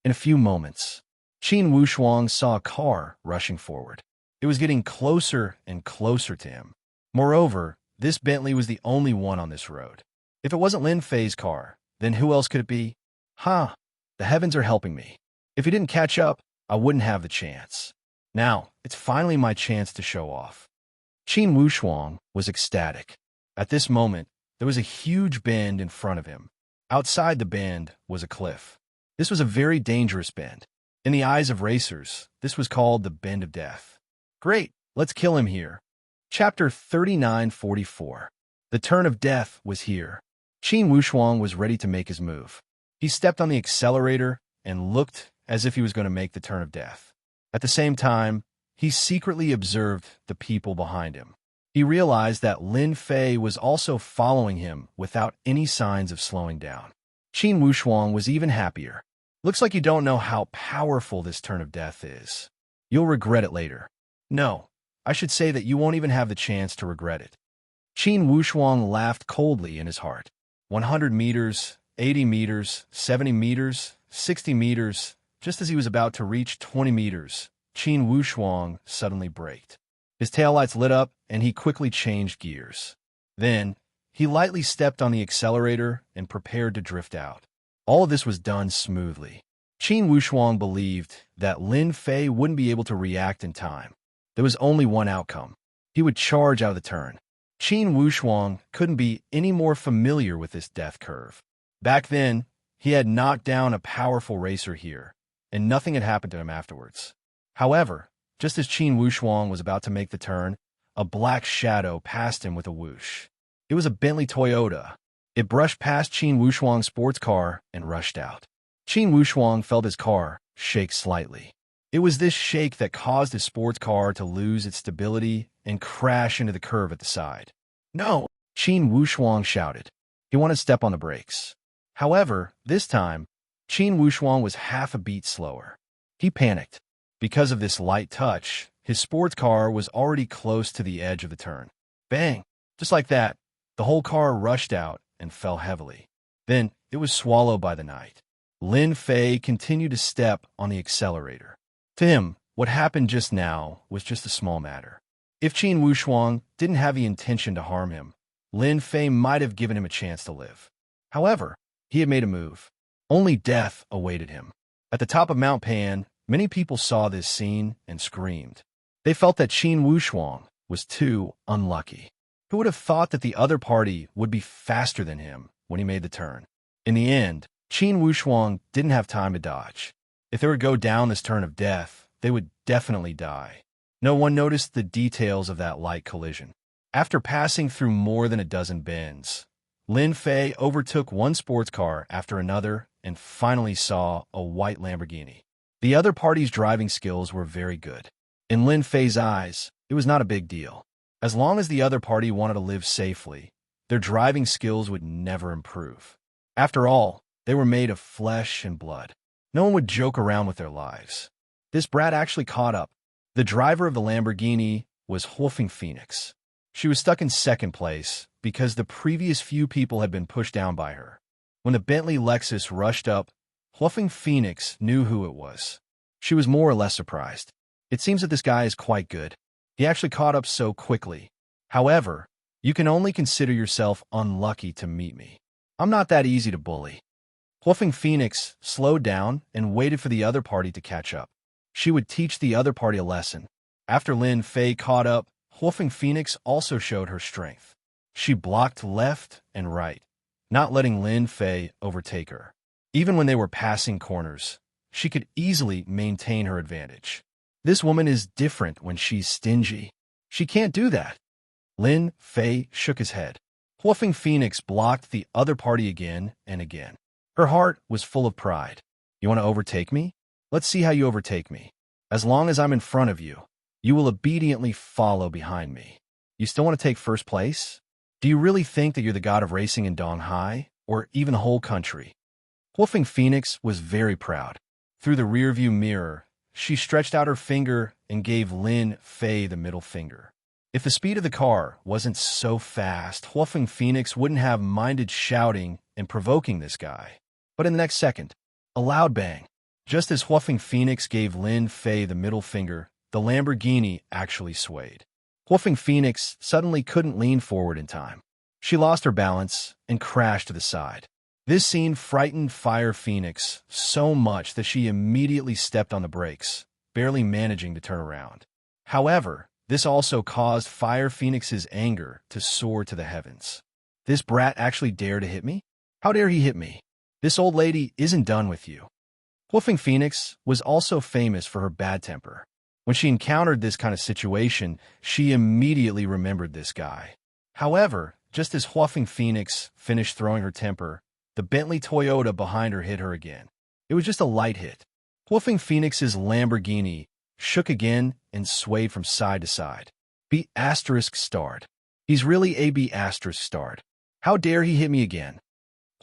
In a few moments, Qin Wushuang saw a car rushing forward. It was getting closer and closer to him. Moreover, this Bentley was the only one on this road. If it wasn't Lin Fei's car, then who else could it be? Ha! The heavens are helping me. If he didn't catch up, I wouldn't have the chance. Now, it's finally my chance to show off. Qin Wushuang was ecstatic. At this moment, there was a huge bend in front of him. Outside the bend was a cliff. This was a very dangerous bend. In the eyes of racers, this was called the Bend of Death. Great, let's kill him here. Chapter 3944. The turn of death was here. Qin Wushuang was ready to make his move. He stepped on the accelerator and looked as if he was going to make the turn of death. At the same time, he secretly observed the people behind him. He realized that Lin Fei was also following him without any signs of slowing down. Qin Wushuang was even happier. Looks like you don't know how powerful this turn of death is. You'll regret it later. No, I should say that you won't even have the chance to regret it. Qin Wushuang laughed coldly in his heart. 100 meters, 80 meters, 70 meters, 60 meters. Just as he was about to reach 20 meters, Qin Wushuang suddenly braked. His taillights lit up, and he quickly changed gears. Then, he lightly stepped on the accelerator and prepared to drift out. All of this was done smoothly. Qin Wushuang believed that Lin Fei wouldn't be able to react in time. There was only one outcome. He would charge out of the turn. Qin Wushuang couldn't be any more familiar with this death curve. Back then, he had knocked down a powerful racer here, and nothing had happened to him afterwards. However, just as Qin Wushuang was about to make the turn, a black shadow passed him with a whoosh. It was a Bentley Toyota. It brushed past Qin Wushuang's sports car and rushed out. Qin Wushuang felt his car shake slightly. It was this shake that caused his sports car to lose its stability and crash into the curve at the side. No! Qin Wushuang shouted. He wanted to step on the brakes. However, this time, Qin Wushuang was half a beat slower. He panicked. Because of this light touch, his sports car was already close to the edge of the turn. Bang! Just like that, the whole car rushed out and fell heavily. Then, it was swallowed by the night. Lin Fei continued to step on the accelerator. To him, what happened just now was just a small matter. If Qin Wushuang didn't have the intention to harm him, Lin Fei might have given him a chance to live. However, he had made a move. Only death awaited him. At the top of Mount Pan, many people saw this scene and screamed. They felt that Qin Wushuang was too unlucky. Who would have thought that the other party would be faster than him when he made the turn? In the end, Qin Wushuang didn't have time to dodge. If they would go down this turn of death, they would definitely die. No one noticed the details of that light collision. After passing through more than a dozen bends, Lin Fei overtook one sports car after another and finally saw a white Lamborghini. The other party's driving skills were very good. In Lin Fei's eyes, it was not a big deal. As long as the other party wanted to live safely, their driving skills would never improve. After all, they were made of flesh and blood. No one would joke around with their lives. This brat actually caught up. The driver of the Lamborghini was Hulfing Phoenix. She was stuck in second place because the previous few people had been pushed down by her. When the Bentley Lexus rushed up, Hulfing Phoenix knew who it was. She was more or less surprised. It seems that this guy is quite good. He actually caught up so quickly. However, you can only consider yourself unlucky to meet me. I'm not that easy to bully. Huafeng Phoenix slowed down and waited for the other party to catch up. She would teach the other party a lesson. After Lin Fei caught up, Huafeng Phoenix also showed her strength. She blocked left and right, not letting Lin Fei overtake her. Even when they were passing corners, she could easily maintain her advantage. This woman is different when she's stingy. She can't do that. Lin Fei shook his head. Huafeng Phoenix blocked the other party again and again. Her heart was full of pride. You want to overtake me? Let's see how you overtake me. As long as I'm in front of you, you will obediently follow behind me. You still want to take first place? Do you really think that you're the god of racing in Donghai, or even the whole country? Huafeng Phoenix was very proud. Through the rearview mirror, she stretched out her finger and gave Lin Fei the middle finger. If the speed of the car wasn't so fast, Huafeng Phoenix wouldn't have minded shouting and provoking this guy. But in the next second, a loud bang. Just as Huafeng Phoenix gave Lin Fei the middle finger, the Lamborghini actually swayed. Huafeng Phoenix suddenly couldn't lean forward in time. She lost her balance and crashed to the side. This scene frightened Fire Phoenix so much that she immediately stepped on the brakes, barely managing to turn around. However, this also caused Fire Phoenix's anger to soar to the heavens. This brat actually dared to hit me? How dare he hit me? This old lady isn't done with you. Huafeng Phoenix was also famous for her bad temper. When she encountered this kind of situation, she immediately remembered this guy. However, just as Huafeng Phoenix finished throwing her temper, the Bentley Toyota behind her hit her again. It was just a light hit. Huafeng Phoenix's Lamborghini shook again and swayed from side to side. B** starred. He's really a B** starred. How dare he hit me again?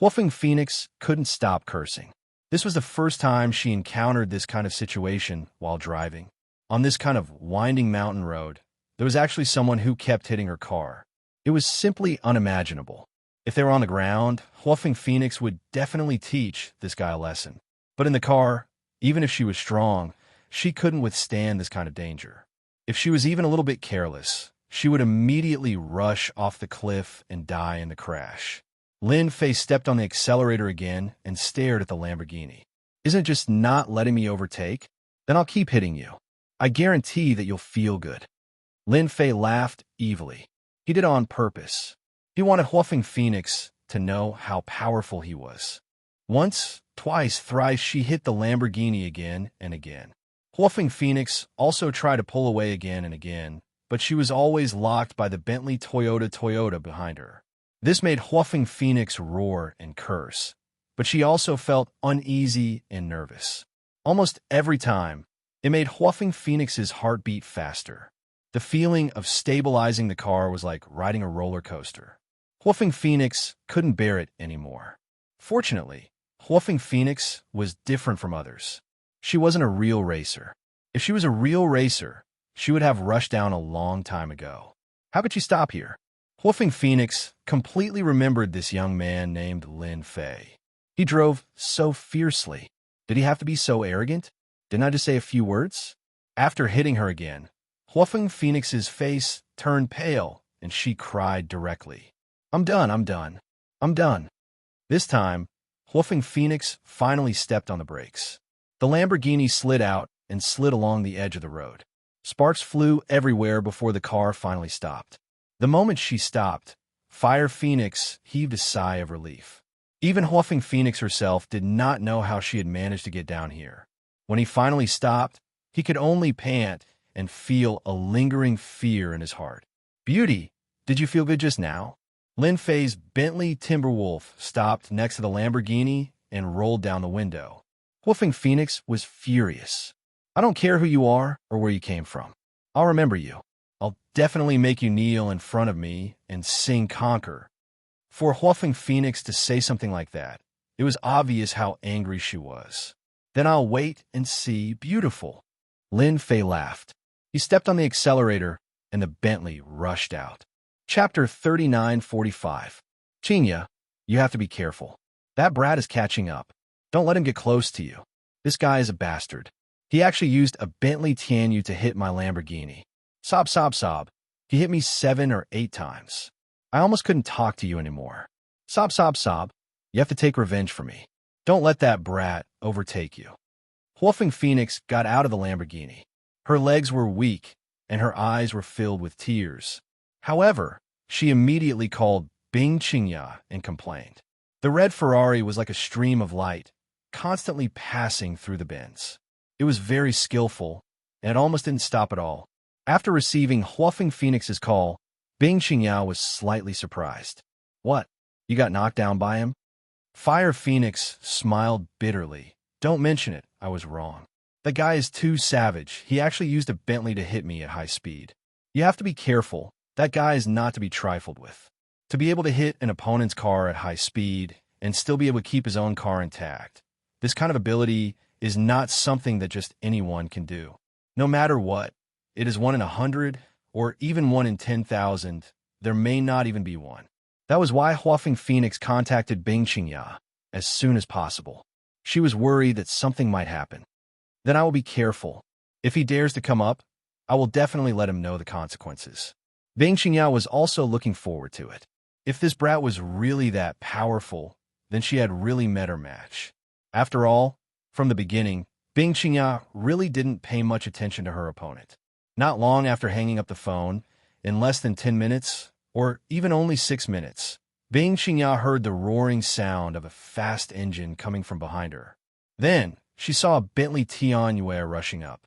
Huafeng Phoenix couldn't stop cursing. This was the first time she encountered this kind of situation while driving. On this kind of winding mountain road, there was actually someone who kept hitting her car. It was simply unimaginable. If they were on the ground, Huafeng Phoenix would definitely teach this guy a lesson. But in the car, even if she was strong, she couldn't withstand this kind of danger. If she was even a little bit careless, she would immediately rush off the cliff and die in the crash. Lin Fei stepped on the accelerator again and stared at the Lamborghini. Isn't it just not letting me overtake? Then I'll keep hitting you. I guarantee that you'll feel good. Lin Fei laughed evilly. He did it on purpose. He wanted Huafeng Phoenix to know how powerful he was. Once, twice, thrice she hit the Lamborghini again and again. Huafeng Phoenix also tried to pull away again and again, but she was always locked by the Bentley Toyota behind her. This made Huafeng Phoenix roar and curse, but she also felt uneasy and nervous. Almost every time, it made Huafeng Phoenix's heart beat faster. The feeling of stabilizing the car was like riding a roller coaster. Huafeng Phoenix couldn't bear it anymore. Fortunately, Huafeng Phoenix was different from others. She wasn't a real racer. If she was a real racer, she would have rushed down a long time ago. How could she stop here? Huafeng Phoenix completely remembered this young man named Lin Fei. He drove so fiercely. Did he have to be so arrogant? Didn't I just say a few words? After hitting her again, Huafeng Phoenix's face turned pale and she cried directly. I'm done. This time, Huafeng Phoenix finally stepped on the brakes. The Lamborghini slid out and slid along the edge of the road. Sparks flew everywhere before the car finally stopped. The moment she stopped, Fire Phoenix heaved a sigh of relief. Even Huafeng Phoenix herself did not know how she had managed to get down here. When he finally stopped, he could only pant and feel a lingering fear in his heart. Beauty, did you feel good just now? Lin Fei's Bentley Timberwolf stopped next to the Lamborghini and rolled down the window. Huafeng Phoenix was furious. I don't care who you are or where you came from. I'll remember you. I'll definitely make you kneel in front of me and sing Conquer. For Huafeng Phoenix to say something like that, it was obvious how angry she was. Then I'll wait and see, beautiful. Lin Fei laughed. He stepped on the accelerator and the Bentley rushed out. Chapter 39:45. Xianxia, you have to be careful. That brat is catching up. Don't let him get close to you. This guy is a bastard. He actually used a Bentley Tianyu to hit my Lamborghini. Sob. He hit me 7 or 8 times. I almost couldn't talk to you anymore. Sob. You have to take revenge for me. Don't let that brat overtake you. Huafeng Phoenix got out of the Lamborghini. Her legs were weak, and her eyes were filled with tears. However, she immediately called Bing Qingya and complained. The red Ferrari was like a stream of light, constantly passing through the bends. It was very skillful, and it almost didn't stop at all. After receiving Huafeng Phoenix's call, Bing Qingya was slightly surprised. What? You got knocked down by him? Fire Phoenix smiled bitterly. Don't mention it, I was wrong. The guy is too savage. He actually used a Bentley to hit me at high speed. You have to be careful. That guy is not to be trifled with. To be able to hit an opponent's car at high speed and still be able to keep his own car intact, this kind of ability is not something that just anyone can do. No matter what, it is 1 in 100 or even 1 in 10,000. There may not even be one. That was why Huafeng Phoenix contacted Bing Qingya as soon as possible. She was worried that something might happen. Then I will be careful. If he dares to come up, I will definitely let him know the consequences. Bing Qingya was also looking forward to it. If this brat was really that powerful, then she had really met her match. After all, from the beginning, Bing Qingya really didn't pay much attention to her opponent. Not long after hanging up the phone, in less than 10 minutes, or even only 6 minutes, Bing Qingya heard the roaring sound of a fast engine coming from behind her. Then, she saw a Bentley Tianyue rushing up.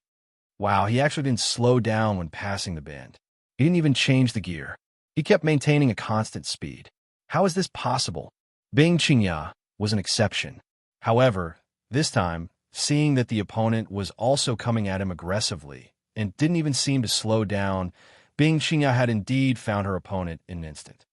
Wow, he actually didn't slow down when passing the bend. He didn't even change the gear. He kept maintaining a constant speed. How is this possible? Bing Qingya was an exception. However, this time, seeing that the opponent was also coming at him aggressively and didn't even seem to slow down, Bing Qingya had indeed found her opponent in an instant.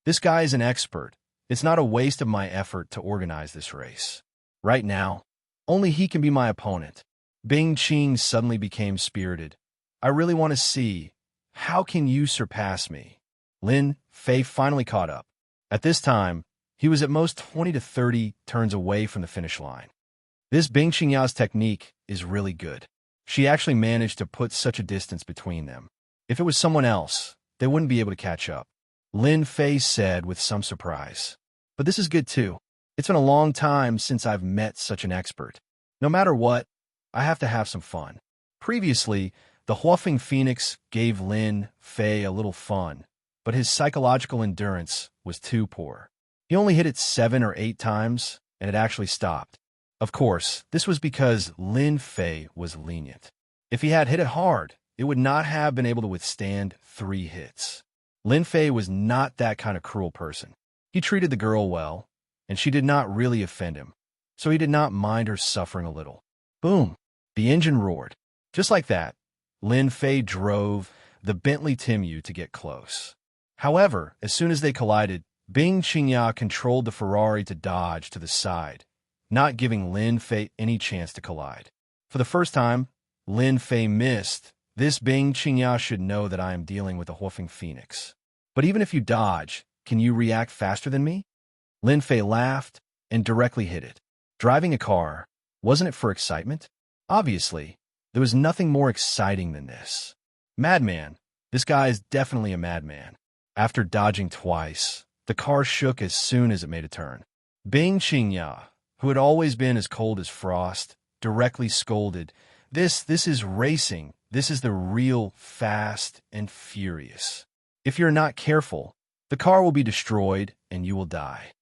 This guy is an expert. It's not a waste of my effort to organize this race. Right now, only he can be my opponent. Bing Qing suddenly became spirited. I really want to see. How can you surpass me? Lin Fei finally caught up. At this time, he was at most 20 to 30 turns away from the finish line. This Bing Qingya's technique is really good. She actually managed to put such a distance between them. If it was someone else, they wouldn't be able to catch up. Lin Fei said with some surprise. But this is good too. It's been a long time since I've met such an expert. No matter what, I have to have some fun. Previously, the Huafeng Phoenix gave Lin Fei a little fun, but his psychological endurance was too poor. He only hit it 7 or 8 times, and it actually stopped. Of course, this was because Lin Fei was lenient. If he had hit it hard, it would not have been able to withstand 3 hits. Lin Fei was not that kind of cruel person. He treated the girl well, and she did not really offend him, so he did not mind her suffering a little. Boom! The engine roared. Just like that, Lin Fei drove the Bentley Timu to get close. However, as soon as they collided, Bing Qingya controlled the Ferrari to dodge to the side, not giving Lin Fei any chance to collide. For the first time, Lin Fei missed. This Bing Qingya should know that I am dealing with a Huafeng Phoenix. But even if you dodge, can you react faster than me? Lin Fei laughed and directly hit it. Driving a car, wasn't it for excitement? Obviously, there was nothing more exciting than this. Madman. This guy is definitely a madman. After dodging twice, the car shook as soon as it made a turn. Bing Qingya, who had always been as cold as frost, directly scolded, This is racing. This is the real Fast and Furious. If you're not careful, the car will be destroyed and you will die.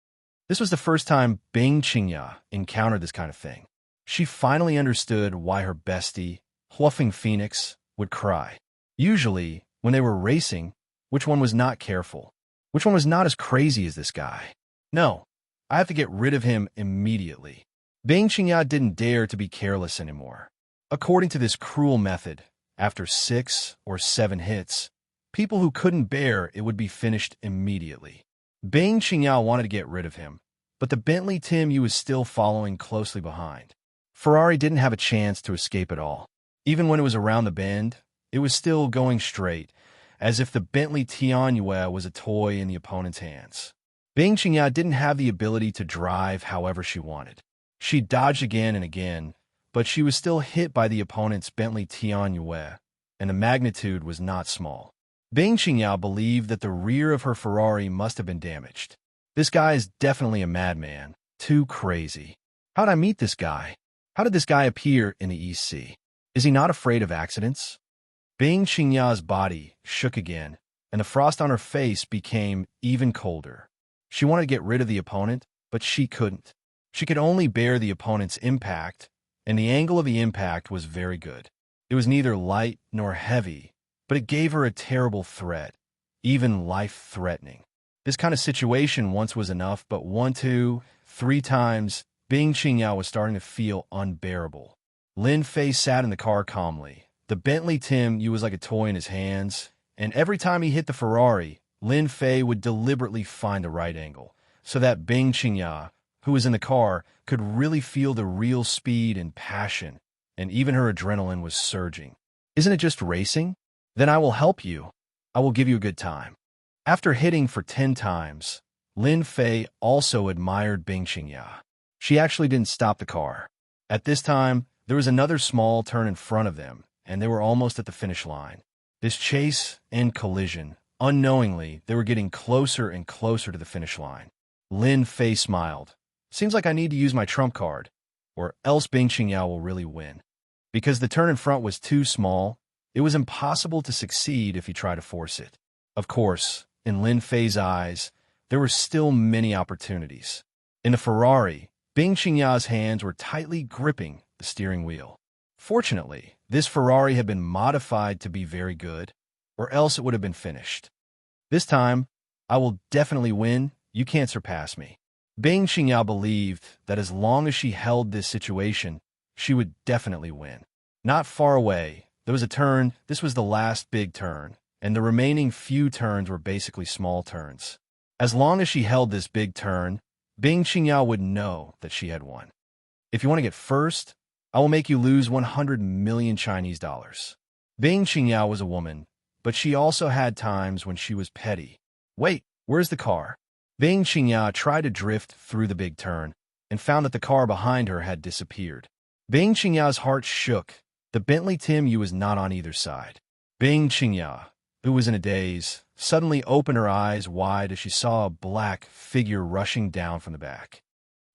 This was the first time Bing Qingya encountered this kind of thing. She finally understood why her bestie, Huafeng Phoenix, would cry. Usually, when they were racing, which one was not careful? Which one was not as crazy as this guy? No, I have to get rid of him immediately. Bing Qingya didn't dare to be careless anymore. According to this cruel method, after 6 or 7 hits, people who couldn't bear it would be finished immediately. Bing Qingya wanted to get rid of him, but the Bentley Timu was still following closely behind. Ferrari didn't have a chance to escape at all. Even when it was around the bend, it was still going straight, as if the Bentley Tianyue was a toy in the opponent's hands. Bing Qingya didn't have the ability to drive however she wanted. She dodged again and again, but she was still hit by the opponent's Bentley Tianyue, and the magnitude was not small. Bing Qingya believed that the rear of her Ferrari must have been damaged. This guy is definitely a madman, too crazy. How'd I meet this guy? How did this guy appear in the East Sea? Is he not afraid of accidents? Bing Xianxia's body shook again, and the frost on her face became even colder. She wanted to get rid of the opponent, but she couldn't. She could only bear the opponent's impact, and the angle of the impact was very good. It was neither light nor heavy, but it gave her a terrible threat, even life-threatening. This kind of situation once was enough, but 1, 2, 3 times, Bing Xianxia was starting to feel unbearable. Lin Fei sat in the car calmly. The Bentley Tim was like a toy in his hands, and every time he hit the Ferrari, Lin Fei would deliberately find the right angle, so that Bing Xianxia, who was in the car, could really feel the real speed and passion, and even her adrenaline was surging. Isn't it just racing? Then I will help you. I will give you a good time. After hitting for 10 times, Lin Fei also admired Bing Xianxia. She actually didn't stop the car. At this time, there was another small turn in front of them, and they were almost at the finish line. This chase and collision, unknowingly, they were getting closer and closer to the finish line. Lin Fei smiled. Seems like I need to use my trump card, or else Bing Xianxia will really win. Because the turn in front was too small, it was impossible to succeed if he tried to force it. Of course, in Lin Fei's eyes, there were still many opportunities. In the Ferrari, Bing Xianxia's hands were tightly gripping the steering wheel. Fortunately, this Ferrari had been modified to be very good, or else it would have been finished. This time, I will definitely win. You can't surpass me. Bing Xianxia believed that as long as she held this situation, she would definitely win. Not far away, there was a turn. This was the last big turn, and the remaining few turns were basically small turns. As long as she held this big turn, Bing Xianxia would know that she had won. If you want to get first, I will make you lose 100 million Chinese dollars. Bing Xianxia was a woman, but she also had times when she was petty. Wait, where's the car? Bing Xianxia tried to drift through the big turn and found that the car behind her had disappeared. Bing Xianxia's heart shook. The Bentley Tim was not on either side. Bing Xianxia, who was in a daze, suddenly opened her eyes wide as she saw a black figure rushing down from the back.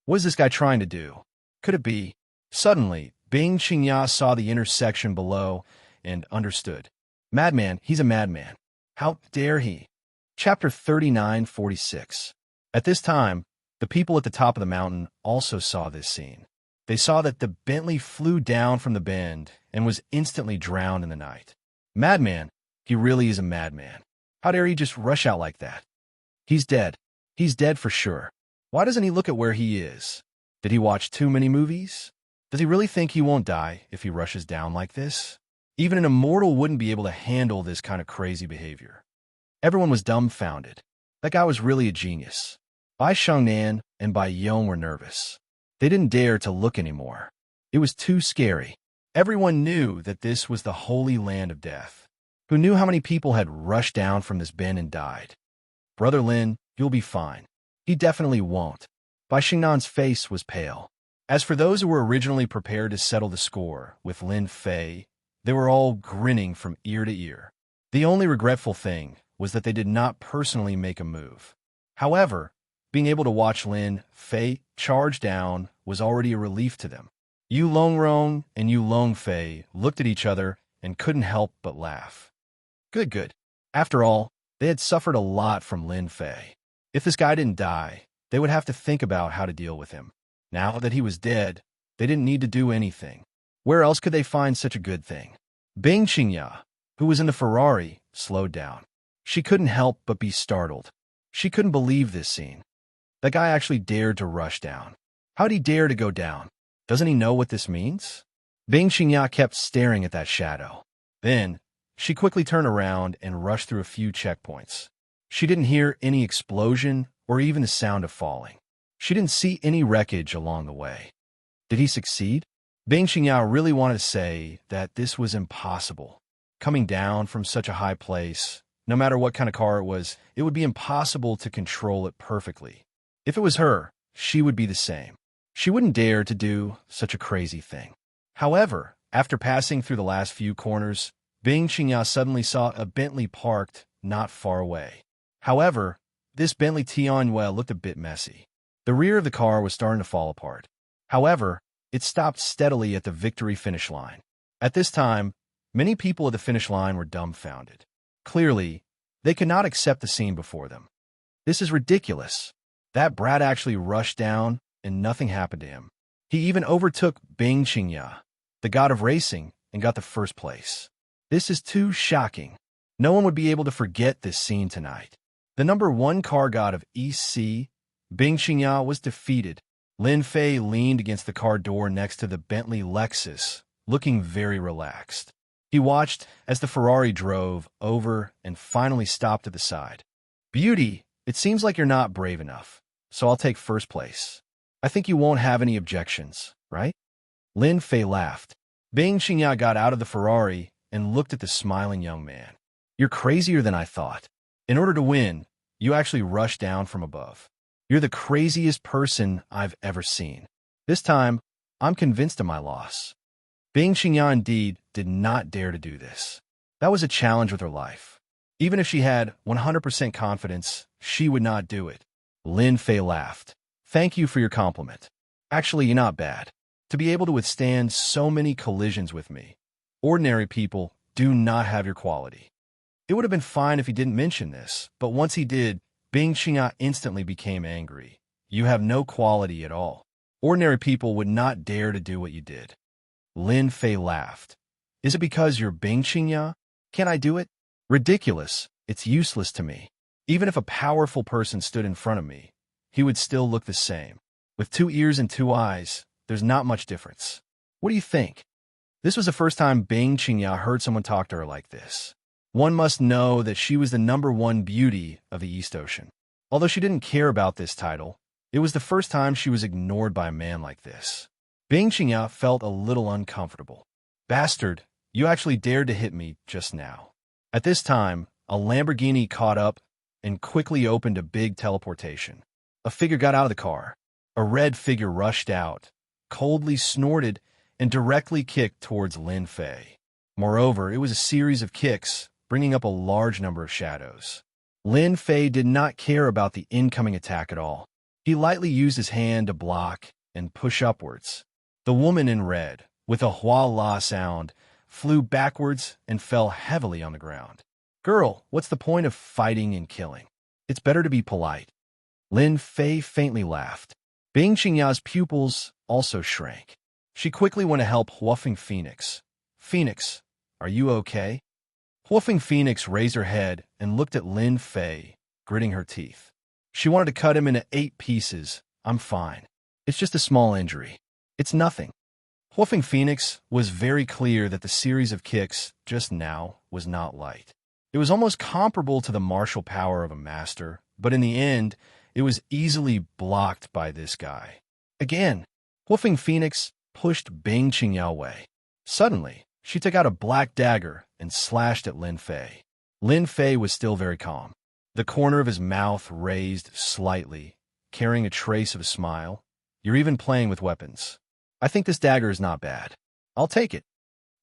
What is this guy trying to do? Could it be? Suddenly, Bing Xianxia saw the intersection below and understood. Madman, he's a madman. How dare he? Chapter 39:46. At this time, the people at the top of the mountain also saw this scene. They saw that the Bentley flew down from the bend and was instantly drowned in the night. Madman, he really is a madman. How dare he just rush out like that? He's dead. He's dead for sure. Why doesn't he look at where he is? Did he watch too many movies? Does he really think he won't die if he rushes down like this? Even an immortal wouldn't be able to handle this kind of crazy behavior. Everyone was dumbfounded. That guy was really a genius. Bai Shangnan and Bai Yong were nervous. They didn't dare to look anymore. It was too scary. Everyone knew that this was the holy land of death. Who knew how many people had rushed down from this bend and died? Brother Lin, you'll be fine. He definitely won't. Bai Shangnan's face was pale. As for those who were originally prepared to settle the score with Lin Fei, they were all grinning from ear to ear. The only regretful thing was that they did not personally make a move. However, being able to watch Lin Fei charge down was already a relief to them. Yu Longrong and Yu Longfei looked at each other and couldn't help but laugh. Good. After all, they had suffered a lot from Lin Fei. If this guy didn't die, they would have to think about how to deal with him. Now that he was dead, they didn't need to do anything. Where else could they find such a good thing? Bing Xianxia, who was in the Ferrari, slowed down. She couldn't help but be startled. She couldn't believe this scene. That guy actually dared to rush down. How'd he dare to go down? Doesn't he know what this means? Bing Xianxia kept staring at that shadow. Then, she quickly turned around and rushed through a few checkpoints. She didn't hear any explosion or even the sound of falling. She didn't see any wreckage along the way. Did he succeed? Bing Xianxia really wanted to say that this was impossible. Coming down from such a high place, no matter what kind of car it would be impossible to control it perfectly. If it was her, she would be the same. She wouldn't dare to do such a crazy thing. However, after passing through the last few corners, Bing Xianxia suddenly saw a Bentley parked not far away. However, this Bentley Tianhua looked a bit messy. The rear of the car was starting to fall apart. However, it stopped steadily at the victory finish line. At this time, many people at the finish line were dumbfounded. Clearly, they could not accept the scene before them. This is ridiculous. That brat actually rushed down, and nothing happened to him. He even overtook Xianxia, the god of racing, and got the first place. This is too shocking. No one would be able to forget this scene tonight. The number 1 car god of EC, Xianxia, was defeated. Lin Fei leaned against the car door next to the Bentley Lexus, looking very relaxed. He watched as the Ferrari drove over and finally stopped at the side. Beauty, it seems like you're not brave enough, so I'll take first place. I think you won't have any objections, right? Lin Fei laughed. Xianxia got out of the Ferrari and looked at the smiling young man. You're crazier than I thought. In order to win, you actually rushed down from above. You're the craziest person I've ever seen. This time, I'm convinced of my loss. Xianxia indeed did not dare to do this. That was a challenge with her life. Even if she had 100% confidence, she would not do it. Lin Fei laughed. Thank you for your compliment. Actually, you're not bad. To be able to withstand so many collisions with me, ordinary people do not have your quality. It would have been fine if he didn't mention this, but once he did, Xianxia instantly became angry. You have no quality at all. Ordinary people would not dare to do what you did. Lin Fei laughed. Is it because you're Xianxia? Can't I do it? Ridiculous. It's useless to me. Even if a powerful person stood in front of me, he would still look the same. With 2 ears and 2 eyes, there's not much difference. What do you think? This was the first time Xianxia heard someone talk to her like this. One must know that she was the number 1 beauty of the East Ocean. Although she didn't care about this title, it was the first time she was ignored by a man like this. Xianxia felt a little uncomfortable. Bastard, you actually dared to hit me just now. At this time, a Lamborghini caught up and quickly opened a big teleportation. A figure got out of the car. A red figure rushed out, coldly snorted, and directly kicked towards Lin Fei. Moreover, it was a series of kicks, bringing up a large number of shadows. Lin Fei did not care about the incoming attack at all. He lightly used his hand to block and push upwards. The woman in red, with a hua-la sound, flew backwards and fell heavily on the ground. Girl, what's the point of fighting and killing? It's better to be polite. Lin Fei faintly laughed. Xianxia's pupils also shrank. She quickly went to help Huafeng Phoenix. Phoenix, are you okay? Huafeng Phoenix raised her head and looked at Lin Fei, gritting her teeth. She wanted to cut him into 8 pieces. I'm fine. It's just a small injury. It's nothing. Huafeng Phoenix was very clear that the series of kicks just now was not light. It was almost comparable to the martial power of a master, but in the end, it was easily blocked by this guy. Again, Huafeng Phoenix pushed Xianxia away. Suddenly, she took out a black dagger and slashed at Lin Fei. Lin Fei was still very calm. The corner of his mouth raised slightly, carrying a trace of a smile. You're even playing with weapons. I think this dagger is not bad. I'll take it.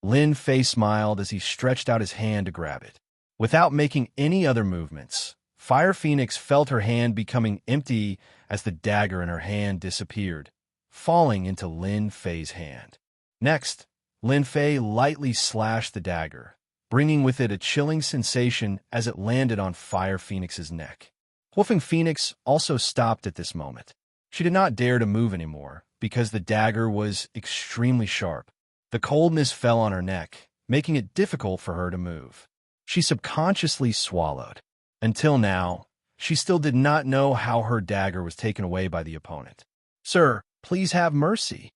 Lin Fei smiled as he stretched out his hand to grab it. Without making any other movements, Fire Phoenix felt her hand becoming empty as the dagger in her hand disappeared, falling into Lin Fei's hand. Next, Lin Fei lightly slashed the dagger, bringing with it a chilling sensation as it landed on Fire Phoenix's neck. Huafeng Phoenix also stopped at this moment. She did not dare to move anymore, because the dagger was extremely sharp. The coldness fell on her neck, making it difficult for her to move. She subconsciously swallowed. Until now, she still did not know how her dagger was taken away by the opponent. Sir, please have mercy.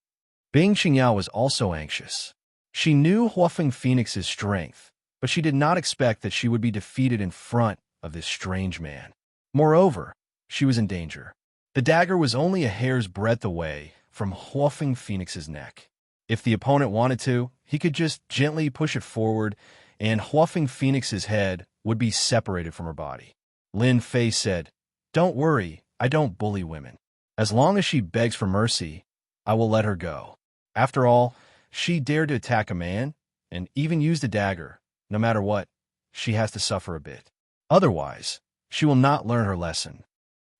Xianxia was also anxious. She knew Huafeng Phoenix's strength, but she did not expect that she would be defeated in front of this strange man. Moreover, she was in danger. The dagger was only a hair's breadth away from Huafeng Phoenix's neck. If the opponent wanted to, he could just gently push it forward, and Huafeng Phoenix's head would be separated from her body. Lin Fei said, "Don't worry, I don't bully women. As long as she begs for mercy, I will let her go." After all, she dared to attack a man, and even used a dagger. No matter what, she has to suffer a bit. Otherwise, she will not learn her lesson.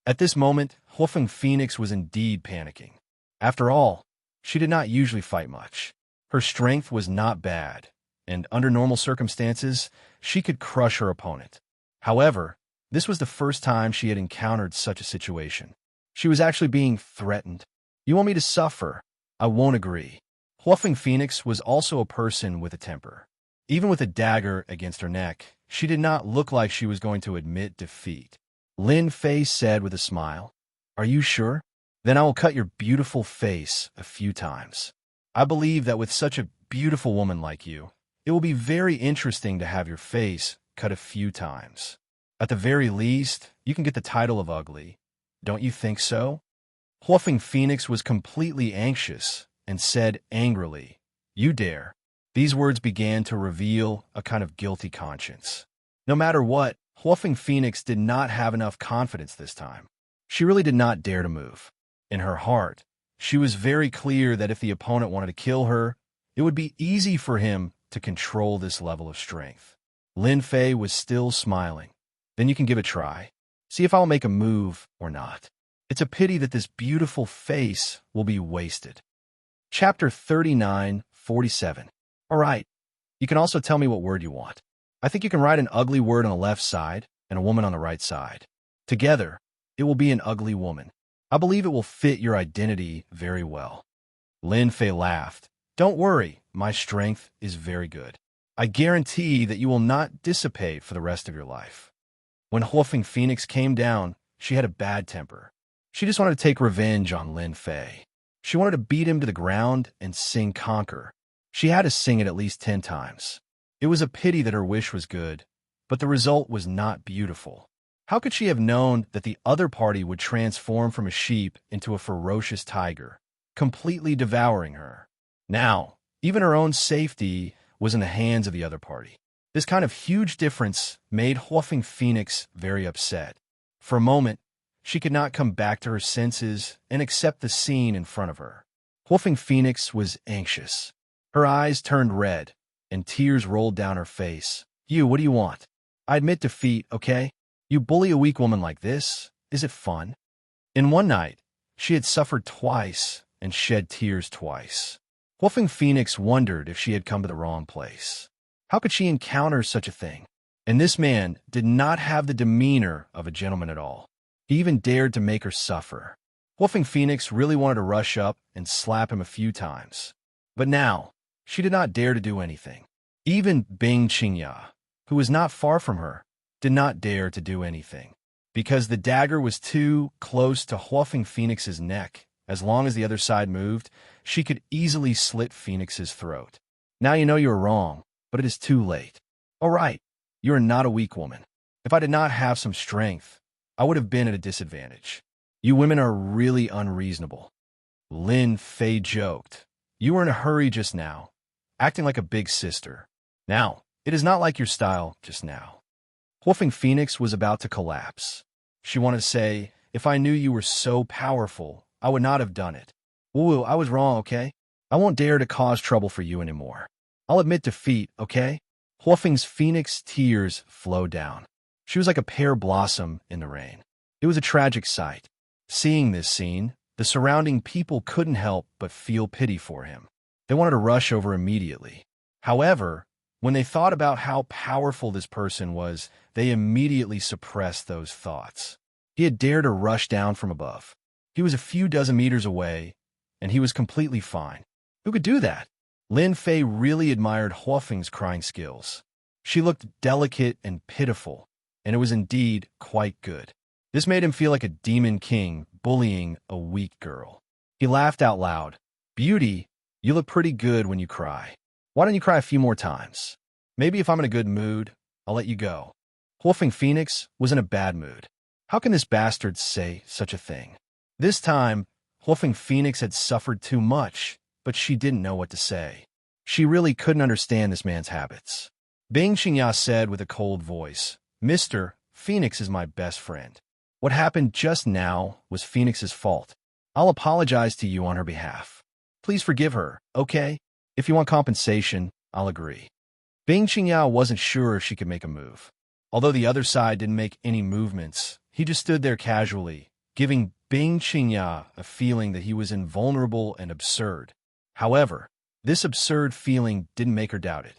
At this moment, Huafeng Phoenix was indeed panicking. After all, She did not usually fight much. Her strength was not bad, and under normal circumstances, she could crush her opponent. However, this was the first time she had encountered such a situation. She was actually being threatened. You want me to suffer? I won't agree. Huafeng Phoenix was also a person with a temper. Even with a dagger against her neck, she did not look like she was going to admit defeat. Lin Fei said with a smile, "Are you sure? Then I will cut your beautiful face a few times. I believe that with such a beautiful woman like you, it will be very interesting to have your face cut a few times. At the very least, you can get the title of ugly. Don't you think so?" Huafeng Phoenix was completely anxious and said angrily, "You dare." These words began to reveal a kind of guilty conscience. No matter what, Huafeng Phoenix did not have enough confidence this time. She really did not dare to move. In her heart, she was very clear that if the opponent wanted to kill her, it would be easy for him to control this level of strength. Lin Fei was still smiling. "Then you can give it a try. See if I'll make a move or not. It's a pity that this beautiful face will be wasted." Chapter 39:47. All right. You can also tell me what word you want. I think you can write an ugly word on the left side and a woman on the right side. Together, it will be an ugly woman. I believe it will fit your identity very well. Lin Fei laughed. "Don't worry, my strength is very good. I guarantee that you will not dissipate for the rest of your life." When Huafeng Phoenix came down, she had a bad temper. She just wanted to take revenge on Lin Fei. She wanted to beat him to the ground and sing Conquer. She had to sing it at least 10 times. It was a pity that her wish was good, but the result was not beautiful. How could she have known that the other party would transform from a sheep into a ferocious tiger, completely devouring her? Now, even her own safety was in the hands of the other party. This kind of huge difference made Huafeng Phoenix very upset. For a moment, she could not come back to her senses and accept the scene in front of her. Huafeng Phoenix was anxious. Her eyes turned red, and tears rolled down her face. What do you want? I admit defeat, okay? You bully a weak woman like this? Is it fun?" In one night, she had suffered twice and shed tears twice. Huafeng Phoenix wondered if she had come to the wrong place. How could she encounter such a thing? And this man did not have the demeanor of a gentleman at all. He even dared to make her suffer. Huafeng Phoenix really wanted to rush up and slap him a few times. But now, she did not dare to do anything. Even Xianxia, who was not far from her, did not dare to do anything. Because the dagger was too close to Huafeng Phoenix's neck, as long as the other side moved, she could easily slit Phoenix's throat. Now you know you were wrong, but it is too late. All right, you are not a weak woman. If I did not have some strength, I would have been at a disadvantage. You women are really unreasonable. Lin Fei joked. You were in a hurry just now, acting like a big sister. Now, it is not like your style just now. Huafeng Phoenix was about to collapse. She wanted to say, if I knew you were so powerful, I would not have done it. Woo, I was wrong, okay? I won't dare to cause trouble for you anymore. I'll admit defeat, okay? Huafeng's Phoenix tears flowed down. She was like a pear blossom in the rain. It was a tragic sight. Seeing this scene, the surrounding people couldn't help but feel pity for him. They wanted to rush over immediately. However, when they thought about how powerful this person was, they immediately suppressed those thoughts. He had dared to rush down from above. He was a few dozen meters away, and he was completely fine. Who could do that? Lin Fei really admired Huafeng's crying skills. She looked delicate and pitiful, and it was indeed quite good. This made him feel like a demon king bullying a weak girl. He laughed out loud. Beauty, you look pretty good when you cry. Why don't you cry a few more times? Maybe if I'm in a good mood, I'll let you go. Huafeng Phoenix was in a bad mood. How can this bastard say such a thing? This time, Huafeng Phoenix had suffered too much, but she didn't know what to say. She really couldn't understand this man's habits. Xianxia said with a cold voice, Mr. Phoenix is my best friend. What happened just now was Phoenix's fault. I'll apologize to you on her behalf. Please forgive her, okay? If you want compensation, I'll agree. Xianxia wasn't sure if she could make a move. Although the other side didn't make any movements, he just stood there casually, giving Bing Xianxia a feeling that he was invulnerable and absurd. However, this absurd feeling didn't make her doubt it.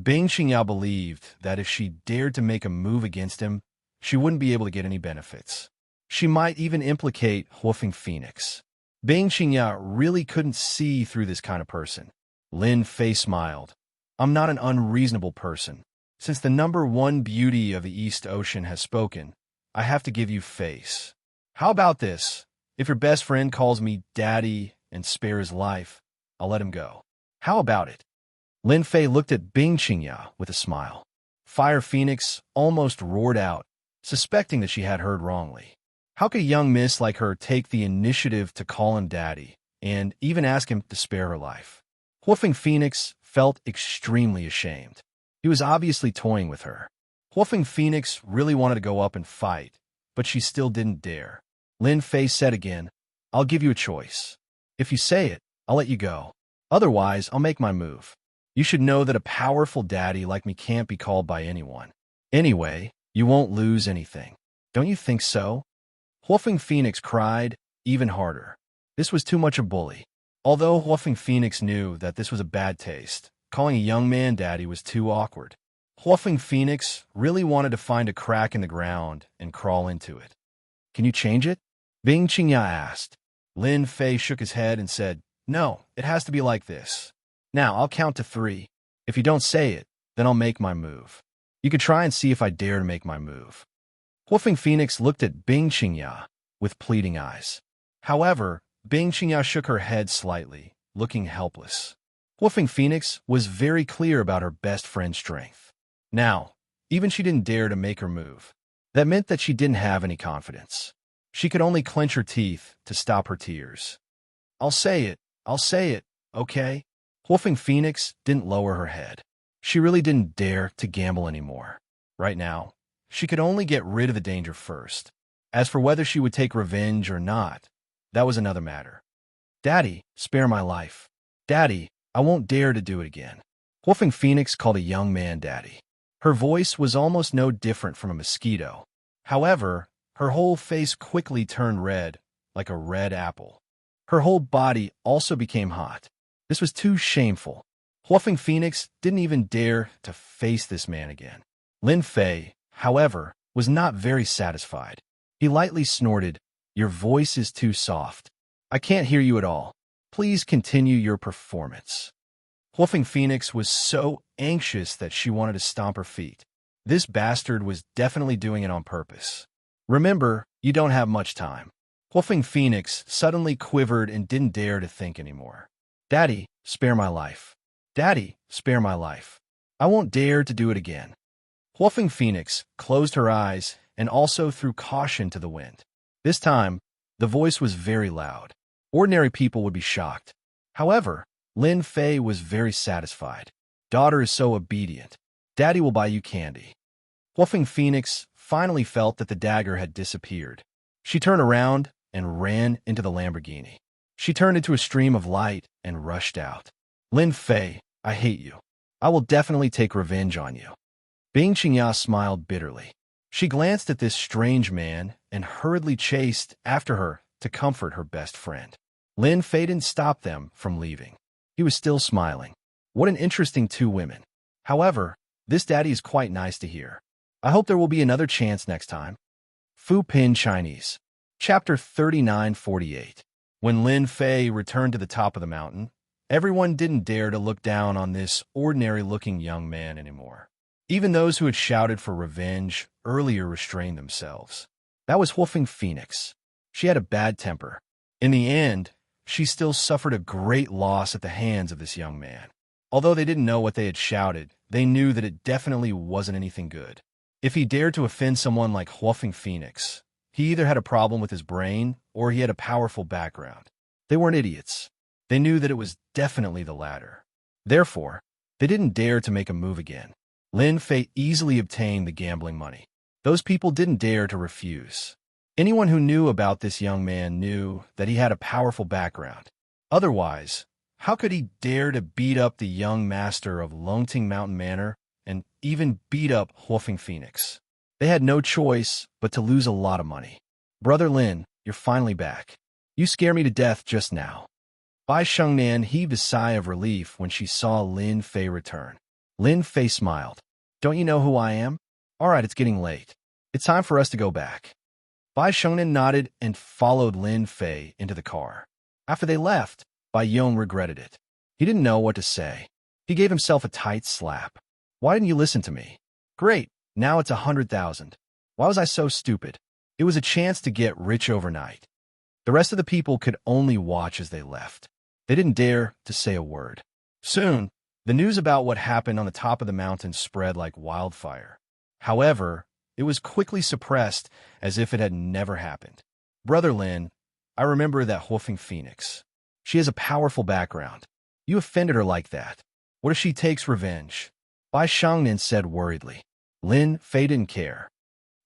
Bing Xianxia believed that if she dared to make a move against him, she wouldn't be able to get any benefits. She might even implicate Huofeng Phoenix. Bing Xianxia really couldn't see through this kind of person. Lin Fei smiled. I'm not an unreasonable person. Since the #1 beauty of the East Ocean has spoken, I have to give you face. How about this? If your best friend calls me daddy and spare his life, I'll let him go. How about it? Lin Fei looked at Bing Xianxia with a smile. Fire Phoenix almost roared out, suspecting that she had heard wrongly. How could a young miss like her take the initiative to call him daddy and even ask him to spare her life? Huofeng Phoenix felt extremely ashamed. He was obviously toying with her. Huofeng Phoenix really wanted to go up and fight, but she still didn't dare. Lin Fei said again, I'll give you a choice. If you say it, I'll let you go. Otherwise, I'll make my move. You should know that a powerful daddy like me can't be called by anyone. Anyway, you won't lose anything. Don't you think so? Huofeng Phoenix cried even harder. This was too much a bully. Although Huofeng Phoenix knew that this was a bad taste, calling a young man daddy was too awkward. Huofeng Phoenix really wanted to find a crack in the ground and crawl into it. Can you change it? Bing Xianxia asked. Lin Fei shook his head and said, No, it has to be like this. Now, I'll count to 3. If you don't say it, then I'll make my move. You could try and see if I dare to make my move. Huofeng Phoenix looked at Bing Xianxia with pleading eyes. However, Bing Xianxia shook her head slightly, looking helpless. Huofeng Phoenix was very clear about her best friend's strength. Now, even she didn't dare to make her move. That meant that she didn't have any confidence. She could only clench her teeth to stop her tears. I'll say it, okay? Huofeng Phoenix didn't lower her head. She really didn't dare to gamble anymore. Right now, she could only get rid of the danger first. As for whether she would take revenge or not, that was another matter. Daddy, spare my life. Daddy, I won't dare to do it again. Huofeng Phoenix called a young man daddy. Her voice was almost no different from a mosquito. However, her whole face quickly turned red, like a red apple. Her whole body also became hot. This was too shameful. Huofeng Phoenix didn't even dare to face this man again. Lin Fei, however, was not very satisfied. He lightly snorted, Your voice is too soft. I can't hear you at all. Please continue your performance. Huofeng Phoenix was so anxious that she wanted to stomp her feet. This bastard was definitely doing it on purpose. Remember, you don't have much time. Huofeng Phoenix suddenly quivered and didn't dare to think anymore. Daddy, spare my life. Daddy, spare my life. I won't dare to do it again. Huofeng Phoenix closed her eyes and also threw caution to the wind. This time, the voice was very loud. Ordinary people would be shocked. However, Lin Fei was very satisfied. Daughter is so obedient. Daddy will buy you candy. Huofeng Phoenix finally felt that the dagger had disappeared. She turned around and ran into the Lamborghini. She turned into a stream of light and rushed out. Lin Fei, I hate you. I will definitely take revenge on you. Bing Xianxia smiled bitterly. She glanced at this strange man and hurriedly chased after her to comfort her best friend. Lin Fei didn't stop them from leaving. He was still smiling. What an interesting 2 women. However, this daddy is quite nice to hear. I hope there will be another chance next time. Fu Pin Chinese. Chapter 3948. When Lin Fei returned to the top of the mountain, everyone didn't dare to look down on this ordinary-looking young man anymore. Even those who had shouted for revenge earlier restrained themselves. That was Huofeng Phoenix. She had a bad temper. In the end, she still suffered a great loss at the hands of this young man. Although they didn't know what they had shouted, they knew that it definitely wasn't anything good. If he dared to offend someone like Huofeng Phoenix, he either had a problem with his brain or he had a powerful background. They weren't idiots. They knew that it was definitely the latter. Therefore, they didn't dare to make a move again. Lin Fei easily obtained the gambling money. Those people didn't dare to refuse. Anyone who knew about this young man knew that he had a powerful background. Otherwise, how could he dare to beat up the young master of Longting Mountain Manor and even beat up Huofeng Phoenix? They had no choice but to lose a lot of money. Brother Lin, you're finally back. You scare me to death just now. Bai Shengnan heaved a sigh of relief when she saw Lin Fei return. Lin Fei smiled. Don't you know who I am? All right, it's getting late. It's time for us to go back. Bai Shengnan nodded and followed Lin Fei into the car. After they left, Bai Yong regretted it. He didn't know what to say. He gave himself a tight slap. Why didn't you listen to me? Great, now it's 100,000. Why was I so stupid? It was a chance to get rich overnight. The rest of the people could only watch as they left. They didn't dare to say a word. Soon, the news about what happened on the top of the mountain spread like wildfire. However, it was quickly suppressed as if it had never happened. Brother Lin, I remember that Huofeng Phoenix. She has a powerful background. You offended her like that. What if she takes revenge? Bai Shengnan said worriedly. Lin Fei didn't care.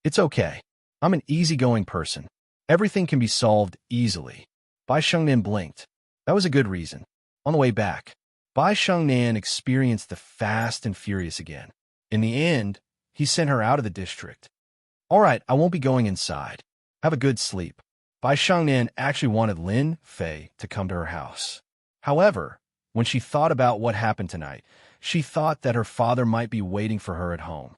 It's okay. I'm an easygoing person. Everything can be solved easily. Bai Shengnan blinked. That was a good reason. On the way back, Bai Shengnan experienced the fast and furious again. In the end, he sent her out of the district. All right, I won't be going inside. Have a good sleep. Bai Shengnan actually wanted Lin Fei to come to her house. However, when she thought about what happened tonight, she thought that her father might be waiting for her at home.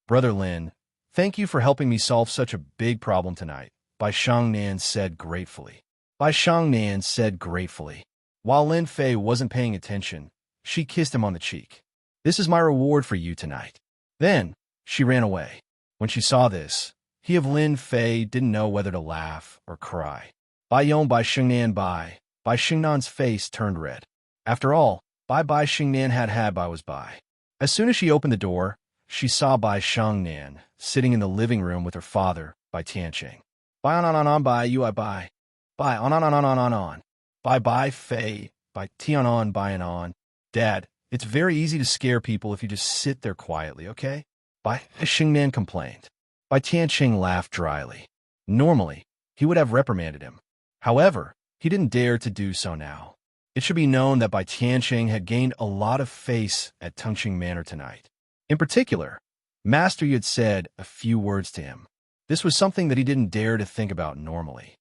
Brother Lin, thank you for helping me solve such a big problem tonight, Bai Shengnan said gratefully. Bai Shengnan said gratefully. While Lin Fei wasn't paying attention, she kissed him on the cheek. This is my reward for you tonight. Then, she ran away. When she saw this, he of Lin Fei didn't know whether to laugh or cry. Bai Yong Bai Shengnan Bai Shengnan's face turned red. After all, Bai Shengnan had Bai was Bai. As soon as she opened the door, she saw Bai Shengnan sitting in the living room with her father, Bai Tianqing. Bai on Bai you I Bai. Bai on. Bai Fei, Bai Tian on Bai and on. Dad, it's very easy to scare people if you just sit there quietly, okay? Bai Shengnan complained. Bai Tianqing laughed dryly. Normally, he would have reprimanded him. However, he didn't dare to do so now. It should be known that Bai Tianqing had gained a lot of face at Tengqing Manor tonight. In particular, Master Yi had said a few words to him. This was something that he didn't dare to think about normally.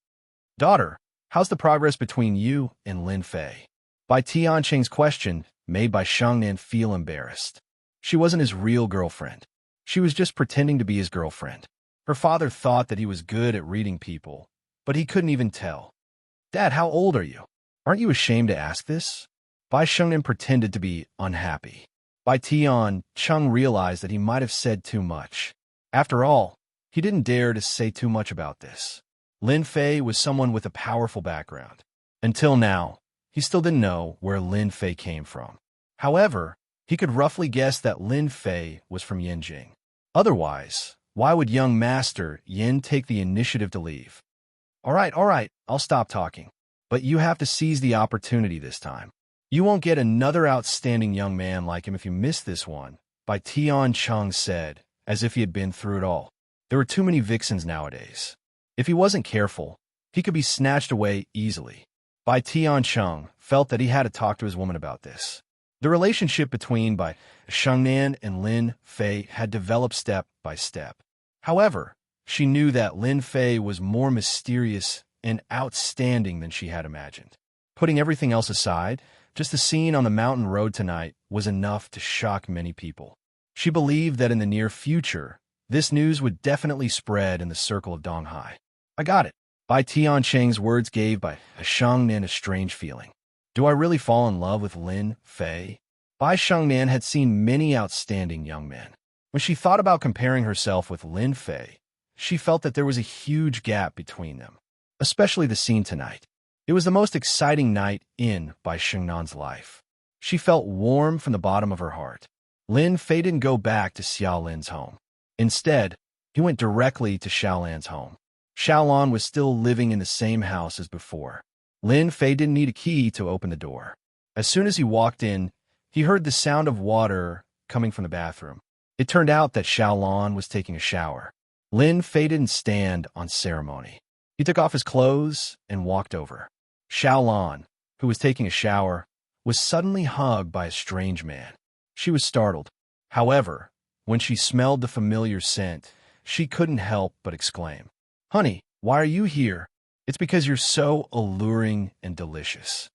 Daughter, how's the progress between you and Lin Fei? Bai Tianqing's question made Bai Shengnan feel embarrassed. She wasn't his real girlfriend. She was just pretending to be his girlfriend. Her father thought that he was good at reading people, but he couldn't even tell. Dad, how old are you? Aren't you ashamed to ask this? Bai Shengnan pretended to be unhappy. Bai Tianqing realized that he might have said too much. After all, he didn't dare to say too much about this. Lin Fei was someone with a powerful background. Until now, he still didn't know where Lin Fei came from. However, he could roughly guess that Lin Fei was from Yanjing. Otherwise, why would young Master Yin take the initiative to leave? All right, I'll stop talking. But you have to seize the opportunity this time. You won't get another outstanding young man like him if you miss this one, Bai Tianqing said, as if he had been through it all. There were too many vixens nowadays. If he wasn't careful, he could be snatched away easily. Bai Tianqing felt that he had to talk to his woman about this. The relationship between Bai Shengnan and Lin Fei had developed step by step. However, she knew that Lin Fei was more mysterious and outstanding than she had imagined. Putting everything else aside, just the scene on the mountain road tonight was enough to shock many people. She believed that in the near future, this news would definitely spread in the circle of Donghai. I got it. Bai Tianqing's words gave Bai Shengnan a strange feeling. Do I really fall in love with Lin Fei? Bai Shengnan had seen many outstanding young men. When she thought about comparing herself with Lin Fei, she felt that there was a huge gap between them. Especially the scene tonight. It was the most exciting night in Bai Shengnan's life. She felt warm from the bottom of her heart. Lin Fei didn't go back to Xiaolin's home. Instead, he went directly to Xiaolan's home. Xiaolan was still living in the same house as before. Lin Fei didn't need a key to open the door. As soon as he walked in, he heard the sound of water coming from the bathroom. It turned out that Xiaolan was taking a shower. Lin Fei didn't stand on ceremony. He took off his clothes and walked over. Xiaolan, who was taking a shower, was suddenly hugged by a strange man. She was startled. However, when she smelled the familiar scent, she couldn't help but exclaim, "Honey, why are you here?" It's because you're so alluring and delicious.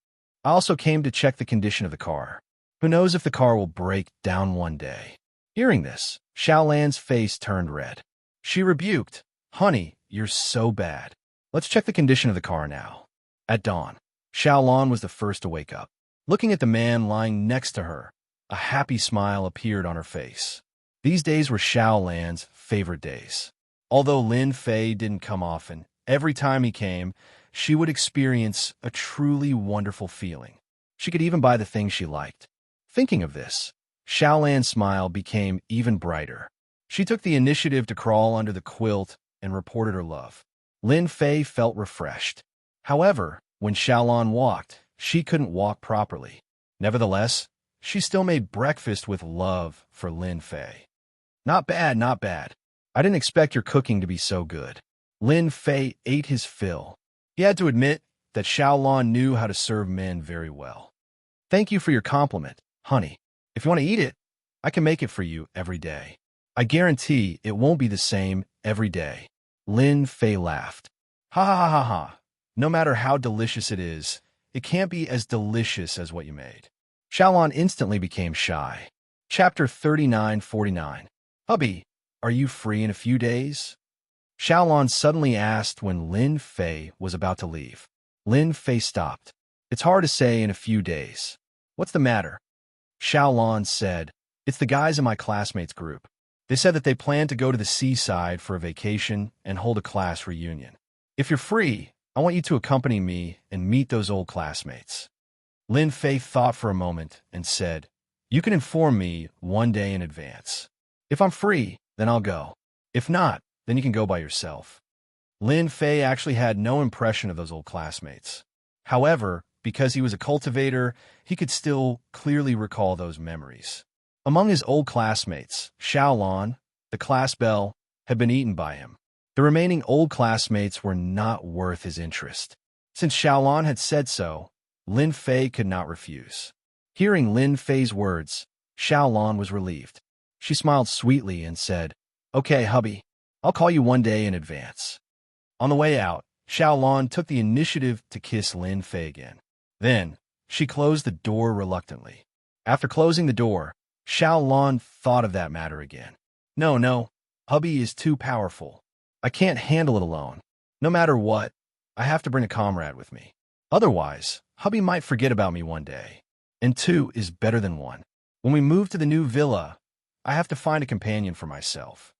I also came to check the condition of the car. Who knows if the car will break down one day. Hearing this, Xiaolan's face turned red. She rebuked, "Honey, you're so bad. Let's check the condition of the car now." At dawn, Xiaolan was the first to wake up. Looking at the man lying next to her, a happy smile appeared on her face. These days were Xiaolan's favorite days. Although Lin Fei didn't come often, every time he came, she would experience a truly wonderful feeling. She could even buy the things she liked. Thinking of this, Xiaolan's smile became even brighter. She took the initiative to crawl under the quilt and reported her love. Lin Fei felt refreshed. However, when Xiaolan walked, she couldn't walk properly. Nevertheless, she still made breakfast with love for Lin Fei. "Not bad, not bad. I didn't expect your cooking to be so good." Lin Fei ate his fill. He had to admit that Xiaolan knew how to serve men very well. "Thank you for your compliment, honey. If you want to eat it, I can make it for you every day. I guarantee it won't be the same every day." Lin Fei laughed. "Ha ha ha ha ha. No matter how delicious it is, it can't be as delicious as what you made." Xiaolan instantly became shy. Chapter 39-49. "Hubby, are you free in a few days?" Xiaolan suddenly asked when Lin Fei was about to leave. Lin Fei stopped. "It's hard to say in a few days. What's the matter?" Xiaolan said, "It's the guys in my classmates group. They said that they plan to go to the seaside for a vacation and hold a class reunion. If you're free, I want you to accompany me and meet those old classmates." Lin Fei thought for a moment and said, "You can inform me one day in advance. If I'm free, then I'll go. If not, then you can go by yourself." Lin Fei actually had no impression of those old classmates. However, because he was a cultivator, he could still clearly recall those memories. Among his old classmates, Xiaolan, the class belle, had been eaten by him. The remaining old classmates were not worth his interest. Since Xiaolan had said so, Lin Fei could not refuse. Hearing Lin Fei's words, Xiaolan was relieved. She smiled sweetly and said, "Okay, hubby, I'll call you one day in advance." On the way out, Xiaolan took the initiative to kiss Lin Fei again. Then, she closed the door reluctantly. After closing the door, Xiaolan thought of that matter again. No, hubby is too powerful. I can't handle it alone. No matter what, I have to bring a comrade with me. Otherwise, hubby might forget about me one day. And two is better than one. When we move to the new villa, I have to find a companion for myself."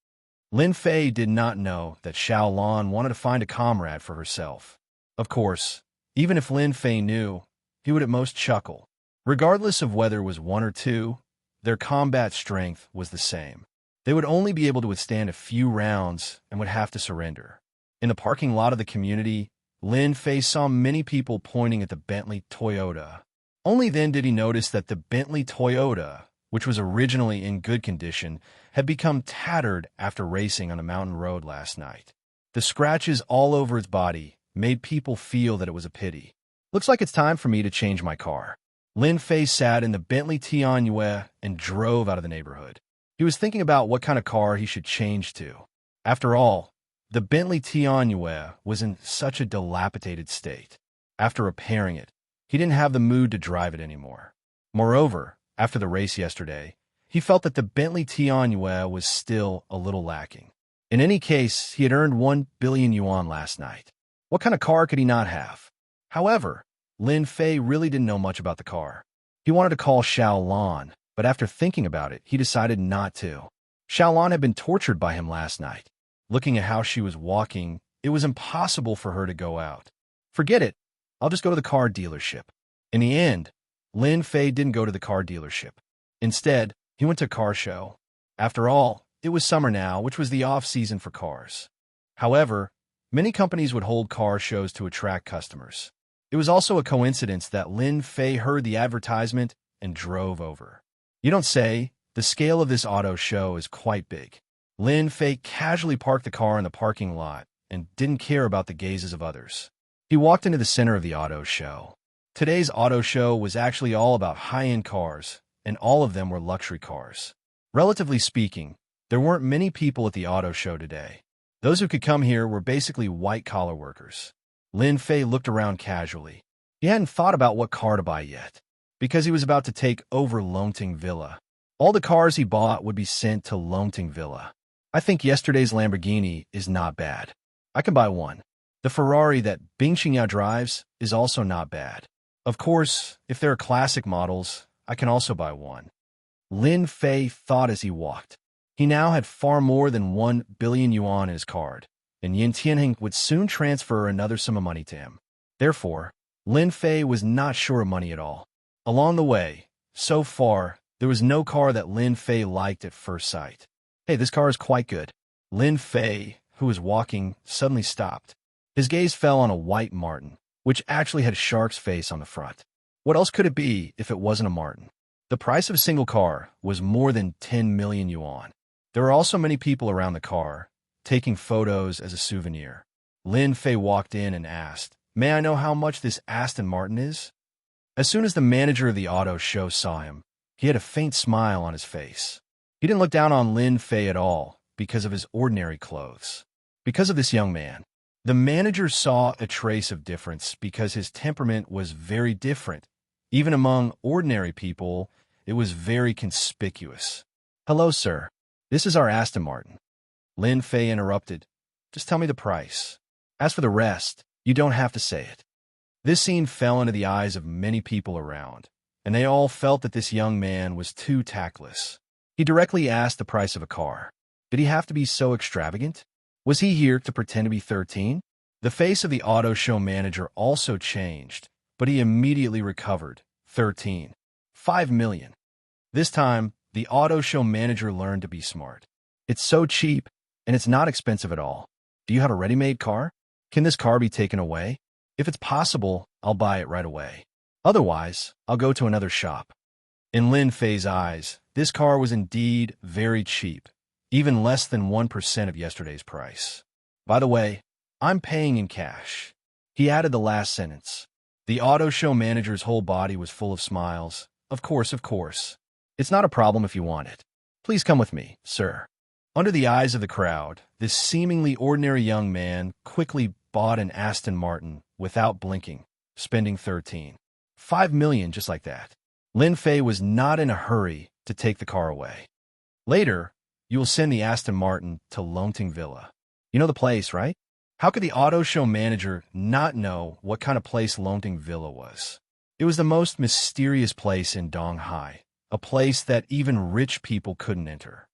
Lin Fei did not know that Xiaolan wanted to find a comrade for herself. Of course, even if Lin Fei knew, he would at most chuckle. Regardless of whether it was one or two, their combat strength was the same. They would only be able to withstand a few rounds and would have to surrender. In the parking lot of the community, Lin Fei saw many people pointing at the Bentley Toyota. Only then did he notice that the Bentley Toyota, which was originally in good condition, had become tattered after racing on a mountain road last night. The scratches all over its body made people feel that it was a pity. "Looks like it's time for me to change my car." Lin Fei sat in the Bentley Tianyue and drove out of the neighborhood. He was thinking about what kind of car he should change to. After all, the Bentley Tianyue was in such a dilapidated state. After repairing it, he didn't have the mood to drive it anymore. Moreover, after the race yesterday, he felt that the Bentley Tianyue was still a little lacking. In any case, he had earned 1 billion yuan last night. What kind of car could he not have? However, Lin Fei really didn't know much about the car. He wanted to call Xiaolan, but after thinking about it, he decided not to. Xiaolan had been tortured by him last night. Looking at how she was walking, it was impossible for her to go out. "Forget it. I'll just go to the car dealership." In the end, Lin Fei didn't go to the car dealership. Instead, he went to a car show. After all, it was summer now, which was the off-season for cars. However, many companies would hold car shows to attract customers. It was also a coincidence that Lin Fei heard the advertisement and drove over. You don't say, the scale of this auto show is quite big. Lin Fei casually parked the car in the parking lot and didn't care about the gazes of others. He walked into the center of the auto show. Today's auto show was actually all about high-end cars, and all of them were luxury cars. Relatively speaking, there weren't many people at the auto show today. Those who could come here were basically white-collar workers. Lin Fei looked around casually. He hadn't thought about what car to buy yet, because he was about to take over Longting Villa. All the cars he bought would be sent to Longting Villa. I think yesterday's Lamborghini is not bad. I can buy one. The Ferrari that Xianxia drives is also not bad. Of course, if there are classic models, I can also buy one. Lin Fei thought as he walked. He now had far more than 1 billion yuan in his card, and Yin Tianheng would soon transfer another sum of money to him. Therefore, Lin Fei was not short of money at all. Along the way, so far, there was no car that Lin Fei liked at first sight. Hey, this car is quite good. Lin Fei, who was walking, suddenly stopped. His gaze fell on a white Martin, which actually had a shark's face on the front. What else could it be if it wasn't a Martin? The price of a single car was more than 10 million yuan. There were also many people around the car, taking photos as a souvenir. Lin Fei walked in and asked, "May I know how much this Aston Martin is?" As soon as the manager of the auto show saw him, he had a faint smile on his face. He didn't look down on Lin Fei at all because of his ordinary clothes. Because of this young man, the manager saw a trace of difference because his temperament was very different. Even among ordinary people, it was very conspicuous. "Hello, sir. This is our Aston Martin." Lin Fei interrupted. "Just tell me the price. As for the rest, you don't have to say it." This scene fell into the eyes of many people around, and they all felt that this young man was too tactless. He directly asked the price of a car. Did he have to be so extravagant? Was he here to pretend to be 13? The face of the auto show manager also changed, but he immediately recovered. 13. 5 million. This time, the auto show manager learned to be smart. "It's so cheap, and it's not expensive at all. Do you have a ready-made car? Can this car be taken away? If it's possible, I'll buy it right away. Otherwise, I'll go to another shop." In Lin Fei's eyes, this car was indeed very cheap, even less than 1% of yesterday's price. "By the way, I'm paying in cash." He added the last sentence. The auto show manager's whole body was full of smiles. Of course. It's not a problem if you want it. Please come with me, sir." Under the eyes of the crowd, this seemingly ordinary young man quickly bought an Aston Martin without blinking, spending 13.5 million just like that. Lin Fei was not in a hurry to take the car away. "Later, you will send the Aston Martin to Longting Villa. You know the place, right?" How could the auto show manager not know what kind of place Longting Villa was? It was the most mysterious place in Donghai, a place that even rich people couldn't enter.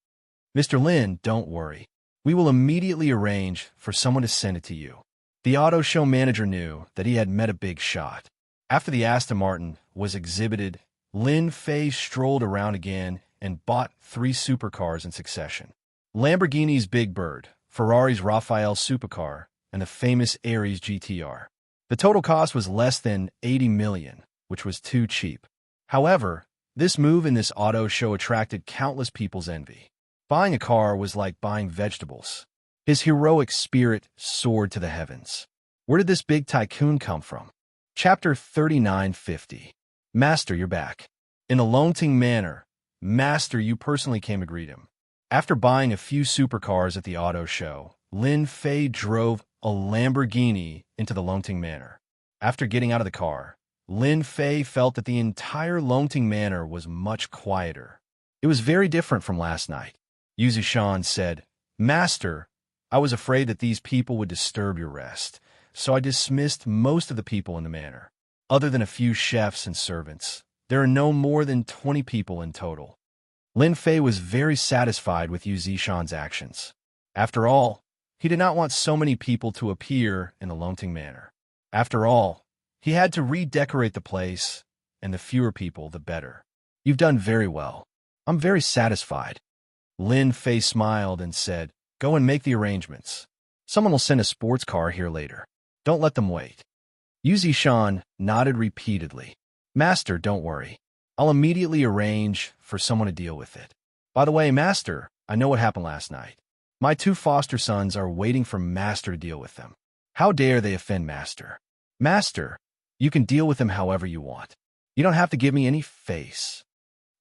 "Mr. Lin, don't worry. We will immediately arrange for someone to send it to you." The auto show manager knew that he had met a big shot. After the Aston Martin was exhibited, Lin Fei strolled around again and bought 3 supercars in succession. Lamborghini's Big Bird, Ferrari's Rafale supercar, and the famous Ares GTR. The total cost was less than 80 million, which was too cheap. However, this move in this auto show attracted countless people's envy. Buying a car was like buying vegetables. His heroic spirit soared to the heavens. Where did this big tycoon come from? Chapter 3950. "Master, you're back." In a Longting manner, Master Yu personally came to greet him. After buying a few supercars at the auto show, Lin Fei drove a Lamborghini into the Longting Manor. After getting out of the car, Lin Fei felt that the entire Longting Manor was much quieter. It was very different from last night. Yuzi said, "Master, I was afraid that these people would disturb your rest, so I dismissed most of the people in the manor. Other than a few chefs and servants, there are no more than 20 people in total." Lin Fei was very satisfied with Yu Zishan's actions. After all, he did not want so many people to appear in the Longting Manor. After all, he had to redecorate the place, and the fewer people, the better. "You've done very well. I'm very satisfied." Lin Fei smiled and said, "Go and make the arrangements. Someone will send a sports car here later. Don't let them wait." Yu Zishan nodded repeatedly. "Master, don't worry. I'll immediately arrange for someone to deal with it. By the way, Master, I know what happened last night. My 2 foster sons are waiting for Master to deal with them. How dare they offend Master? Master, you can deal with them however you want. You don't have to give me any face."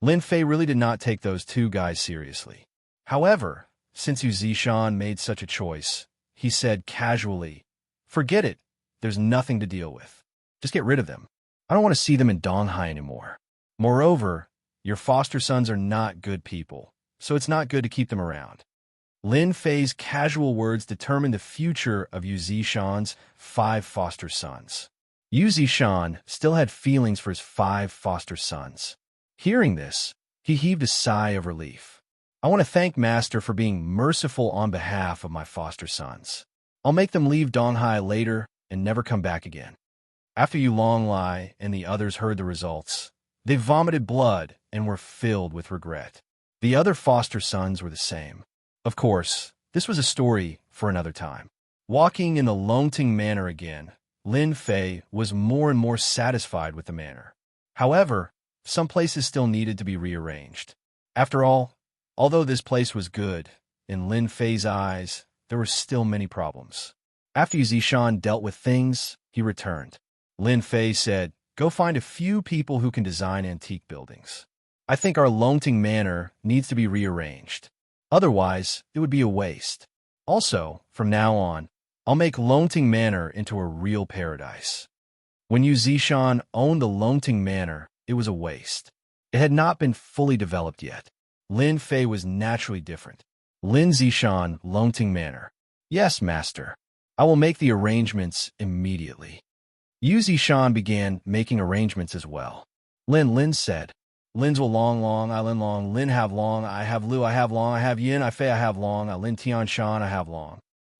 Lin Fei really did not take those 2 guys seriously. However, since Yu Zishan made such a choice, he said casually, "Forget it. there's nothing to deal with. Just get rid of them. I don't want to see them in Donghai anymore. Moreover, your foster sons are not good people, so it's not good to keep them around. Lin Fei's casual words determined the future of Yu Zishan's 5 foster sons. Yu Zishan still had feelings for his 5 foster sons. Hearing this, he heaved a sigh of relief. I want to thank Master for being merciful on behalf of my foster sons. I'll make them leave Donghai later and never come back again. After Yu Longlai and the others heard the results, they vomited blood and were filled with regret. The other foster sons were the same. Of course, this was a story for another time. Walking in the Longting Manor again, Lin Fei was more and more satisfied with the manor. However, some places still needed to be rearranged. After all, although this place was good, in Lin Fei's eyes, there were still many problems. After Yu Zishan dealt with things, he returned. Lin Fei said, "Go find a few people who can design antique buildings. I think our Longting Manor needs to be rearranged. Otherwise, it would be a waste. Also, from now on, I'll make Longting Manor into a real paradise." When Yu Zishan owned the Longting Manor, it was a waste. It had not been fully developed yet. Lin Fei was naturally different. Lin Zishan, Longting Manor. Yes, master. I will make the arrangements immediately. Yu Zishan began making arrangements as well. Lin said, "Lin's will long, I long, Lin have long, I have Lu, I have long, I have Yin, I Fei, I have long, I Lin Tian Shan, I have long.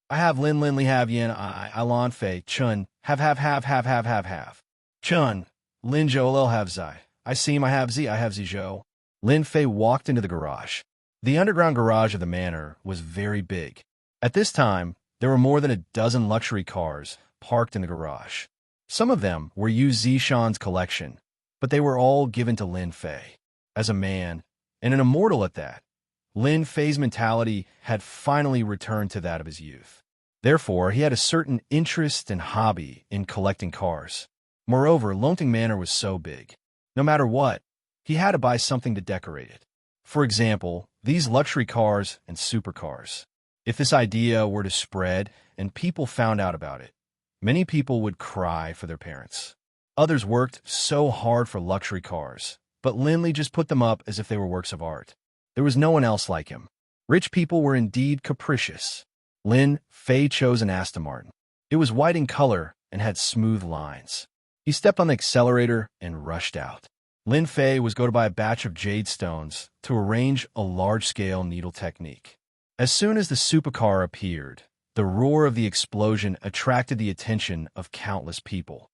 I have Lin Li have Yin, I Lan Fei, Chun, have. Chun, Lin Zhou Lil have Zai. I seem I have Zi Zhou." Lin Fei walked into the garage. The underground garage of the manor was very big. At this time, there were more than a dozen luxury cars parked in the garage. Some of them were Yu Zishan's collection, but they were all given to Lin Fei. As a man, and an immortal at that, Lin Fei's mentality had finally returned to that of his youth. Therefore, he had a certain interest and hobby in collecting cars. Moreover, Longting Manor was so big. No matter what, he had to buy something to decorate it. For example, these luxury cars and supercars. If this idea were to spread and people found out about it, many people would cry for their parents. Others worked so hard for luxury cars, but Lin Li just put them up as if they were works of art. There was no one else like him. Rich people were indeed capricious. Lin Fei chose an Aston Martin. It was white in color and had smooth lines. He stepped on the accelerator and rushed out. Lin Fei was going to buy a batch of jade stones to arrange a large-scale needle technique. As soon as the supercar appeared, the roar of the explosion attracted the attention of countless people.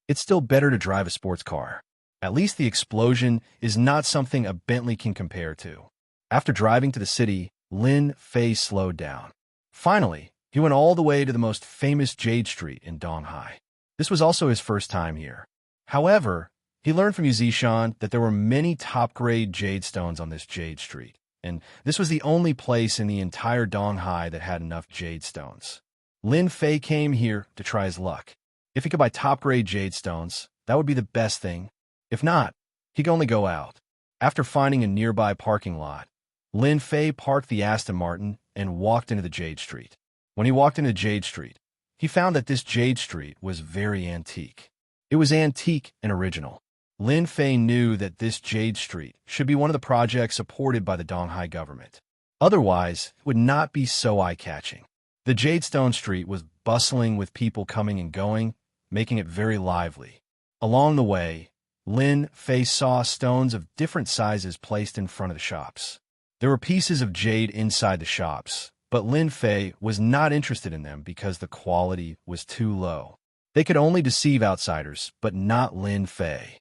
It's still better to drive a sports car. At least the explosion is not something a Bentley can compare to. After driving to the city, Lin Fei slowed down. Finally, he went all the way to the most famous Jade Street in Donghai. This was also his first time here. However, he learned from Yu Zishan that there were many top-grade jade stones on this Jade Street, and this was the only place in the entire Donghai that had enough jade stones. Lin Fei came here to try his luck. If he could buy top-grade jade stones, that would be the best thing. If not, he could only go out. After finding a nearby parking lot, Lin Fei parked the Aston Martin and walked into the Jade Street. When he walked into Jade Street, he found that this Jade Street was very antique. It was antique and original. Lin Fei knew that this Jade Street should be one of the projects supported by the Donghai government. Otherwise, it would not be so eye-catching. The Jadestone Street was bustling with people coming and going, making it very lively. Along the way, Lin Fei saw stones of different sizes placed in front of the shops. There were pieces of jade inside the shops, but Lin Fei was not interested in them because the quality was too low. They could only deceive outsiders, but not Lin Fei.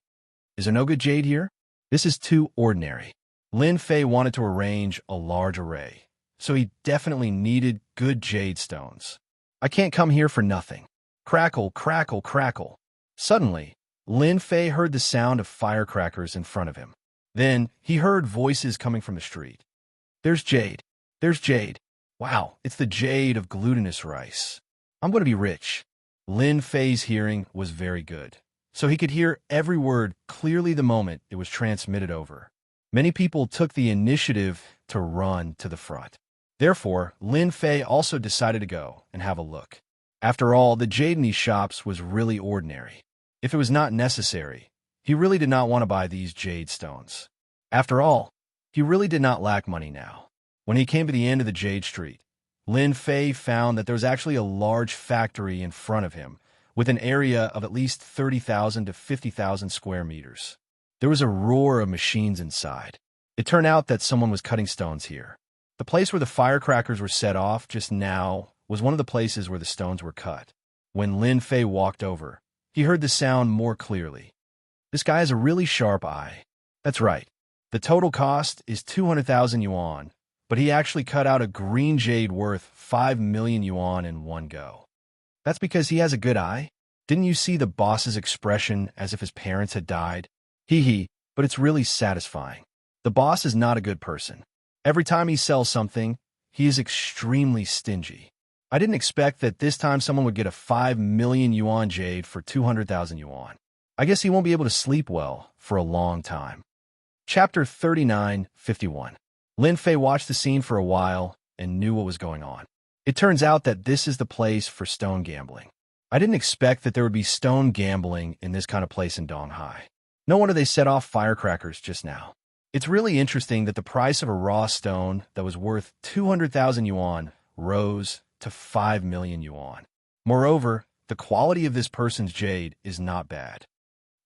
Is there no good jade here? This is too ordinary. Lin Fei wanted to arrange a large array, so he definitely needed good jade stones. I can't come here for nothing. Crackle, crackle, crackle. Suddenly, Lin Fei heard the sound of firecrackers in front of him. Then, he heard voices coming from the street. There's jade. There's jade. Wow, it's the jade of glutinous rice. I'm going to be rich. Lin Fei's hearing was very good, so he could hear every word clearly the moment it was transmitted over. Many people took the initiative to run to the front. Therefore, Lin Fei also decided to go and have a look. After all, the jade in these shops was really ordinary. If it was not necessary, he really did not want to buy these jade stones. After all, he really did not lack money now. When he came to the end of the Jade Street, Lin Fei found that there was actually a large factory in front of him, with an area of at least 30,000 to 50,000 square meters. There was a roar of machines inside. It turned out that someone was cutting stones here. The place where the firecrackers were set off just now was one of the places where the stones were cut. When Lin Fei walked over, he heard the sound more clearly. This guy has a really sharp eye. That's right. The total cost is 200,000 yuan, but he actually cut out a green jade worth 5 million yuan in one go. That's because he has a good eye? Didn't you see the boss's expression as if his parents had died? Hee hee, but it's really satisfying. The boss is not a good person. Every time he sells something, he is extremely stingy. I didn't expect that this time someone would get a 5 million yuan jade for 200,000 yuan. I guess he won't be able to sleep well for a long time. Chapter 39:51. Lin Fei watched the scene for a while and knew what was going on. It turns out that this is the place for stone gambling. I didn't expect that there would be stone gambling in this kind of place in Donghai. No wonder they set off firecrackers just now. It's really interesting that the price of a raw stone that was worth 200,000 yuan rose to 5 million yuan. Moreover, the quality of this person's jade is not bad.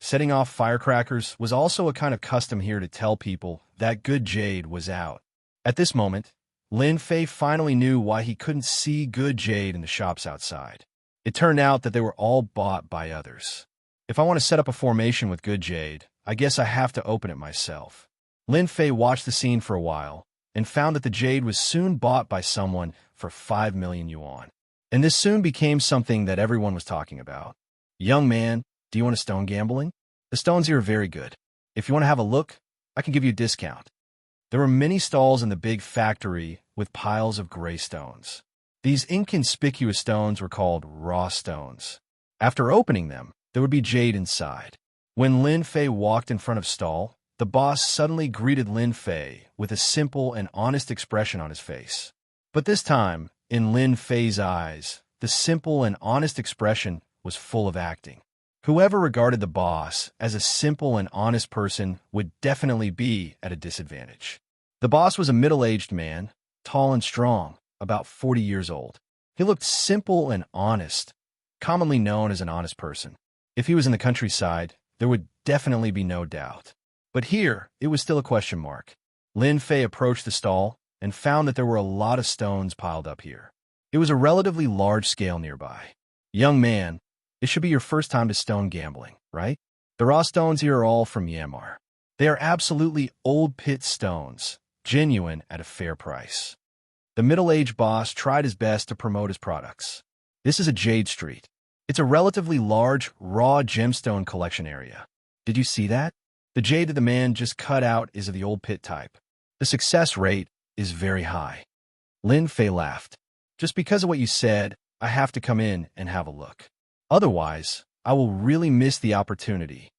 Setting off firecrackers was also a kind of custom here to tell people that good jade was out. At this moment, Lin Fei finally knew why he couldn't see good jade in the shops outside. It turned out that they were all bought by others. If I want to set up a formation with good jade, I guess I have to open it myself. Lin Fei watched the scene for a while and found that the jade was soon bought by someone for 5 million yuan. And this soon became something that everyone was talking about. Young man, do you want to stone gambling? The stones here are very good. If you want to have a look, I can give you a discount. There were many stalls in the big factory with piles of gray stones. These inconspicuous stones were called raw stones. After opening them, there would be jade inside. When Lin Fei walked in front of stall, the boss suddenly greeted Lin Fei with a simple and honest expression on his face. But this time, in Lin Fei's eyes, the simple and honest expression was full of acting. Whoever regarded the boss as a simple and honest person would definitely be at a disadvantage. The boss was a middle-aged man, tall and strong, about 40 years old. He looked simple and honest, commonly known as an honest person. If he was in the countryside, there would definitely be no doubt. But here, it was still a question mark. Lin Fei approached the stall and found that there were a lot of stones piled up here. It was a relatively large scale nearby. Young man, it should be your first time to stone gambling, right? The raw stones here are all from Myanmar. They are absolutely old pit stones, genuine at a fair price. The middle-aged boss tried his best to promote his products. This is a Jade Street. It's a relatively large, raw gemstone collection area. Did you see that? The jade that the man just cut out is of the old pit type. The success rate is very high. Lin Fei laughed. Just because of what you said, I have to come in and have a look. Otherwise, I will really miss the opportunity.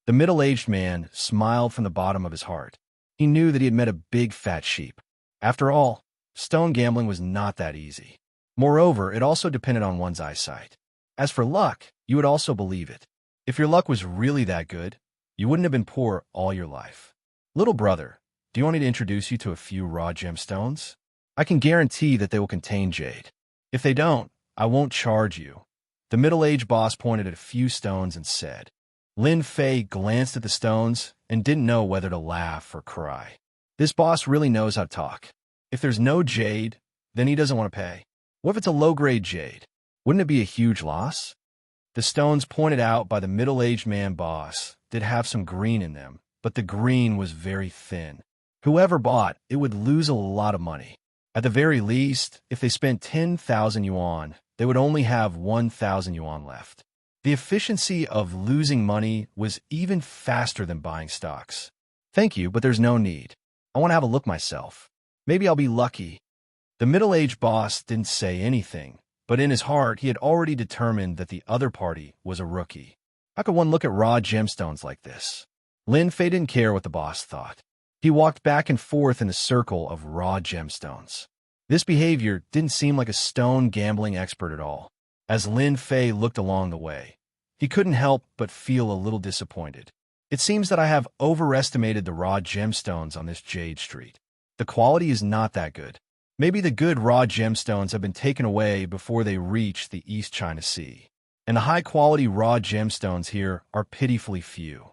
The middle-aged man smiled from the bottom of his heart. He knew that he had met a big fat sheep. After all, stone gambling was not that easy. Moreover, it also depended on one's eyesight. As for luck, you would also believe it. If your luck was really that good, you wouldn't have been poor all your life. Little brother, do you want me to introduce you to a few raw gemstones? I can guarantee that they will contain jade. If they don't, I won't charge you. The middle-aged boss pointed at a few stones and said. Lin Fei glanced at the stones and didn't know whether to laugh or cry. This boss really knows how to talk. If there's no jade, then he doesn't want to pay. What if it's a low-grade jade? Wouldn't it be a huge loss? The stones pointed out by the middle-aged man boss did have some green in them, but the green was very thin. Whoever bought it would lose a lot of money. At the very least, if they spent 10,000 yuan, they would only have 1,000 yuan left. The efficiency of losing money was even faster than buying stocks. Thank you, but there's no need. I want to have a look myself. Maybe I'll be lucky. The middle-aged boss didn't say anything, but in his heart he had already determined that the other party was a rookie. How could one look at raw gemstones like this? Lin Fei didn't care what the boss thought. He walked back and forth in a circle of raw gemstones. This behavior didn't seem like a stone gambling expert at all. As Lin Fei looked along the way, he couldn't help but feel a little disappointed. It seems that I have overestimated the raw gemstones on this jade street. The quality is not that good. Maybe the good raw gemstones have been taken away before they reach the East China Sea. And the high-quality raw gemstones here are pitifully few.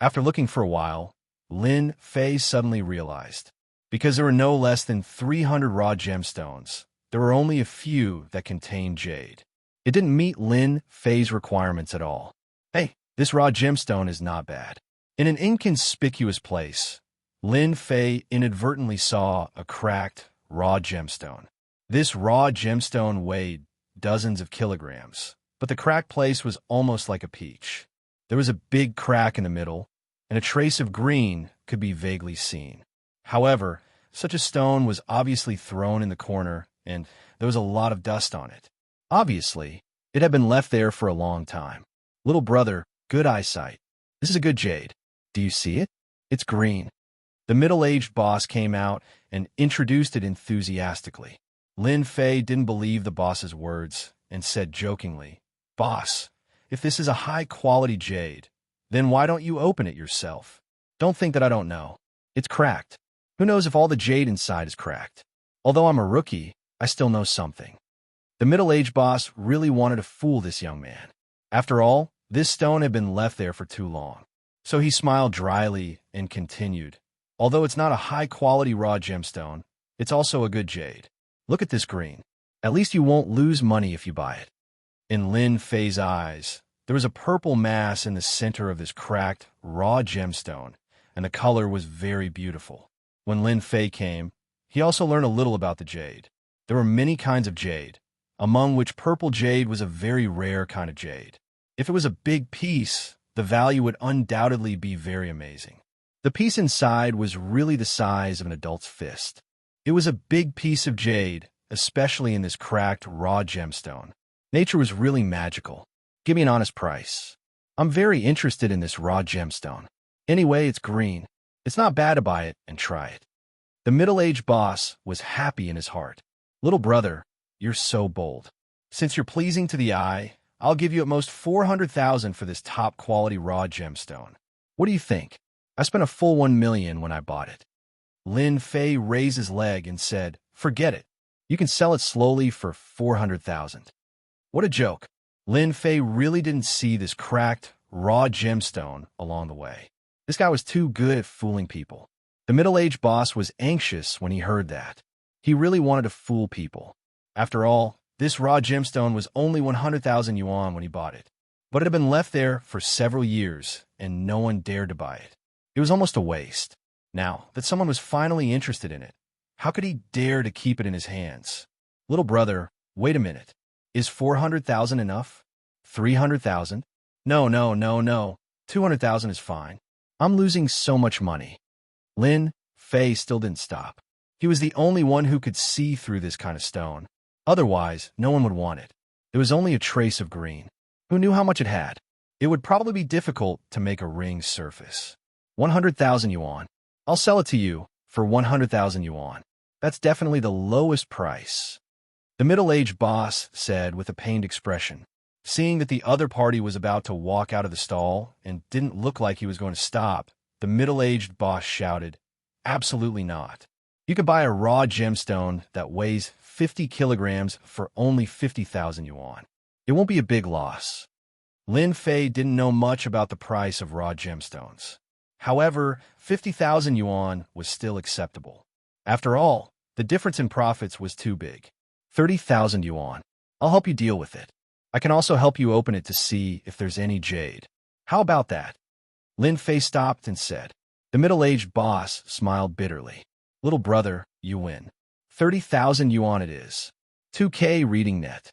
After looking for a while, Lin Fei suddenly realized, because there were no less than 300 raw gemstones, there were only a few that contained jade. It didn't meet Lin Fei's requirements at all. Hey, this raw gemstone is not bad. In an inconspicuous place, Lin Fei inadvertently saw a cracked, raw gemstone. This raw gemstone weighed dozens of kilograms, but the cracked place was almost like a peach. There was a big crack in the middle, and a trace of green could be vaguely seen. However, such a stone was obviously thrown in the corner, and there was a lot of dust on it. Obviously, it had been left there for a long time. Little brother, good eyesight. This is a good jade. Do you see it? It's green. The middle-aged boss came out and introduced it enthusiastically. Lin Fei didn't believe the boss's words and said jokingly, "Boss, if this is a high-quality jade, then why don't you open it yourself? Don't think that I don't know. It's cracked. Who knows if all the jade inside is cracked? Although I'm a rookie, I still know something." The middle-aged boss really wanted to fool this young man. After all, this stone had been left there for too long. So he smiled dryly and continued, "Although it's not a high-quality raw gemstone, it's also a good jade. Look at this green. At least you won't lose money if you buy it." In Lin Fei's eyes, there was a purple mass in the center of this cracked, raw gemstone, and the color was very beautiful. When Lin Fei came, he also learned a little about the jade. There were many kinds of jade, among which purple jade was a very rare kind of jade. If it was a big piece, the value would undoubtedly be very amazing. The piece inside was really the size of an adult's fist. It was a big piece of jade, especially in this cracked, raw gemstone. Nature was really magical. Give me an honest price. I'm very interested in this raw gemstone. Anyway, it's green. It's not bad to buy it and try it. The middle-aged boss was happy in his heart. Little brother, you're so bold. Since you're pleasing to the eye, I'll give you at most 400,000 for this top-quality raw gemstone. What do you think? I spent a full 1 million when I bought it." Lin Fei raised his leg and said, "Forget it. You can sell it slowly for 400,000. What a joke. Lin Fei really didn't see this cracked, raw gemstone along the way. This guy was too good at fooling people. The middle-aged boss was anxious when he heard that. He really wanted to fool people. After all, this raw gemstone was only 100,000 yuan when he bought it. But it had been left there for several years, and no one dared to buy it. It was almost a waste. Now that someone was finally interested in it, how could he dare to keep it in his hands? Little brother, wait a minute. Is 400,000 enough? 300,000? No. 200,000 is fine. I'm losing so much money." Lin Fei still didn't stop. He was the only one who could see through this kind of stone. Otherwise, no one would want it. There was only a trace of green. Who knew how much it had? It would probably be difficult to make a ring surface. 100,000 yuan. I'll sell it to you for 100,000 yuan. That's definitely the lowest price. The middle-aged boss said with a pained expression. Seeing that the other party was about to walk out of the stall and didn't look like he was going to stop, the middle-aged boss shouted, "Absolutely not. You could buy a raw gemstone that weighs 50 kilograms for only 50,000 yuan. It won't be a big loss." Lin Fei didn't know much about the price of raw gemstones. However, 50,000 yuan was still acceptable. After all, the difference in profits was too big. 30,000 yuan. I'll help you deal with it. I can also help you open it to see if there's any jade. How about that? Lin Fei stopped and said. The middle-aged boss smiled bitterly. Little brother, you win. 30,000 yuan it is. 2K reading net.